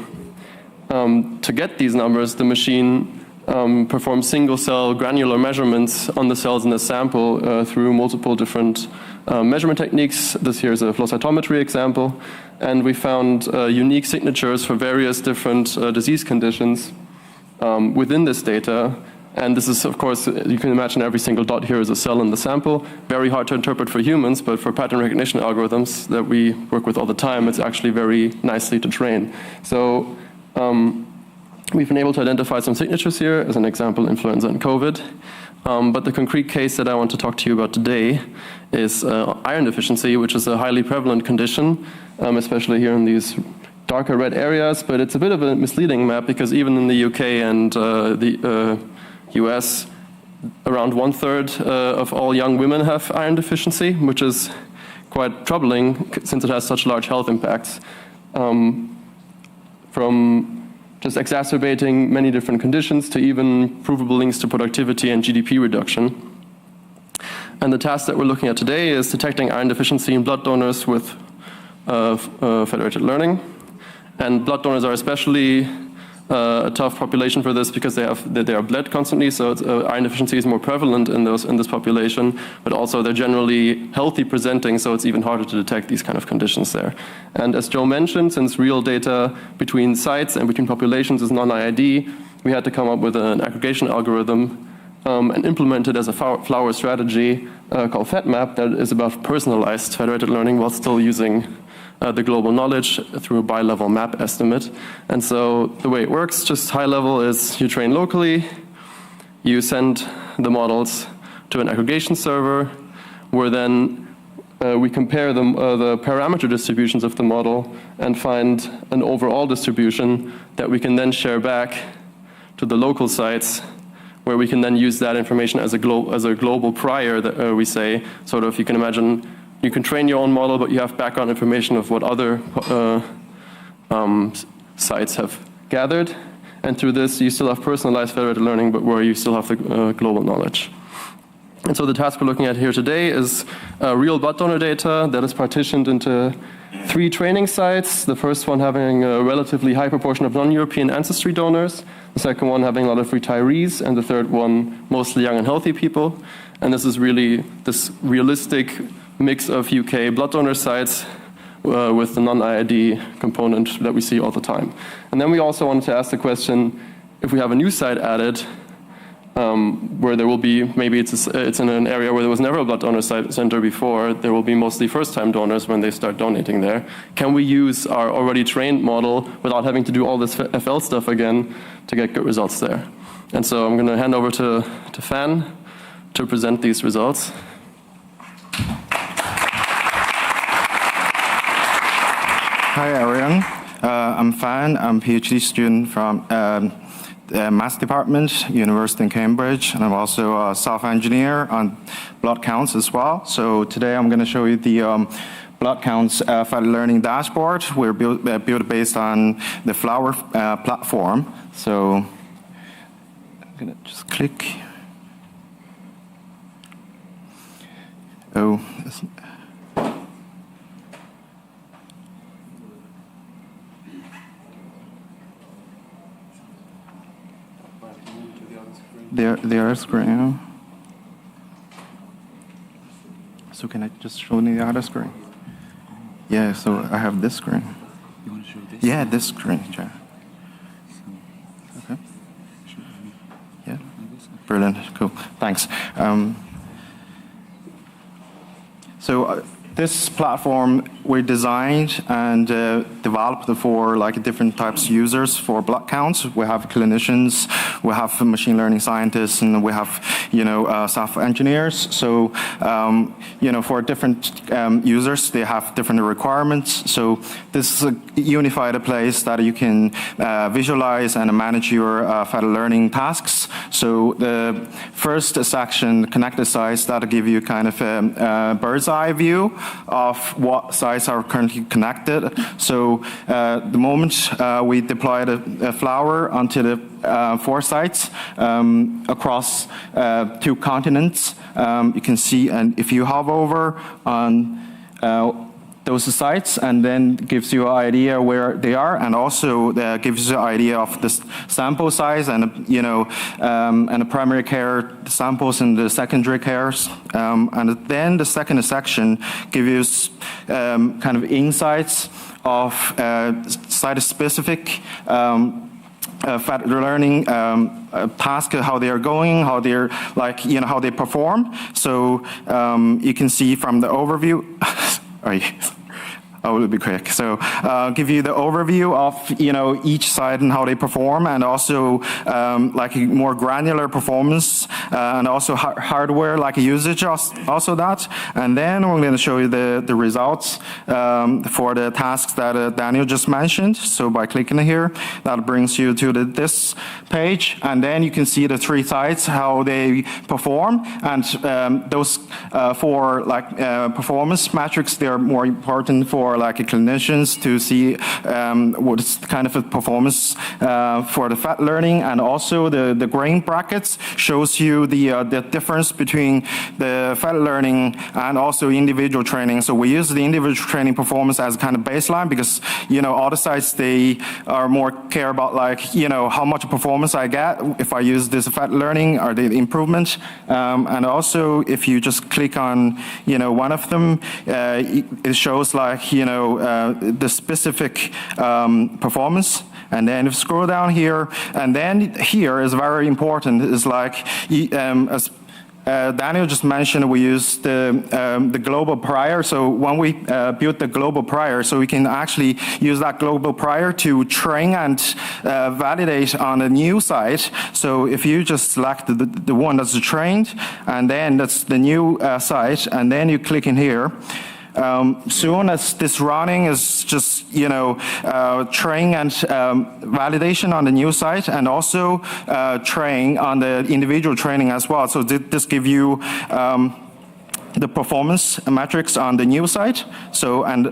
to get these numbers, the machine performs single-cell granular measurements on the cells in the sample through multiple different measurement techniques. This here is a flow cytometry example, and we found unique signatures for various different disease conditions within this data. And this is, of course, you can imagine every single dot here is a cell in the sample. Very hard to interpret for humans, but for pattern recognition algorithms that we work with all the time, it's actually very nicely to train. So we've been able to identify some signatures here, as an example, influenza and COVID. But the concrete case that I want to talk to you about today is iron deficiency, which is a highly prevalent condition, especially here in these darker red areas. But it's a bit of a misleading map, because even in the UK and the US, around 1/3 of all young women have iron deficiency, which is quite troubling since it has such large health impacts, from just exacerbating many different conditions to even provable links to productivity and GDP reduction. And the task that we're looking at today is detecting iron deficiency in blood donors with federated learning. And blood donors are especially a tough population for this, because they are bled constantly, so iron deficiency is more prevalent in this population, but also they're generally healthy presenting, so it's even harder to detect these kind of conditions there. And as Joe mentioned, since real data between sites and between populations is non-IID, we had to come up with an aggregation algorithm and implement it as a flower strategy called FedMap that is about personalized federated learning while still using the global knowledge through a bi-level map estimate. And so the way it works, just high level, is you train locally, you send the models to an aggregation server, where then we compare the parameter distributions of the model and find an overall distribution that we can then share back to the local sites, where we can then use that information as a global prior that we say, sort of, you can imagine, you can train your own model, but you have background information of what other sites have gathered. And through this, you still have personalized federated learning, but where you still have the global knowledge. And so the task we're looking at here today is real blood donor data that is partitioned into 3 training sites. The first one having a relatively high proportion of non-European ancestry donors. The second one having a lot of retirees. And the third one mostly young and healthy people. And this is really this realistic mix of UK blood donor sites with the non-IID component that we see all the time. And then we also wanted to ask the question, if we have a new site added, where there will be, maybe it's in an area where there was never a blood donor center before, there will be mostly first-time donors when they start donating there. Can we use our already trained model without having to do all this FL stuff again to get good results there? And so I'm going to hand over to Fan to present these results. Hi, everyone. I'm Fan. I'm a PhD student from the Maths Department, University in Cambridge, and I'm also a software engineer on blood counts as well. So today I'm going to show you the blood counts federated learning dashboard. We're built based on the Flower platform. So I'm going to just click. Oh. There is screen. So can I just show me the other screen? Yeah, so I have this screen. You want to show this? Yeah, this screen. Yeah. Okay. Yeah. Brilliant. Cool. Thanks. This platform we designed and developed for like different types of users for blood counts. We have clinicians, we have machine learning scientists, and we have software engineers. So for different users, they have different requirements. So this is a unified place that you can visualize and manage your federated learning tasks. So the first section, connected sites, that'll give you kind of a bird's eye view of what sites are currently connected. So the moment we deployed a Flower onto the 4 sites across 2 continents, you can see, and if you hover over on those sites, and then gives you an idea where they are, and also gives you an idea of the sample size and and the primary care samples and the secondary cares, and then the second section gives you kind of insights of site-specific federated learning task, how they are going, how they're how they perform. So you can see from the overview. I will be quick. So give you the overview of each site and how they perform, and also like more granular performance, and also hardware like usage also that. And then we're going to show you the results for the tasks that Daniel just mentioned. So by clicking here, that brings you to this page, and then you can see the 3 sites, how they perform, and those 4 performance metrics, they're more important for clinicians to see what's kind of a performance for the federated learning, and also the grain brackets shows you the difference between the federated learning and also individual training. So we use the individual training performance as kind of baseline, because all the sites, they are more care about how much performance I get if I use this federated learning, or the improvement, and also if you just click on one of them, it shows the specific performance. And then if you scroll down here, and then here is very important, is as Daniel just mentioned, we use the global prior. So when we built the global prior, so we can actually use that global prior to train and validate on a new site. So if you just select the one that's trained, and then that's the new site, and then you click in here, soon as this running is just train and validation on the new site, and also train on the individual training as well. So this give you the performance metrics on the new site. So, and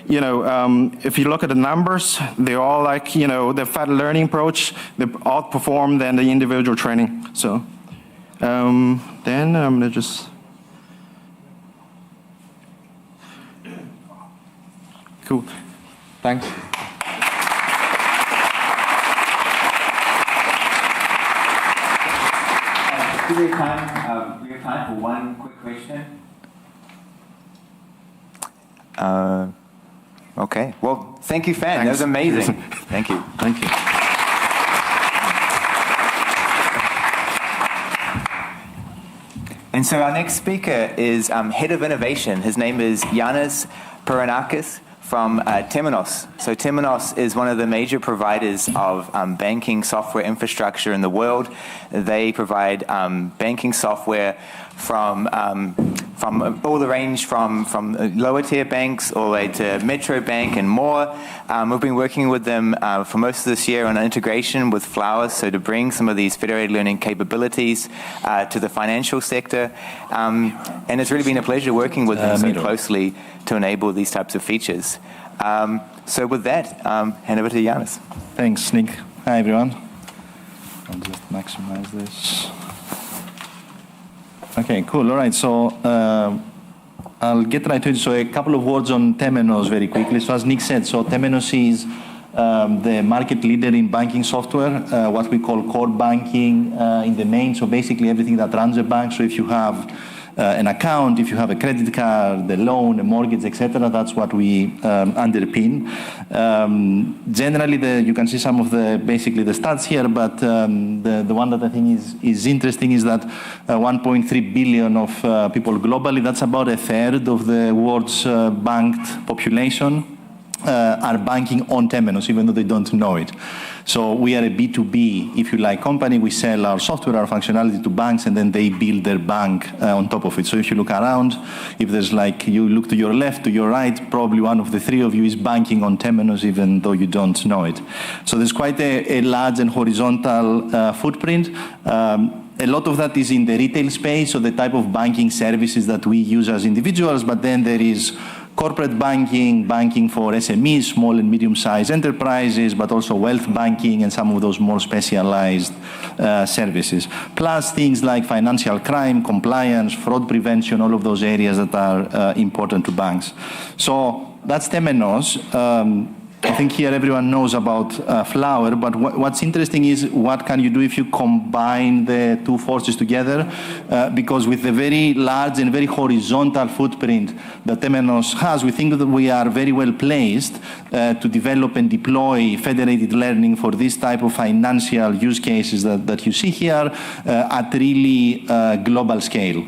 you know, if you look at the numbers, they're all like, you know, the fed learning approach, they outperform than the individual training. So then I'm gonna just, cool, thanks. We have time for one quick question. Okay. Well, thank you, Fan. That was amazing. Thank you. Thank you. And so our next speaker is Head of Innovation. His name is Yannis Peranakis from Terminos. So Terminos is one of the major providers of banking software infrastructure in the world. They provide banking software from all the range from lower tier banks all the way to Metro Bank and more. We've been working with them for most of this year on integration with Flower, so to bring some of these federated learning capabilities to the financial sector. And it's really been a pleasure working with them so closely to enable these types of features. So with that, hand over to Yannis. Thanks, Nick. Hi, everyone. I'll just maximize this. Okay, cool. All right, so I'll get right to it. So a couple of words on Terminos very quickly. So as Nick said, so Terminos is the market leader in banking software, what we call core banking in the main. So basically everything that runs a bank. So if you have an account, if you have a credit card, a loan, a mortgage, etc., that's what we underpin. Generally, you can see some of basically the stats here, but the one that I think is interesting is that 1.3 billion of people globally, that's about a third of the world's banked population, are banking on Terminos, even though they don't know it. So we are a B2B, if you like, company. We sell our software, our functionality to banks, and then they build their bank on top of it. So if you look around, if there's like, you look to your left, to your right, probably one of the three of you is banking on Terminos, even though you don't know it. So there's quite a large and horizontal footprint. A lot of that is in the retail space, so the type of banking services that we use as individuals, but then there is corporate banking, banking for SMEs, small and medium-sized enterprises, but also wealth banking and some of those more specialized services. Plus things like financial crime, compliance, fraud prevention, all of those areas that are important to banks. So that's Terminos. I think here everyone knows about Flower, but what's interesting is what can you do if you combine the two forces together? Because with the very large and very horizontal footprint that Terminos has, we think that we are very well placed to develop and deploy federated learning for this type of financial use cases that you see here at really global scale.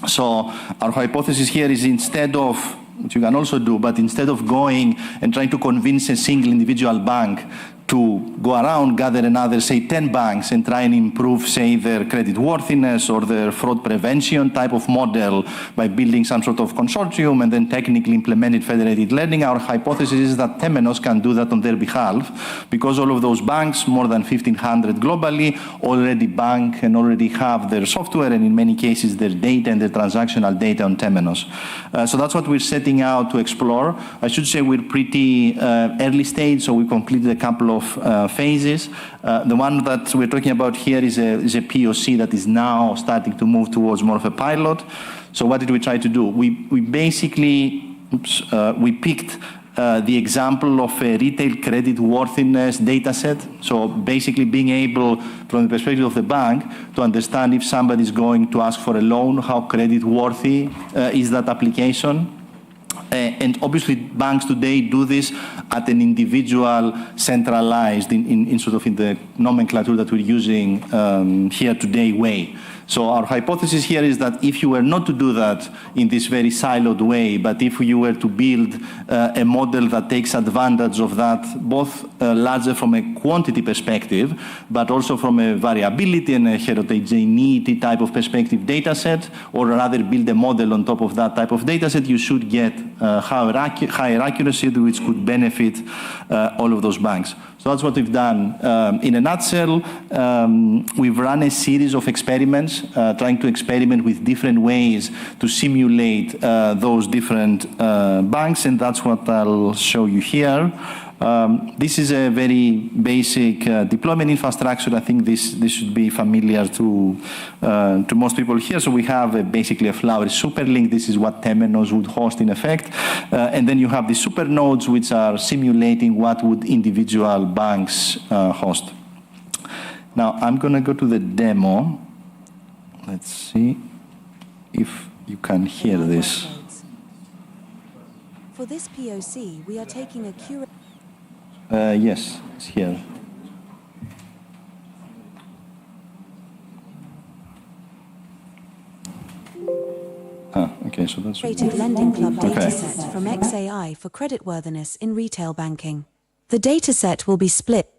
So our hypothesis here is instead of, which you can also do, but instead of going and trying to convince a single individual bank to go around, gather another, say, 10 banks and try and improve, say, their credit worthiness or their fraud prevention type of model by building some sort of consortium and then technically implemented federated learning, our hypothesis is that Terminos can do that on their behalf because all of those banks, more than 1,500 globally, already bank and already have their software and in many cases their data and their transactional data on Terminos. So that's what we're setting out to explore. I should say we're pretty early stage, so we completed a couple of phases. The one that we're talking about here is a POC that is now starting to move towards more of a pilot. So what did we try to do? We basically, we picked the example of a retail credit worthiness data set. So basically being able, from the perspective of the bank, to understand if somebody is going to ask for a loan, how credit worthy is that application. And obviously banks today do this at an individual, centralized, in sort of in the nomenclature that we're using here today way. So our hypothesis here is that if you were not to do that in this very siloed way, but if you were to build a model that takes advantage of that, both larger from a quantity perspective, but also from a variability and a heterogeneity type of perspective data set, or rather build a model on top of that type of data set, you should get higher accuracy, which could benefit all of those banks. So that's what we've done. In a nutshell, we've run a series of experiments, trying to experiment with different ways to simulate those different banks, and that's what I'll show you here. This is a very basic deployment infrastructure. I think this should be familiar to most people here. So we have basically a Flower superlink. This is what Terminos would host in effect. And then you have the super nodes, which are simulating what would individual banks host. Now I'm going to go to the demo. Let's see if you can hear this. For this POC, we are taking a curated. Yes, it's here. Okay, so that's Rated Lending Club dataset from XAI for creditworthiness in retail banking. The dataset will be split.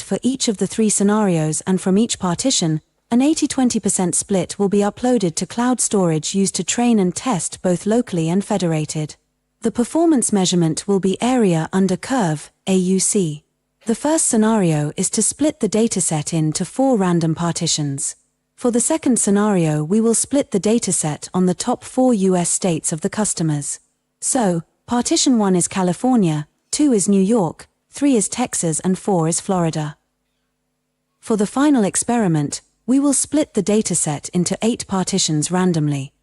For each of the 3 scenarios, and from each partition, an 80-20% split will be uploaded to cloud storage used to train and test both locally and federated. The performance measurement will be area under curve, AUC. The first scenario is to split the dataset into 4 random partitions. For the second scenario, we will split the dataset on the top 4 US states of the customers. So, partition 1 is California, 2 is New York, 3 is Texas, and 4 is Florida. For the final experiment, we will split the dataset into 8 partitions randomly.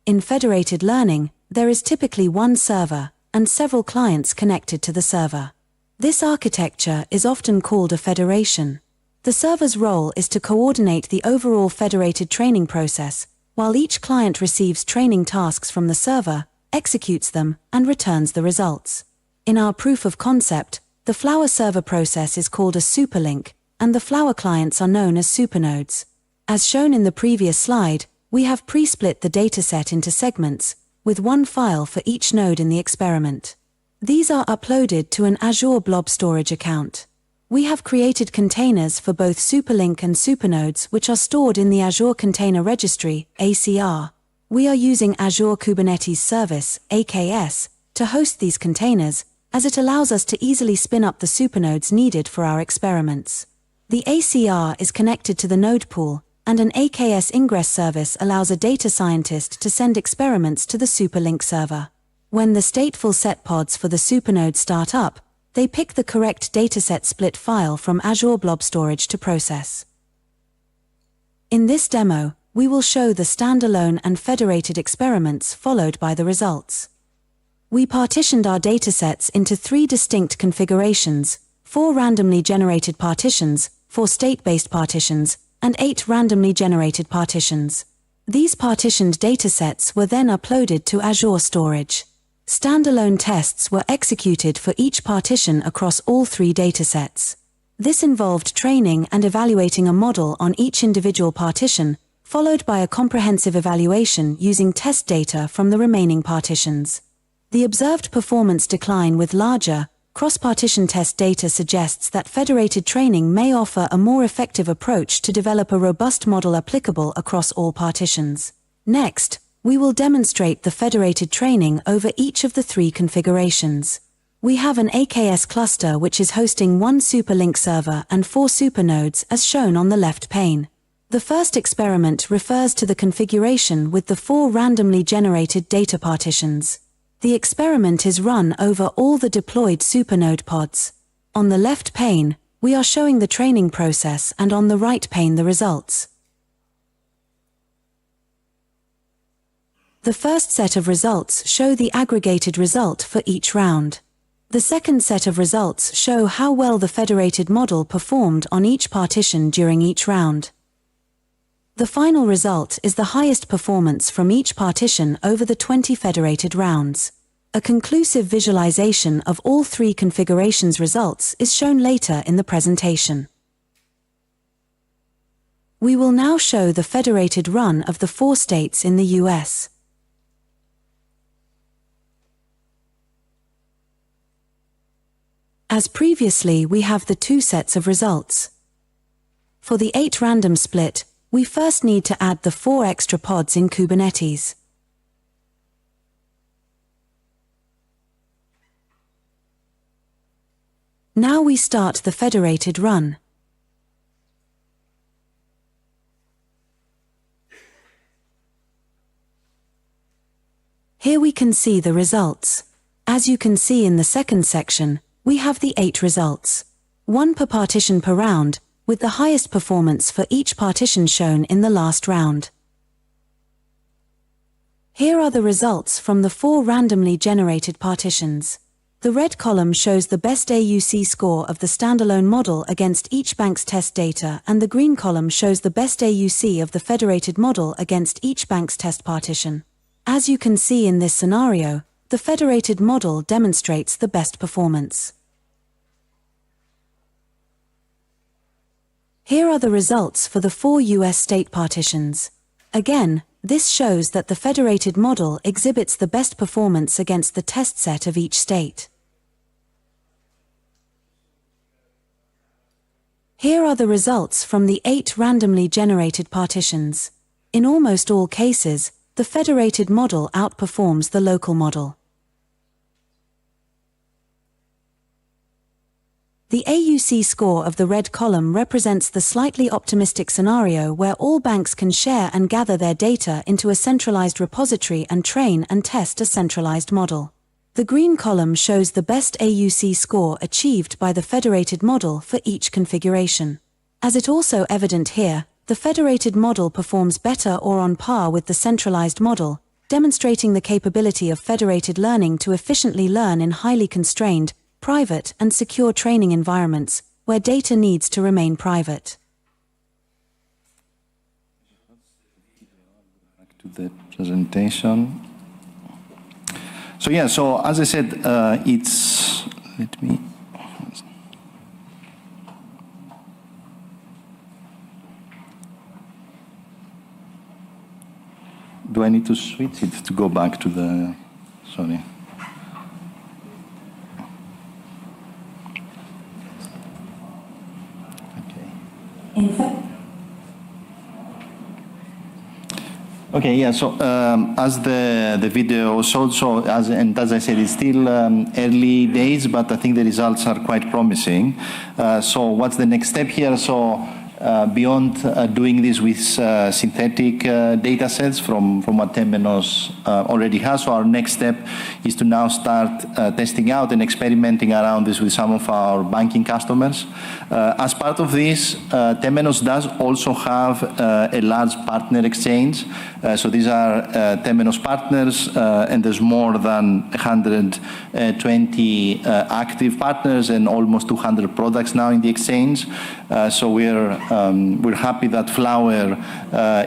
In federated learning, there is typically one server and several clients connected to the server. This architecture is often called a federation. The server's role is to coordinate the overall federated training process, while each client receives training tasks from the server, executes them, and returns the results. In our proof of concept, the Flower server process is called a superlink, and the Flower clients are known as supernodes. As shown in the previous slide, we have pre-split the dataset into segments, with one file for each node in the experiment. These are uploaded to an Azure Blob Storage account. We have created containers for both superlink and supernodes, which are stored in the Azure Container Registry, ACR. We are using Azure Kubernetes Service, AKS, to host these containers, as it allows us to easily spin up the supernodes needed for our experiments. The ACR is connected to the node pool, and an AKS ingress service allows a data scientist to send experiments to the superlink server. When the stateful set pods for the supernode start up, they pick the correct dataset split file from Azure Blob Storage to process. In this demo, we will show the standalone and federated experiments followed by the results. We partitioned our datasets into 3 distinct configurations, 4 randomly generated partitions, 4 state-based partitions, and 8 randomly generated partitions. These partitioned datasets were then uploaded to Azure Storage. Standalone tests were executed for each partition across all 3 datasets. This involved training and evaluating a model on each individual partition, followed by a comprehensive evaluation using test data from the remaining partitions. The observed performance decline with larger, cross-partition test data suggests that federated training may offer a more effective approach to develop a robust model applicable across all partitions. Next, we will demonstrate the federated training over each of the 3 configurations. We have an AKS cluster which is hosting 1 superlink server and 4 supernodes as shown on the left pane. The first experiment refers to the configuration with the 4 randomly generated data partitions. The experiment is run over all the deployed supernode pods. On the left pane, we are showing the training process, and on the right pane the results. The first set of results show the aggregated result for each round. The second set of results show how well the federated model performed on each partition during each round. The final result is the highest performance from each partition over the 20 federated rounds. A conclusive visualization of all three configurations results is shown later in the presentation. We will now show the federated run of the 4 states in the US. As previously, we have the 2 sets of results. For the 8 random split, we first need to add the 4 extra pods in Kubernetes. Now we start the federated run. Here we can see the results. As you can see in the second section, we have the 8 results. 1 per partition per round, with the highest performance for each partition shown in the last round. Here are the results from the 4 randomly generated partitions. The red column shows the best AUC score of the standalone model against each bank's test data, and the green column shows the best AUC of the federated model against each bank's test partition. As you can see in this scenario, the federated model demonstrates the best performance. Here are the results for the 4 US state partitions. Again, this shows that the federated model exhibits the best performance against the test set of each state. Here are the results from the 8 randomly generated partitions. In almost all cases, the federated model outperforms the local model. The AUC score of the red column represents the slightly optimistic scenario where all banks can share and gather their data into a centralized repository and train and test a centralized model. The green column shows the best AUC score achieved by the federated model for each configuration. As it also evident here, the federated model performs better or on par with the centralized model, demonstrating the capability of federated learning to efficiently learn in highly constrained, private and secure training environments, where data needs to remain private. Back to the presentation. So yeah, so as I said, let me... Do I need to switch it to go back to the, sorry. Okay, yeah, so as the video showed, as I said, it's still early days, but I think the results are quite promising. So what's the next step here? So beyond doing this with synthetic data sets from what Terminos already has, so our next step is to now start testing out and experimenting around this with some of our banking customers. As part of this, Terminos does also have a large partner exchange. So these are Terminos partners, and there's more than 120 active partners and almost 200 products now in the exchange. So we're happy that Flower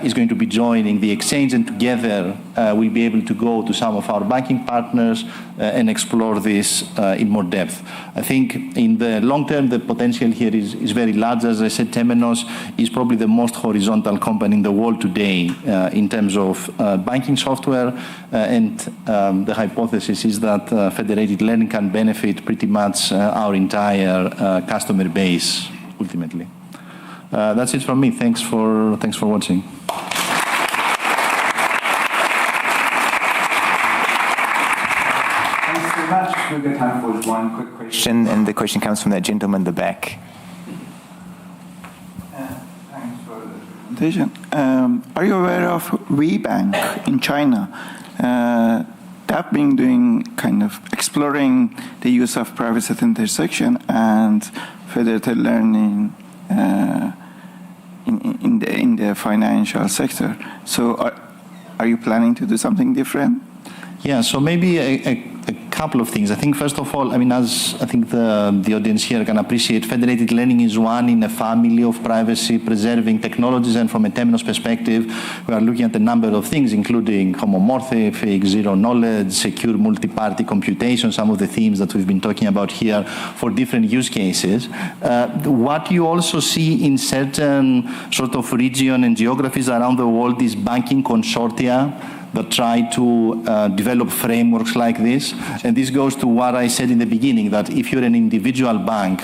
is going to be joining the exchange, and together we'll be able to go to some of our banking partners and explore this in more depth. I think in the long term, the potential here is very large. As I said, Terminos is probably the most horizontal company in the world today in terms of banking software, and the hypothesis is that federated learning can benefit pretty much our entire customer base ultimately. That's it from me. Thanks for watching. Thanks very much. We've got time for one quick question, and the question comes from that gentleman in the back. Thanks for the presentation. Are you aware of WeBank in China? They've been doing kind of exploring the use of private set intersection and federated learning in the financial sector. So are you planning to do something different? Yeah, so maybe a couple of things. I think first of all, I mean, as I think the audience here can appreciate, federated learning is one in a family of privacy-preserving technologies, and from a Terminos perspective, we are looking at a number of things, including homomorphic, zero knowledge, secure multi-party computation, some of the themes that we've been talking about here for different use cases. What you also see in certain sort of region and geographies around the world is banking consortia that try to develop frameworks like this. And this goes to what I said in the beginning, that if you're an individual bank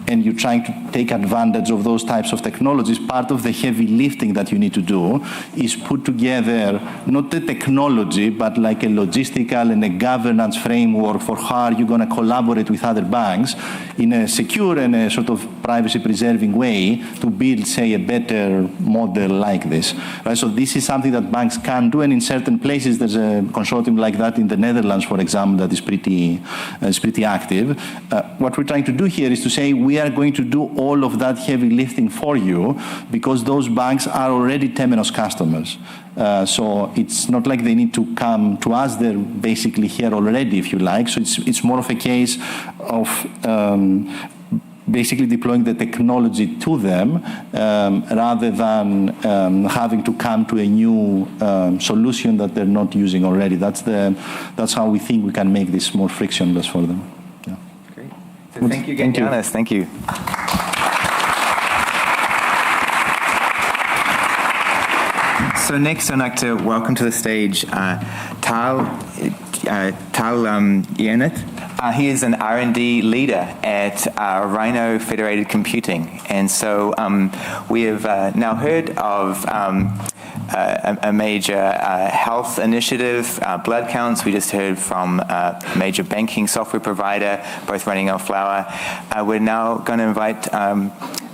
and you're trying to take advantage of those types of technologies, part of the heavy lifting that you need to do is put together not the technology, but like a logistical and a governance framework for how you're going to collaborate with other banks in a secure and a sort of privacy-preserving way to build, say, a better model like this. Right? So this is something that banks can do, and in certain places there's a consortium like that in the Netherlands, for example, that is pretty active. What we're trying to do here is to say we are going to do all of that heavy lifting for you because those banks are already Terminos customers. So it's not like they need to come to us, they're basically here already, if you like. So it's more of a case of basically deploying the technology to them rather than having to come to a new solution that they're not using already. That's how we think we can make this more frictionless for them. Yeah. Great. So thank you again, Giannis. Thank you. So next, I'd like to welcome to the stage Tal Yenet. He is an R&D leader at Rhino Federated Computing. And so we have now heard of a major health initiative, blood counts. We just heard from a major banking software provider, both running on Flower. We're now going to invite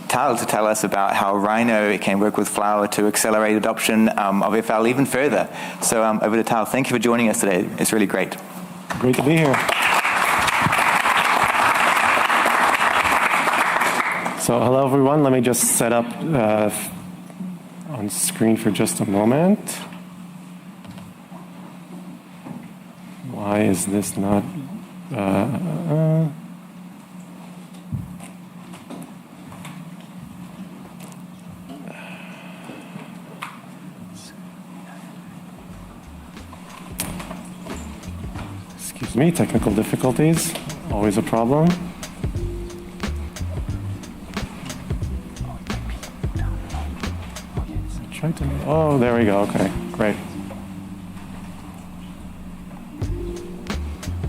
Tal to tell us about how Rhino can work with Flower to accelerate adoption of FL even further. So over to Tal. Thank you for joining us today. It's really great. Great to be here. So hello, everyone. Let me just set up on screen for just a moment. Why is this not... Excuse me, technical difficulties, always a problem. Oh, there we go. Okay, great.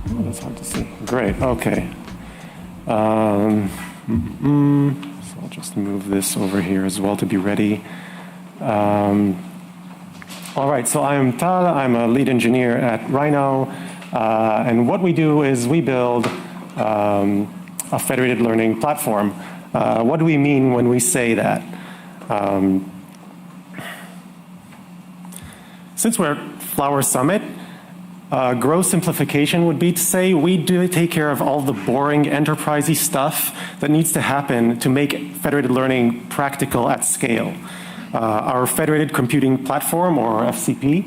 Oh, that's hard to see. Great. Okay. So I'll just move this over here as well to be ready. All right. So I'm Tal. I'm a lead engineer at Rhino, and what we do is we build a federated learning platform. What do we mean when we say that? Since we're at Flower Summit, gross simplification would be to say we do take care of all the boring enterprisey stuff that needs to happen to make federated learning practical at scale. Our federated computing platform, or FCP,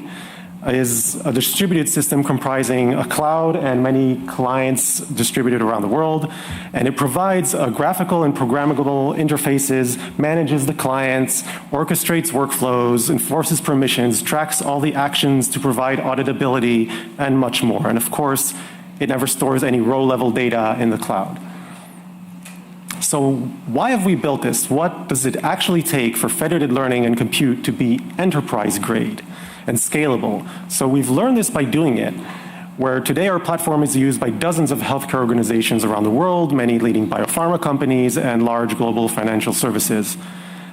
is a distributed system comprising a cloud and many clients distributed around the world. And it provides graphical and programmable interfaces, manages the clients, orchestrates workflows, enforces permissions, tracks all the actions to provide auditability, and much more. And of course, it never stores any row-level data in the cloud. So why have we built this? What does it actually take for federated learning and compute to be enterprise grade and scalable? So we've learned this by doing it, where today our platform is used by dozens of healthcare organizations around the world, many leading biopharma companies and large global financial services.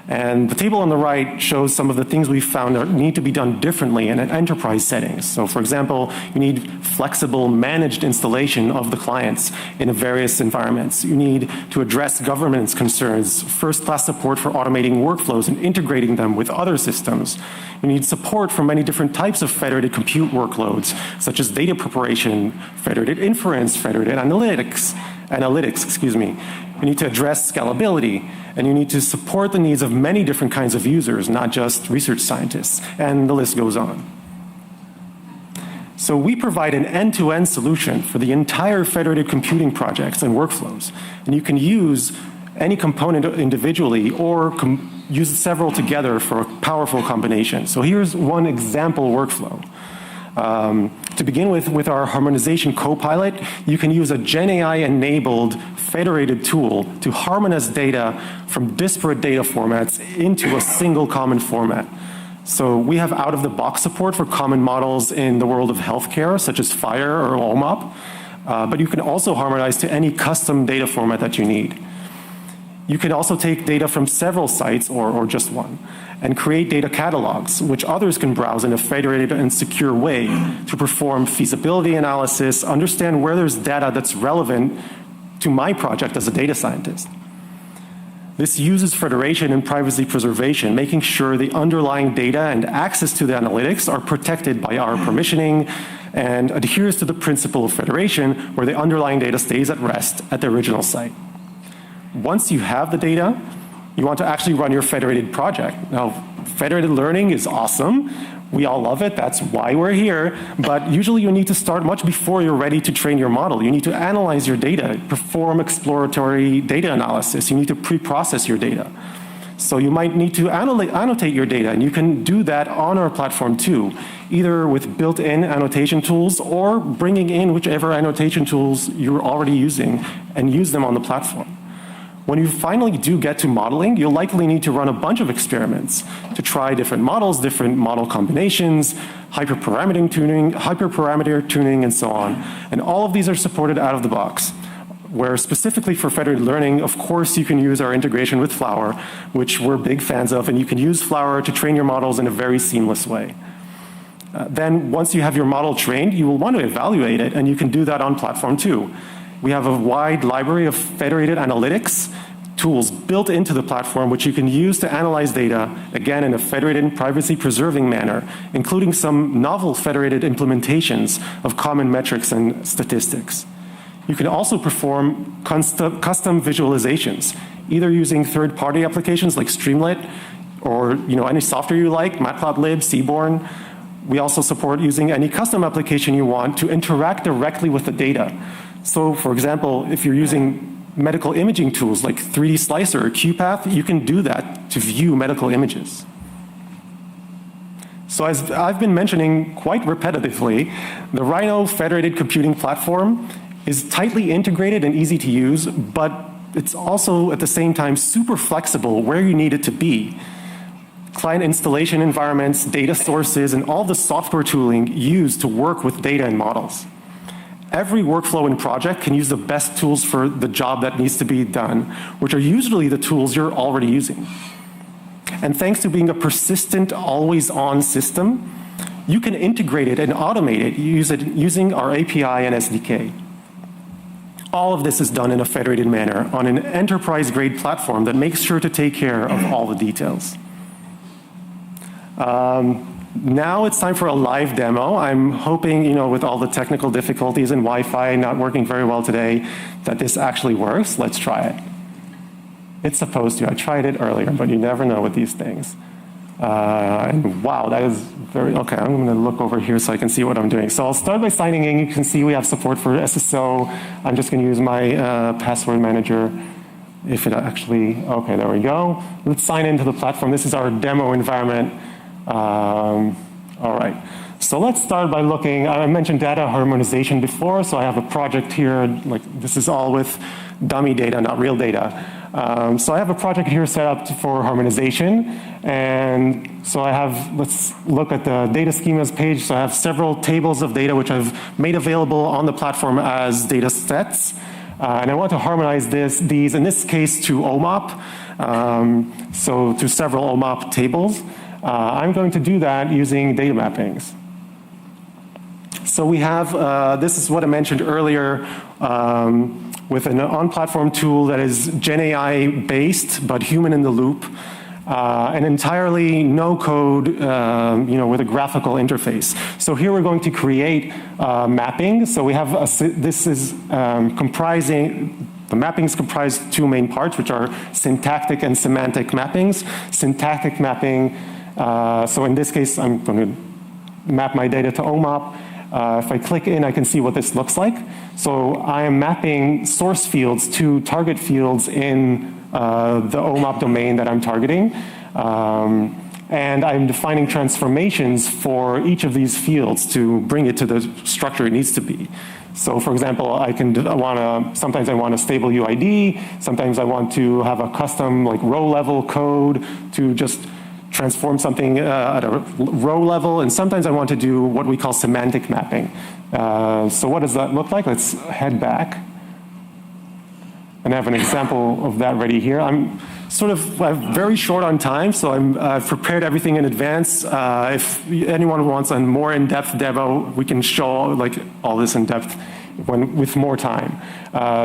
And the table on the right shows some of the things we've found need to be done differently in an enterprise setting. So for example, you need flexible managed installation of the clients in various environments. You need to address governance concerns, first-class support for automating workflows and integrating them with other systems. You need support for many different types of federated compute workloads, such as data preparation, federated inference, federated analytics. You need to address scalability, and you need to support the needs of many different kinds of users, not just research scientists, and the list goes on. So we provide an end-to-end solution for the entire federated computing projects and workflows. And you can use any component individually or use several together for a powerful combination. So here's one example workflow. To begin with our harmonization copilot, you can use a GenAI-enabled federated tool to harmonize data from disparate data formats into a single common format. So we have out-of-the-box support for common models in the world of healthcare, such as FHIR or OMOP, but you can also harmonize to any custom data format that you need. You can also take data from several sites or just one and create data catalogs, which others can browse in a federated and secure way to perform feasibility analysis, understand where there's data that's relevant to my project as a data scientist. This uses federation and privacy preservation, making sure the underlying data and access to the analytics are protected by our permissioning and adheres to the principle of federation, where the underlying data stays at rest at the original site. Once you have the data, you want to actually run your federated project. Now, federated learning is awesome. We all love it. That's why we're here. But usually you need to start much before you're ready to train your model. You need to analyze your data, perform exploratory data analysis. You need to pre-process your data. So you might need to annotate your data, and you can do that on our platform too, either with built-in annotation tools or bringing in whichever annotation tools you're already using and use them on the platform. When you finally do get to modeling, you'll likely need to run a bunch of experiments to try different models, different model combinations, hyperparameter tuning, and so on. And all of these are supported out of the box, where specifically for federated learning, of course, you can use our integration with Flower, which we're big fans of, and you can use Flower to train your models in a very seamless way. Then once you have your model trained, you will want to evaluate it, and you can do that on platform too. We have a wide library of federated analytics tools built into the platform, which you can use to analyze data, again, in a federated and privacy-preserving manner, including some novel federated implementations of common metrics and statistics. You can also perform custom visualizations, either using third-party applications like Streamlit or any software you like, Matplotlib, Seaborn. We also support using any custom application you want to interact directly with the data. So, for example, if you're using medical imaging tools like 3D Slicer or QPath, you can do that to view medical images. So as I've been mentioning quite repetitively, the Rhino federated computing platform is tightly integrated and easy to use, but it's also at the same time super flexible where you need it to be. Client installation environments, data sources, and all the software tooling used to work with data and models. Every workflow and project can use the best tools for the job that needs to be done, which are usually the tools you're already using. And thanks to being a persistent, always-on system, you can integrate it and automate it using our API and SDK. All of this is done in a federated manner on an enterprise-grade platform that makes sure to take care of all the details. Now it's time for a live demo. I'm hoping, with all the technical difficulties and Wi-Fi not working very well today, that this actually works. Let's try it. It's supposed to. I tried it earlier, but you never know with these things. And wow, that is very, okay, I'm going to look over here so I can see what I'm doing. So I'll start by signing in. You can see we have support for SSO. I'm just going to use my password manager. If it actually, okay, there we go. Let's sign into the platform. This is our demo environment. All right, so let's start by looking, I mentioned data harmonization before, so I have a project here, this is all with dummy data, not real data. So I have a project here set up for harmonization, and so I have, let's look at the data schemas page. So I have several tables of data which I've made available on the platform as data sets, and I want to harmonize these, in this case, to OMOP, so to several OMOP tables. I'm going to do that using data mappings. So we have, this is what I mentioned earlier, with an on-platform tool that is GenAI based, but human in the loop, and entirely no code, with a graphical interface. So here we're going to create mapping. So we have, this is comprising, the mappings comprise two main parts, which are syntactic and semantic mappings. Syntactic mapping, so in this case, I'm going to map my data to OMOP. If I click in, I can see what this looks like. So I am mapping source fields to target fields in the OMAP domain that I'm targeting. And I'm defining transformations for each of these fields to bring it to the structure it needs to be. So for example, sometimes I want a stable UID, sometimes I want to have a custom like row level code to just transform something at a row level, and sometimes I want to do what we call semantic mapping. So what does that look like? Let's head back. And I have an example of that ready here. I'm very short on time, so I've prepared everything in advance. If anyone wants a more in-depth demo, we can show like all this in depth with more time.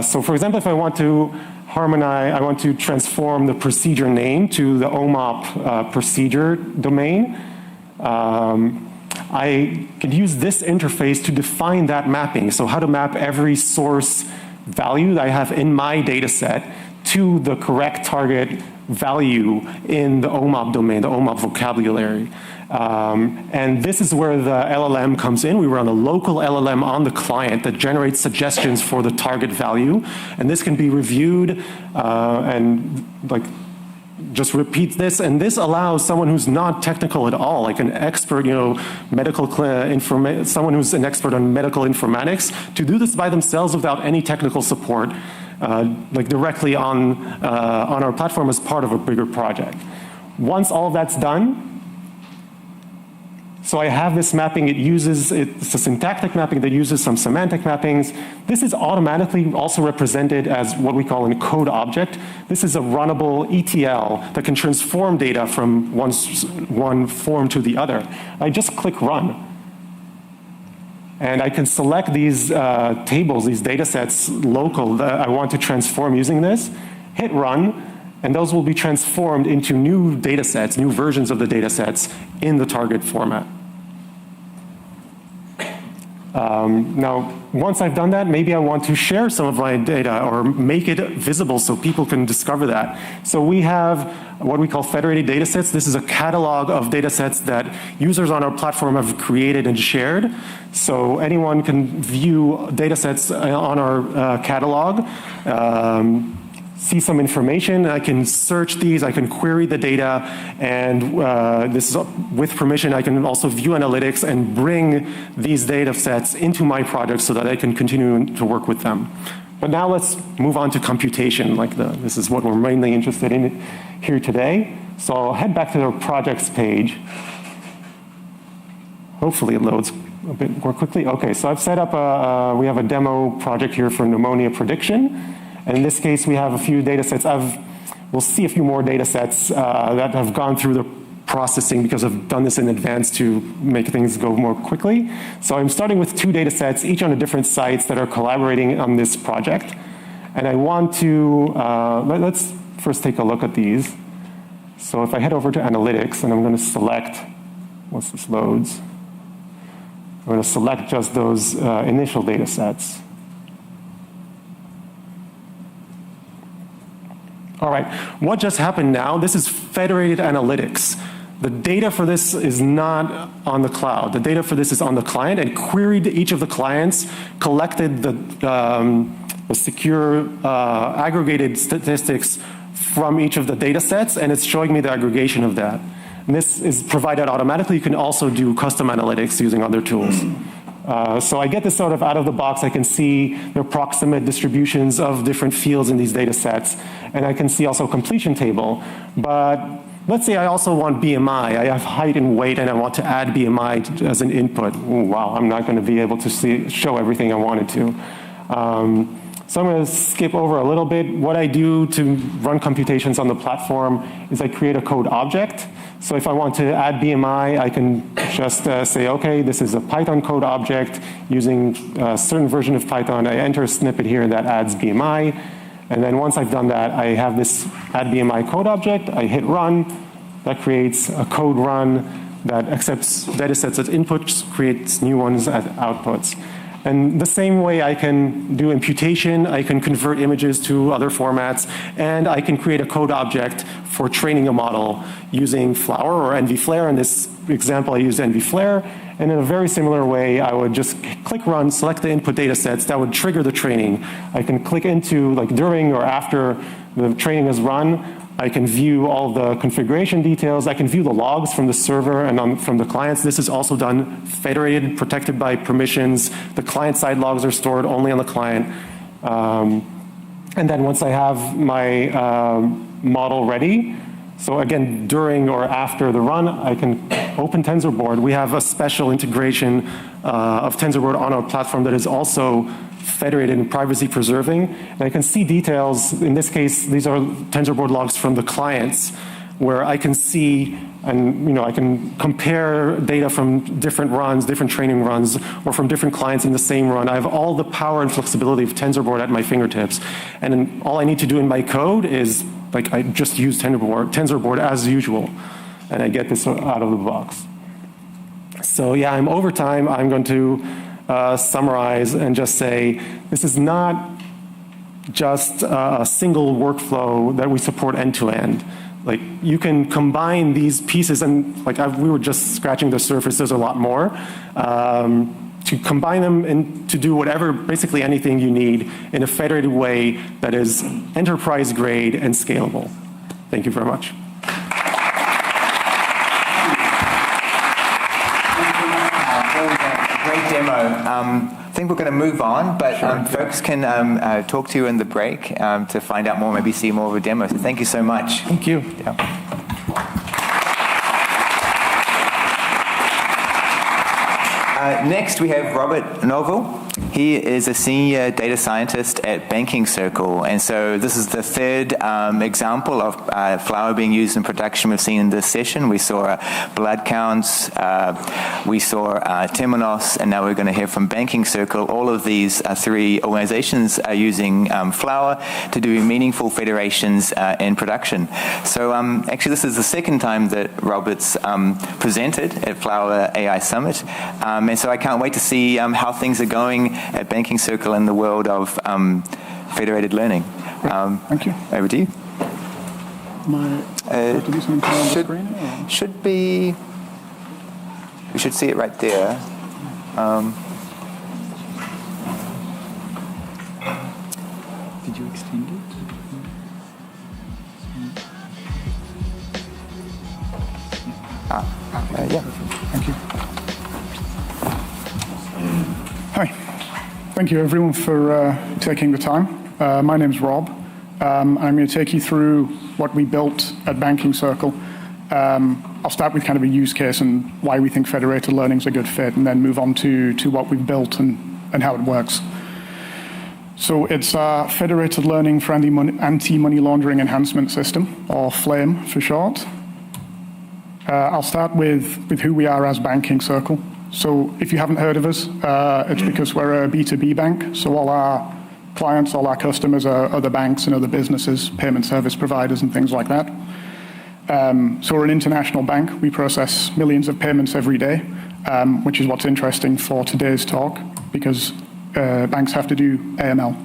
So for example, if I want to I want to transform the procedure name to the OMAP procedure domain. I could use this interface to define that mapping. So how to map every source value that I have in my data set to the correct target value in the OMAP domain, the OMAP vocabulary. And this is where the LLM comes in. We run a local LLM on the client that generates suggestions for the target value. And this can be reviewed and just repeat this. And this allows someone who's not technical at all, like an expert, someone who's an expert on medical informatics, to do this by themselves without any technical support, directly on our platform as part of a bigger project. Once all of that's done, so I have this mapping, it's a syntactic mapping that uses some semantic mappings. This is automatically also represented as what we call a code object. This is a runnable ETL that can transform data from one form to the other. I just click run. And I can select these tables, these data sets local that I want to transform using this, hit run, and those will be transformed into new data sets, new versions of the data sets in the target format. Now, once I've done that, maybe I want to share some of my data or make it visible so people can discover that. So we have what we call federated data sets. This is a catalog of data sets that users on our platform have created and shared. So anyone can view data sets on our catalog, see some information. I can search these, I can query the data, and this is with permission. I can also view analytics and bring these data sets into my project so that I can continue to work with them. But now let's move on to computation. This is what we're mainly interested in here today. So I'll head back to the projects page. Hopefully it loads a bit more quickly. Okay, so I've set up we have a demo project here for pneumonia prediction. And in this case, we have a few data sets. We'll see a few more data sets that have gone through the processing because I've done this in advance to make things go more quickly. So I'm starting with 2 data sets, each on a different sites that are collaborating on this project. And I want to, let's first take a look at these. So if I head over to analytics, and I'm going to select, once this loads, I'm going to select just those initial data sets. All right, what just happened now? This is federated analytics. The data for this is not on the cloud. The data for this is on the client, and queried each of the clients, collected the secure aggregated statistics from each of the data sets, and it's showing me the aggregation of that. And this is provided automatically. You can also do custom analytics using other tools. So I get this sort of out of the box. I can see the approximate distributions of different fields in these data sets. And I can see also completion table. But let's say I also want BMI. I have height and weight, and I want to add BMI as an input. Ooh, wow, I'm not going to be able to show everything I wanted to. So I'm going to skip over a little bit. What I do to run computations on the platform is I create a code object. So if I want to add BMI, I can just say, okay, this is a Python code object using a certain version of Python. I enter a snippet here that adds BMI. And then once I've done that, I have this add BMI code object. I hit run. That creates a code run that accepts data sets as inputs, creates new ones as outputs. And the same way I can do imputation, I can convert images to other formats, and I can create a code object for training a model using Flower or NVFlare. In this example, I used NVFlare, and in a very similar way, I would just click run, select the input data sets that would trigger the training. I can click into, like during or after the training is run, I can view all the configuration details. I can view the logs from the server and from the clients. This is also done federated, protected by permissions. The client-side logs are stored only on the client. And then once I have my model ready, so again, during or after the run, I can open TensorBoard. We have a special integration of TensorBoard on our platform that is also federated and privacy preserving. And I can see details. In this case, these are TensorBoard logs from the clients, where I can see and I can compare data from different runs, different training runs, or from different clients in the same run. I have all the power and flexibility of TensorBoard at my fingertips. And then all I need to do in my code is, like, I just use TensorBoard as usual, and I get this out of the box. So yeah, I'm over time. I'm going to summarize and just say, this is not just a single workflow that we support end-to-end. Like, you can combine these pieces, and like we were just scratching the surface, there's a lot more. To combine them and to do whatever, basically anything you need in a federated way that is enterprise grade and scalable. Thank you very much. Great demo. I think we're going to move on, but folks can talk to you in the break to find out more, maybe see more of a demo. So thank you so much. Thank you. Yeah. Next, we have Robert Norville. He is a senior data scientist at Banking Circle. And so this is the third example of Flower being used in production we've seen in this session. We saw blood counts, we saw Terminos, and now we're going to hear from Banking Circle. All of these three organizations are using Flower to do meaningful federations in production. So actually, this is the second time that Robert's presented at Flower AI Summit. And so I can't wait to see how things are going at Banking Circle in the world of federated learning. Thank you. Over to you. Should be. We should see it right there. Did you extend it? Yeah. Thank you. Hi. Thank you, everyone, for taking the time. My name's Rob. I'm going to take you through what we built at Banking Circle. I'll start with kind of a use case and why we think federated learning is a good fit, and then move on to what we've built and how it works. So it's a federated learning for anti-money laundering enhancement system, or FLAME for short. I'll start with who we are as Banking Circle. So if you haven't heard of us, it's because we're a B2B bank. So all our clients, all our customers are other banks and other businesses, payment service providers and things like that. So we're an international bank. We process millions of payments every day, which is what's interesting for today's talk, because banks have to do AML.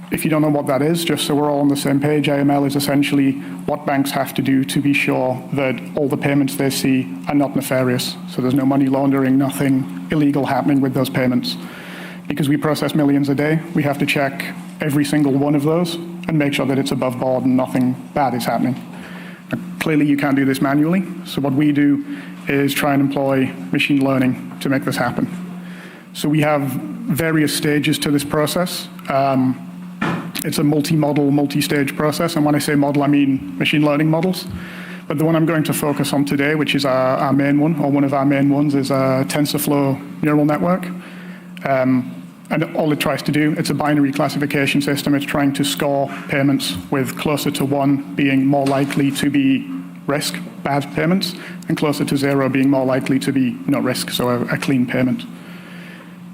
If you don't know what that is, just so we're all on the same page, AML is essentially what banks have to do to be sure that all the payments they see are not nefarious. So there's no money laundering, nothing illegal happening with those payments. Because we process millions a day, we have to check every single one of those and make sure that it's above board and nothing bad is happening. Clearly, you can't do this manually. So what we do is try and employ machine learning to make this happen. So we have various stages to this process. It's a multi-model, multi-stage process. And when I say model, I mean machine learning models. But the one I'm going to focus on today, which is our main one, or one of our main ones, is a TensorFlow neural network. And all it tries to do, it's a binary classification system. It's trying to score payments with closer to 1 being more likely to be risk, bad payments, and closer to 0 being more likely to be no risk, so a clean payment.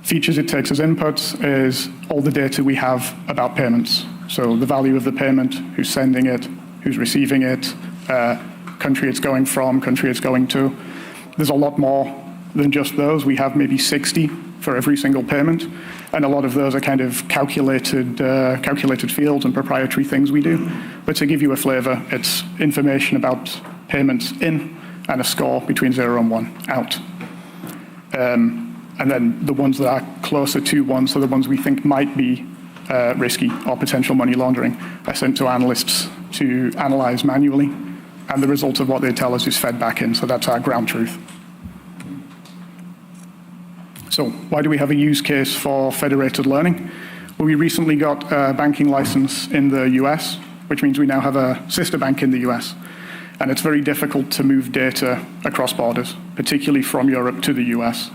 Features it takes as inputs is all the data we have about payments. So the value of the payment, who's sending it, who's receiving it, country it's going from, country it's going to. There's a lot more than just those. We have maybe 60 for every single payment, and a lot of those are kind of calculated fields and proprietary things we do. But to give you a flavor, it's information about payments in and a score between 0 and 1 out. And then the ones that are closer to 1, so the ones we think might be risky or potential money laundering, are sent to analysts to analyze manually, and the result of what they tell us is fed back in, so that's our ground truth. So why do we have a use case for federated learning? Well, we recently got a banking license in the US, which means we now have a sister bank in the US. And it's very difficult to move data across borders, particularly from Europe to the US.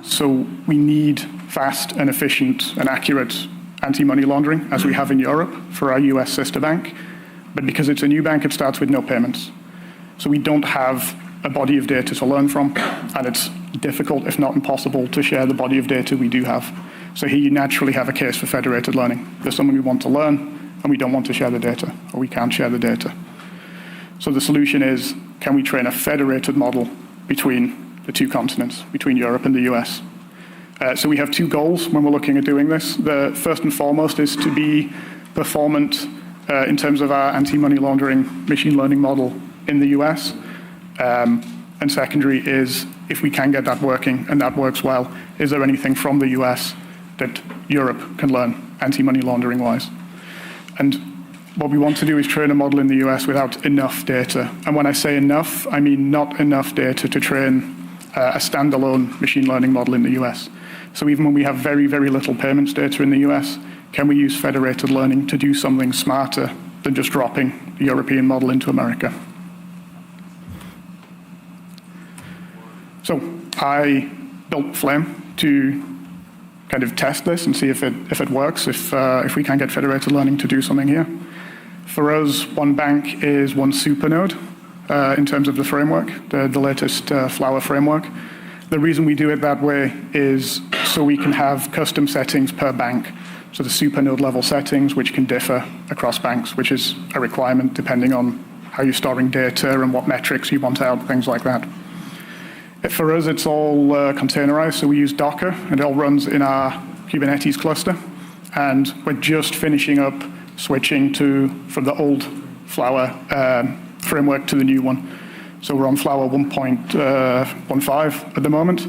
So we need fast and efficient and accurate anti-money laundering, as we have in Europe for our US sister bank. But because it's a new bank, it starts with no payments. So we don't have a body of data to learn from, and it's difficult, if not impossible, to share the body of data we do have. So here you naturally have a case for federated learning. There's someone we want to learn, and we don't want to share the data, or we can't share the data. So the solution is, can we train a federated model between the two continents, between Europe and the US? So we have two goals when we're looking at doing this. The first and foremost is to be performant in terms of our anti-money laundering machine learning model in the US. And secondary is, if we can get that working and that works well, is there anything from the US that Europe can learn anti-money laundering wise? And what we want to do is train a model in the US without enough data. And when I say enough, I mean not enough data to train a standalone machine learning model in the US. So even when we have very, very little payments data in the US, can we use federated learning to do something smarter than just dropping the European model into America? So I built Flame to kind of test this and see if it works, if we can get federated learning to do something here. For us, one bank is one supernode in terms of the framework, the latest Flower framework. The reason we do it that way is so we can have custom settings per bank. So the supernode level settings, which can differ across banks, which is a requirement depending on how you're storing data and what metrics you want out, things like that. For us, it's all containerized, so we use Docker, and it all runs in our Kubernetes cluster. And we're just finishing up switching from the old Flower framework to the new one. So we're on Flower 1.15 at the moment,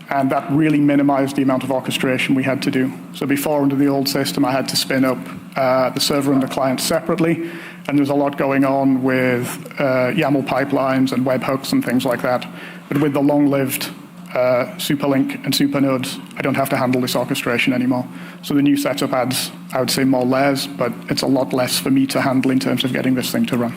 and that really minimized the amount of orchestration we had to do. So before, under the old system, I had to spin up the server and the client separately, and there's a lot going on with YAML pipelines and webhooks and things like that. But with the long-lived Superlink and Supernodes, I don't have to handle this orchestration anymore. So the new setup adds, I would say, more layers, but it's a lot less for me to handle in terms of getting this thing to run.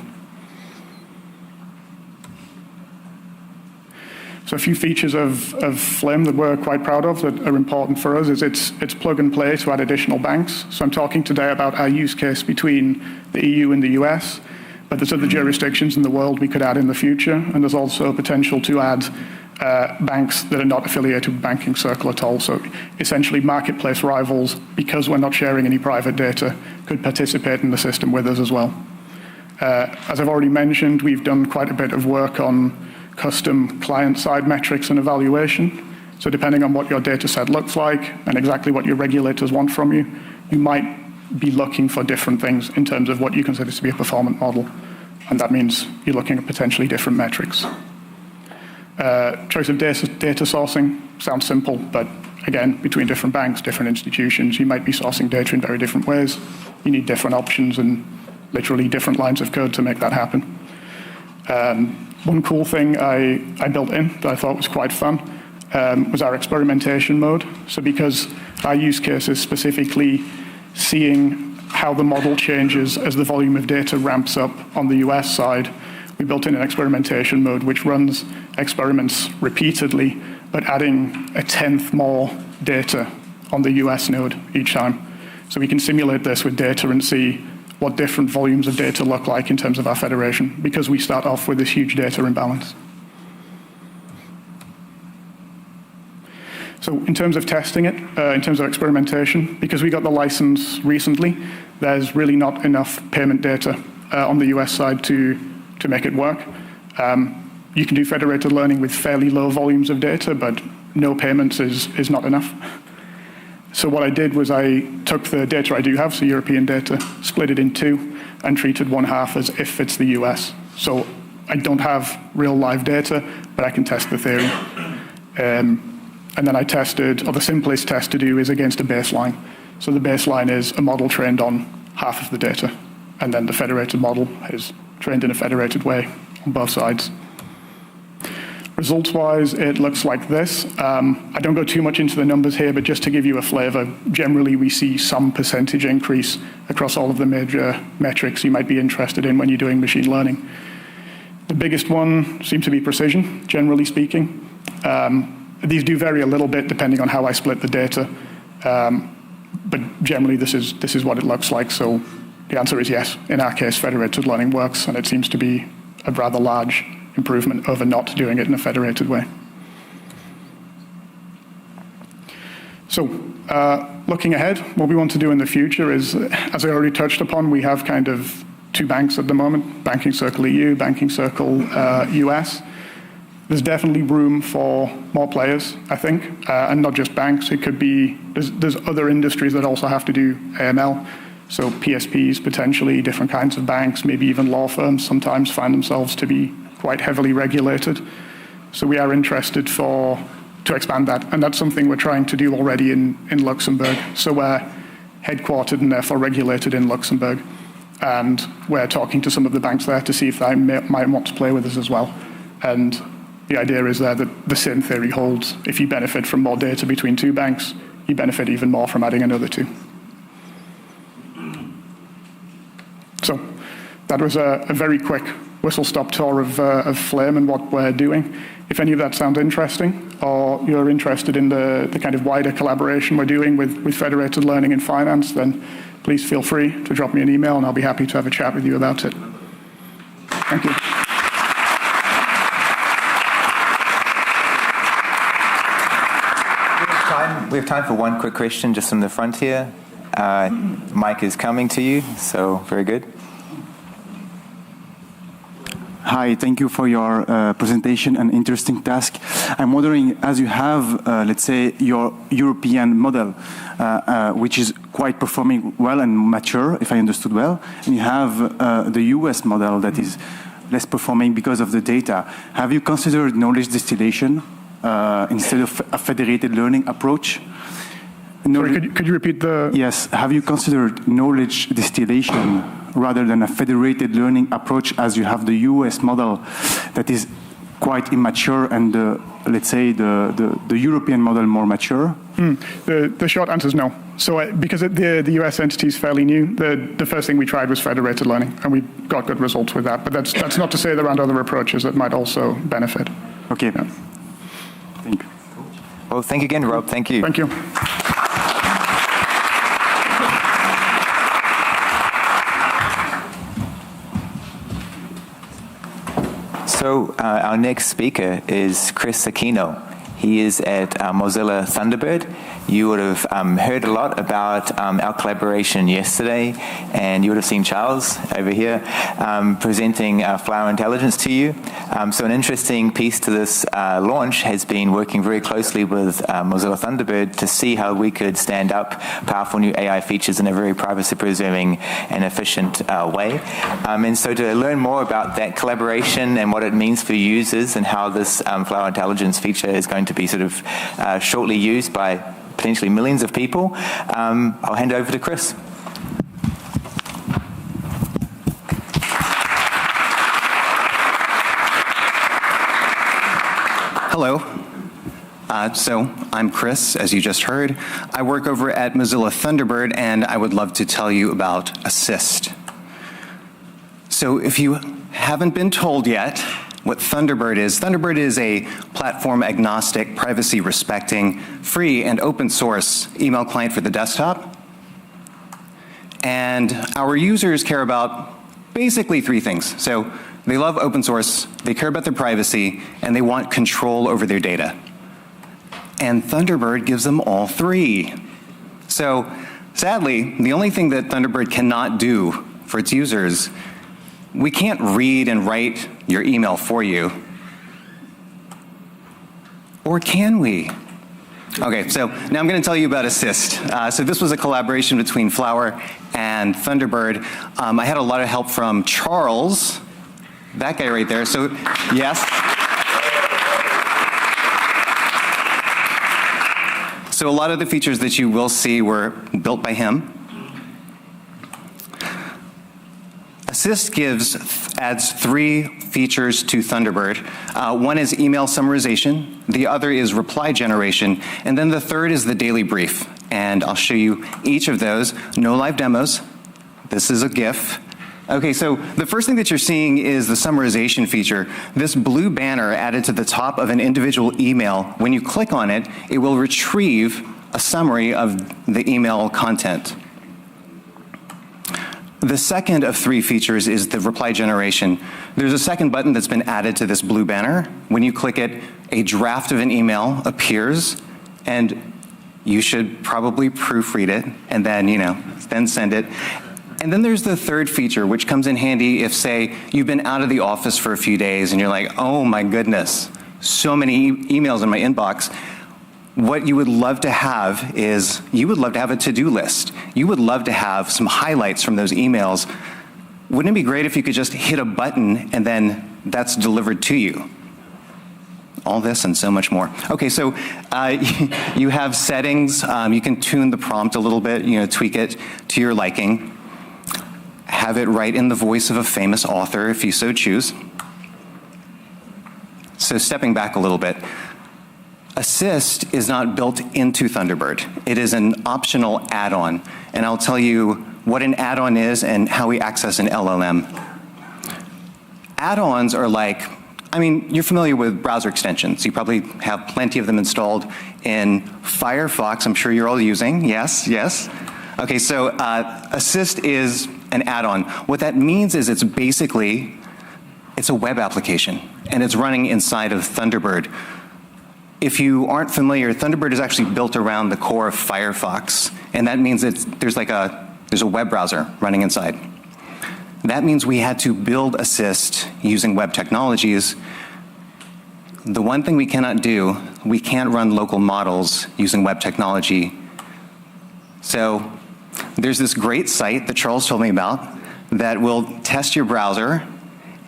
So a few features of Flame that we're quite proud of that are important for us is it's plug and play to add additional banks. So I'm talking today about our use case between the EU and the US, but there's other jurisdictions in the world we could add in the future, and there's also potential to add banks that are not affiliated with Banking Circle at all. So essentially marketplace rivals, because we're not sharing any private data, could participate in the system with us as well. As I've already mentioned, we've done quite a bit of work on custom client-side metrics and evaluation. So depending on what your data set looks like and exactly what your regulators want from you, you might be looking for different things in terms of what you consider to be a performant model. And that means you're looking at potentially different metrics. Choice of data sourcing sounds simple, but again, between different banks, different institutions, you might be sourcing data in very different ways. You need different options and literally different lines of code to make that happen. One cool thing I built in that I thought was quite fun was our experimentation mode. So because our use case is specifically seeing how the model changes as the volume of data ramps up on the US side, we built in an experimentation mode which runs experiments repeatedly, but adding a 10th more data on the US node each time. So we can simulate this with data and see what different volumes of data look like in terms of our federation, because we start off with this huge data imbalance. So in terms of testing it, in terms of experimentation, because we got the license recently, there's really not enough payment data on the US side to make it work. You can do federated learning with fairly low volumes of data, but no payments is not enough. So what I did was I took the data I do have, so European data, split it in two, and treated one half as if it's the US. So I don't have real live data, but I can test the theory. And then I tested, or the simplest test to do is against a baseline. So the baseline is a model trained on half of the data, and then the federated model is trained in a federated way on both sides. Results-wise, it looks like this. I don't go too much into the numbers here, but just to give you a flavor, generally we see some percentage increase across all of the major metrics you might be interested in when you're doing machine learning. The biggest one seems to be precision, generally speaking. These do vary a little bit depending on how I split the data, but generally this is what it looks like. So the answer is yes. In our case, federated learning works, and it seems to be a rather large improvement over not doing it in a federated way. So looking ahead, what we want to do in the future is, as I already touched upon, we have kind of two banks at the moment, Banking Circle EU, Banking Circle US. There's definitely room for more players, I think, and not just banks. It could be, there's other industries that also have to do AML. So PSPs, potentially, different kinds of banks, maybe even law firms sometimes find themselves to be quite heavily regulated. So we are interested to expand that, and that's something we're trying to do already in Luxembourg. So we're headquartered and therefore regulated in Luxembourg, and we're talking to some of the banks there to see if they might want to play with us as well. And the idea is there that the same theory holds. If you benefit from more data between two banks, you benefit even more from adding another two. So that was a very quick whistle-stop tour of Flame and what we're doing. If any of that sounds interesting, or you're interested in the kind of wider collaboration we're doing with federated learning in finance, then please feel free to drop me an email, and I'll be happy to have a chat with you about it. Thank you. We have time for one quick question just from the front here. Mike is coming to you, so very good. Hi, thank you for your presentation and interesting task. I'm wondering, as you have, let's say, your European model, which is quite performing well and mature, if I understood well, and you have the US model that is less performing because of the data. Have you considered knowledge distillation instead of a federated learning approach? Sorry, could you repeat the... Yes. Have you considered knowledge distillation rather than a federated learning approach, as you have the US model that is quite immature and, let's say, the European model more mature? The short answer is no. So because the US entity is fairly new, the first thing we tried was federated learning, and we got good results with that. But that's not to say there aren't other approaches that might also benefit. Okay. Yeah. Thank you. Well, thank you again, Rob. Thank you. Thank you. So our next speaker is Chris Aquino. He is at Mozilla Thunderbird. You would have heard a lot about our collaboration yesterday, and you would have seen Charles over here presenting Flower Intelligence to you. So an interesting piece to this launch has been working very closely with Mozilla Thunderbird to see how we could stand up powerful new AI features in a very privacy-preserving and efficient way. And so to learn more about that collaboration and what it means for users and how this Flower Intelligence feature is going to be sort of shortly used by potentially millions of people, I'll hand over to Chris. Hello. So I'm Chris, as you just heard. I work over at Mozilla Thunderbird, and I would love to tell you about Assist. So if you haven't been told yet what Thunderbird is a platform-agnostic, privacy-respecting, free and open-source email client for the desktop. And our users care about basically three things. So they love open source, they care about their privacy, and they want control over their data. And Thunderbird gives them all three. So sadly, the only thing that Thunderbird cannot do for its users, we can't read and write your email for you. Or can we? Okay, so now I'm going to tell you about Assist. So this was a collaboration between Flower and Thunderbird. I had a lot of help from Charles, That guy right there. So, yes. So a lot of the features that you will see were built by him. Assist adds 3 features to Thunderbird. One is email summarization, the other is reply generation, and then the third is the daily brief. And I'll show you each of those. No live demos. This is a GIF. Okay, so the first thing that you're seeing is the summarization feature. This blue banner added to the top of an individual email, when you click on it, it will retrieve a summary of the email content. The second of 3 features is the reply generation. There's a second button that's been added to this blue banner. When you click it, a draft of an email appears, and you should probably proofread it, and then, then send it. And then there's the third feature, which comes in handy if, say, you've been out of the office for a few days, and you're like, oh my goodness, so many emails in my inbox. What you would love to have is, you would love to have a to-do list. You would love to have some highlights from those emails. Wouldn't it be great if you could just hit a button and then that's delivered to you? All this and so much more. Okay, so you have settings. You can tune the prompt a little bit, tweak it to your liking. Have it write in the voice of a famous author if you so choose. So stepping back a little bit, Assist is not built into Thunderbird. It is an optional add-on, and I'll tell you what an add-on is and how we access an LLM. Add-ons are like, you're familiar with browser extensions. You probably have plenty of them installed in Firefox. I'm sure you're all using. Yes, yes. Okay, so Assist is an add-on. What that means is it's a web application, and it's running inside of Thunderbird. If you aren't familiar, Thunderbird is actually built around the core of Firefox, and that means there's a web browser running inside. That means we had to build Assist using web technologies. The one thing we cannot do, we can't run local models using web technology. So there's this great site that Charles told me about that will test your browser.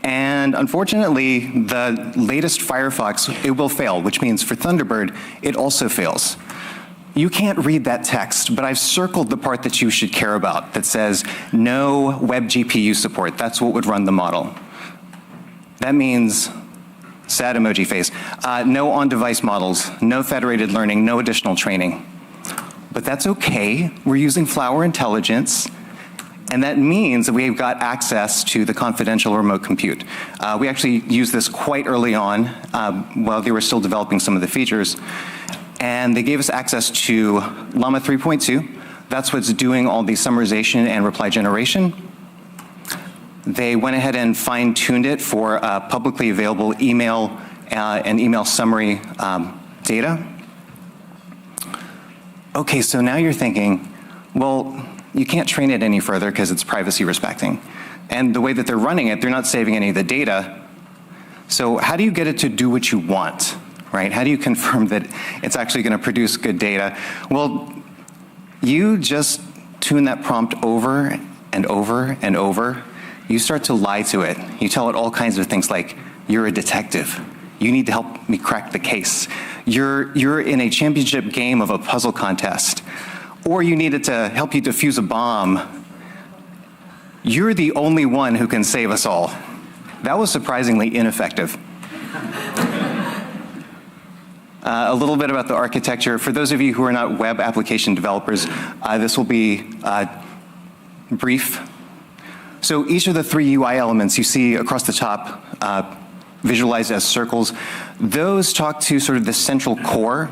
And unfortunately, the latest Firefox, it will fail, which means for Thunderbird, it also fails. You can't read that text, but I've circled the part that you should care about that says no web GPU support. That's what would run the model. That means, sad emoji face, no on-device models, no federated learning, no additional training. But that's okay. We're using Flower Intelligence. And that means that we've got access to the confidential remote compute. We actually used this quite early on while they were still developing some of the features. And they gave us access to Llama 3.2. That's what's doing all the summarization and reply generation. They went ahead and fine-tuned it for publicly available email and email summary data. Okay, so now you're thinking, well, you can't train it any further because it's privacy respecting. And the way that they're running it, they're not saving any of the data. So how do you get it to do what you want, right? How do you confirm that it's actually going to produce good data? Well, you just tune that prompt over and over and over. You start to lie to it. You tell it all kinds of things like, you're a detective. You need to help me crack the case. You're in a championship game of a puzzle contest. Or you need it to help you defuse a bomb. You're the only one who can save us all. That was surprisingly ineffective. A little bit about the architecture. For those of you who are not web application developers, this will be brief. So each of the 3 UI elements you see across the top, visualized as circles, those talk to sort of the central core,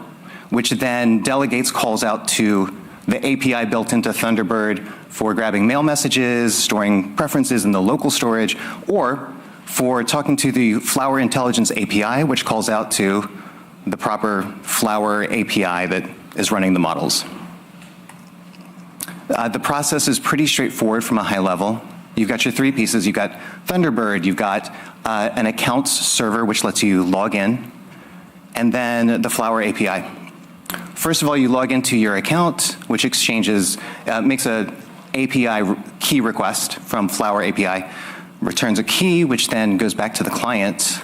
which then delegates calls out to the API built into Thunderbird for grabbing mail messages, storing preferences in the local storage, or for talking to the Flower Intelligence API, which calls out to the proper Flower API that is running the models. The process is pretty straightforward from a high level. You've got your 3 pieces. You've got Thunderbird, you've got an accounts server, which lets you log in, and then the Flower API. First of all, you log into your account, which exchanges, makes an API key request from Flower API. returns a key, which then goes back to the client.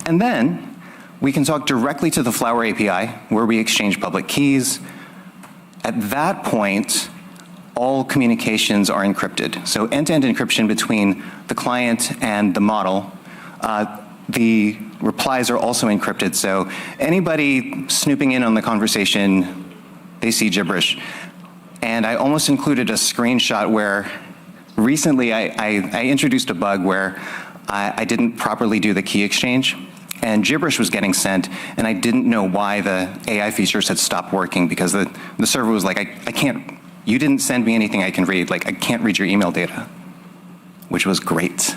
And then we can talk directly to the Flower API, where we exchange public keys. At that point, all communications are encrypted. So end-to-end encryption between the client and the model. The replies are also encrypted, so anybody snooping in on the conversation, they see gibberish. And I almost included a screenshot where recently I introduced a bug where I didn't properly do the key exchange, and gibberish was getting sent, and I didn't know why the AI features had stopped working, because the server was like, I can't, you didn't send me anything I can read, like I can't read your email data, which was great.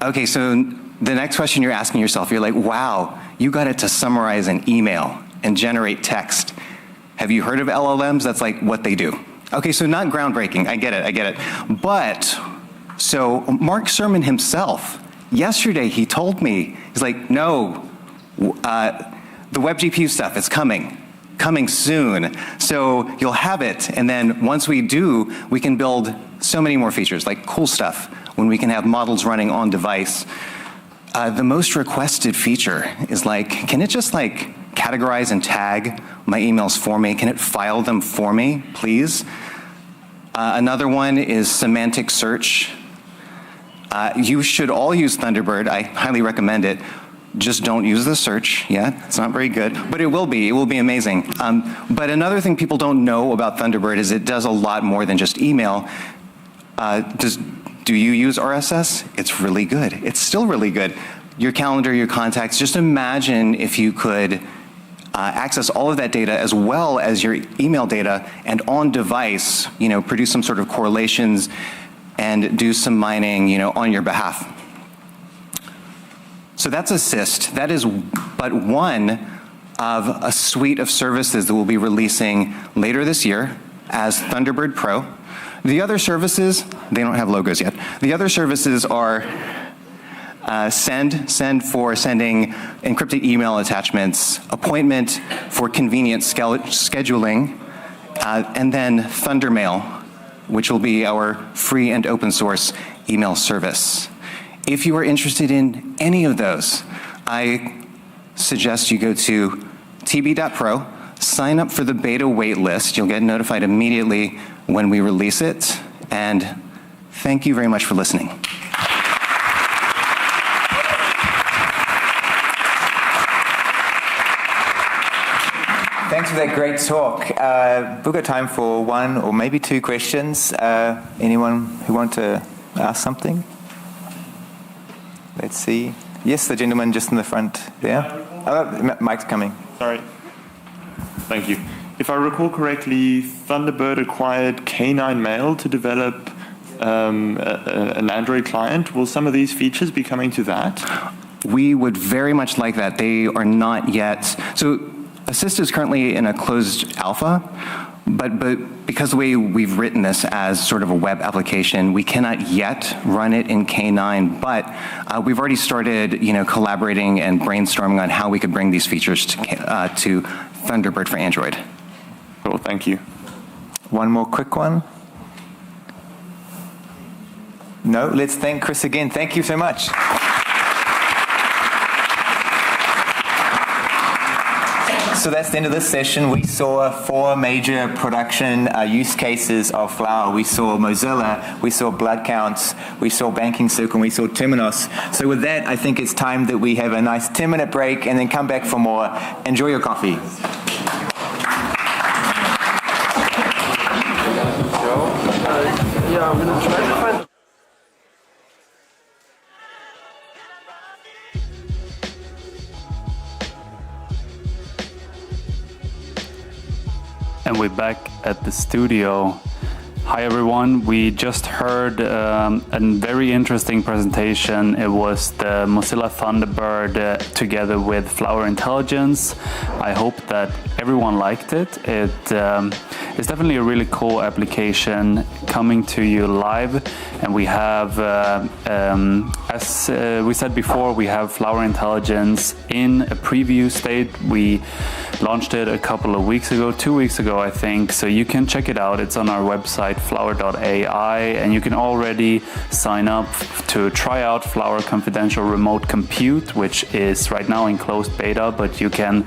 Okay, so the next question you're asking yourself, you're like, wow, you got it to summarize an email and generate text. Have you heard of LLMs? That's like what they do. Okay, so not groundbreaking, I get it. But, so Mark Surman himself, yesterday he told me, he's like, no, the web GPU stuff is coming soon. So you'll have it, and then once we do, we can build so many more features, like cool stuff, when we can have models running on device. The most requested feature is like, can it just like categorize and tag my emails for me? Can it file them for me, please? Another one is semantic search. You should all use Thunderbird. I highly recommend it. Just don't use the search yet. It's not very good, but it will be amazing. But another thing people don't know about Thunderbird is it does a lot more than just email. Do you use RSS? It's really good. It's still really good. Your calendar, your contacts, just imagine if you could access all of that data as well as your email data, and on device, produce some sort of correlations and do some mining, on your behalf. So that's Assist. That is but one of a suite of services that we'll be releasing later this year as Thunderbird Pro. The other services, they don't have logos yet. The other services are Send for sending encrypted email attachments, Appointment for convenient scheduling, and then Thundermail, which will be our free and open source email service. If you are interested in any of those, I suggest you go to tb.pro, sign up for the beta wait list. You'll get notified immediately when we release it. And thank you very much for listening. Thanks for that great talk. We've got time for one or maybe two questions. Anyone who want to ask something? Let's see. Yes, the gentleman just in the front there. Oh, Mike's coming. Sorry. Thank you. If I recall correctly, Thunderbird acquired K9 Mail to develop an Android client. Will some of these features be coming to that? We would very much like that. They are not yet. So Assist is currently in a closed alpha, but because the way we've written this as sort of a web application, we cannot yet run it in K9, but we've already started, collaborating and brainstorming on how we could bring these features to Thunderbird for Android. Cool, thank you. One more quick one. No, let's thank Chris again. Thank you so much. So that's the end of this session. We saw 4 major production use cases of Flower. We saw Mozilla, we saw blood counts, we saw Banking Circle, and we saw Terminos. So with that, I think it's time that we have a nice 10-minute break and then come back for more. Enjoy your coffee. Yeah, I'm going to try to find And we're back at the studio. Hi everyone, we just heard a very interesting presentation. It was the Mozilla Thunderbird together with Flower Intelligence. I hope that everyone liked it. it's definitely a really cool application coming to you live. And we have, as we said before, we have Flower Intelligence in a preview state. We launched it a couple of weeks ago, 2 weeks ago, I think. So you can check it out. It's on our website, flower.ai, and you can already sign up to try out Flower Confidential Remote Compute, which is right now in closed beta, but you can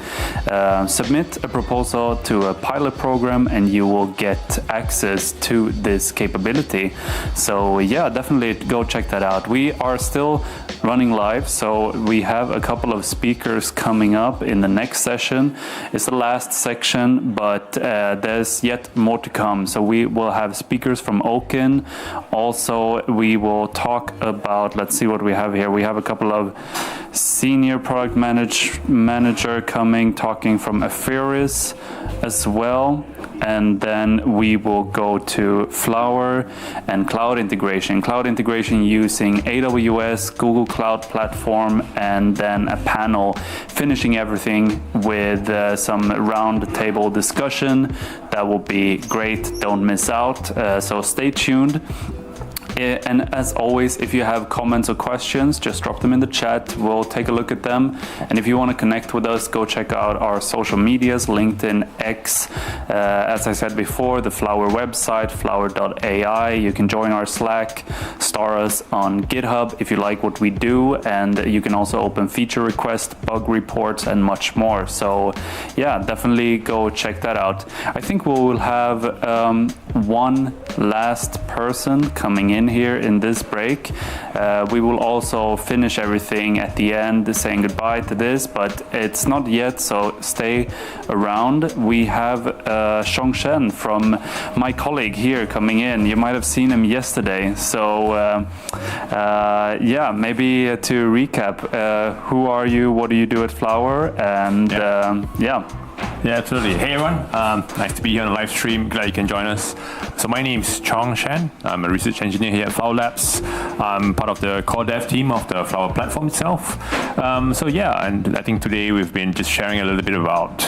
submit a proposal to a pilot program and you will get access to this capability. So yeah, definitely go check that out. We are still running live, so we have a couple of speakers coming up in the next session. It's the last section, but there's yet more to come. So we will have speakers from Oaken. Also, we will talk about, let's see what we have here. We have a couple of senior product manager coming, talking from Aferis as well. And then we will go to Flower and cloud integration. Cloud integration using AWS, Google Cloud Platform, and then a panel finishing everything with some round table discussion. That will be great. Don't miss out. So stay tuned. And as always, if you have comments or questions, just drop them in the chat. We'll take a look at them. And if you want to connect with us, go check out our social medias, LinkedIn, X. As I said before, the Flower website, flower.ai. You can join our Slack, star us on GitHub if you like what we do. And you can also open feature requests, bug reports, and much more. So yeah, definitely go check that out. I think we will have one last person coming in here in this break. We will also finish everything at the end, saying goodbye to this, but it's not yet, so stay around. We have Shongshen from my colleague here coming in. You might have seen him yesterday. So yeah, maybe to recap, who are you, what do you do at Flower, and yeah. Yeah, absolutely. Hey everyone, nice to be here on the live stream. Glad you can join us. So my name is Chong Shan. I'm a research engineer here at Flower Labs. I'm part of the core dev team of the Flower platform itself. So yeah, and I think today we've been just sharing a little bit about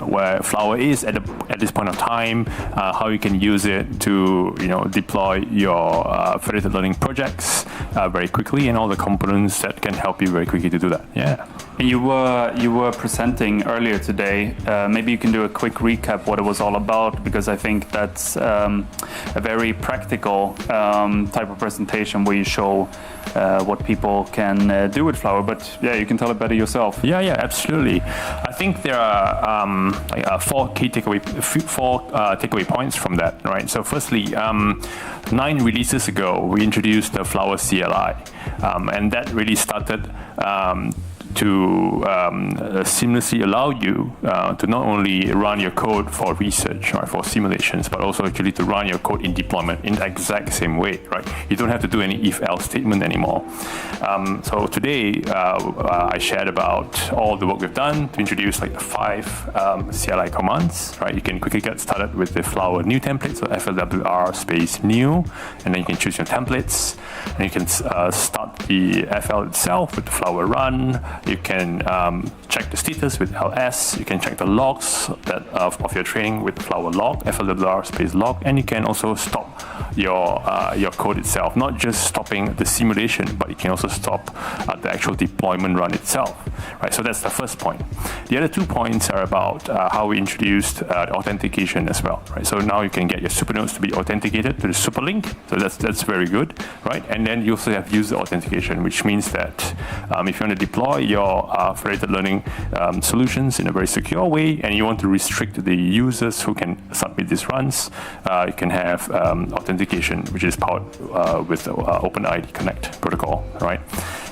where Flower is at this point of time, how you can use it to deploy your federated learning projects very quickly, and all the components that can help you very quickly to do that. Yeah. And you were presenting earlier today. Maybe you can do a quick recap what it was all about, because I think that's a very practical type of presentation where you show what people can do with Flower. But yeah, you can tell it better yourself. Yeah, absolutely. I think there are four takeaway points from that, right? So firstly, 9 releases ago, we introduced the Flower CLI, and that really started to seamlessly allow you to not only run your code for research or for simulations, but also actually to run your code in deployment in the exact same way, right? You don't have to do any if-else statement anymore. So today, I shared about all the work we've done to introduce like the 5 CLI commands, right? You can quickly get started with the Flower new template, so FLWR space new, and then you can choose your templates, and you can start the FL itself with the Flower run. You can check the status with LS. You can check the logs of your training with Flower log, FLWR space log, and you can also stop your code itself. Not just stopping the simulation, but you can also stop the actual deployment run itself. Right. So that's the first point. The other 2 points are about how we introduced authentication as well. Right. So now you can get your super nodes to be authenticated to the super link. So that's very good, right? And then you also have user authentication, which means that if you want to deploy your federated learning solutions in a very secure way, and you want to restrict the users who can submit these runs, you can have authentication, which is powered with the OpenID Connect protocol, right?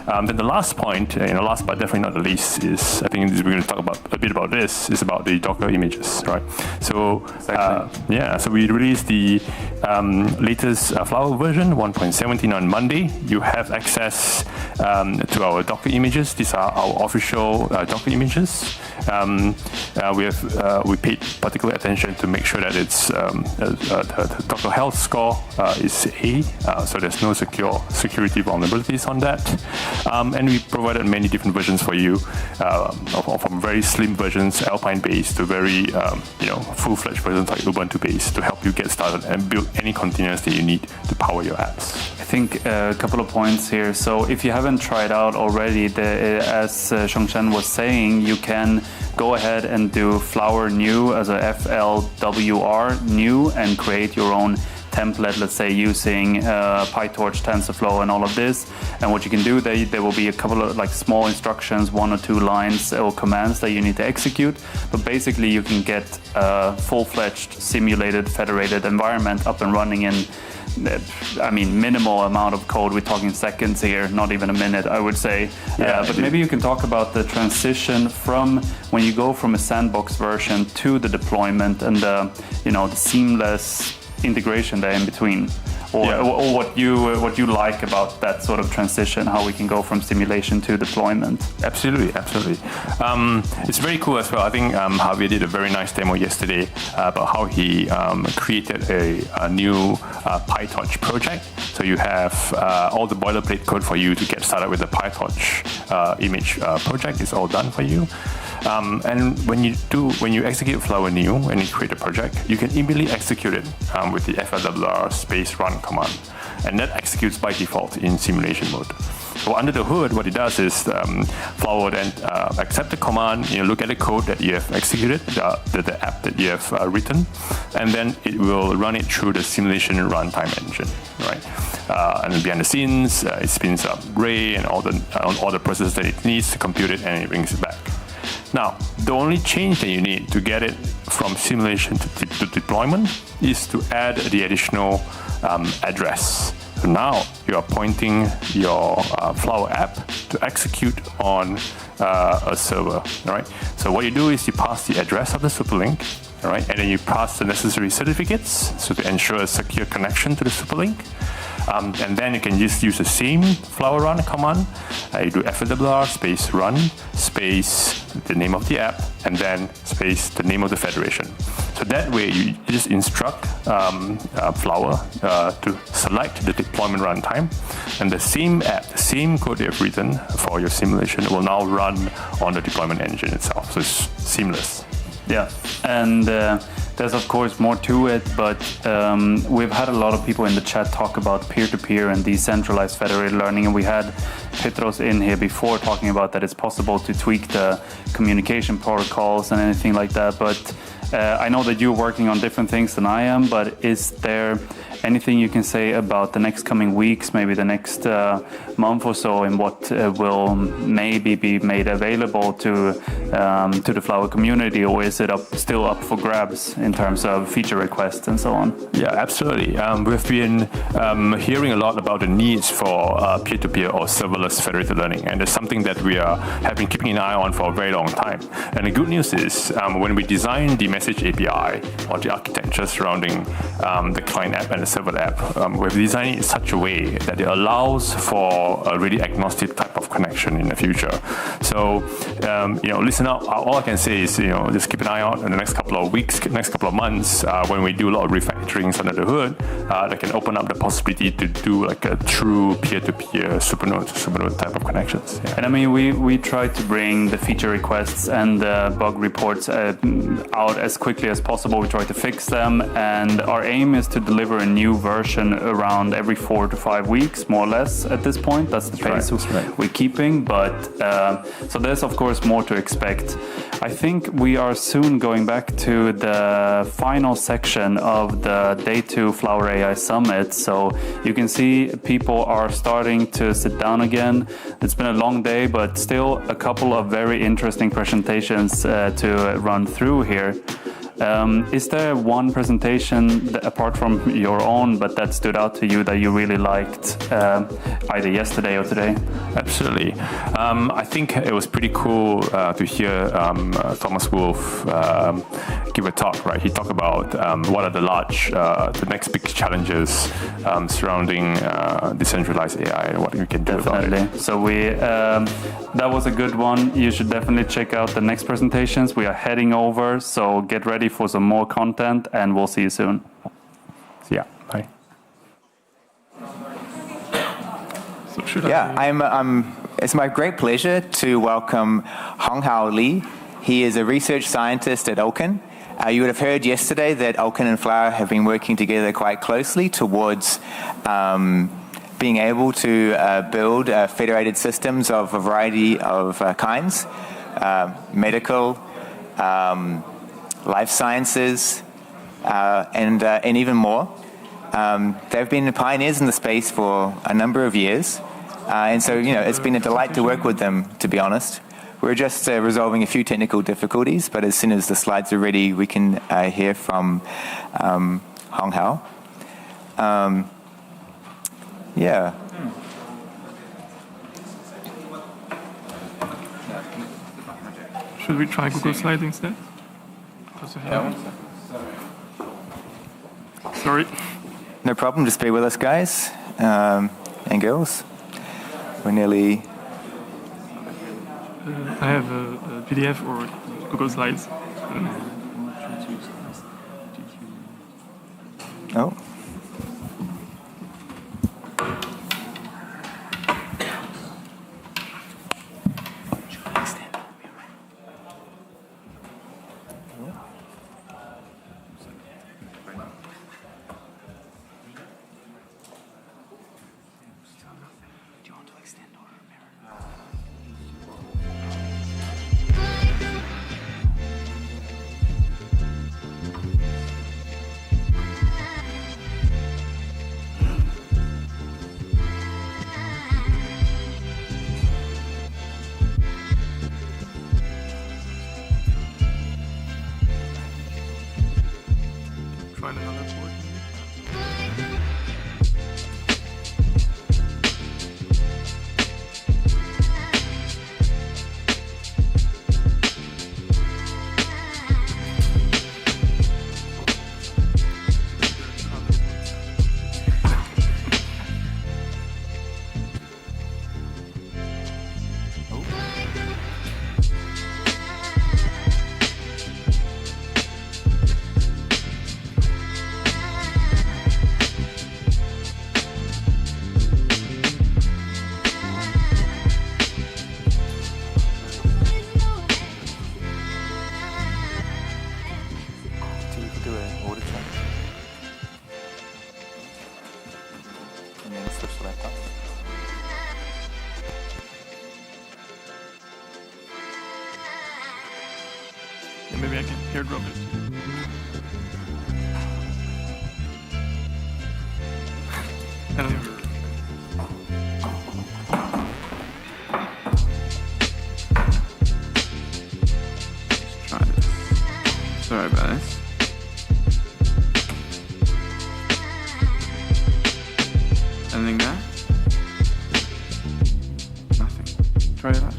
Then the last point, last but definitely not the least, is I think we're going to talk a bit about this, is about the Docker images, right? So so we released the latest Flower version 1.17 on Monday. You have access to our Docker images. These are our official Docker images. We paid particular attention to make sure that it's the Docker health score is A, so there's no security vulnerabilities on that. And we provided many different versions for you, from very slim versions, Alpine-based, to very full-fledged versions like Ubuntu-based, to help you get started and build any containers that you need to power your apps. I think a couple of points here. So if you haven't tried out already, as Xiongchen was saying, you can go ahead and do Flower New as a FLWR new and create your own template, let's say using PyTorch, TensorFlow and all of this. And what you can do, there will be a couple of like small instructions, 1 or 2 lines or commands that you need to execute. But basically you can get a full-fledged simulated federated environment up and running in minimal amount of code. We're talking seconds here, not even a minute, I would say. But maybe you can talk about the transition from when you go from a sandbox version to the deployment and the seamless integration there in between, or what you like about that sort of transition, how we can go from simulation to deployment. Absolutely. It's very cool as well. I think Javier did a very nice demo yesterday about how he created a new PyTorch project. So you have all the boilerplate code for you to get started with the PyTorch image project. It's all done for you. And when you execute Flower New and you create a project, you can immediately execute it with the FLWR space run command, and that executes by default in simulation mode. So under the hood, what it does is Flower then accept the command, look at the code that you have executed, the app that you have written, and then it will run it through the simulation runtime engine, right? And then behind the scenes, it spins up Ray and all the processes that it needs to compute it, and it brings it back. Now, the only change that you need to get it from simulation to deployment is to add the additional address. So now you are pointing your Flower app to execute on a server, right? So what you do is you pass the address of the superlink, right? And then you pass the necessary certificates so to ensure a secure connection to the superlink. And then you can just use the same Flower run command. You do FLWR space run space the name of the app and then space the name of the federation. So that way you just instruct Flower to select the deployment runtime, and the same app, the same code you've written for your simulation will now run on the deployment engine itself. So it's seamless. Yeah, and there's of course more to it, but we've had a lot of people in the chat talk about peer-to-peer and decentralized federated learning, and we had Petros in here before talking about that it's possible to tweak the communication protocols and anything like that, but I know that you're working on different things than I am, but is there anything you can say about the next coming weeks, maybe the next month or so, and what will maybe be made available to the Flower community, or is it still up for grabs in terms of feature requests and so on? Yeah, absolutely. We've been hearing a lot about the needs for peer-to-peer or serverless federated learning, and it's something that we have been keeping an eye on for a very long time. And the good news is when we designed the message API or the architecture surrounding the client app and the server app, we've designed it in such a way that it allows for a really agnostic type of connection in the future. So, listen up. All I can say is, just keep an eye out in the next couple of weeks, next couple of months, when we do a lot of refactorings under the hood, that can open up the possibility to do like a true peer-to-peer supernode type of connections. Yeah. And I mean, we try to bring the feature requests and the bug reports out as quickly as possible. We try to fix them, and our aim is to deliver a new version around every 4 to 5 weeks, more or less at this point. That's the pace we're keeping, but so there's of course more to expect. I think we are soon going back to the final section of the Day 2 Flower AI Summit, so you can see people are starting to sit down again. It's been a long day, but still a couple of very interesting presentations to run through here. Is there one presentation that, apart from your own, but that stood out to you that you really liked either yesterday or today? Absolutely. I think it was pretty cool to hear Thomas Wolf give a talk, right? He talked about what are the next big challenges surrounding decentralized AI and what we can do about it. So that was a good one. You should definitely check out the next presentations. We are heading over, so get ready for some more content, and we'll see you soon. Yeah, bye. So I'm it's my great pleasure to welcome Honghao Li. He is a research scientist at Oken. You would have heard yesterday that Oken and Flower have been working together quite closely towards being able to build federated systems of a variety of kinds, medical, life sciences, and even more. They've been pioneers in the space for a number of years, and so it's been a delight to work with them, to be honest. We're just resolving a few technical difficulties, but as soon as the slides are ready, we can hear from Honghao. Yeah. Should we try Google Slides instead? Sorry. No problem. Just bear with us, guys and girls. We're nearly. I have a PDF or Google Slides. Oh. Maybe I can airdrop it. I don't know. Let's try this. Sorry about this. Anything there? Nothing. Try it out.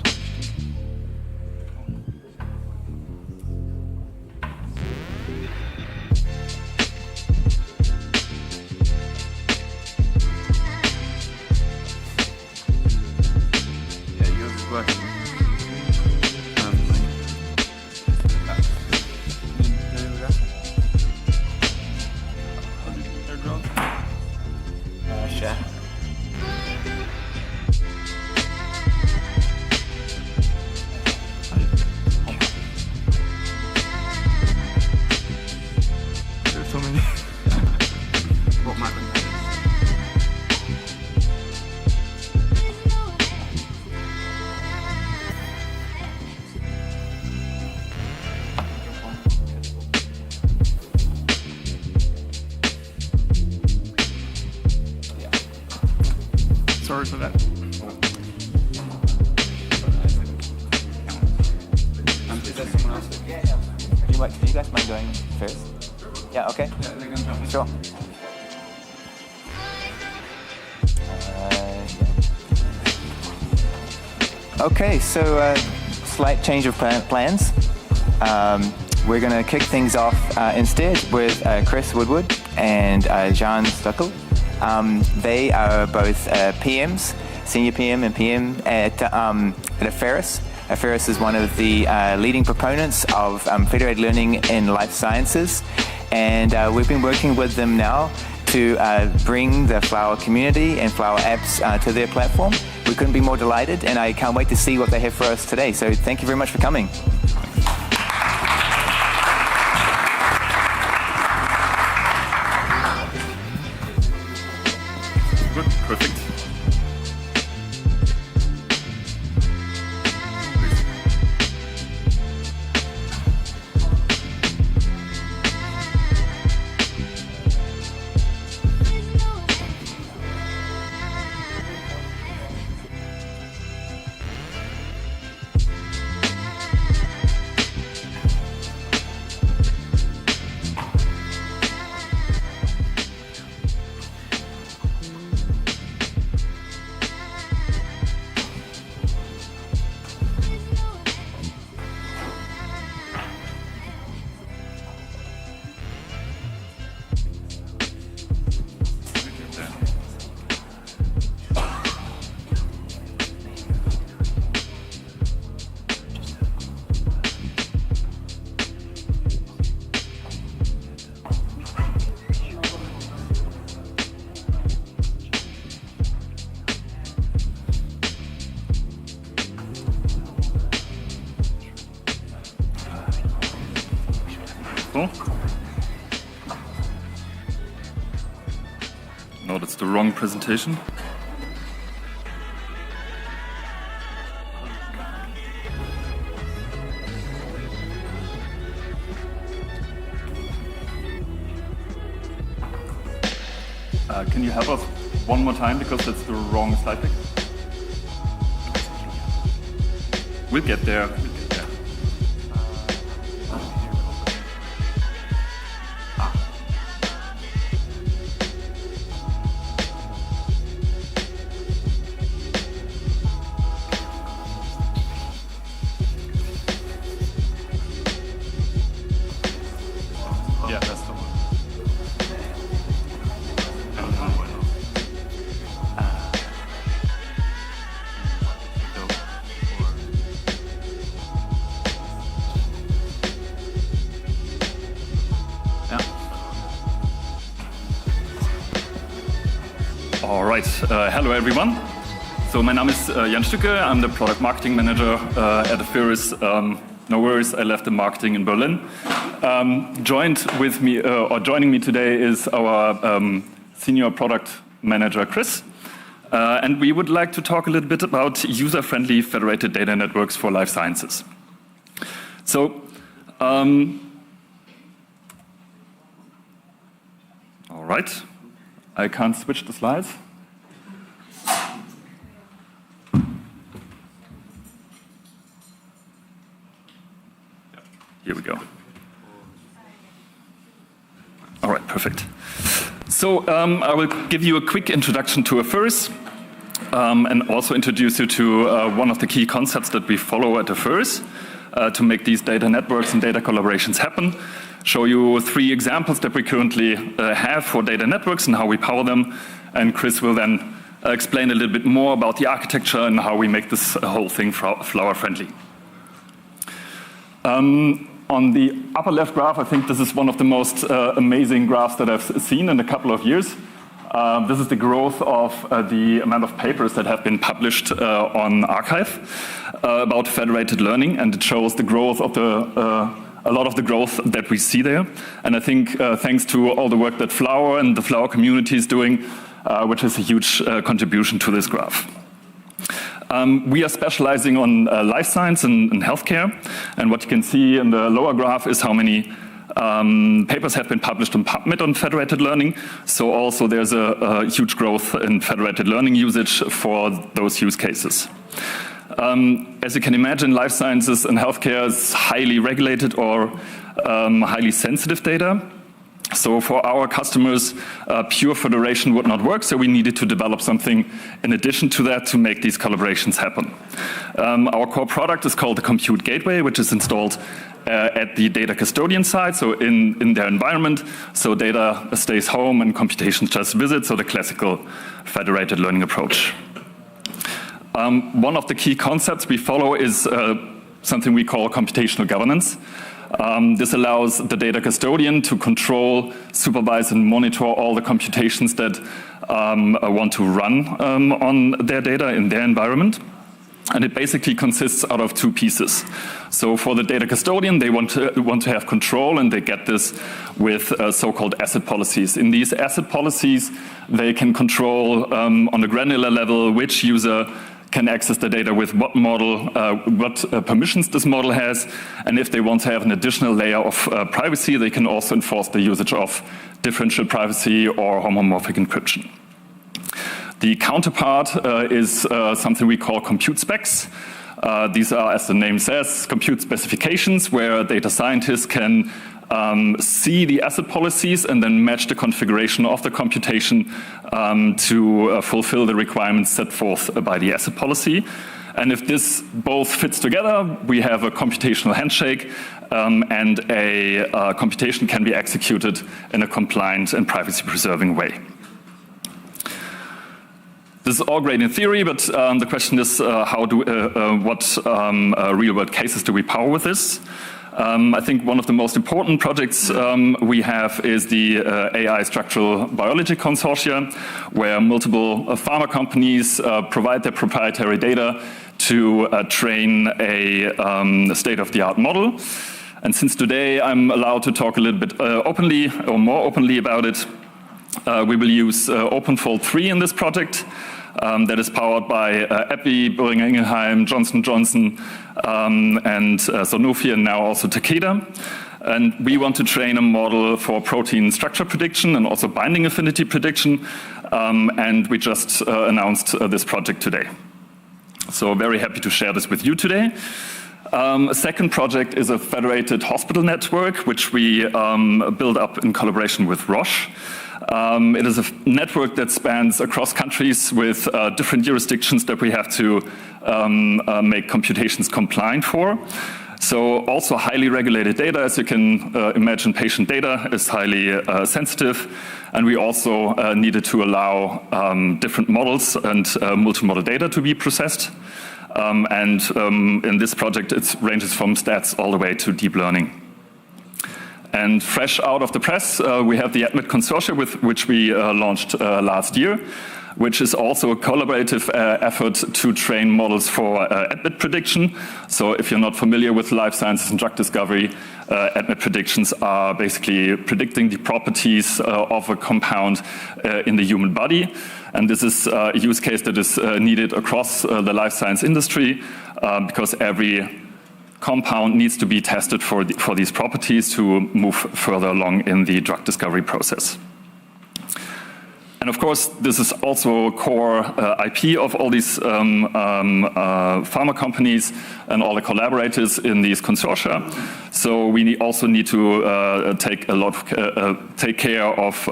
Sorry for that. Is there someone else? Yeah. Do you guys mind going first? Yeah, okay. Sure. Okay, so slight change of plans. We're going to kick things off instead with Chris Woodward and Jan Stuckel. They are both PMs, senior PM and PM at Aferis. Aferis is one of the leading proponents of federated learning in life sciences, and we've been working with them now to bring the Flower community and Flower apps to their platform. We couldn't be more delighted, and I can't wait to see what they have for us today. So thank you very much for coming. Good, perfect. No, that's the wrong presentation. Can you help us one more time, because that's the wrong slide deck? We'll get there. All right, hello everyone. So my name is Jan Stücke. I'm the product marketing manager at the Ferris. No worries, I left the marketing in Berlin. Joining me today is our senior product manager, Chris. And we would like to talk a little bit about user-friendly federated data networks for life sciences. So, all right. I can't switch the slides. Here we go. All right, perfect. So I will give you a quick introduction to Ferris and also introduce you to one of the key concepts that we follow at Ferris to make these data networks and data collaborations happen. Show you 3 examples that we currently have for data networks and how we power them. And Chris will then explain a little bit more about the architecture and how we make this whole thing Flower friendly. On the upper left graph, I think this is one of the most amazing graphs that I've seen in a couple of years. This is the growth of the amount of papers that have been published on arXiv about federated learning, and it shows the growth of a lot of the growth that we see there. And I think thanks to all the work that Flower and the Flower community is doing, which is a huge contribution to this graph. We are specializing on life science and healthcare, and what you can see in the lower graph is how many papers have been published on PubMed on federated learning. So also there's a huge growth in federated learning usage for those use cases. As you can imagine, life sciences and healthcare is highly regulated or highly sensitive data. So for our customers, pure federation would not work, so we needed to develop something in addition to that to make these collaborations happen. Our core product is called the Compute Gateway, which is installed at the data custodian side, so in their environment, so data stays home and computations just visit, so the classical federated learning approach. One of the key concepts we follow is something we call computational governance. This allows the data custodian to control, supervise, and monitor all the computations that want to run on their data in their environment. And it basically consists out of two pieces. So for the data custodian, they want to have control, and they get this with so-called asset policies. In these asset policies, they can control on a granular level which user can access the data with what model, what permissions this model has, and if they want to have an additional layer of privacy, they can also enforce the usage of differential privacy or homomorphic encryption. The counterpart is something we call compute specs. These are, as the name says, compute specifications where data scientists can see the asset policies and then match the configuration of the computation to fulfill the requirements set forth by the asset policy. And if this both fits together, we have a computational handshake, and a computation can be executed in a compliant and privacy-preserving way. This is all great in theory, but the question is, what real-world cases do we power with this? I think one of the most important projects we have is the AI Structural Biology Consortia, where multiple pharma companies provide their proprietary data to train a state-of-the-art model. And since today I'm allowed to talk a little bit openly, or more openly about it, we will use OpenFL 3 in this project. That is powered by AbbVie, Boehringer Ingelheim, Johnson & Johnson, and Sanofi, and now also Takeda. And we want to train a model for protein structure prediction and also binding affinity prediction. And we just announced this project today. So very happy to share this with you today. A second project is a federated hospital network, which we built up in collaboration with Roche. It is a network that spans across countries with different jurisdictions that we have to make computations compliant for. So also highly regulated data, as you can imagine, patient data is highly sensitive. And we also needed to allow different models and multimodal data to be processed. In this project, it ranges from stats all the way to deep learning. And fresh out of the press, we have the ADMET Consortia, with which we launched last year, which is also a collaborative effort to train models for ADMET prediction. So if you're not familiar with life sciences and drug discovery, ADMET predictions are basically predicting the properties of a compound in the human body. And this is a use case that is needed across the life science industry because every compound needs to be tested for these properties to move further along in the drug discovery process. And of course, this is also core IP of all these pharma companies and all the collaborators in these consortia. So we also need to take care of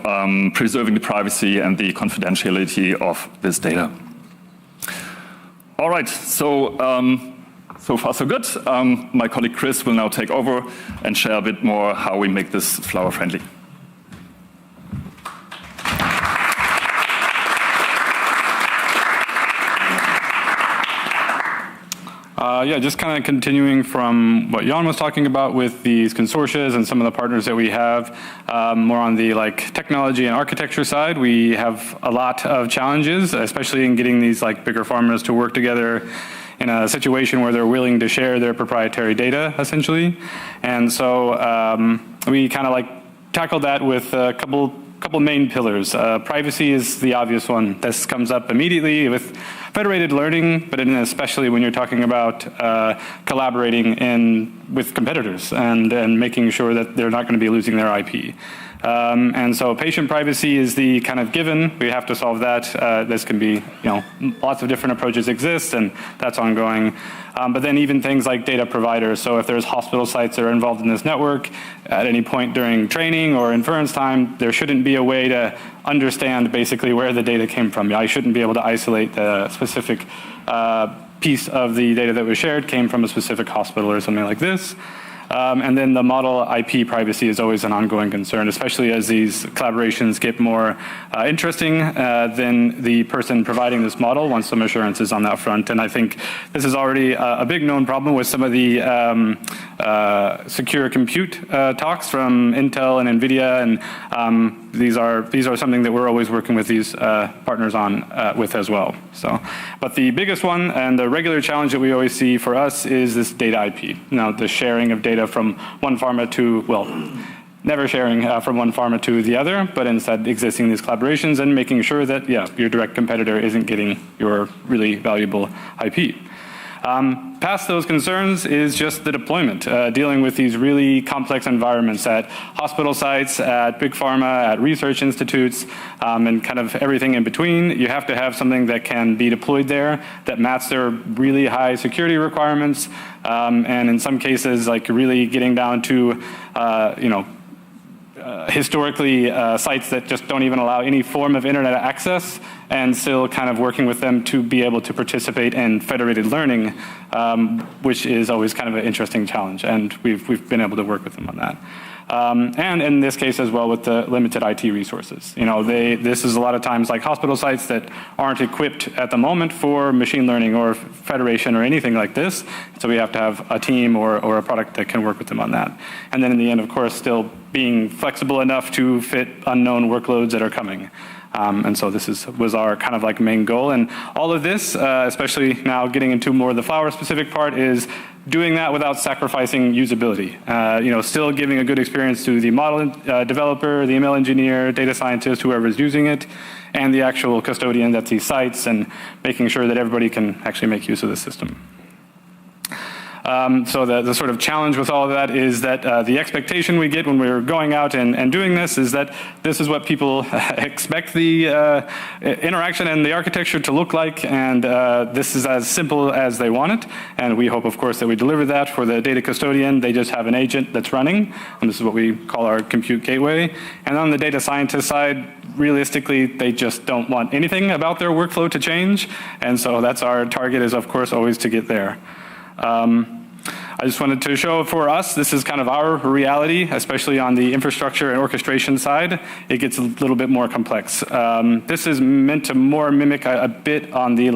preserving the privacy and the confidentiality of this data. All right, so far so good. My colleague Chris will now take over and share a bit more how we make this flower friendly. Just kind of continuing from what Jan was talking about with these consortia and some of the partners that we have, more on the technology and architecture side, we have a lot of challenges, especially in getting these bigger pharmas to work together in a situation where they're willing to share their proprietary data, essentially. And so we kind of tackled that with a couple main pillars. Privacy is the obvious one. This comes up immediately with federated learning, but especially when you're talking about collaborating with competitors and making sure that they're not going to be losing their IP. And so patient privacy is the kind of given. We have to solve that. This can be, lots of different approaches exist, and that's ongoing. But then even things like data providers. So if there's hospital sites that are involved in this network, at any point during training or inference time, there shouldn't be a way to understand basically where the data came from. I shouldn't be able to isolate the specific piece of the data that was shared came from a specific hospital or something like this. And then the model IP privacy is always an ongoing concern, especially as these collaborations get more interesting than the person providing this model wants some assurances on that front. And I think this is already a big known problem with some of the secure compute talks from Intel and Nvidia, and these are something that we're always working with these partners on with as well. So, but the biggest one and the regular challenge that we always see for us is this data IP. Now, the sharing of data from one pharma to, well, never sharing from one pharma to the other, but instead existing in these collaborations and making sure that, yeah, your direct competitor isn't getting your really valuable IP. Past those concerns is just the deployment, dealing with these really complex environments at hospital sites, at big pharma, at research institutes, and kind of everything in between. You have to have something that can be deployed there that mats their really high security requirements, and in some cases, like really getting down to, historically sites that just don't even allow any form of internet access, and still kind of working with them to be able to participate in federated learning, which is always kind of an interesting challenge, and we've been able to work with them on that. And in this case as well with the limited IT resources. This is a lot of times like hospital sites that aren't equipped at the moment for machine learning or federation or anything like this. So we have to have a team or a product that can work with them on that. And then in the end, of course, still being flexible enough to fit unknown workloads that are coming. And so this was our kind of like main goal. And all of this, especially now getting into more of the Flower specific part, is doing that without sacrificing usability. Still giving a good experience to the model developer, the ML engineer, data scientist, whoever is using it, and the actual custodian at these sites, and making sure that everybody can actually make use of the system. So the sort of challenge with all of that is that the expectation we get when we're going out and doing this is that this is what people expect the interaction and the architecture to look like, and this is as simple as they want it. And we hope, of course, that we deliver that for the data custodian. They just have an agent that's running, and this is what we call our compute gateway. And on the data scientist side, realistically, they just don't want anything about their workflow to change. And so that's our target, is, of course, always to get there. I just wanted to show for us, this is kind of our reality, especially on the infrastructure and orchestration side. It gets a little bit more complex. This is meant to more mimic a bit on the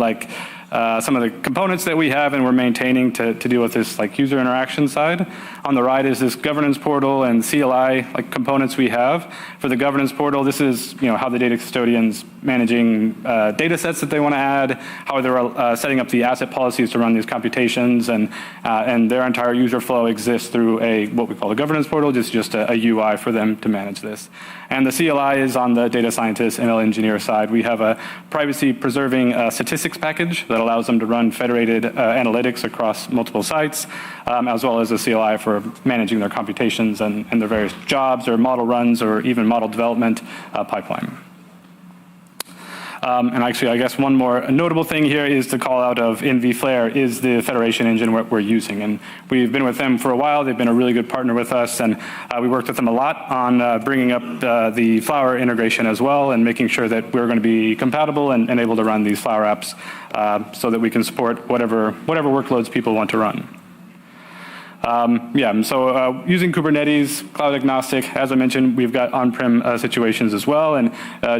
some of the components that we have and we're maintaining to deal with this user interaction side. On the right is this governance portal and CLI components we have. For the governance portal, this is how the data custodian's managing data sets that they want to add, how they're setting up the asset policies to run these computations, and their entire user flow exists through what we call the governance portal, just a UI for them to manage this. And the CLI is on the data scientist, ML engineer side. We have a privacy-preserving statistics package that allows them to run federated analytics across multiple sites, as well as a CLI for managing their computations and their various jobs or model runs or even model development pipeline. And actually, I guess one more notable thing here is the call out of NVFlare is the federation engine we're using. And we've been with them for a while. They've been a really good partner with us. And we worked with them a lot on bringing up the Flower integration as well, and making sure that we're going to be compatible and able to run these Flower apps so that we can support whatever workloads people want to run. So using Kubernetes, cloud agnostic, as I mentioned, we've got on-prem situations as well, and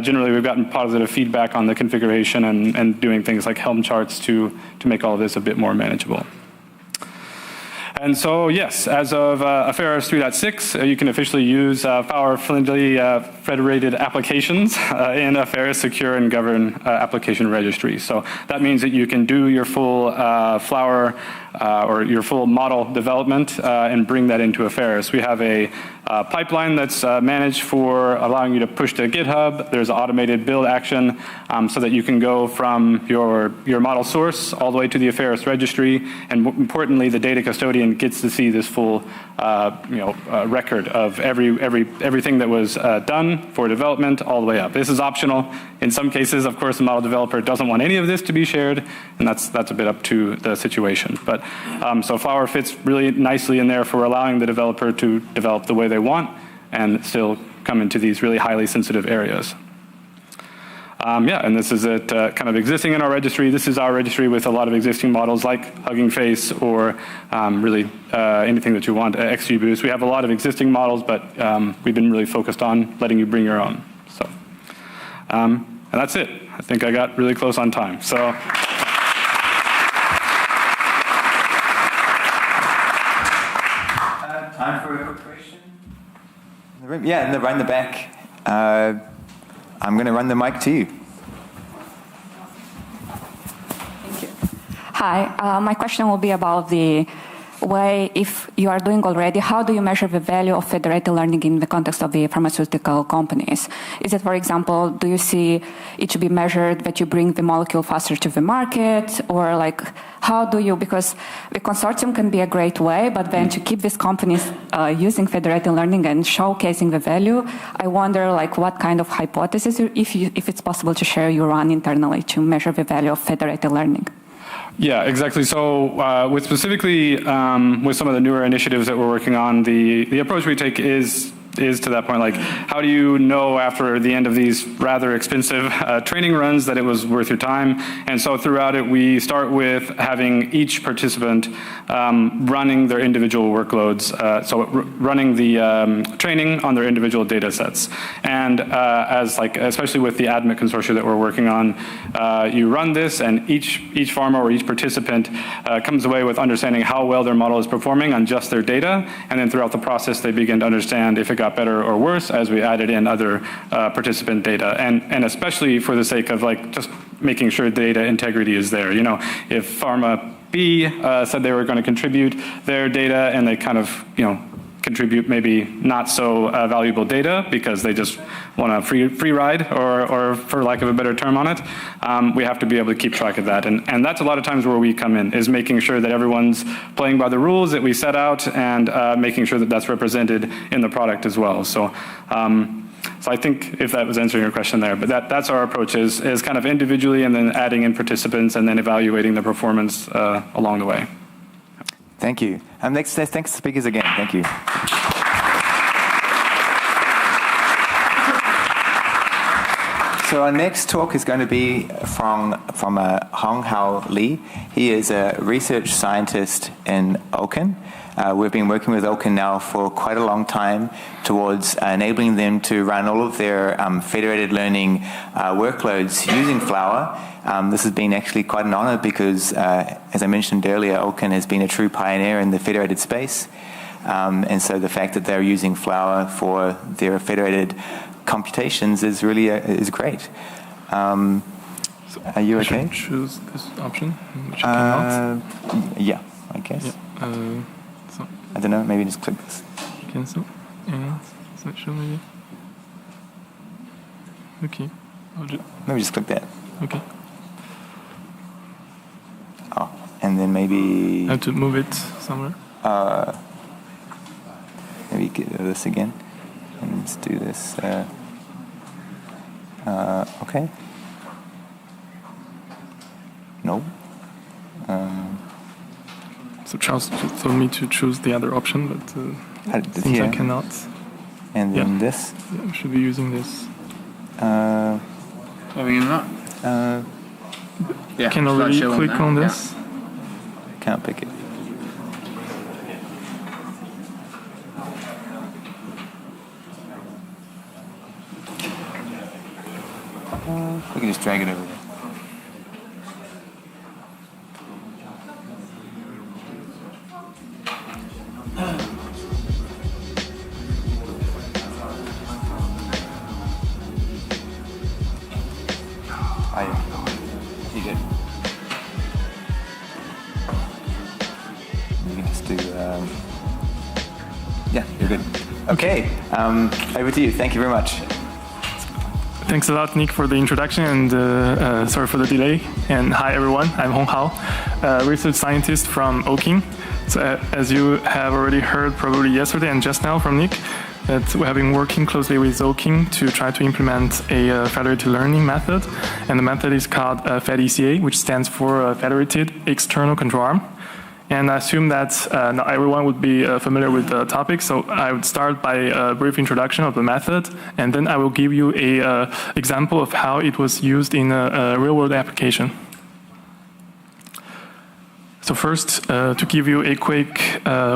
generally we've gotten positive feedback on the configuration and doing things like Helm charts to make all of this a bit more manageable. And so, yes, as of Affairs 3.6, you can officially use Flower-friendly federated applications in Affairs secure and govern application registry. So that means that you can do your full Flower or your full model development and bring that into Affairs. We have a pipeline that's managed for allowing you to push to GitHub. There's an automated build action so that you can go from your model source all the way to the Affairs registry. And importantly, the data custodian gets to see this full record of everything that was done for development all the way up. This is optional. In some cases, of course, the model developer doesn't want any of this to be shared, and that's a bit up to the situation. But so Flower fits really nicely in there for allowing the developer to develop the way they want and still come into these really highly sensitive areas. and this is it kind of existing in our registry. This is our registry with a lot of existing models like Hugging Face or really anything that you want, XGBoost. We have a lot of existing models, but we've been really focused on letting you bring your own. So, and that's it. I think I got really close on time. So. Time for a question? In the room? Yeah, right in the back. I'm going to run the mic to you. Thank you. Hi, my question will be about the way, if you are doing already, how do you measure the value of federated learning in the context of the pharmaceutical companies? Is it, for example, do you see it should be measured that you bring the molecule faster to the market, or like how do you, because the consortium can be a great way, but then to keep these companies using federated learning and showcasing the value, I wonder like what kind of hypothesis, if it's possible to share, you run internally to measure the value of federated learning. Yeah, exactly. So with specifically with some of the newer initiatives that we're working on, the approach we take is to that point, like how do you know after the end of these rather expensive training runs that it was worth your time? And so throughout it, we start with having each participant running their individual workloads, so running the training on their individual data sets. And as like, especially with the ADMIT consortium that we're working on, you run this and each pharma or each participant comes away with understanding how well their model is performing on just their data. And then throughout the process, they begin to understand if it got better or worse as we added in other participant data, and especially for the sake of like just making sure data integrity is there. You know, if pharma B said they were going to contribute their data and they kind of, you know, contribute maybe not so valuable data because they just want a free ride or for lack of a better term on it, we have to be able to keep track of that. And that's a lot of times where we come in, is making sure that everyone's playing by the rules that we set out and making sure that that's represented in the product as well. So I think if that was answering your question there, but that's our approach is kind of individually and then adding in participants and then evaluating the performance along the way. Thank you. Thanks to speakers again. Thank you. So our next talk is going to be from Hong-Hao Lee. He is a research scientist in Oken. We've been working with Oken now for quite a long time towards enabling them to run all of their federated learning workloads using Flower. This has been actually quite an honor because, as I mentioned earlier, Oken has been a true pioneer in the federated space. And so the fact that they're using Flower for their federated computations is really is great. Are you okay? Should choose this option, which you cannot. Yeah, I guess. Yeah. So I don't know. Maybe just click this. Cancel. And section maybe. Okay. Maybe just click that. Okay. Oh, and then maybe. I have to move it somewhere. Maybe get rid of this again. And let's do this. Okay. No. So Charles told me to choose the other option, but since I cannot. And then this? Yeah, I should be using this. Having it not? Yeah. Can already click on this. Yeah. Can't pick it. We can just drag it over there. You good? You can just do, yeah, you're good. Okay, over to you. Thank you very much. Thanks a lot, Nick, for the introduction, and sorry for the delay. And hi, everyone. I'm Hong-Hao, a research scientist from Oken. So as you have already heard probably yesterday and just now from Nick, that we have been working closely with Oken to try to implement a federated learning method. And the method is called FedECA, which stands for Federated External Control Arm. And I assume that not everyone would be familiar with the topic, so I would start by a brief introduction of the method, and then I will give you an example of how it was used in a real-world application. So first, to give you a quick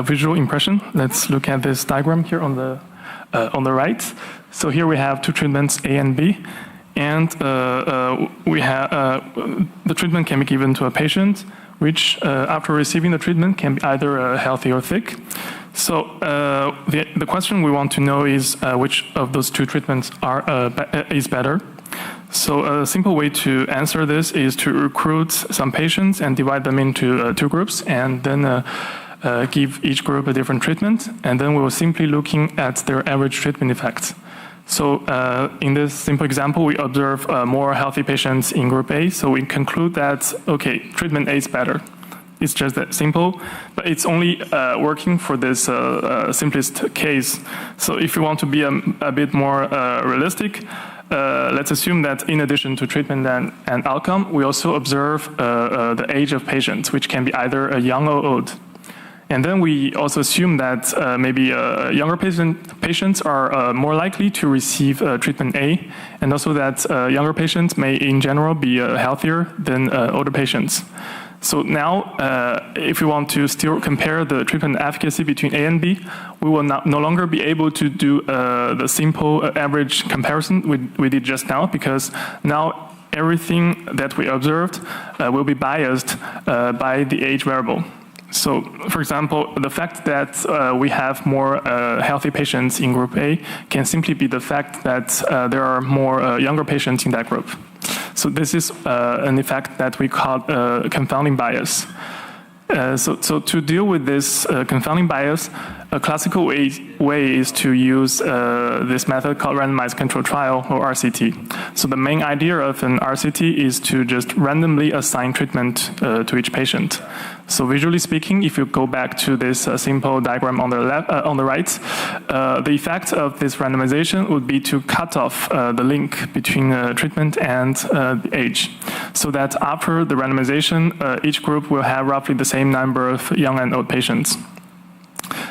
visual impression, let's look at this diagram here on the right. So here we have two treatments, A and B, and we have the treatment can be given to a patient, which after receiving the treatment can be either healthy or thick. So the question we want to know is which of those two treatments is better. So a simple way to answer this is to recruit some patients and divide them into two groups, and then give each group a different treatment, and then we will simply looking at their average treatment effect. So in this simple example, we observe more healthy patients in group A, so we conclude that, okay, treatment A is better. It's just that simple, but it's only working for this simplest case. So if you want to be a bit more realistic, let's assume that in addition to treatment and outcome, we also observe the age of patients, which can be either young or old. And then we also assume that maybe younger patients are more likely to receive treatment A, and also that younger patients may in general be healthier than older patients. So now, if we want to still compare the treatment efficacy between A and B, we will no longer be able to do the simple average comparison we did just now, because now everything that we observed will be biased by the age variable. So, for example, the fact that we have more healthy patients in group A can simply be the fact that there are more younger patients in that group. So this is an effect that we call confounding bias. So to deal with this confounding bias, a classical way is to use this method called randomized control trial, or RCT. So the main idea of an RCT is to just randomly assign treatment to each patient. So visually speaking, if you go back to this simple diagram on the left, on the right, the effect of this randomization would be to cut off the link between treatment and the age, so that after the randomization, each group will have roughly the same number of young and old patients.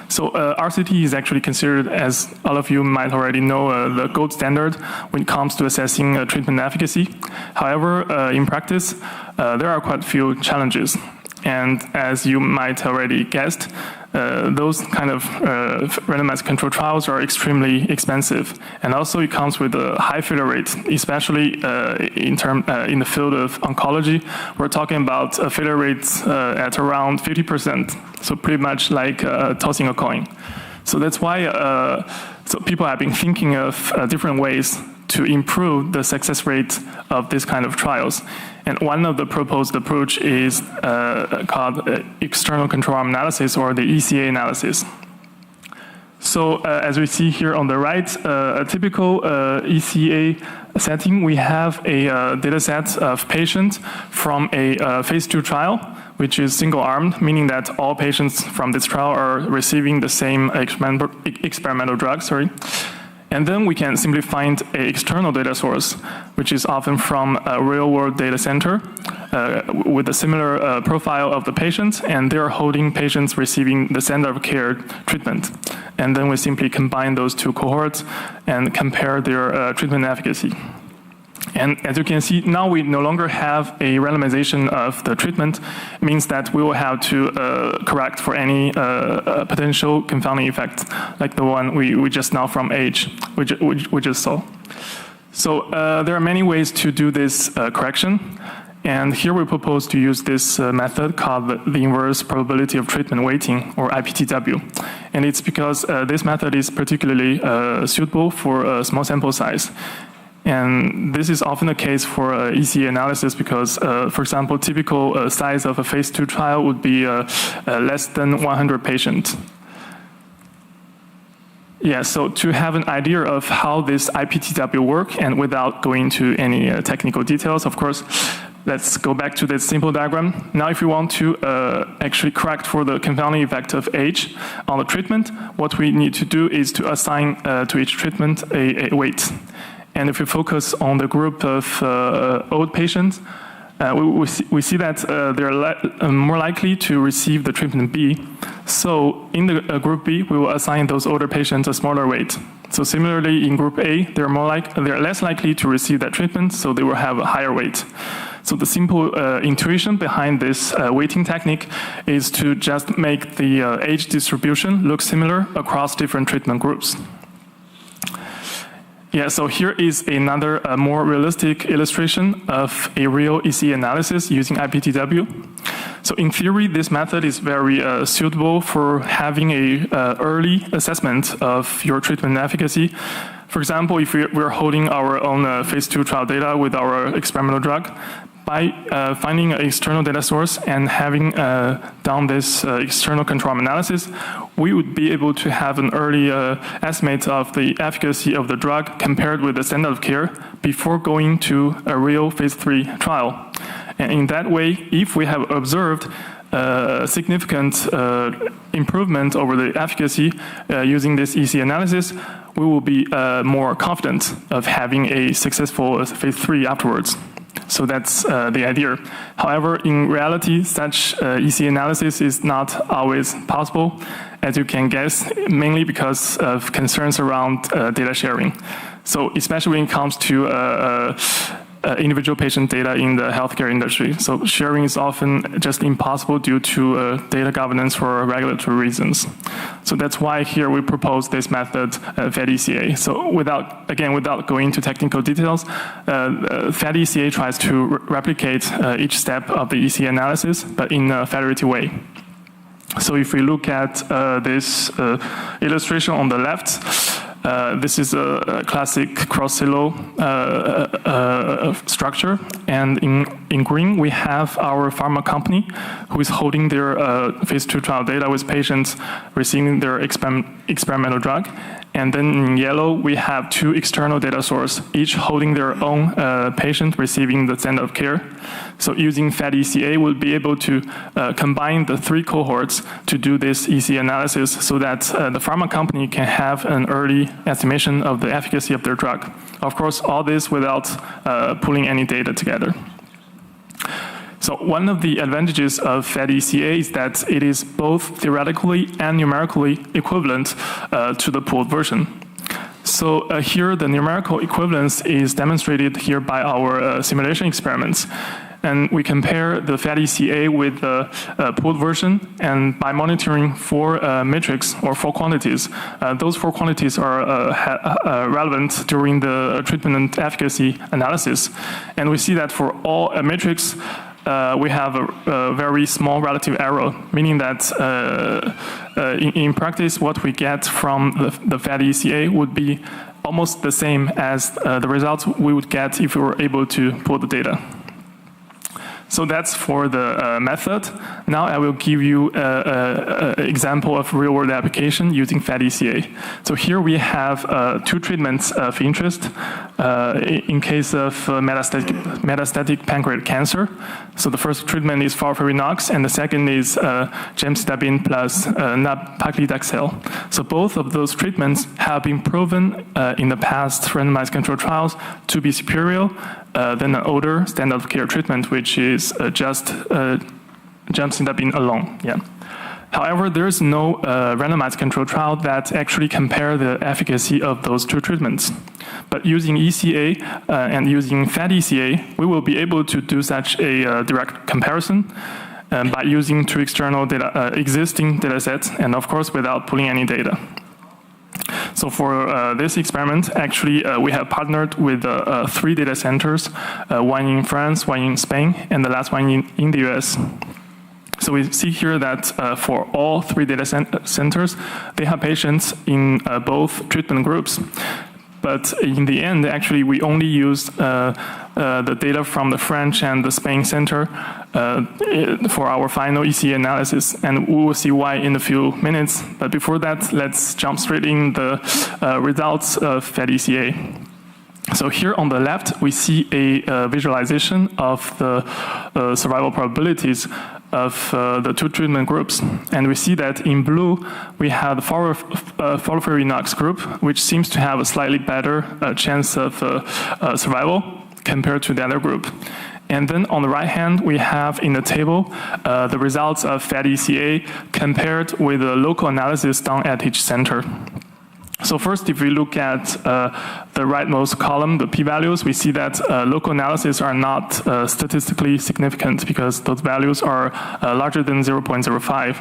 So RCT is actually considered, as all of you might already know, the gold standard when it comes to assessing treatment efficacy. However, in practice, there are quite a few challenges. And as you might already guessed, those kind of randomized control trials are extremely expensive, and also it comes with a high failure rate, especially in the field of oncology. We're talking about failure rates at around 50%, so pretty much like tossing a coin. So that's why so people have been thinking of different ways to improve the success rate of this kind of trials. And one of the proposed approach is called external control arm analysis, or the ECA analysis. So as we see here on the right, a typical ECA setting, we have a data set of patients from a phase 2 trial, which is single-armed, meaning that all patients from this trial are receiving the same experimental drug, And then we can simply find an external data source, which is often from a real-world data center with a similar profile of the patients, and they're holding patients receiving the standard of care treatment. And then we simply combine those two cohorts and compare their treatment efficacy. And as you can see, now we no longer have a randomization of the treatment. It means that we will have to correct for any potential confounding effect, like the one we just now from age, we just saw. So there are many ways to do this correction. And here we propose to use this method called the inverse probability of treatment weighting, or IPTW. And it's because this method is particularly suitable for a small sample size. And this is often the case for ECA analysis because, for example, typical size of a phase 2 trial would be less than 100 patients. Yeah, so to have an idea of how this IPTW work, and without going into any technical details, of course, let's go back to this simple diagram. Now, if we want to actually correct for the confounding effect of age on the treatment, what we need to do is to assign to each treatment a weight. And if we focus on the group of old patients, we see that they're more likely to receive the treatment B. So in the group B, we will assign those older patients a smaller weight. So similarly, in group A, they're less likely to receive that treatment, so they will have a higher weight. So the simple intuition behind this weighting technique is to just make the age distribution look similar across different treatment groups. Yeah, so here is another more realistic illustration of a real EC analysis using IPTW. So in theory, this method is very suitable for having a early assessment of your treatment efficacy. For example, if we're holding our own phase 2 trial data with our experimental drug, by finding an external data source and having done this external control analysis, we would be able to have an early estimate of the efficacy of the drug compared with the standard of care before going to a real phase 3 trial. And in that way, if we have observed significant improvement over the efficacy using this EC analysis, we will be more confident of having a successful phase 3 afterwards. So that's the idea. However, in reality, such EC analysis is not always possible, as you can guess, mainly because of concerns around data sharing. So especially when it comes to individual patient data in the healthcare industry. So sharing is often just impossible due to data governance for regulatory reasons. So that's why here we propose this method, FedECA. So without going into technical details, FedECA tries to replicate each step of the EC analysis, but in a federated way. So if we look at this illustration on the left, this is a classic cross-silo structure, and in green we have our pharma company who is holding their phase 2 trial data with patients receiving their experimental drug, and then in yellow we have 2 external data sources, each holding their own patient receiving the standard of care. So using FedECA, we'll be able to combine the 3 cohorts to do this EC analysis so that the pharma company can have an early estimation of the efficacy of their drug. Of course, all this without pulling any data together. So one of the advantages of FedECA is that it is both theoretically and numerically equivalent to the pooled version. So here the numerical equivalence is demonstrated here by our simulation experiments. And we compare the FedECA with the pooled version, and by monitoring 4 metrics or 4 quantities, those 4 quantities are relevant during the treatment efficacy analysis. And we see that for all metrics, we have a very small relative error, meaning that in practice, what we get from the FedECA would be almost the same as the results we would get if we were able to pull the data. So that's for the method. Now I will give you an example of real-world application using FedECA. So here we have 2 treatments of interest in case of metastatic pancreatic cancer. So the first treatment is FOLFIRINOX, and the second is gemcitabine plus nab-paclitaxel. So both of those treatments have been proven in the past randomized controlled trials to be superior than an older standard of care treatment, which is just gemcitabine alone. Yeah. However, there is no randomized controlled trial that actually compare the efficacy of those 2 treatments. But using ECA and using FedECA, we will be able to do such a direct comparison by using 2 external data, existing data sets, and of course without pulling any data. So for this experiment, actually, we have partnered with 3 data centers, one in France, one in Spain, and the last one in the US. So we see here that for all 3 data centers, they have patients in both treatment groups. But in the end, actually, we only used the data from the French and the Spain center for our final EC analysis, and we will see why in a few minutes. But before that, let's jump straight in the results of FedECA. So here on the left, we see a visualization of the survival probabilities of the 2 treatment groups. And we see that in blue, we have the FOLFIRINOX group, which seems to have a slightly better chance of survival compared to the other group. And then on the right hand, we have in the table the results of FedECA compared with the local analysis done at each center. So first, if we look at the rightmost column, the p-values, we see that local analyses are not statistically significant because those values are larger than 0.05.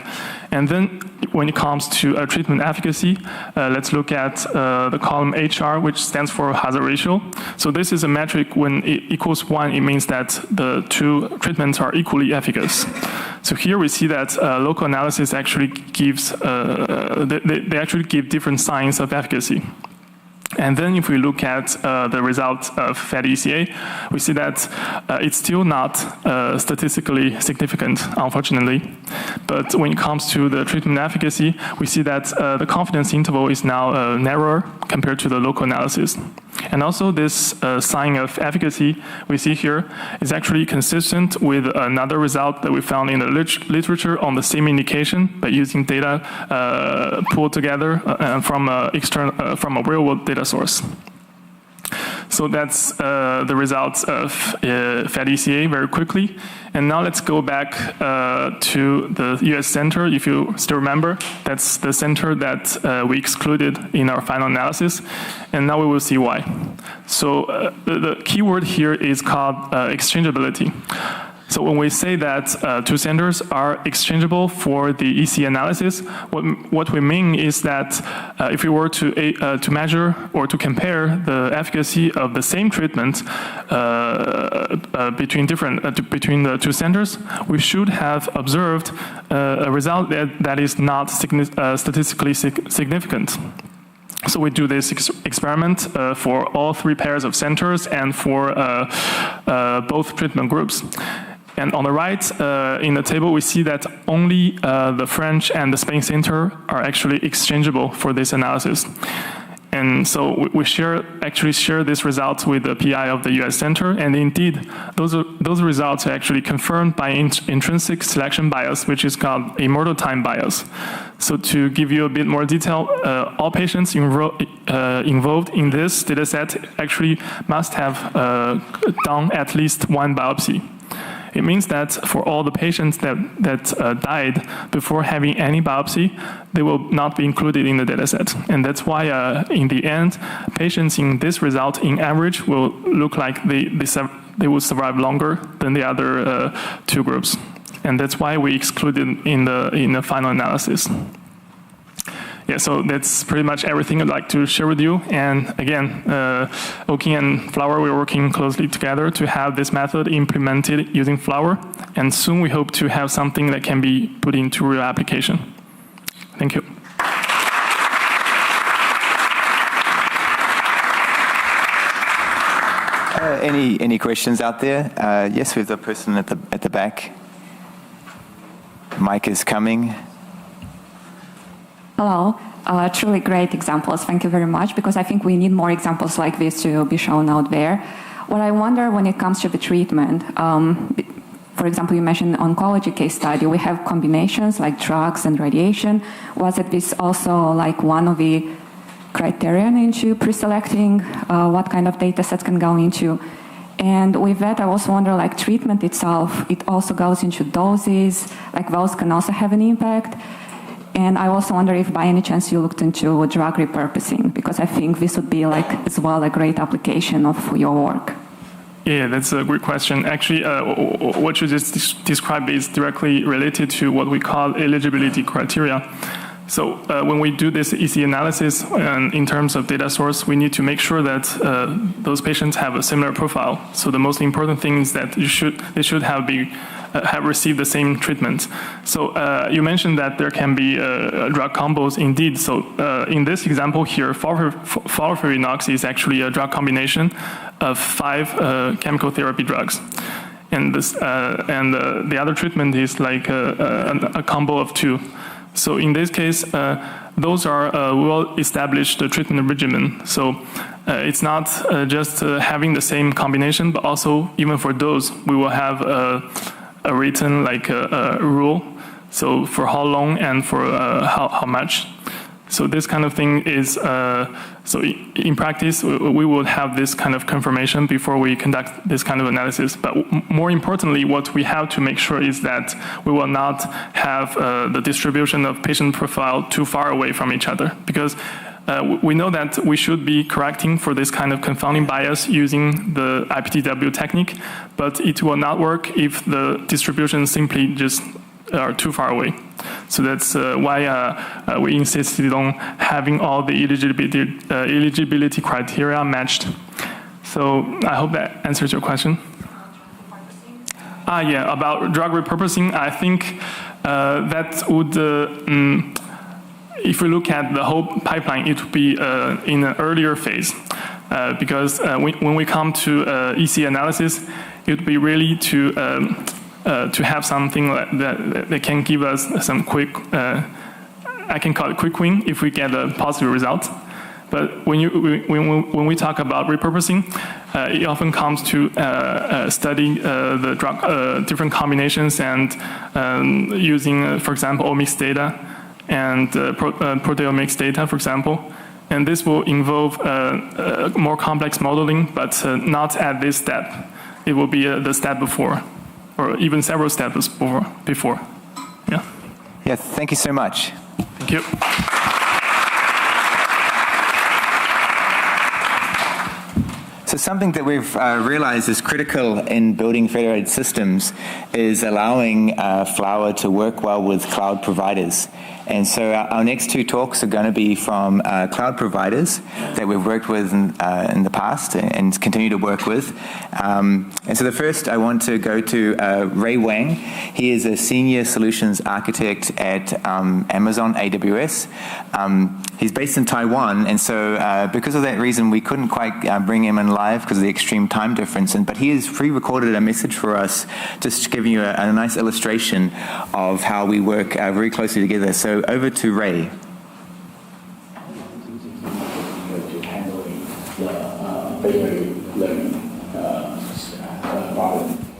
And then when it comes to treatment efficacy, let's look at the column HR, which stands for hazard ratio. So this is a metric when it equals 1, it means that the two treatments are equally efficacious. So here we see that local analysis actually gives, they actually give different signs of efficacy. And then if we look at the results of FedECA, we see that it's still not statistically significant, unfortunately. But when it comes to the treatment efficacy, we see that the confidence interval is now narrower compared to the local analysis. And also this sign of efficacy we see here is actually consistent with another result that we found in the literature on the same indication, but using data pulled together from a real-world data source. So that's the results of FedECA very quickly. And now let's go back to the US center. If you still remember, that's the center that we excluded in our final analysis. And now we will see why. So the key word here is called exchangeability. So when we say that two centers are exchangeable for the EC analysis, what we mean is that if we were to measure or to compare the efficacy of the same treatment between the two centers, we should have observed a result that is not statistically significant. So we do this experiment for all 3 pairs of centers and for both treatment groups. And on the right, in the table, we see that only the French and the Spain center are actually exchangeable for this analysis. And so we actually share this result with the PI of the US center, and indeed, those results are actually confirmed by intrinsic selection bias, which is called immortal time bias. So to give you a bit more detail, all patients involved in this dataset actually must have done at least 1 biopsy. It means that for all the patients that died before having any biopsy, they will not be included in the dataset. And that's why, in the end, patients in this result, in average, will look like they will survive longer than the other 2 groups. And that's why we excluded in the final analysis. Yeah, so that's pretty much everything I'd like to share with you. And again, Oaking and Flower, we're working closely together to have this method implemented using Flower. And soon we hope to have something that can be put into real application. Thank you. Any questions out there? Yes, we have the person at the back. Mic is coming. Hello. Truly great examples. Thank you very much, because I think we need more examples like this to be shown out there. What I wonder when it comes to the treatment, for example, you mentioned oncology case study, we have combinations like drugs and radiation. Was it this also like one of the criterion into pre-selecting what kind of data sets can go into? And with that, I also wonder, like treatment itself, it also goes into doses, like those can also have an impact. And I also wonder if by any chance you looked into drug repurposing, because I think this would be like as well a great application of your work. Yeah, that's a great question. Actually, what you just described is directly related to what we call eligibility criteria. So when we do this EC analysis in terms of data source, we need to make sure that those patients have a similar profile. So the most important thing is that they should have received the same treatment. So you mentioned that there can be drug combos indeed. So in this example here, FOLFIRINOX is actually a drug combination of 5 chemical therapy drugs. And the other treatment is like a combo of 2. So in this case, those are well-established treatment regimen. So it's not just having the same combination, but also even for those, we will have a written like rule. So for how long and for how much. So this kind of thing is, so in practice, we will have this kind of confirmation before we conduct this kind of analysis. But more importantly, what we have to make sure is that we will not have the distribution of patient profile too far away from each other. Because we know that we should be correcting for this kind of confounding bias using the IPTW technique, but it will not work if the distribution simply just are too far away. So that's why we insisted on having all the eligibility criteria matched. So I hope that answers your question. Yeah, about drug repurposing, I think that would, if we look at the whole pipeline, it would be in an earlier phase. Because when we come to EC analysis, it would be really to have something that can give us some quick, I can call it quick win if we get a positive result. But when we talk about repurposing, it often comes to studying the drug, different combinations and using, for example, omics data and proteomics data, for example. And this will involve more complex modeling, but not at this step. It will be the step before, or even several steps before. Yeah. Yeah, thank you so much. Thank you. So something that we've realized is critical in building federated systems is allowing Flower to work well with cloud providers. And so our next two talks are going to be from cloud providers that we've worked with in the past and continue to work with. And so the first I want to go to Ray Wang. He is a senior solutions architect at Amazon AWS. He's based in Taiwan, and so because of that reason, we couldn't quite bring him in live because of the extreme time difference. But he has pre-recorded a message for us, just giving you a nice illustration of how we work very closely together. So over to Ray.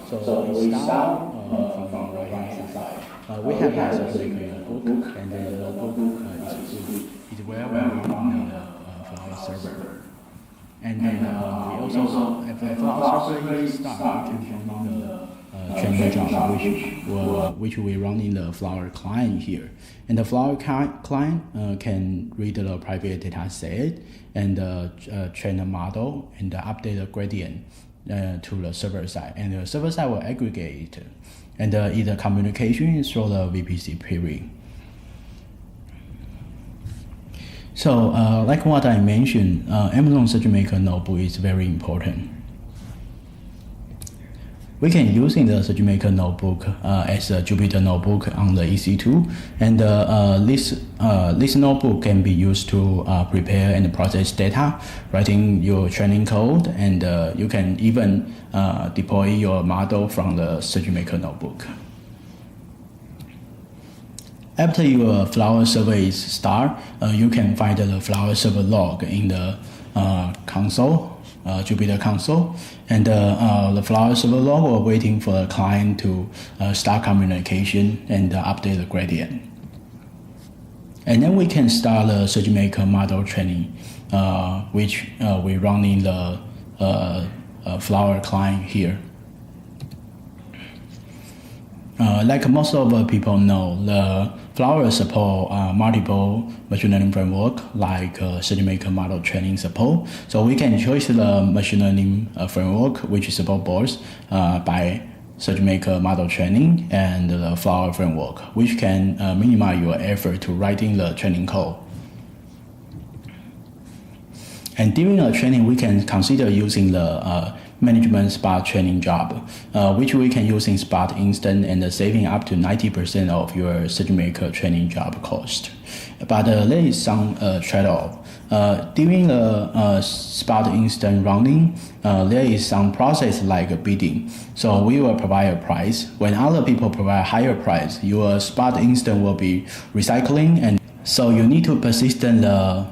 So we start from the right side. We have a notebook, and the notebook is where we run for our server. And then we also, for our server, we start from the training job, which we run in the Flower client here. And the Flower client can read the private data set and train a model and update the gradient to the server side. And the server side will aggregate and either communication through the VPC query. So like what I mentioned, Amazon SageMaker notebook is very important. We can use in the SageMaker notebook as a Jupyter notebook on the EC2, and this notebook can be used to prepare and process data, writing your training code, and you can even deploy your model from the SageMaker notebook. After your Flower server is start, you can find the Flower server log in the console. Jupyter console, and the Flower server log will waiting for the client to start communication and update the gradient. And then we can start the SageMaker model training, which we run in the Flower client here. Like most of the people know, the Flower support multiple machine learning framework like SageMaker model training support. So we can choose the machine learning framework which support both by SageMaker model training and the Flower framework, which can minimize your effort to writing the training code. And during the training, we can consider using the management Spot training job, which we can use in Spot instant and saving up to 90% of your SageMaker training job cost. But there is some trade-off. During the Spot instant running, there is some process like bidding. So we will provide a price. When other people provide higher price, your Spot instant will be recycling, and so you need to persistent the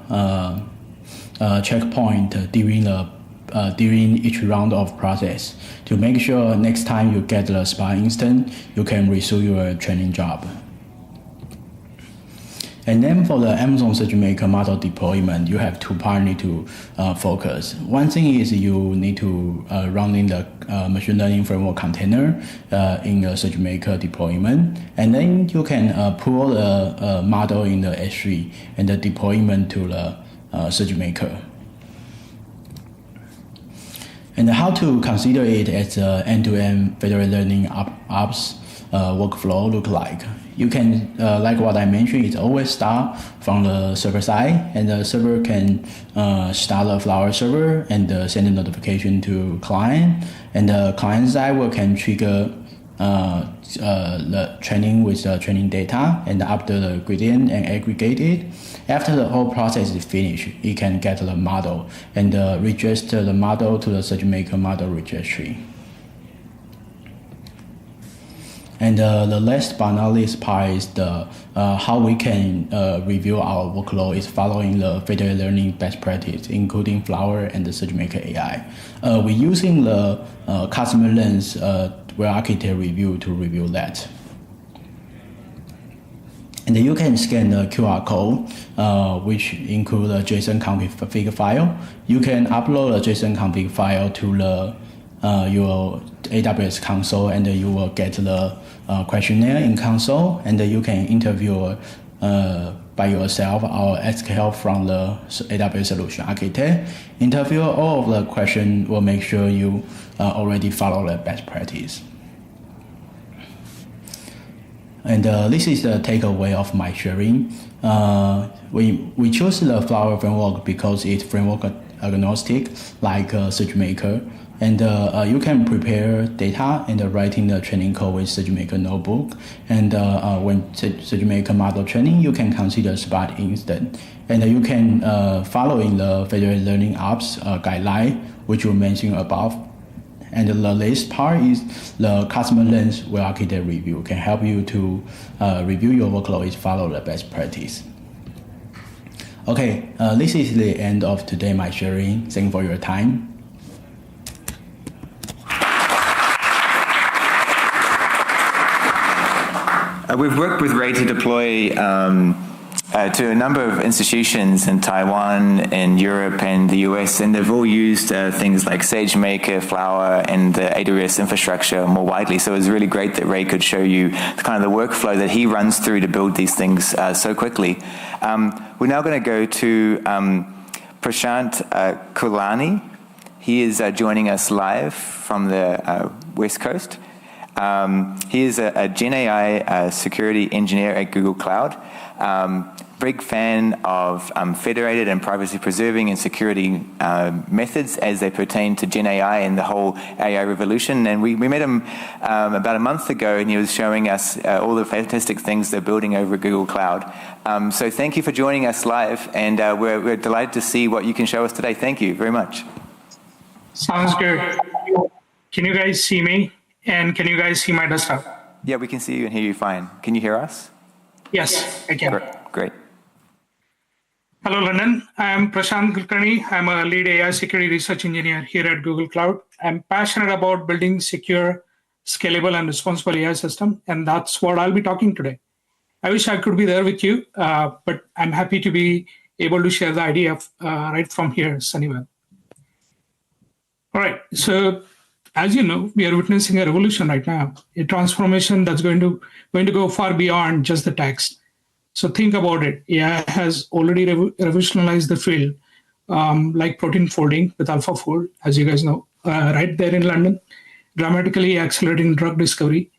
checkpoint during each round of process to make sure next time you get the Spot instant, you can resume your training job. And then for the Amazon SageMaker model deployment, you have two parts need to focus. One thing is you need to run in the machine learning framework container in the SageMaker deployment. And then you can pull the model in the S3 and the deployment to the SageMaker. And how to consider it as an end-to-end federated learning ops workflow look like. You can, like what I mentioned, it always start from the server side, and the server can start a Flower server and send a notification to client, and the client side can trigger the training with the training data, and after the gradient and aggregate it. After the whole process is finished, it can get the model and register the model to the SageMaker model registry. And the last but not least part is the how we can review our workload is following the federated learning best practice, including Flower and the SageMaker AI. We're using the customer lens well-architected review to review that. And you can scan the QR code, which include a JSON config file. You can upload a JSON config file to the your AWS console, and you will get the questionnaire in console, and you can interview by yourself or ask help from the AWS solution architect. Interview all of the questions will make sure you already follow the best practice. And this is the takeaway of my sharing. We chose the Flower framework because it's framework agnostic, like SageMaker. And you can prepare data and writing the training code with SageMaker notebook. And when SageMaker model training, you can consider Spark Instant. And you can follow in the federated learning ops guideline, which you mentioned above. And the last part is the customer lens well-architected review can help you to review your workload and follow the best practice. Okay, this is the end of today my sharing. Thank you for your time. We've worked with Ray to deploy to a number of institutions in Taiwan, in Europe, and the US, and they've all used things like SageMaker, Flower, and the AWS infrastructure more widely. So it was really great that Ray could show you the kind of the workflow that he runs through to build these things so quickly. We're now going to go to Prashant Kulani. He is joining us live from the West Coast. He is a Gen AI security engineer at Google Cloud. Big fan of federated and privacy preserving and security methods as they pertain to Gen AI and the whole AI revolution. And we met him about a month ago, and he was showing us all the fantastic things they're building over at Google Cloud. So thank you for joining us live, and we're delighted to see what you can show us today. Thank you very much. Sounds good. Can you guys see me? And can you guys see my desktop? Yeah, we can see you and hear you fine. Can you hear us? Yes, I can. Great. Hello, London. I'm Prashant Kulkarni. I'm a lead AI security research engineer here at Google Cloud. I'm passionate about building secure, scalable, and responsible AI system, and that's what I'll be talking today. I wish I could be there with you, but I'm happy to be able to share the idea right from here, Sunnyvale. All right, so as you know, we are witnessing a revolution right now, a transformation that's going to go far beyond just the text. So think about it. AI has already revolutionized the field, like protein folding with AlphaFold, as you guys know, right there in London, dramatically accelerating drug discovery.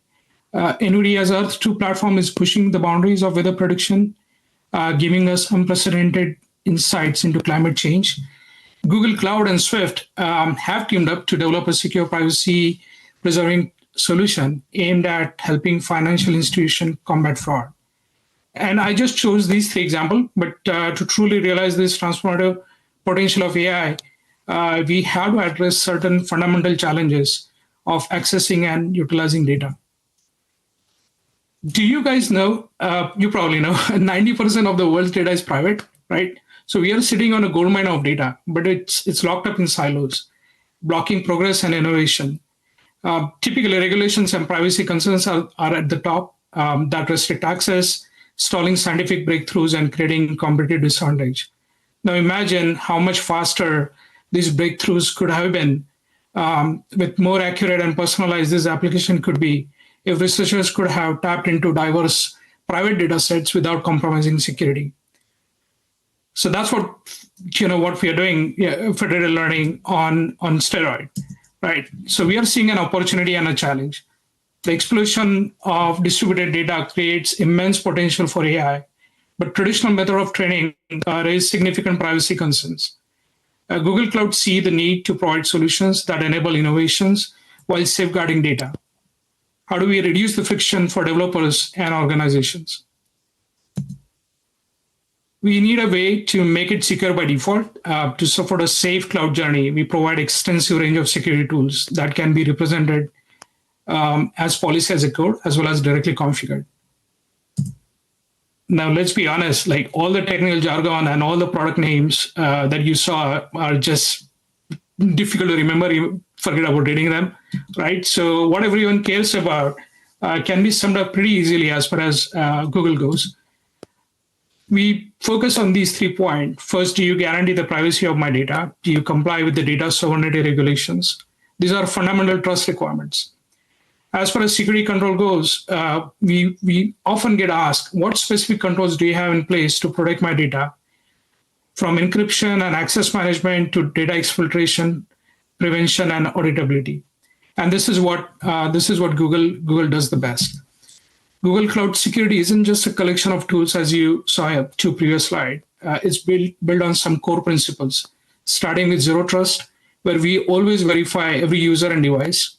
Nvidia's Earth 2 platform is pushing the boundaries of weather prediction, giving us unprecedented insights into climate change. Google Cloud and Swift have teamed up to develop a secure privacy-preserving solution aimed at helping financial institutions combat fraud. And I just chose these three examples, but to truly realize this transformative potential of AI, we have to address certain fundamental challenges of accessing and utilizing data. Do you guys know, you probably know, 90% of the world's data is private, right? So we are sitting on a goldmine of data, but it's locked up in silos, blocking progress and innovation. Typically, regulations and privacy concerns are at the top that restrict access, stalling scientific breakthroughs and creating competitive disadvantage. Now imagine how much faster these breakthroughs could have been. With more accurate and personalized this application could be if researchers could have tapped into diverse private data sets without compromising security. So that's what we are doing, federated learning on steroid, right? So we are seeing an opportunity and a challenge. The explosion of distributed data creates immense potential for AI, but traditional method of training raise significant privacy concerns. Google Cloud see the need to provide solutions that enable innovations while safeguarding data. How do we reduce the friction for developers and organizations? We need a way to make it secure by default. To support a safe cloud journey, we provide extensive range of security tools that can be represented as policy as a code, as well as directly configured. Now, let's be honest, like all the technical jargon and all the product names that you saw are just difficult to remember. You forget about reading them, right? So what everyone cares about can be summed up pretty easily as far as Google goes. We focus on these 3 points. First, do you guarantee the privacy of my data? Do you comply with the data sovereignty regulations? These are fundamental trust requirements. As far as security control goes, we often get asked, what specific controls do you have in place to protect my data? From encryption and access management to data exfiltration, prevention, and auditability. And this is what Google does the best. Google Cloud Security isn't just a collection of tools, as you saw in 2 previous slides. It's built on some core principles, starting with zero trust, where we always verify every user and device.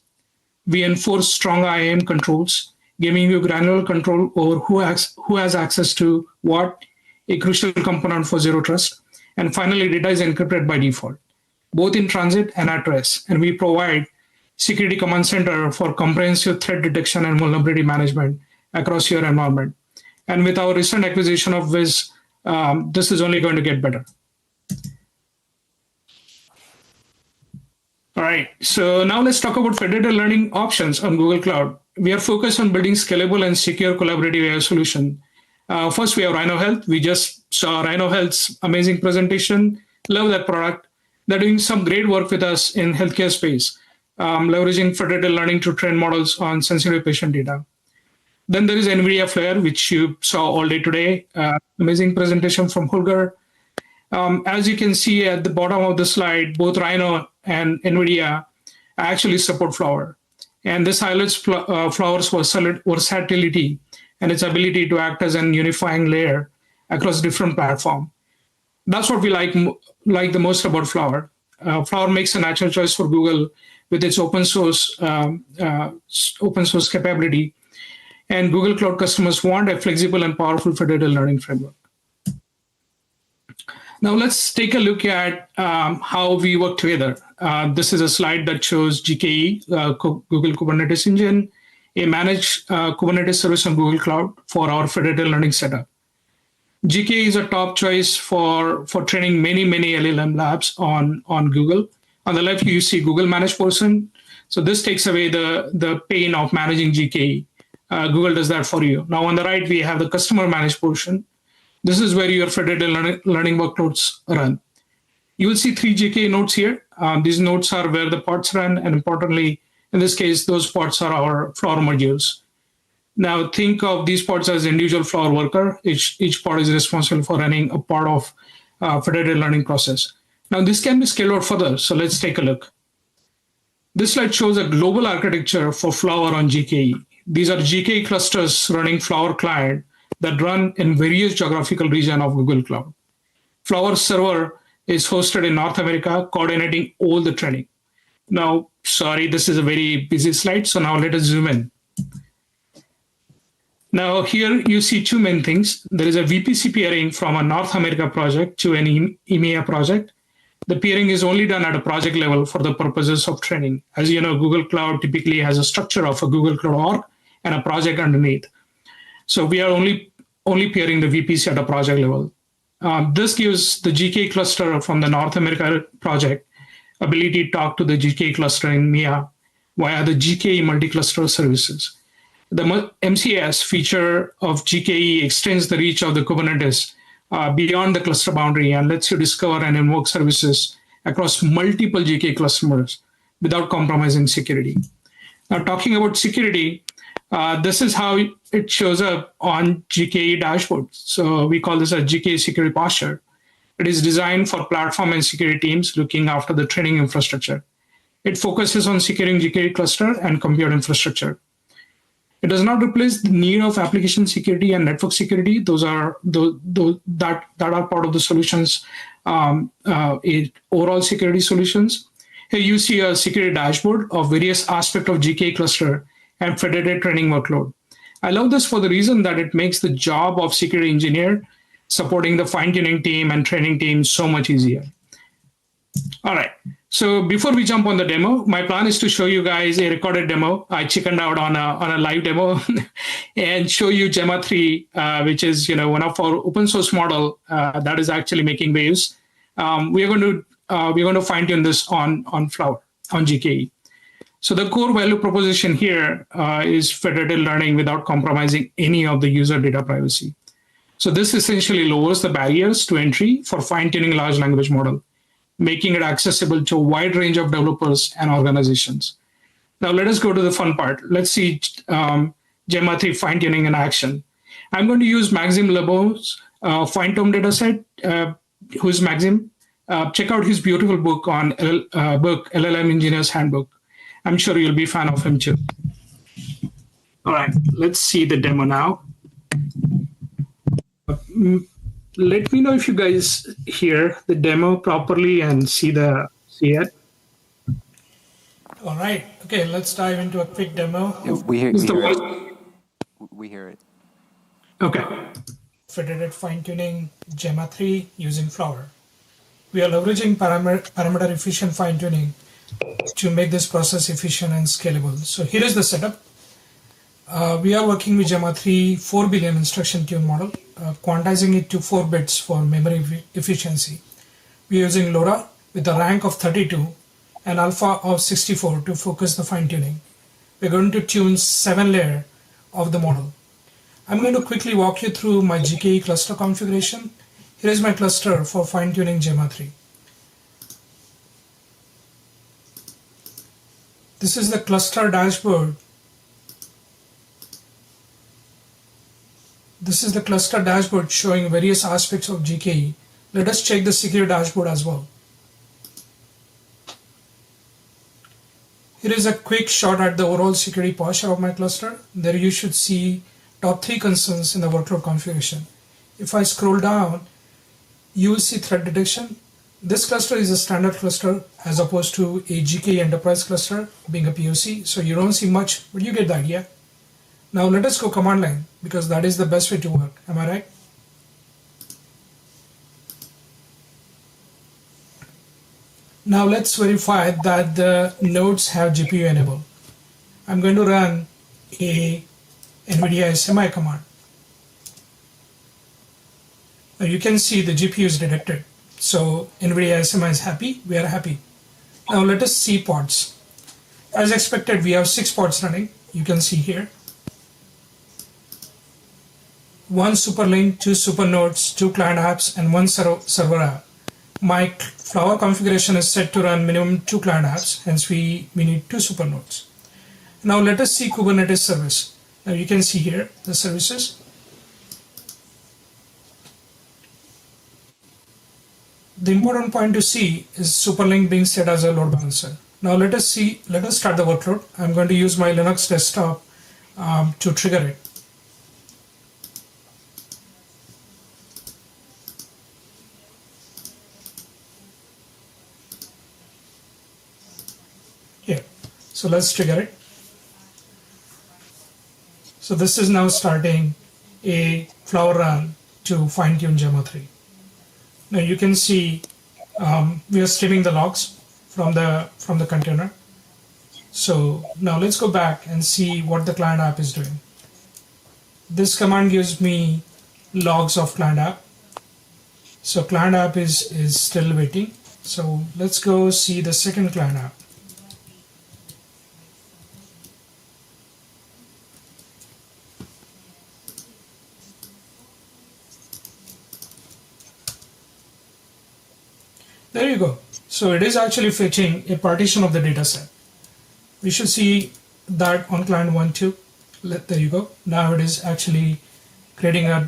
We enforce strong IAM controls, giving you granular control over who has access to what, a crucial component for zero trust. And finally, data is encrypted by default, both in transit and at rest. And we provide Security Command Center for comprehensive threat detection and vulnerability management across your environment. And with our recent acquisition of Wiz, this is only going to get better. All right, so now let's talk about federated learning options on Google Cloud. We are focused on building scalable and secure collaborative AI solution. First, we have Rhino Health. We just saw Rhino Health's amazing presentation. Love that product. They're doing some great work with us in healthcare space, leveraging federated learning to train models on sensitive patient data. Then there is Nvidia Flare, which you saw all day today. Amazing presentation from Holger. As you can see at the bottom of the slide, both Rhino and Nvidia actually support Flower. And this highlights Flower's versatility and its ability to act as an unifying layer across different platforms. That's what we like the most about Flower. Flower makes a natural choice for Google with its open source capability. And Google Cloud customers want a flexible and powerful federated learning framework. Now let's take a look at how we work together. This is a slide that shows GKE, Google Kubernetes Engine, a managed Kubernetes service on Google Cloud for our federated learning setup. GKE is a top choice for training many LLM labs on Google. On the left, you see Google Managed portion. So this takes away the pain of managing GKE. Google does that for you. Now on the right, we have the customer managed portion. This is where your federated learning workloads run. You will see 3 GKE nodes here. These nodes are where the pods run, and importantly, in this case, those pods are our Flower modules. Now think of these pods as individual Flower worker. Each pod is responsible for running a part of federated learning process. Now this can be scaled out further, so let's take a look. This slide shows a global architecture for Flower on GKE. These are GKE clusters running Flower client that run in various geographical regions of Google Cloud. Flower server is hosted in North America, coordinating all the training. Now, sorry, this is a very busy slide, so now let us zoom in. Now here you see 2 main things. There is a VPC peering from a North America project to an EMEA project. The peering is only done at a project level for the purposes of training. As you know, Google Cloud typically has a structure of a Google Cloud org and a project underneath. So we are only peering the VPC at a project level. This gives the GKE cluster from the North America project ability to talk to the GKE cluster in EMEA via the GKE multi-cluster services. The MCS feature of GKE extends the reach of the Kubernetes beyond the cluster boundary and lets you discover and invoke services across multiple GKE customers without compromising security. Now, talking about security, this is how it shows up on GKE dashboard. So we call this a GKE security posture. It is designed for platform and security teams looking after the training infrastructure. It focuses on securing GKE cluster and compute infrastructure. It does not replace the need of application security and network security. Those are that are part of the solutions, overall security solutions. Here you see a security dashboard of various aspects of GKE cluster and federated training workload. I love this for the reason that it makes the job of security engineer supporting the fine-tuning team and training team so much easier. All right, so before we jump on the demo, my plan is to show you guys a recorded demo. I chickened out on a live demo and show you Gemma 3, which is one of our open source model that is actually making waves. We're going to fine-tune this on Flower, on GKE. So the core value proposition here is federated learning without compromising any of the user data privacy. So this essentially lowers the barriers to entry for fine-tuning large language model, making it accessible to a wide range of developers and organizations. Now let us go to the fun part. Let's see Gemma 3 fine-tuning in action. I'm going to use Maxime Lebeau's fine-tune dataset. Who's Maxime? Check out his beautiful book on LLM Engineer's Handbook. I'm sure you'll be a fan of him too. All right, let's see the demo now. Let me know if you guys hear the demo properly and see it. All right, okay, let's dive into a quick demo. Yeah, we hear it. We hear it. Okay. Federated fine-tuning Gemma 3 using Flower. We are leveraging parameter efficient fine-tuning to make this process efficient and scalable. So here is the setup. We are working with Gemma 3 4 billion instruction tune model, quantizing it to 4 bits for memory efficiency. We are using LoRa with a rank of 32 and alpha of 64 to focus the fine-tuning. We're going to tune 7 layers of the model. I'm going to quickly walk you through my GKE cluster configuration. Here is my cluster for fine-tuning Gemma 3. This is the cluster dashboard. This is the cluster dashboard showing various aspects of GKE. Let us check the security dashboard as well. Here is a quick shot at the overall security posture of my cluster. There you should see top 3 concerns in the workload configuration. If I scroll down, you will see threat detection. This cluster is a standard cluster as opposed to a GKE enterprise cluster being a POC. So you don't see much, but you get the idea. Now let us go command line because that is the best way to work. Am I right? Now let's verify that the nodes have GPU enabled. I'm going to run a Nvidia SMI command. Now you can see the GPU is detected. So Nvidia SMI is happy, we are happy. Now let us see pods. As expected, we have 6 pods running. You can see here. 1 superlink, 2 supernodes, 2 client apps, and 1 server app. My Flower configuration is set to run minimum 2 client apps, hence we need 2 supernodes. Now let us see Kubernetes service. Now you can see here the services. The important point to see is superlink being set as a load balancer. Now let us start the workload. I'm going to use my Linux desktop to trigger it. Here, so let's trigger it. So this is now starting a Flower run to fine-tune Gemma 3. Now you can see we are streaming the logs from the container. So now let's go back and see what the client app is doing. This command gives me logs of client app. So client app is still waiting. So let's go see the second client app. There you go. So it is actually fetching a partition of the data set. We should see that on client 1 too. There you go. Now it is actually creating a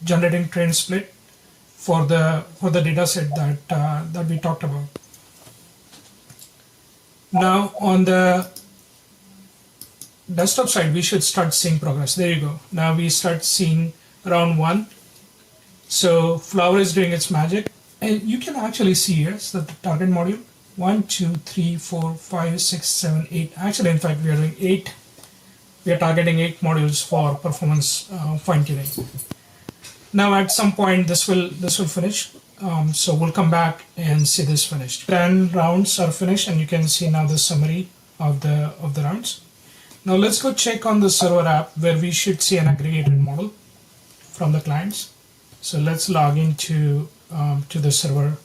generating train split for the data set that we talked about. Now on the desktop side, we should start seeing progress. There you go. Now we start seeing round 1. So Flower is doing its magic. And you can actually see here that the target module 1, 2, 3, 4, 5, 6, 7, 8. Actually, in fact, we are doing 8. We are targeting 8 modules for performance fine-tuning. Now, at some point, this will finish. So we'll come back and see this finished. 10 rounds are finished, and you can see now the summary of the rounds. Now let's go check on the server app where we should see an aggregated model from the clients. So let's log into to the server.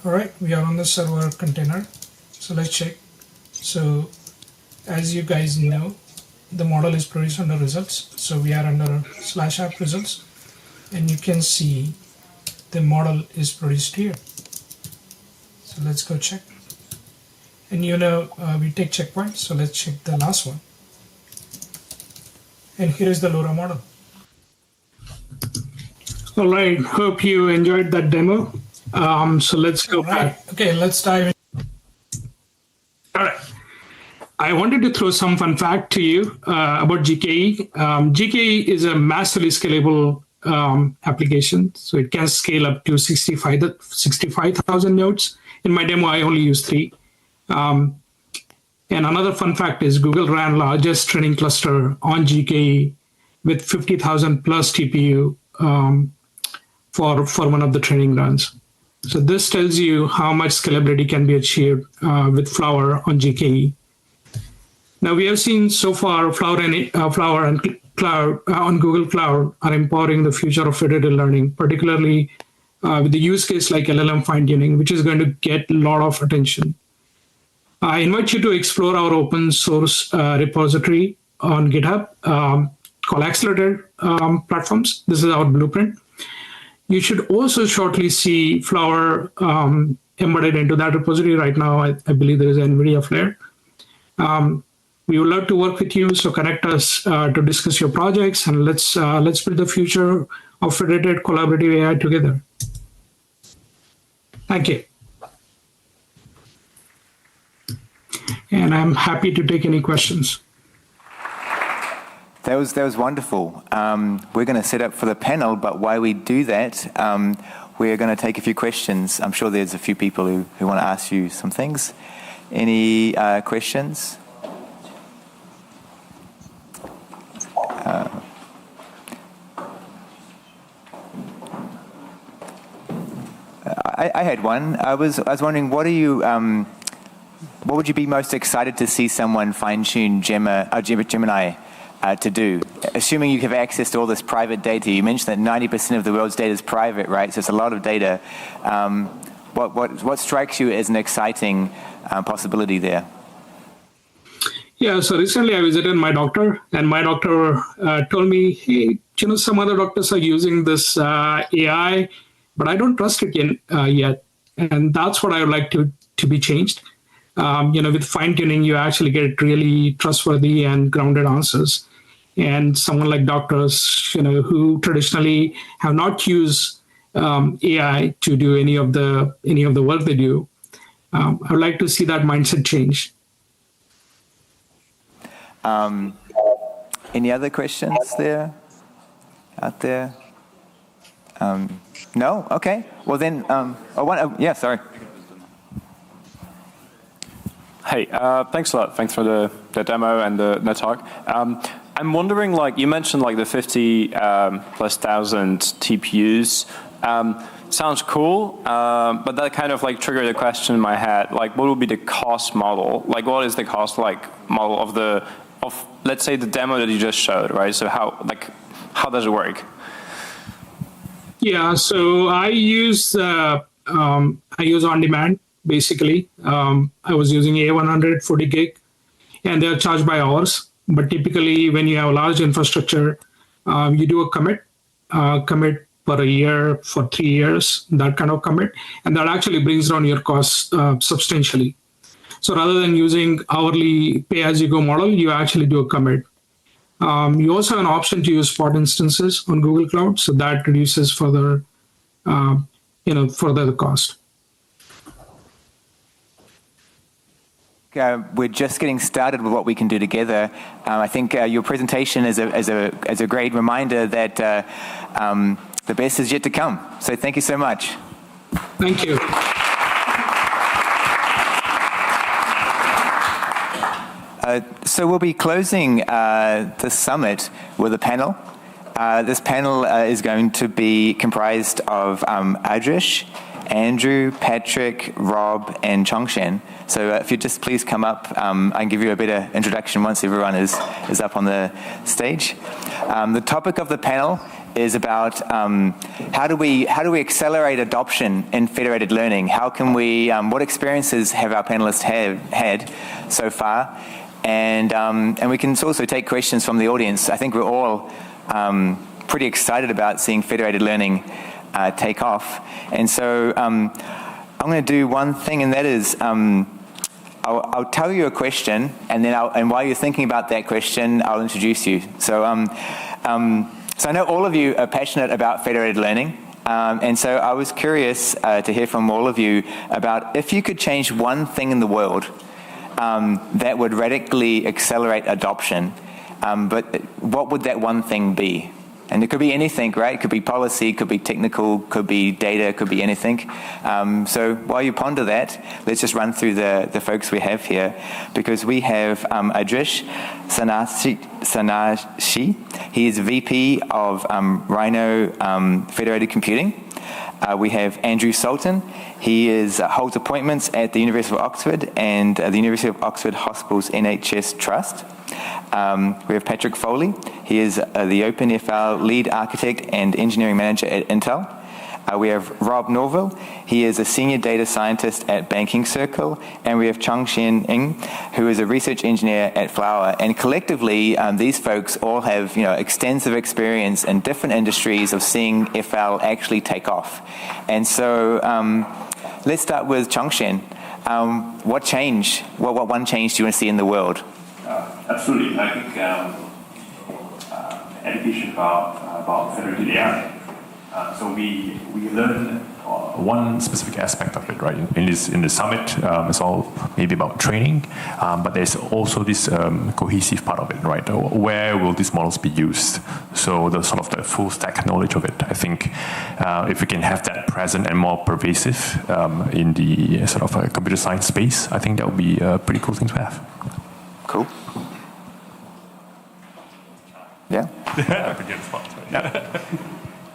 All right, we are on the server container. So let's check. So as you guys know, the model is produced under results. So we are under /app results, and you can see the model is produced here. So let's go check. And we take checkpoints. So let's check the last one. And here is the LoRa model. All right, hope you enjoyed that demo. So let's go back. Okay, let's dive in. All right. I wanted to throw some fun fact to you about GKE. GKE is a massively scalable application, so it can scale up to 65,000 nodes. In my demo, I only use 3. And another fun fact is Google ran largest training cluster on GKE with 50,000 plus TPU for one of the training runs. So this tells you how much scalability can be achieved with Flower on GKE. Now we have seen so far Flower and Cloud on Google Cloud are empowering the future of federated learning, particularly with the use case like LLM fine-tuning, which is going to get a lot of attention. I invite you to explore our open source repository on GitHub called Accelerated Platforms. This is our blueprint. You should also shortly see Flower embedded into that repository. Right now, I believe there is an Nvidia flare. We would love to work with you, so connect us to discuss your projects, and let's build the future of federated collaborative AI together. Thank you. And I'm happy to take any questions. That was wonderful. We're going to set up for the panel, but while we do that, we're going to take a few questions. I'm sure there's a few people who want to ask you some things. Any questions? I had one. I was wondering, what would you be most excited to see someone fine-tune Gemini to do? Assuming you have access to all this private data, you mentioned that 90% of the world's data is private, right? So it's a lot of data. What strikes you as an exciting possibility there? Yeah, so recently I visited my doctor, and my doctor told me, hey, some other doctors are using this AI, but I don't trust it yet. And that's what I would like to be changed. With fine-tuning, you actually get really trustworthy and grounded answers. And someone like doctors, who traditionally have not used AI to do any of the work they do, I would like to see that mindset change. Any other questions out there? No? Okay. Well then, yeah, sorry. Hey, thanks a lot. Thanks for the demo and the talk. I'm wondering, you mentioned the 50 plus thousand TPUs. Sounds cool, but that kind of triggered a question in my head. What would be the cost model? What is the cost model of let's say the demo that you just showed, right? So how does it work? Yeah, so I use on demand basically. I was using A100 40 gig, and they're charged by hours. But typically, when you have a large infrastructure, you do a commit per a year for 3 years, that kind of commit, and that actually brings down your costs substantially. So rather than using hourly pay-as-you-go model, you actually do a commit. You also have an option to use spot instances on Google Cloud, so that reduces further the cost. We're just getting started with what we can do together. I think your presentation is a great reminder that the best is yet to come. So thank you so much. Thank you. So we'll be closing the summit with a panel. This panel is going to be comprised of Adrish, Andrew, Patrick, Rob, and Chongshen. So if you just please come up, I can give you a better introduction once everyone is up on the stage. The topic of the panel is about how do we accelerate adoption in federated learning? How can we? What experiences have our panelists had so far? And we can also take questions from the audience. I think we're all pretty excited about seeing federated learning take off. And so I'm going to do one thing, and that is I'll tell you a question, and then while you're thinking about that question, I'll introduce you. So I know all of you are passionate about federated learning. And so I was curious to hear from all of you about if you could change one thing in the world that would radically accelerate adoption, but what would that one thing be? And it could be anything, right? It could be policy, could be technical, could be data, could be anything. So while you ponder that, let's just run through the folks we have here, because we have Adrish Sanashi. He is VP of Rhino Federated Computing. We have Andrew Sultan. He holds appointments at the University of Oxford and the University of Oxford Hospitals NHS Trust. We have Patrick Foley. He is the OpenFL lead architect and engineering manager at Intel. We have Rob Norville. He is a senior data scientist at Banking Circle. And we have Chongshen Ng, who is a research engineer at Flower. And collectively, these folks all have extensive experience in different industries of seeing FL actually take off. And so let's start with Chongshen. What change? What one change do you want to see in the world? Absolutely. I think education about federated AI. So we learn one specific aspect of it, right? In the summit, it's all maybe about training, but there's also this cohesive part of it, right? Where will these models be used? So the sort of the full stack knowledge of it. I think if we can have that present and more pervasive in the sort of computer science space, I think that would be a pretty cool thing to have. Cool. Yeah.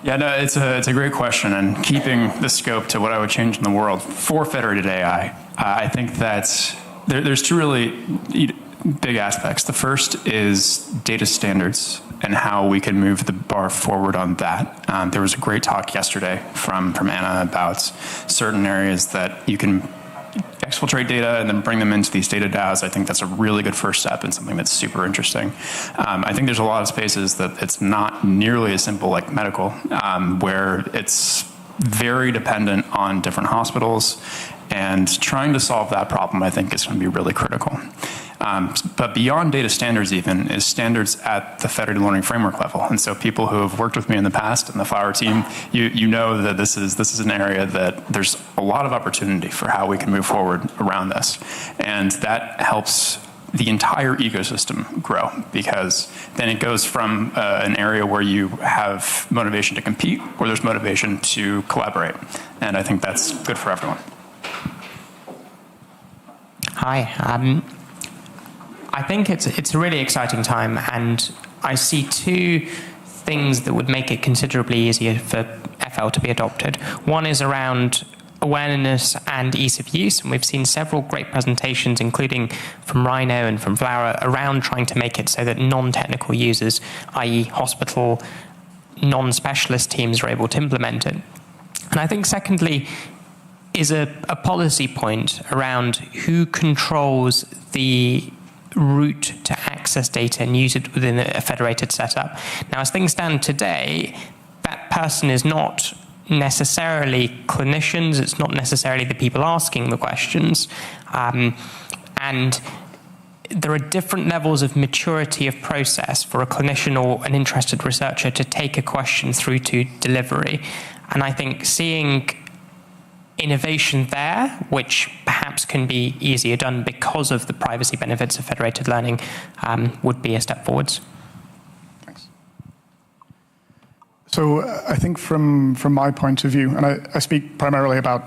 Yeah, no, it's a great question, and keeping the scope to what I would change in the world for federated AI, I think that there's two really big aspects. The first is data standards and how we can move the bar forward on that. There was a great talk yesterday from Anna about certain areas that you can exfiltrate data and then bring them into these data DAOs. I think that's a really good first step and something that's super interesting. I think there's a lot of spaces that it's not nearly as simple like medical, where it's very dependent on different hospitals, and trying to solve that problem, I think, is going to be really critical. But beyond data standards even is standards at the federated learning framework level. And so people who have worked with me in the past and the Flower team, you know that this is an area that there's a lot of opportunity for how we can move forward around this. And that helps the entire ecosystem grow, because then it goes from an area where you have motivation to compete, where there's motivation to collaborate. And I think that's good for everyone. Hi. I think it's a really exciting time, and I see two things that would make it considerably easier for FL to be adopted. One is around awareness and ease of use, and we've seen several great presentations, including from Rhino and from Flower, around trying to make it so that non-technical users, i.e. hospital, non-specialist teams, are able to implement it. And I think secondly, is a policy point around who controls the route to access data and use it within a federated setup. Now, as things stand today, that person is not necessarily clinicians, it's not necessarily the people asking the questions, and there are different levels of maturity of process for a clinician or an interested researcher to take a question through to delivery. And I think seeing innovation there, which perhaps can be easier done because of the privacy benefits of federated learning, would be a step forwards. Thanks. So I think from my point of view, and I speak primarily about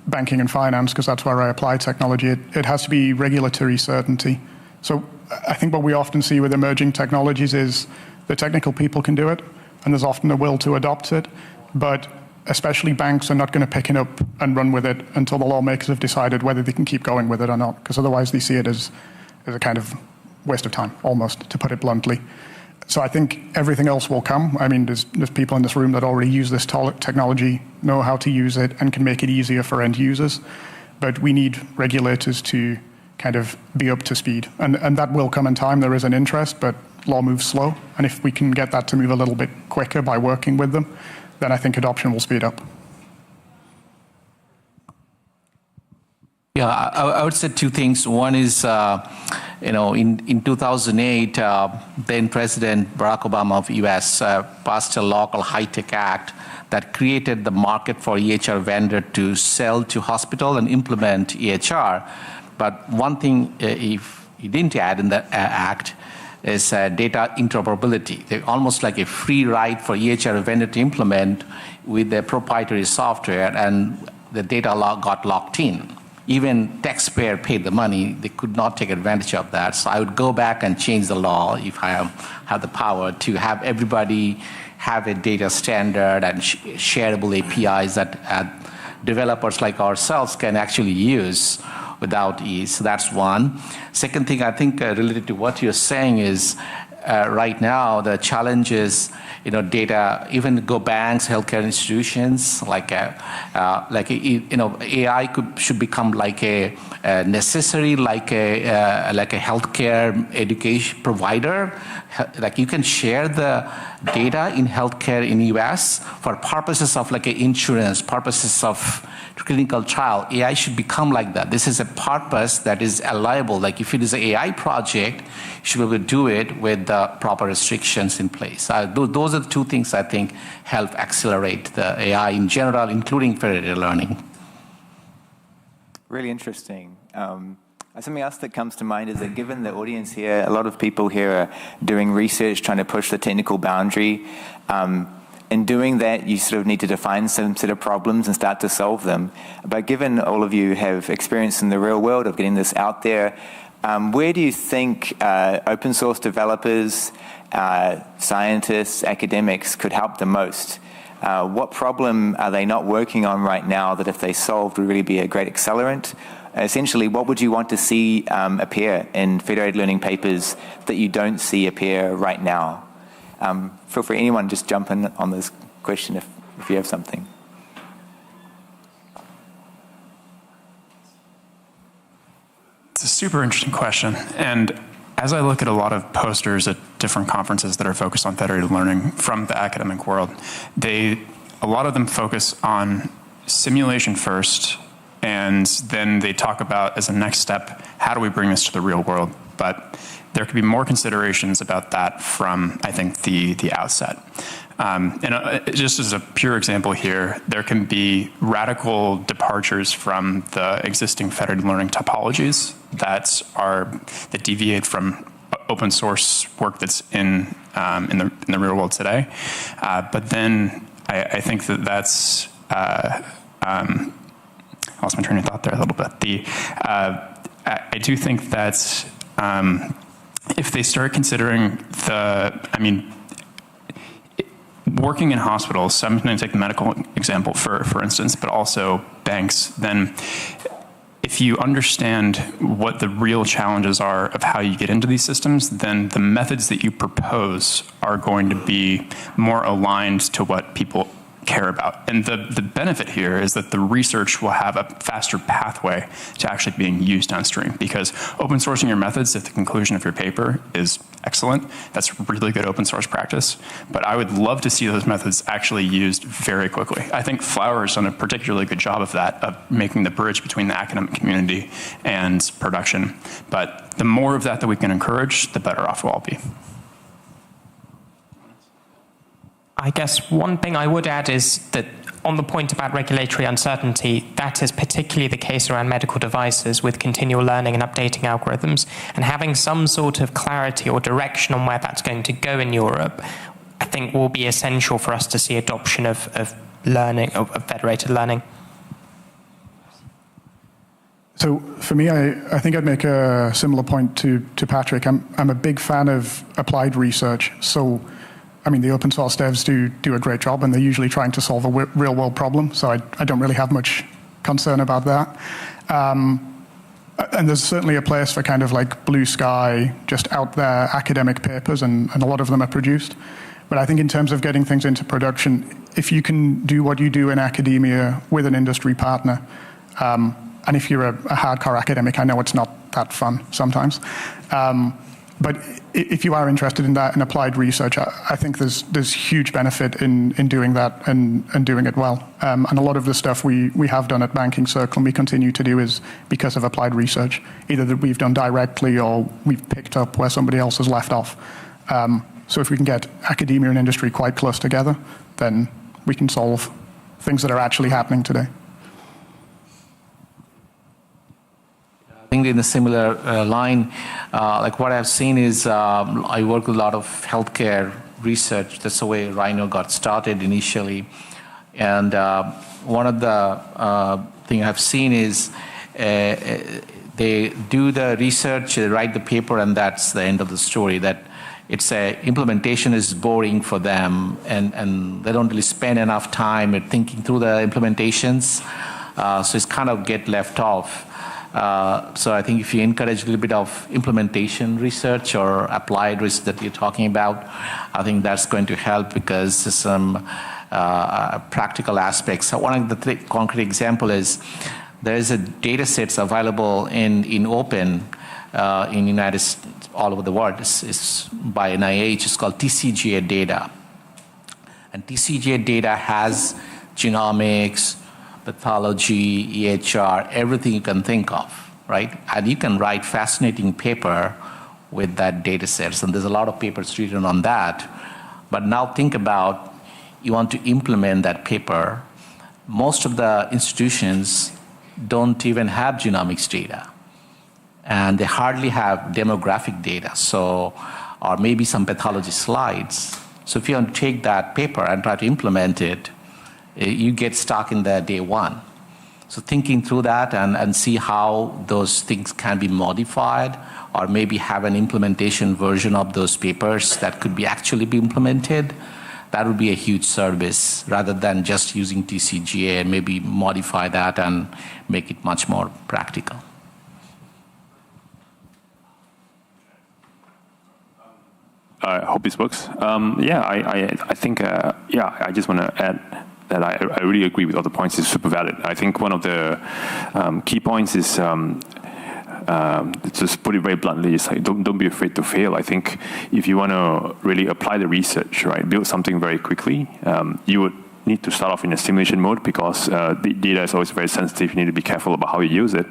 banking and finance because that's where I apply technology, it has to be regulatory certainty. So I think what we often see with emerging technologies is the technical people can do it, and there's often a will to adopt it, but especially banks are not going to pick it up and run with it until the lawmakers have decided whether they can keep going with it or not, because otherwise they see it as a kind of waste of time, almost, to put it bluntly. So I think everything else will come. I mean, there's people in this room that already use this technology, know how to use it, and can make it easier for end users. But we need regulators to kind of be up to speed. And that will come in time. There is an interest, but law moves slow. And if we can get that to move a little bit quicker by working with them, then I think adoption will speed up. Yeah, I would say two things. One is, in 2008, then President Barack Obama of US passed a law called High-Tech Act that created the market for EHR vendor to sell to hospital and implement EHR. But one thing, if he didn't add in the act, is data interoperability. They're almost like a free ride for EHR vendor to implement with their proprietary software, and the data got locked in. Even taxpayer paid the money, they could not take advantage of that. So I would go back and change the law if I have the power to have everybody have a data standard and shareable APIs that developers like ourselves can actually use without ease. So that's one. Second thing, I think related to what you're saying is right now the challenge is data. Even go banks, healthcare institutions, AI should become like a necessary, like a healthcare education provider. Like you can share the data in healthcare in US for purposes of like insurance, purposes of clinical trial. AI should become like that. This is a purpose that is allowable. Like if it is an AI project, you should be able to do it with the proper restrictions in place. Those are the two things I think help accelerate the AI in general, including federated learning. Really interesting. Something else that comes to mind is that given the audience here, a lot of people here are doing research, trying to push the technical boundary. In doing that, you sort of need to define some set of problems and start to solve them. But given all of you have experience in the real world of getting this out there, where do you think open source developers, scientists, academics could help the most? What problem are they not working on right now that if they solved would really be a great accelerant? Essentially, what would you want to see appear in federated learning papers that you don't see appear right now? Feel free, anyone, just jump in on this question if you have something. It's a super interesting question. And as I look at a lot of posters at different conferences that are focused on federated learning from the academic world, a lot of them focus on simulation first, and then they talk about, as a next step, how do we bring this to the real world? But there could be more considerations about that from, I think, the outset. Just as a pure example here, there can be radical departures from the existing federated learning topologies that deviate from open source work that's in the real world today. But then I think that's I lost my train of thought there a little bit. I do think that if they start considering working in hospitals, so I'm going to take the medical example for instance, but also banks, then if you understand what the real challenges are of how you get into these systems, then the methods that you propose are going to be more aligned to what people care about. And the benefit here is that the research will have a faster pathway to actually being used downstream, because open sourcing your methods at the conclusion of your paper is excellent. That's really good open source practice. But I would love to see those methods actually used very quickly. I think Flower has done a particularly good job of that, of making the bridge between the academic community and production. But the more of that we can encourage, the better off we'll all be. I guess one thing I would add is that on the point about regulatory uncertainty, that is particularly the case around medical devices with continual learning and updating algorithms, and having some sort of clarity or direction on where that's going to go in Europe, I think will be essential for us to see adoption of learning, of federated learning. So for me, I think I'd make a similar point to Patrick. I'm a big fan of applied research. So I mean, the open source devs do a great job, and they're usually trying to solve a real world problem. So I don't really have much concern about that. And there's certainly a place for kind of like blue sky, just out there academic papers, and a lot of them are produced. But I think in terms of getting things into production, if you can do what you do in academia with an industry partner, and if you're a hardcore academic, I know it's not that fun sometimes. But if you are interested in that and applied research, I think there's huge benefit in doing that and doing it well. And a lot of the stuff we have done at Banking Circle and we continue to do is because of applied research, either that we've done directly or we've picked up where somebody else has left off. So if we can get academia and industry quite close together, then we can solve things that are actually happening today. I think in a similar line, like what I've seen is I work with a lot of healthcare research. That's the way Rhino got started initially. And one of the thing I've seen is they do the research, they write the paper, and that's the end of the story. That it's implementation is boring for them, and they don't really spend enough time at thinking through the implementations. So it's kind of get left off. So I think if you encourage a little bit of implementation research or applied research that you're talking about, I think that's going to help, because there's some practical aspects. So one of the concrete example is there is a data sets available in open in United States, all over the world. It's by NIH. It's called TCGA data. And TCGA data has genomics, pathology, EHR, everything you can think of, right? And you can write fascinating paper with that data sets, and there's a lot of papers written on that. But now think about, you want to implement that paper. Most of the institutions don't even have genomics data, and they hardly have demographic data, so, or maybe some pathology slides. So if you want to take that paper and try to implement it, you get stuck in the day one. So thinking through that and see how those things can be modified, or maybe have an implementation version of those papers that could be actually be implemented, that would be a huge service, rather than just using TCGA, and maybe modify that and make it much more practical. I hope this works. I think, I just want to add that I really agree with all the points. It's super valid. I think one of the key points is, just put it very bluntly, is like don't be afraid to fail. I think if you want to really apply the research, right, build something very quickly, you would need to start off in a simulation mode, because the data is always very sensitive. You need to be careful about how you use it,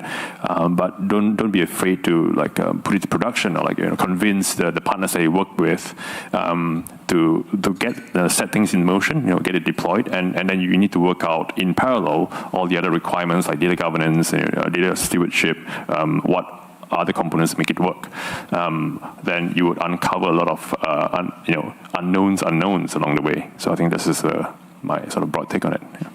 but don't be afraid to put it to production, or convince the partners that you work with to get set things in motion, get it deployed, and then you need to work out in parallel all the other requirements like data governance, data stewardship, what other components make it work. Then you would uncover a lot of unknowns along the way. So I think this is my sort of broad take on it. Yeah.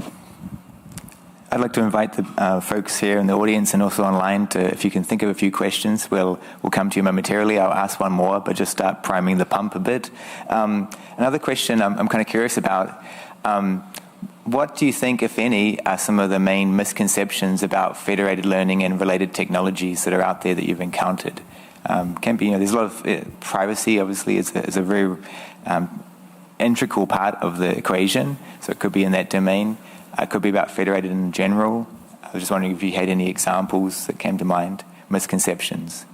I'd like to invite the folks here in the audience and also online to, if you can think of a few questions, we'll come to you momentarily. I'll ask one more, but just start priming the pump a bit. Another question I'm kind of curious about. What do you think, if any, are some of the main misconceptions about federated learning and related technologies that are out there that you've encountered? Can be, there's a lot of privacy, obviously, is a very integral part of the equation. So it could be in that domain. It could be about federated in general. I was just wondering if you had any examples that came to mind, misconceptions.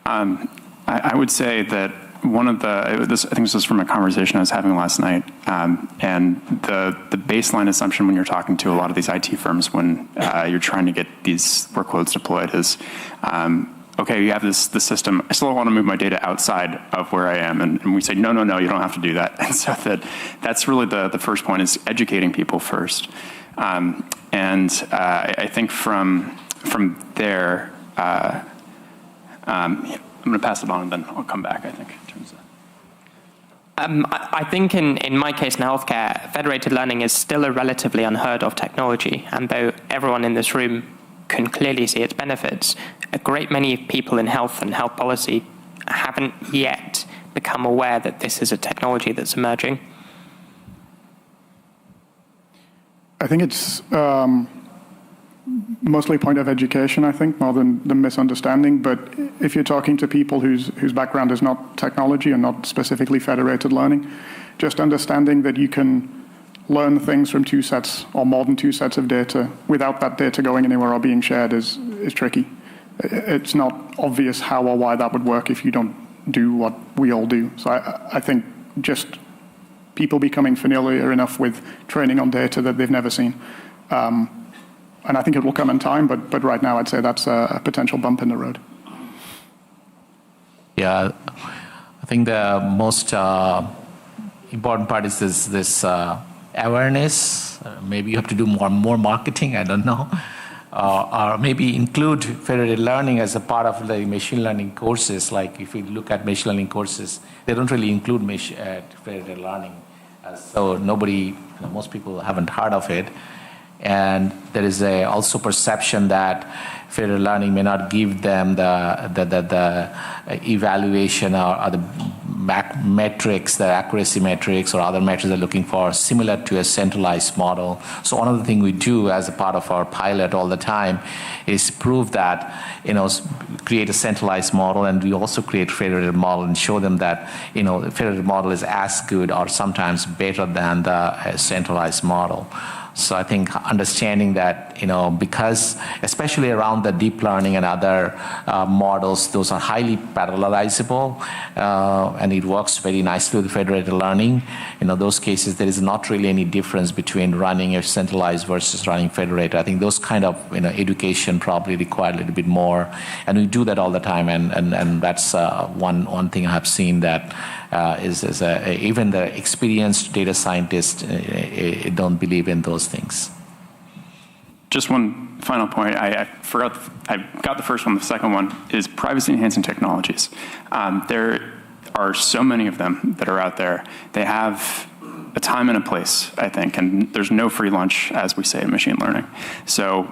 I would say that one of I think this was from a conversation I was having last night, and the baseline assumption when you're talking to a lot of these IT firms when you're trying to get these workloads deployed is, okay, you have the system, I still want to move my data outside of where I am, and we say, no, you don't have to do that. And so that's really the first point, is educating people first. And I think from there, I'm going to pass it on and then I'll come back, I think, in terms of. I think in my case in healthcare, federated learning is still a relatively unheard of technology. And though everyone in this room can clearly see its benefits, a great many people in health and health policy haven't yet become aware that this is a technology that's emerging. I think it's mostly a point of education, I think, more than the misunderstanding. But if you're talking to people whose background is not technology and not specifically federated learning, just understanding that you can learn things from two sets or more than two sets of data without that data going anywhere or being shared is tricky. It's not obvious how or why that would work if you don't do what we all do. So I think just people becoming familiar enough with training on data that they've never seen. And I think it will come in time, but right now I'd say that's a potential bump in the road. Yeah, I think the most important part is this awareness. Maybe you have to do more marketing, I don't know. Or maybe include federated learning as a part of the machine learning courses. Like if we look at machine learning courses, they don't really include federated learning. So most people haven't heard of it. And there is also perception that federated learning may not give them the evaluation or the metrics, the accuracy metrics or other metrics they're looking for, similar to a centralized model. So one of the things we do as a part of our pilot all the time is prove that, create a centralized model, and we also create federated model and show them that, the federated model is as good or sometimes better than the centralized model. So I think understanding that, because especially around the deep learning and other models, those are highly parallelizable, and it works very nicely with federated learning. In those cases, there is not really any difference between running a centralized versus running federated. I think those kind of education probably require a little bit more, and we do that all the time. And that's one thing I have seen that even the experienced data scientists don't believe in those things. Just one final point. I forgot. I got the first one. The second one is privacy-enhancing technologies. There are so many of them that are out there. They have a time and a place, I think, and there's no free lunch, as we say in machine learning. So,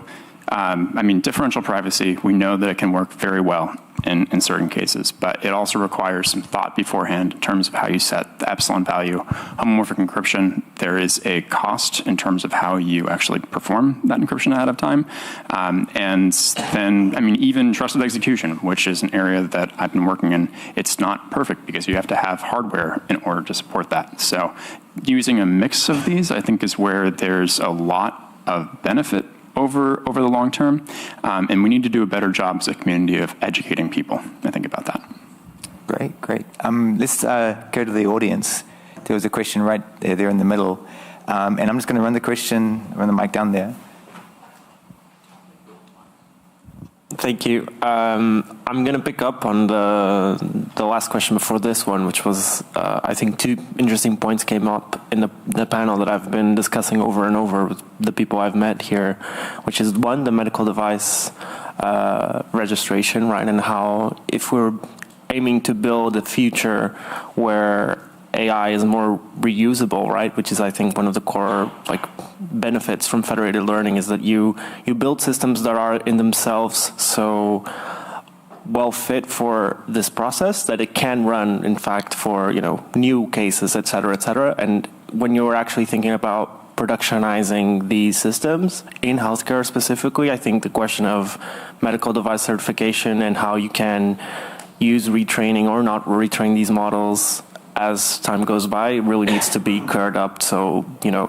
differential privacy, we know that it can work very well in certain cases, but it also requires some thought beforehand in terms of how you set the epsilon value. Homomorphic encryption, there is a cost in terms of how you actually perform that encryption ahead of time. And then, even trusted execution, which is an area that I've been working in, it's not perfect because you have to have hardware in order to support that. So using a mix of these, I think, is where there's a lot of benefit over the long term, and we need to do a better job as a community of educating people, I think, about that. Great. Let's go to the audience. There was a question right there in the middle, and I'm just going to run the mic down there. Thank you. I'm going to pick up on the last question before this one, which was, I think, two interesting points came up in the panel that I've been discussing over and over with the people I've met here, which is, one, the medical device registration, right, and how if we're aiming to build a future where AI is more reusable, right? Which is, I think, one of the core benefits from federated learning is that you build systems that are in themselves so well fit for this process that it can run, in fact, for new cases, et cetera, And when you're actually thinking about productionizing these systems in healthcare specifically, I think the question of medical device certification and how you can use retraining or not retrain these models as time goes by. It really needs to be cleared up, so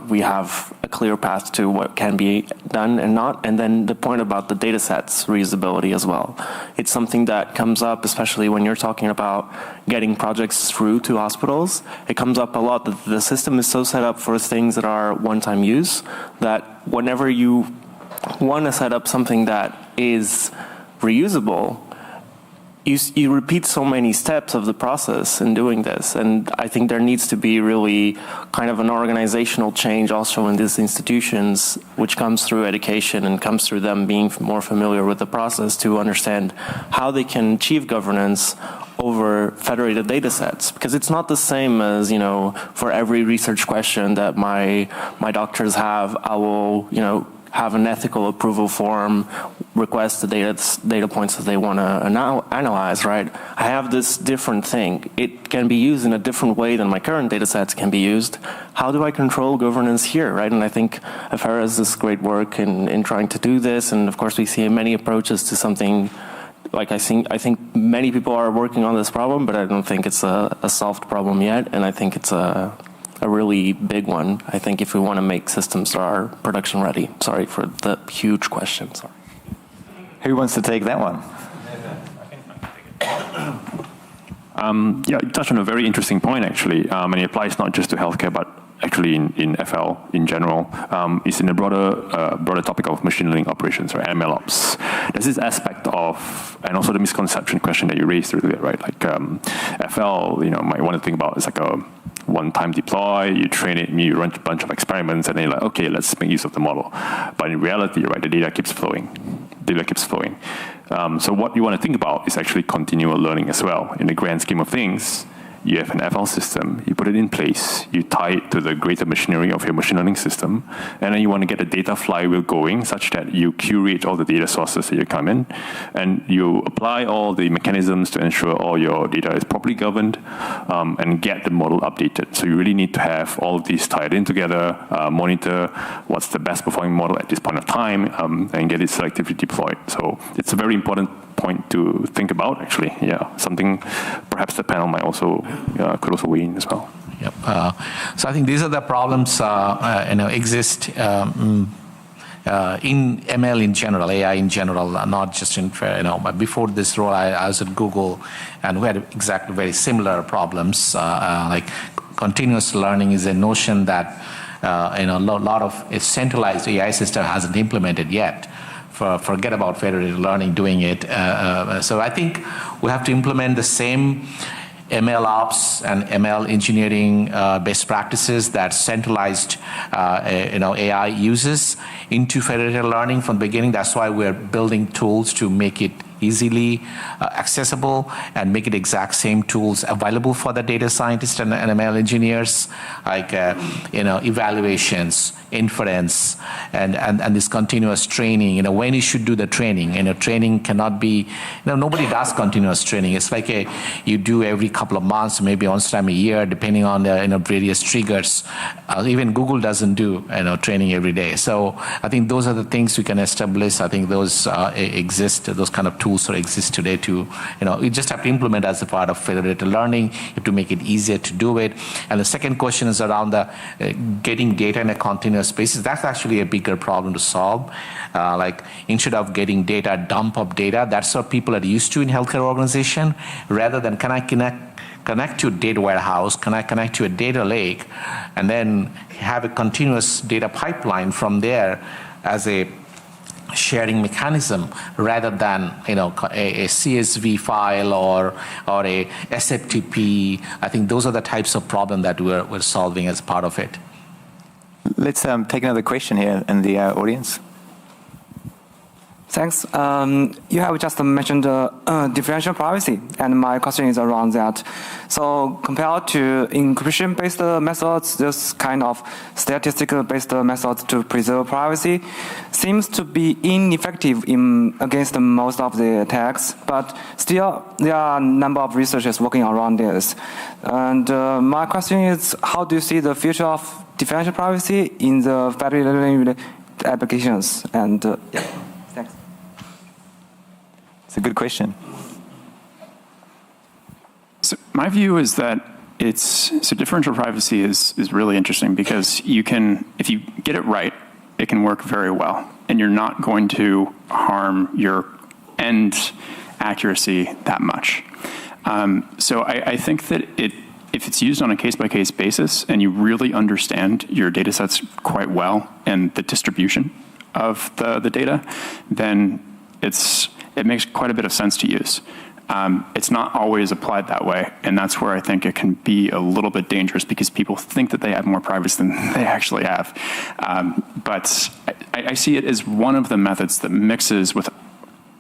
we have a clear path to what can be done and not. And then the point about the data sets reusability as well. It's something that comes up, especially when you're talking about getting projects through to hospitals. It comes up a lot that the system is so set up for things that are one-time use that whenever you want to set up something that is reusable, you repeat so many steps of the process in doing this. And I think there needs to be really kind of an organizational change also in these institutions, which comes through education and comes through them being more familiar with the process to understand how they can achieve governance over federated data sets. Because it's not the same as, for every research question that my doctors have, I will, have an ethical approval form, request the data points that they want to analyze, right? I have this different thing. It can be used in a different way than my current data sets can be used. How do I control governance here, right? And I think FedRAG does this great work in trying to do this. And of course, we see many approaches to something like I think many people are working on this problem, but I don't think it's a solved problem yet. And I think it's a really big one. I think if we want to make systems that are production ready. Sorry for the huge question. Sorry. Who wants to take that one? You touched on a very interesting point, actually, and it applies not just to healthcare, but actually in FL in general. It's in the broader topic of machine learning operations, right? MLOps. There's this aspect of, and also the misconception question that you raised earlier, right? Like FL, might want to think about it's like a one-time deploy, you train it, you run a bunch of experiments, and then you're like, okay, let's make use of the model. But in reality, right, the data keeps flowing. So what you want to think about is actually continual learning as well. In the grand scheme of things, you have an FL system, you put it in place, you tie it to the greater machinery of your machine learning system, and then you want to get the data flywheel going such that you curate all the data sources that you come in, and you apply all the mechanisms to ensure all your data is properly governed, and get the model updated. So you really need to have all of these tied in together, monitor what's the best performing model at this point of time, and get it selectively deployed. So it's a very important point to think about, actually. Yeah, something perhaps the panel might also could also weigh in as well. Yep. So I think these are the problems exist in ML in general, AI in general, not just in But before this role, I was at Google, and we had exactly very similar problems. Like continuous learning is a notion that a lot of centralized AI system hasn't implemented yet. Forget about federated learning doing it. So I think we have to implement the same ML ops and ML engineering best practices that centralized AI uses into federated learning from the beginning. That's why we're building tools to make it easily accessible and make it exact same tools available for the data scientists and ML engineers, like evaluations, inference, and this continuous training. When you should do the training. Training cannot be. Nobody does continuous training. It's like you do every couple of months, maybe once time a year, depending on the various triggers. Even Google doesn't do training every day. So I think those are the things we can establish. I think those exist. Those kind of tools exist today to, you just have to implement as a part of federated learning. You have to make it easier to do it. And the second question is around the getting data in a continuous basis. That's actually a bigger problem to solve. Like instead of getting data, dump of data, that's what people are used to in healthcare organization. Rather than can I connect to a data warehouse, can I connect to a data lake, and then have a continuous data pipeline from there as a sharing mechanism rather than a CSV file or a SFTP. I think those are the types of problem that we're solving as part of it. Let's take another question here in the audience. Thanks. You have just mentioned differential privacy, and my question is around that. So compared to encryption-based methods, this kind of statistical-based methods to preserve privacy seems to be ineffective against most of the attacks, but still there are a number of researchers working around this. And my question is, how do you see the future of differential privacy in the federated applications? And Thanks. It's a good question. My view is that so differential privacy is really interesting because you can, if you get it right, it can work very well, and you're not going to harm your end accuracy that much. So I think that if it's used on a case-by-case basis and you really understand your data sets quite well and the distribution of the data, then it makes quite a bit of sense to use. It's not always applied that way, and that's where I think it can be a little bit dangerous because people think that they have more privacy than they actually have. But I see it as one of the methods that mixes with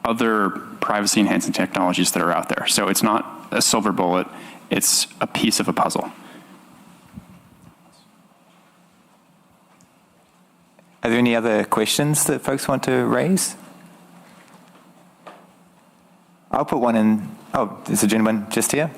other privacy-enhancing technologies that are out there. So it's not a silver bullet, it's a piece of a puzzle. Are there any other questions that folks want to raise? I'll put one in. Oh, there's a gentleman just here.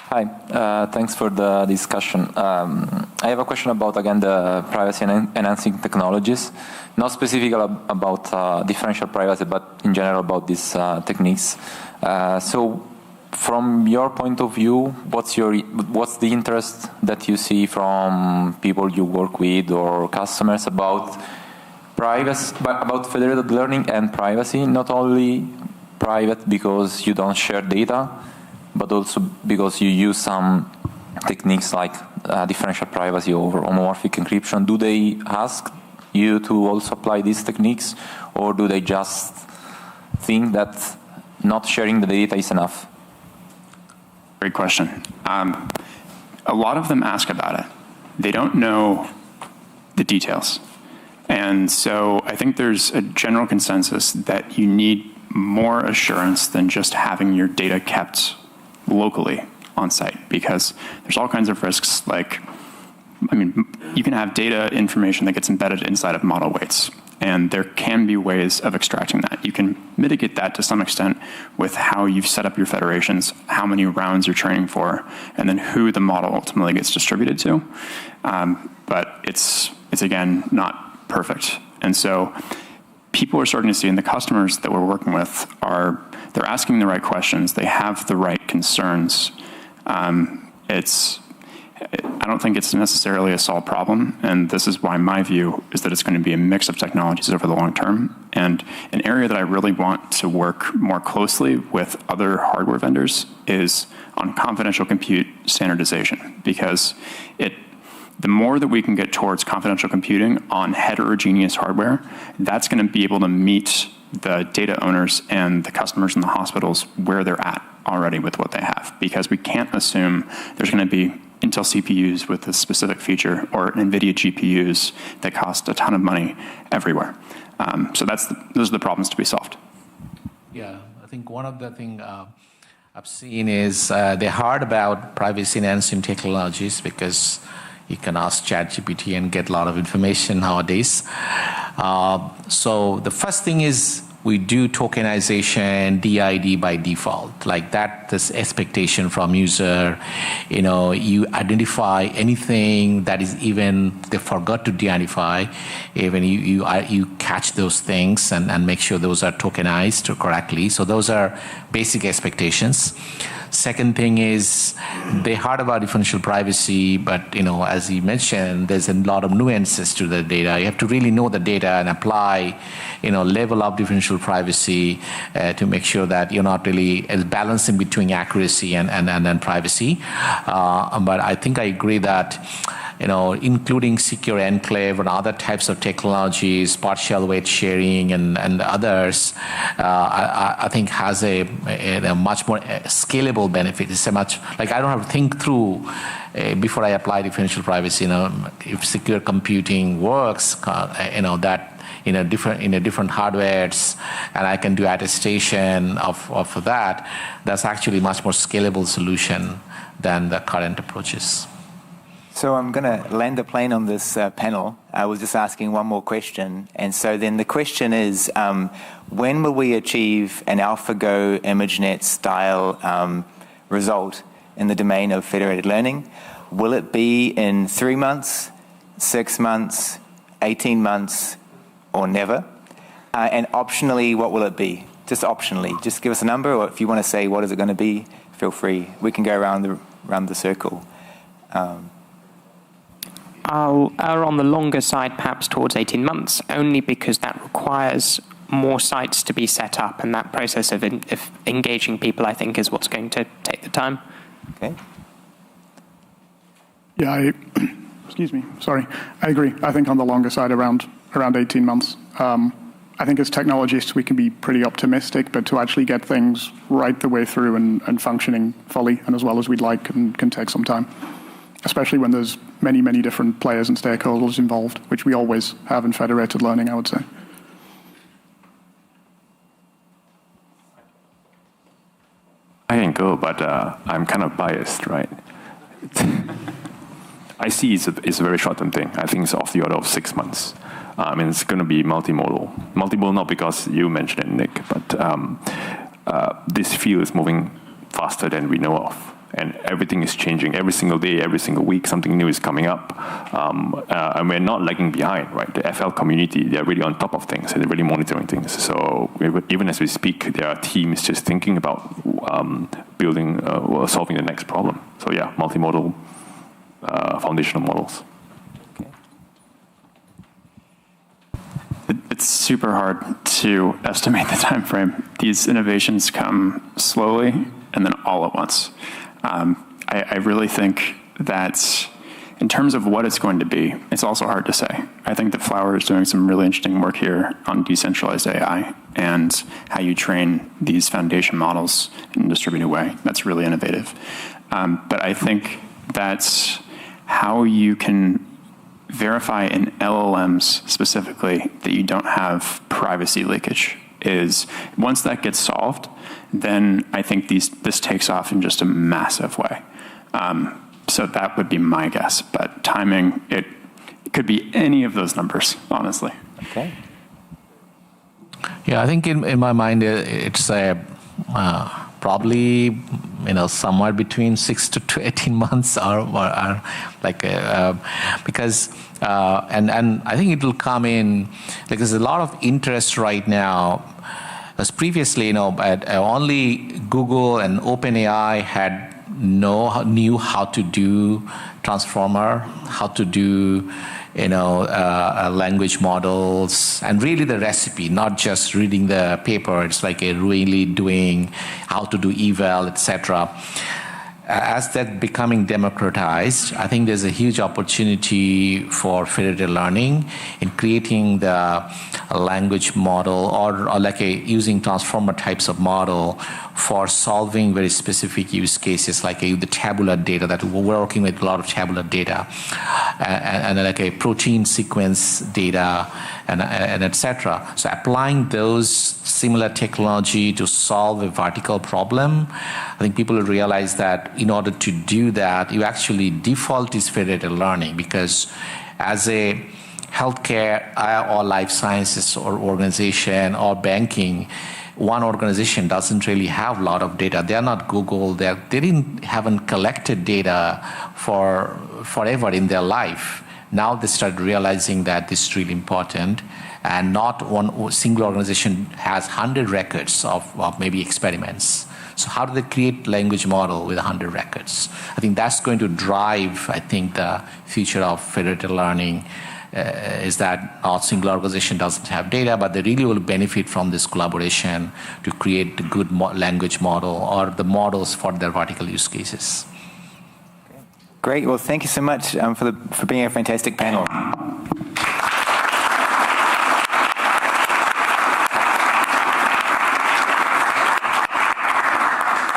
Hi, thanks for the discussion. I have a question about, again, the privacy enhancing technologies, not specifically about differential privacy, but in general about these techniques. So from your point of view, what's the interest that you see from people you work with or customers about privacy, about federated learning and privacy, not only private because you don't share data, but also because you use some techniques like differential privacy over homomorphic encryption. Do they ask you to also apply these techniques, or do they just think that not sharing the data is enough? Great question. A lot of them ask about it. They don't know the details. And so I think there's a general consensus that you need more assurance than just having your data kept locally on site, because there's all kinds of risks. Like, I mean, you can have data information that gets embedded inside of model weights, and there can be ways of extracting that. You can mitigate that to some extent with how you've set up your federations, how many rounds you're training for, and then who the model ultimately gets distributed to. But it's again, not perfect. And so people are starting to see, and the customers that we're working with they're asking the right questions. They have the right concerns. I don't think it's necessarily a solved problem, and this is why my view is that it's going to be a mix of technologies over the long term. And an area that I really want to work more closely with other hardware vendors is on confidential compute standardization, because the more that we can get towards confidential computing on heterogeneous hardware, that's going to be able to meet the data owners and the customers in the hospitals where they're at already with what they have, because we can't assume there's going to be Intel CPUs with a specific feature or Nvidia GPUs that cost a ton of money everywhere. So those are the problems to be solved. Yeah, I think one of the things I've seen is they're hard about privacy enhancing technologies because you can ask ChatGPT and get a lot of information nowadays. So the first thing is we do tokenization, DID by default. Like that, this expectation from user, you identify anything that is even they forgot to de-identify, even you catch those things and make sure those are tokenized correctly. So those are basic expectations. Second thing is they heard about differential privacy, but as you mentioned, there's a lot of nuances to the data. You have to really know the data and apply, level of differential privacy to make sure that you're not really balancing between accuracy and privacy. But I think I agree that including secure enclave and other types of technologies, partial weight sharing and others, I think has a much more scalable benefit. It's a much, like I don't have to think through before I apply differential privacy, if secure computing works, that in a different hardwares, and I can do attestation of that, that's actually much more scalable solution than the current approaches. So I'm going to land the plane on this panel. I was just asking one more question. And so then the question is, when will we achieve an AlphaGo ImageNet style result in the domain of federated learning? Will it be in 3 months, 6 months, 18 months, or never? And optionally, what will it be? just optionally. Just give us a number, or if you want to say what is it going to be, feel free. We can go around the circle. I'll err on the longer side, perhaps towards 18 months, only because that requires more sites to be set up, and that process of engaging people, I think, is what's going to take the time. Okay. Yeah, excuse me, sorry. I agree. I think on the longer side, around 18 months. I think as technologists, we can be pretty optimistic, but to actually get things right the way through and functioning fully and as well as we'd like can take some time, especially when there's many, many different players and stakeholders involved, which we always have in federated learning, I would say. I can go, but I'm kind of biased, right? I see it's a very short-term thing. I think it's of the order of 6 months. And it's going to be multimodal. Multimodal not because you mentioned it, Nick, but this field is moving faster than we know of. And everything is changing. Every single day, every single week, something new is coming up. And we're not lagging behind, right? The FL community, they're really on top of things, and they're really monitoring things. So even as we speak, there are teams just thinking about building or solving the next problem. So yeah, multimodal foundational models. It's super hard to estimate the time frame. These innovations come slowly and then all at once. I really think that in terms of what it's going to be, it's also hard to say. I think that Flower is doing some really interesting work here on decentralized AI and how you train these foundation models in a distributed way. That's really innovative. But I think that's how you can verify in LLMs specifically that you don't have privacy leakage is once that gets solved, then I think this takes off in just a massive way. So that would be my guess. But timing, it could be any of those numbers, honestly. Okay. Yeah, I think in my mind it's probably somewhere between 6 to 18 months or like because and I think it will come in like there's a lot of interest right now. As previously, only Google and OpenAI knew how to do transformer, how to do language models, and really the recipe, not just reading the paper. It's like really doing how to do eval, etc. As that becoming democratized, I think there's a huge opportunity for federated learning in creating the language model or like using transformer types of model for solving very specific use cases, like the tabular data that we're working with, a lot of tabular data, and like a protein sequence data, and etc. So applying those similar technology to solve a vertical problem, I think people will realize that in order to do that, you actually default is federated learning, because as a healthcare or life sciences or organization or banking, one organization doesn't really have a lot of data. They're not Google. They haven't collected data for forever in their life. Now they start realizing that this is really important, and not one single organization has 100 records of maybe experiments. So how do they create language model with 100 records? I think that's going to drive, I think, the future of federated learning. Is that not single organization doesn't have data, but they really will benefit from this collaboration to create the good language model or the models for their vertical use cases. Great. Well, thank you so much for being a fantastic panel.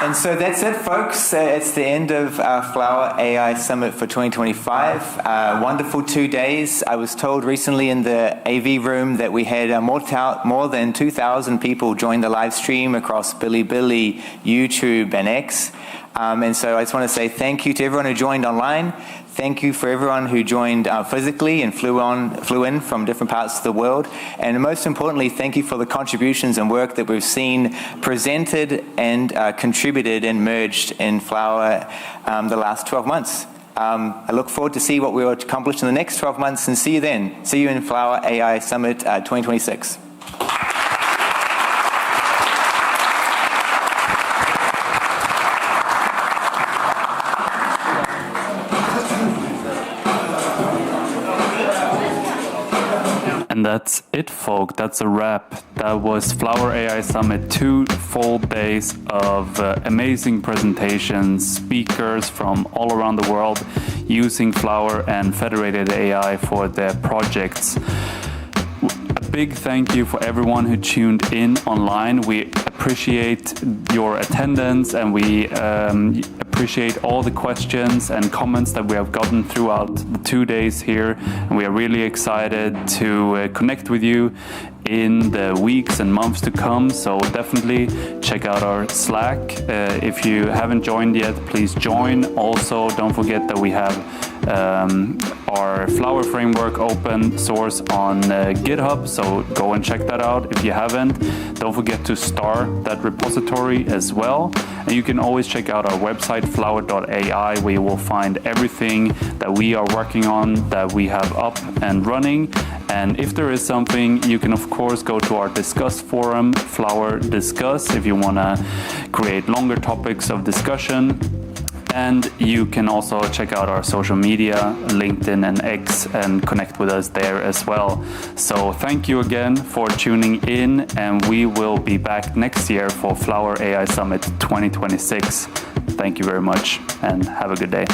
And so that's it, folks. It's the end of our Flower AI Summit for 2025. Wonderful 2 days. I was told recently in the AV room that we had more than 2,000 people join the live stream across Bilibili, YouTube, and X. And so I just want to say thank you to everyone who joined online. Thank you for everyone who joined physically and flew in from different parts of the world. And most importantly, thank you for the contributions and work that we've seen presented and contributed and merged in Flower the last 12 months. I look forward to see what we will accomplish in the next 12 months, and see you then. See you in Flower AI Summit 2026. That's it, folk. That's a wrap. That was Flower AI Summit, 2 full days of amazing presentations, speakers from all around the world using Flower and Federated AI for their projects. A big thank you for everyone who tuned in online. We appreciate your attendance, and we appreciate all the questions and comments that we have gotten throughout the 2 days here. And we are really excited to connect with you in the weeks and months to come. So definitely check out our Slack. If you haven't joined yet, please join. Also, don't forget that we have our Flower framework open source on GitHub, so go and check that out if you haven't. Don't forget to star that repository as well. And you can always check out our website, flower.ai, where you will find everything that we are working on, that we have up and running. And if there is something, you can of course go to our Discuss forum, Flower Discuss, if you want to create longer topics of discussion. And you can also check out our social media, LinkedIn and X, and connect with us there as well. So thank you again for tuning in, and we will be back next year for Flower AI Summit 2026. Thank you very much, and have a good day.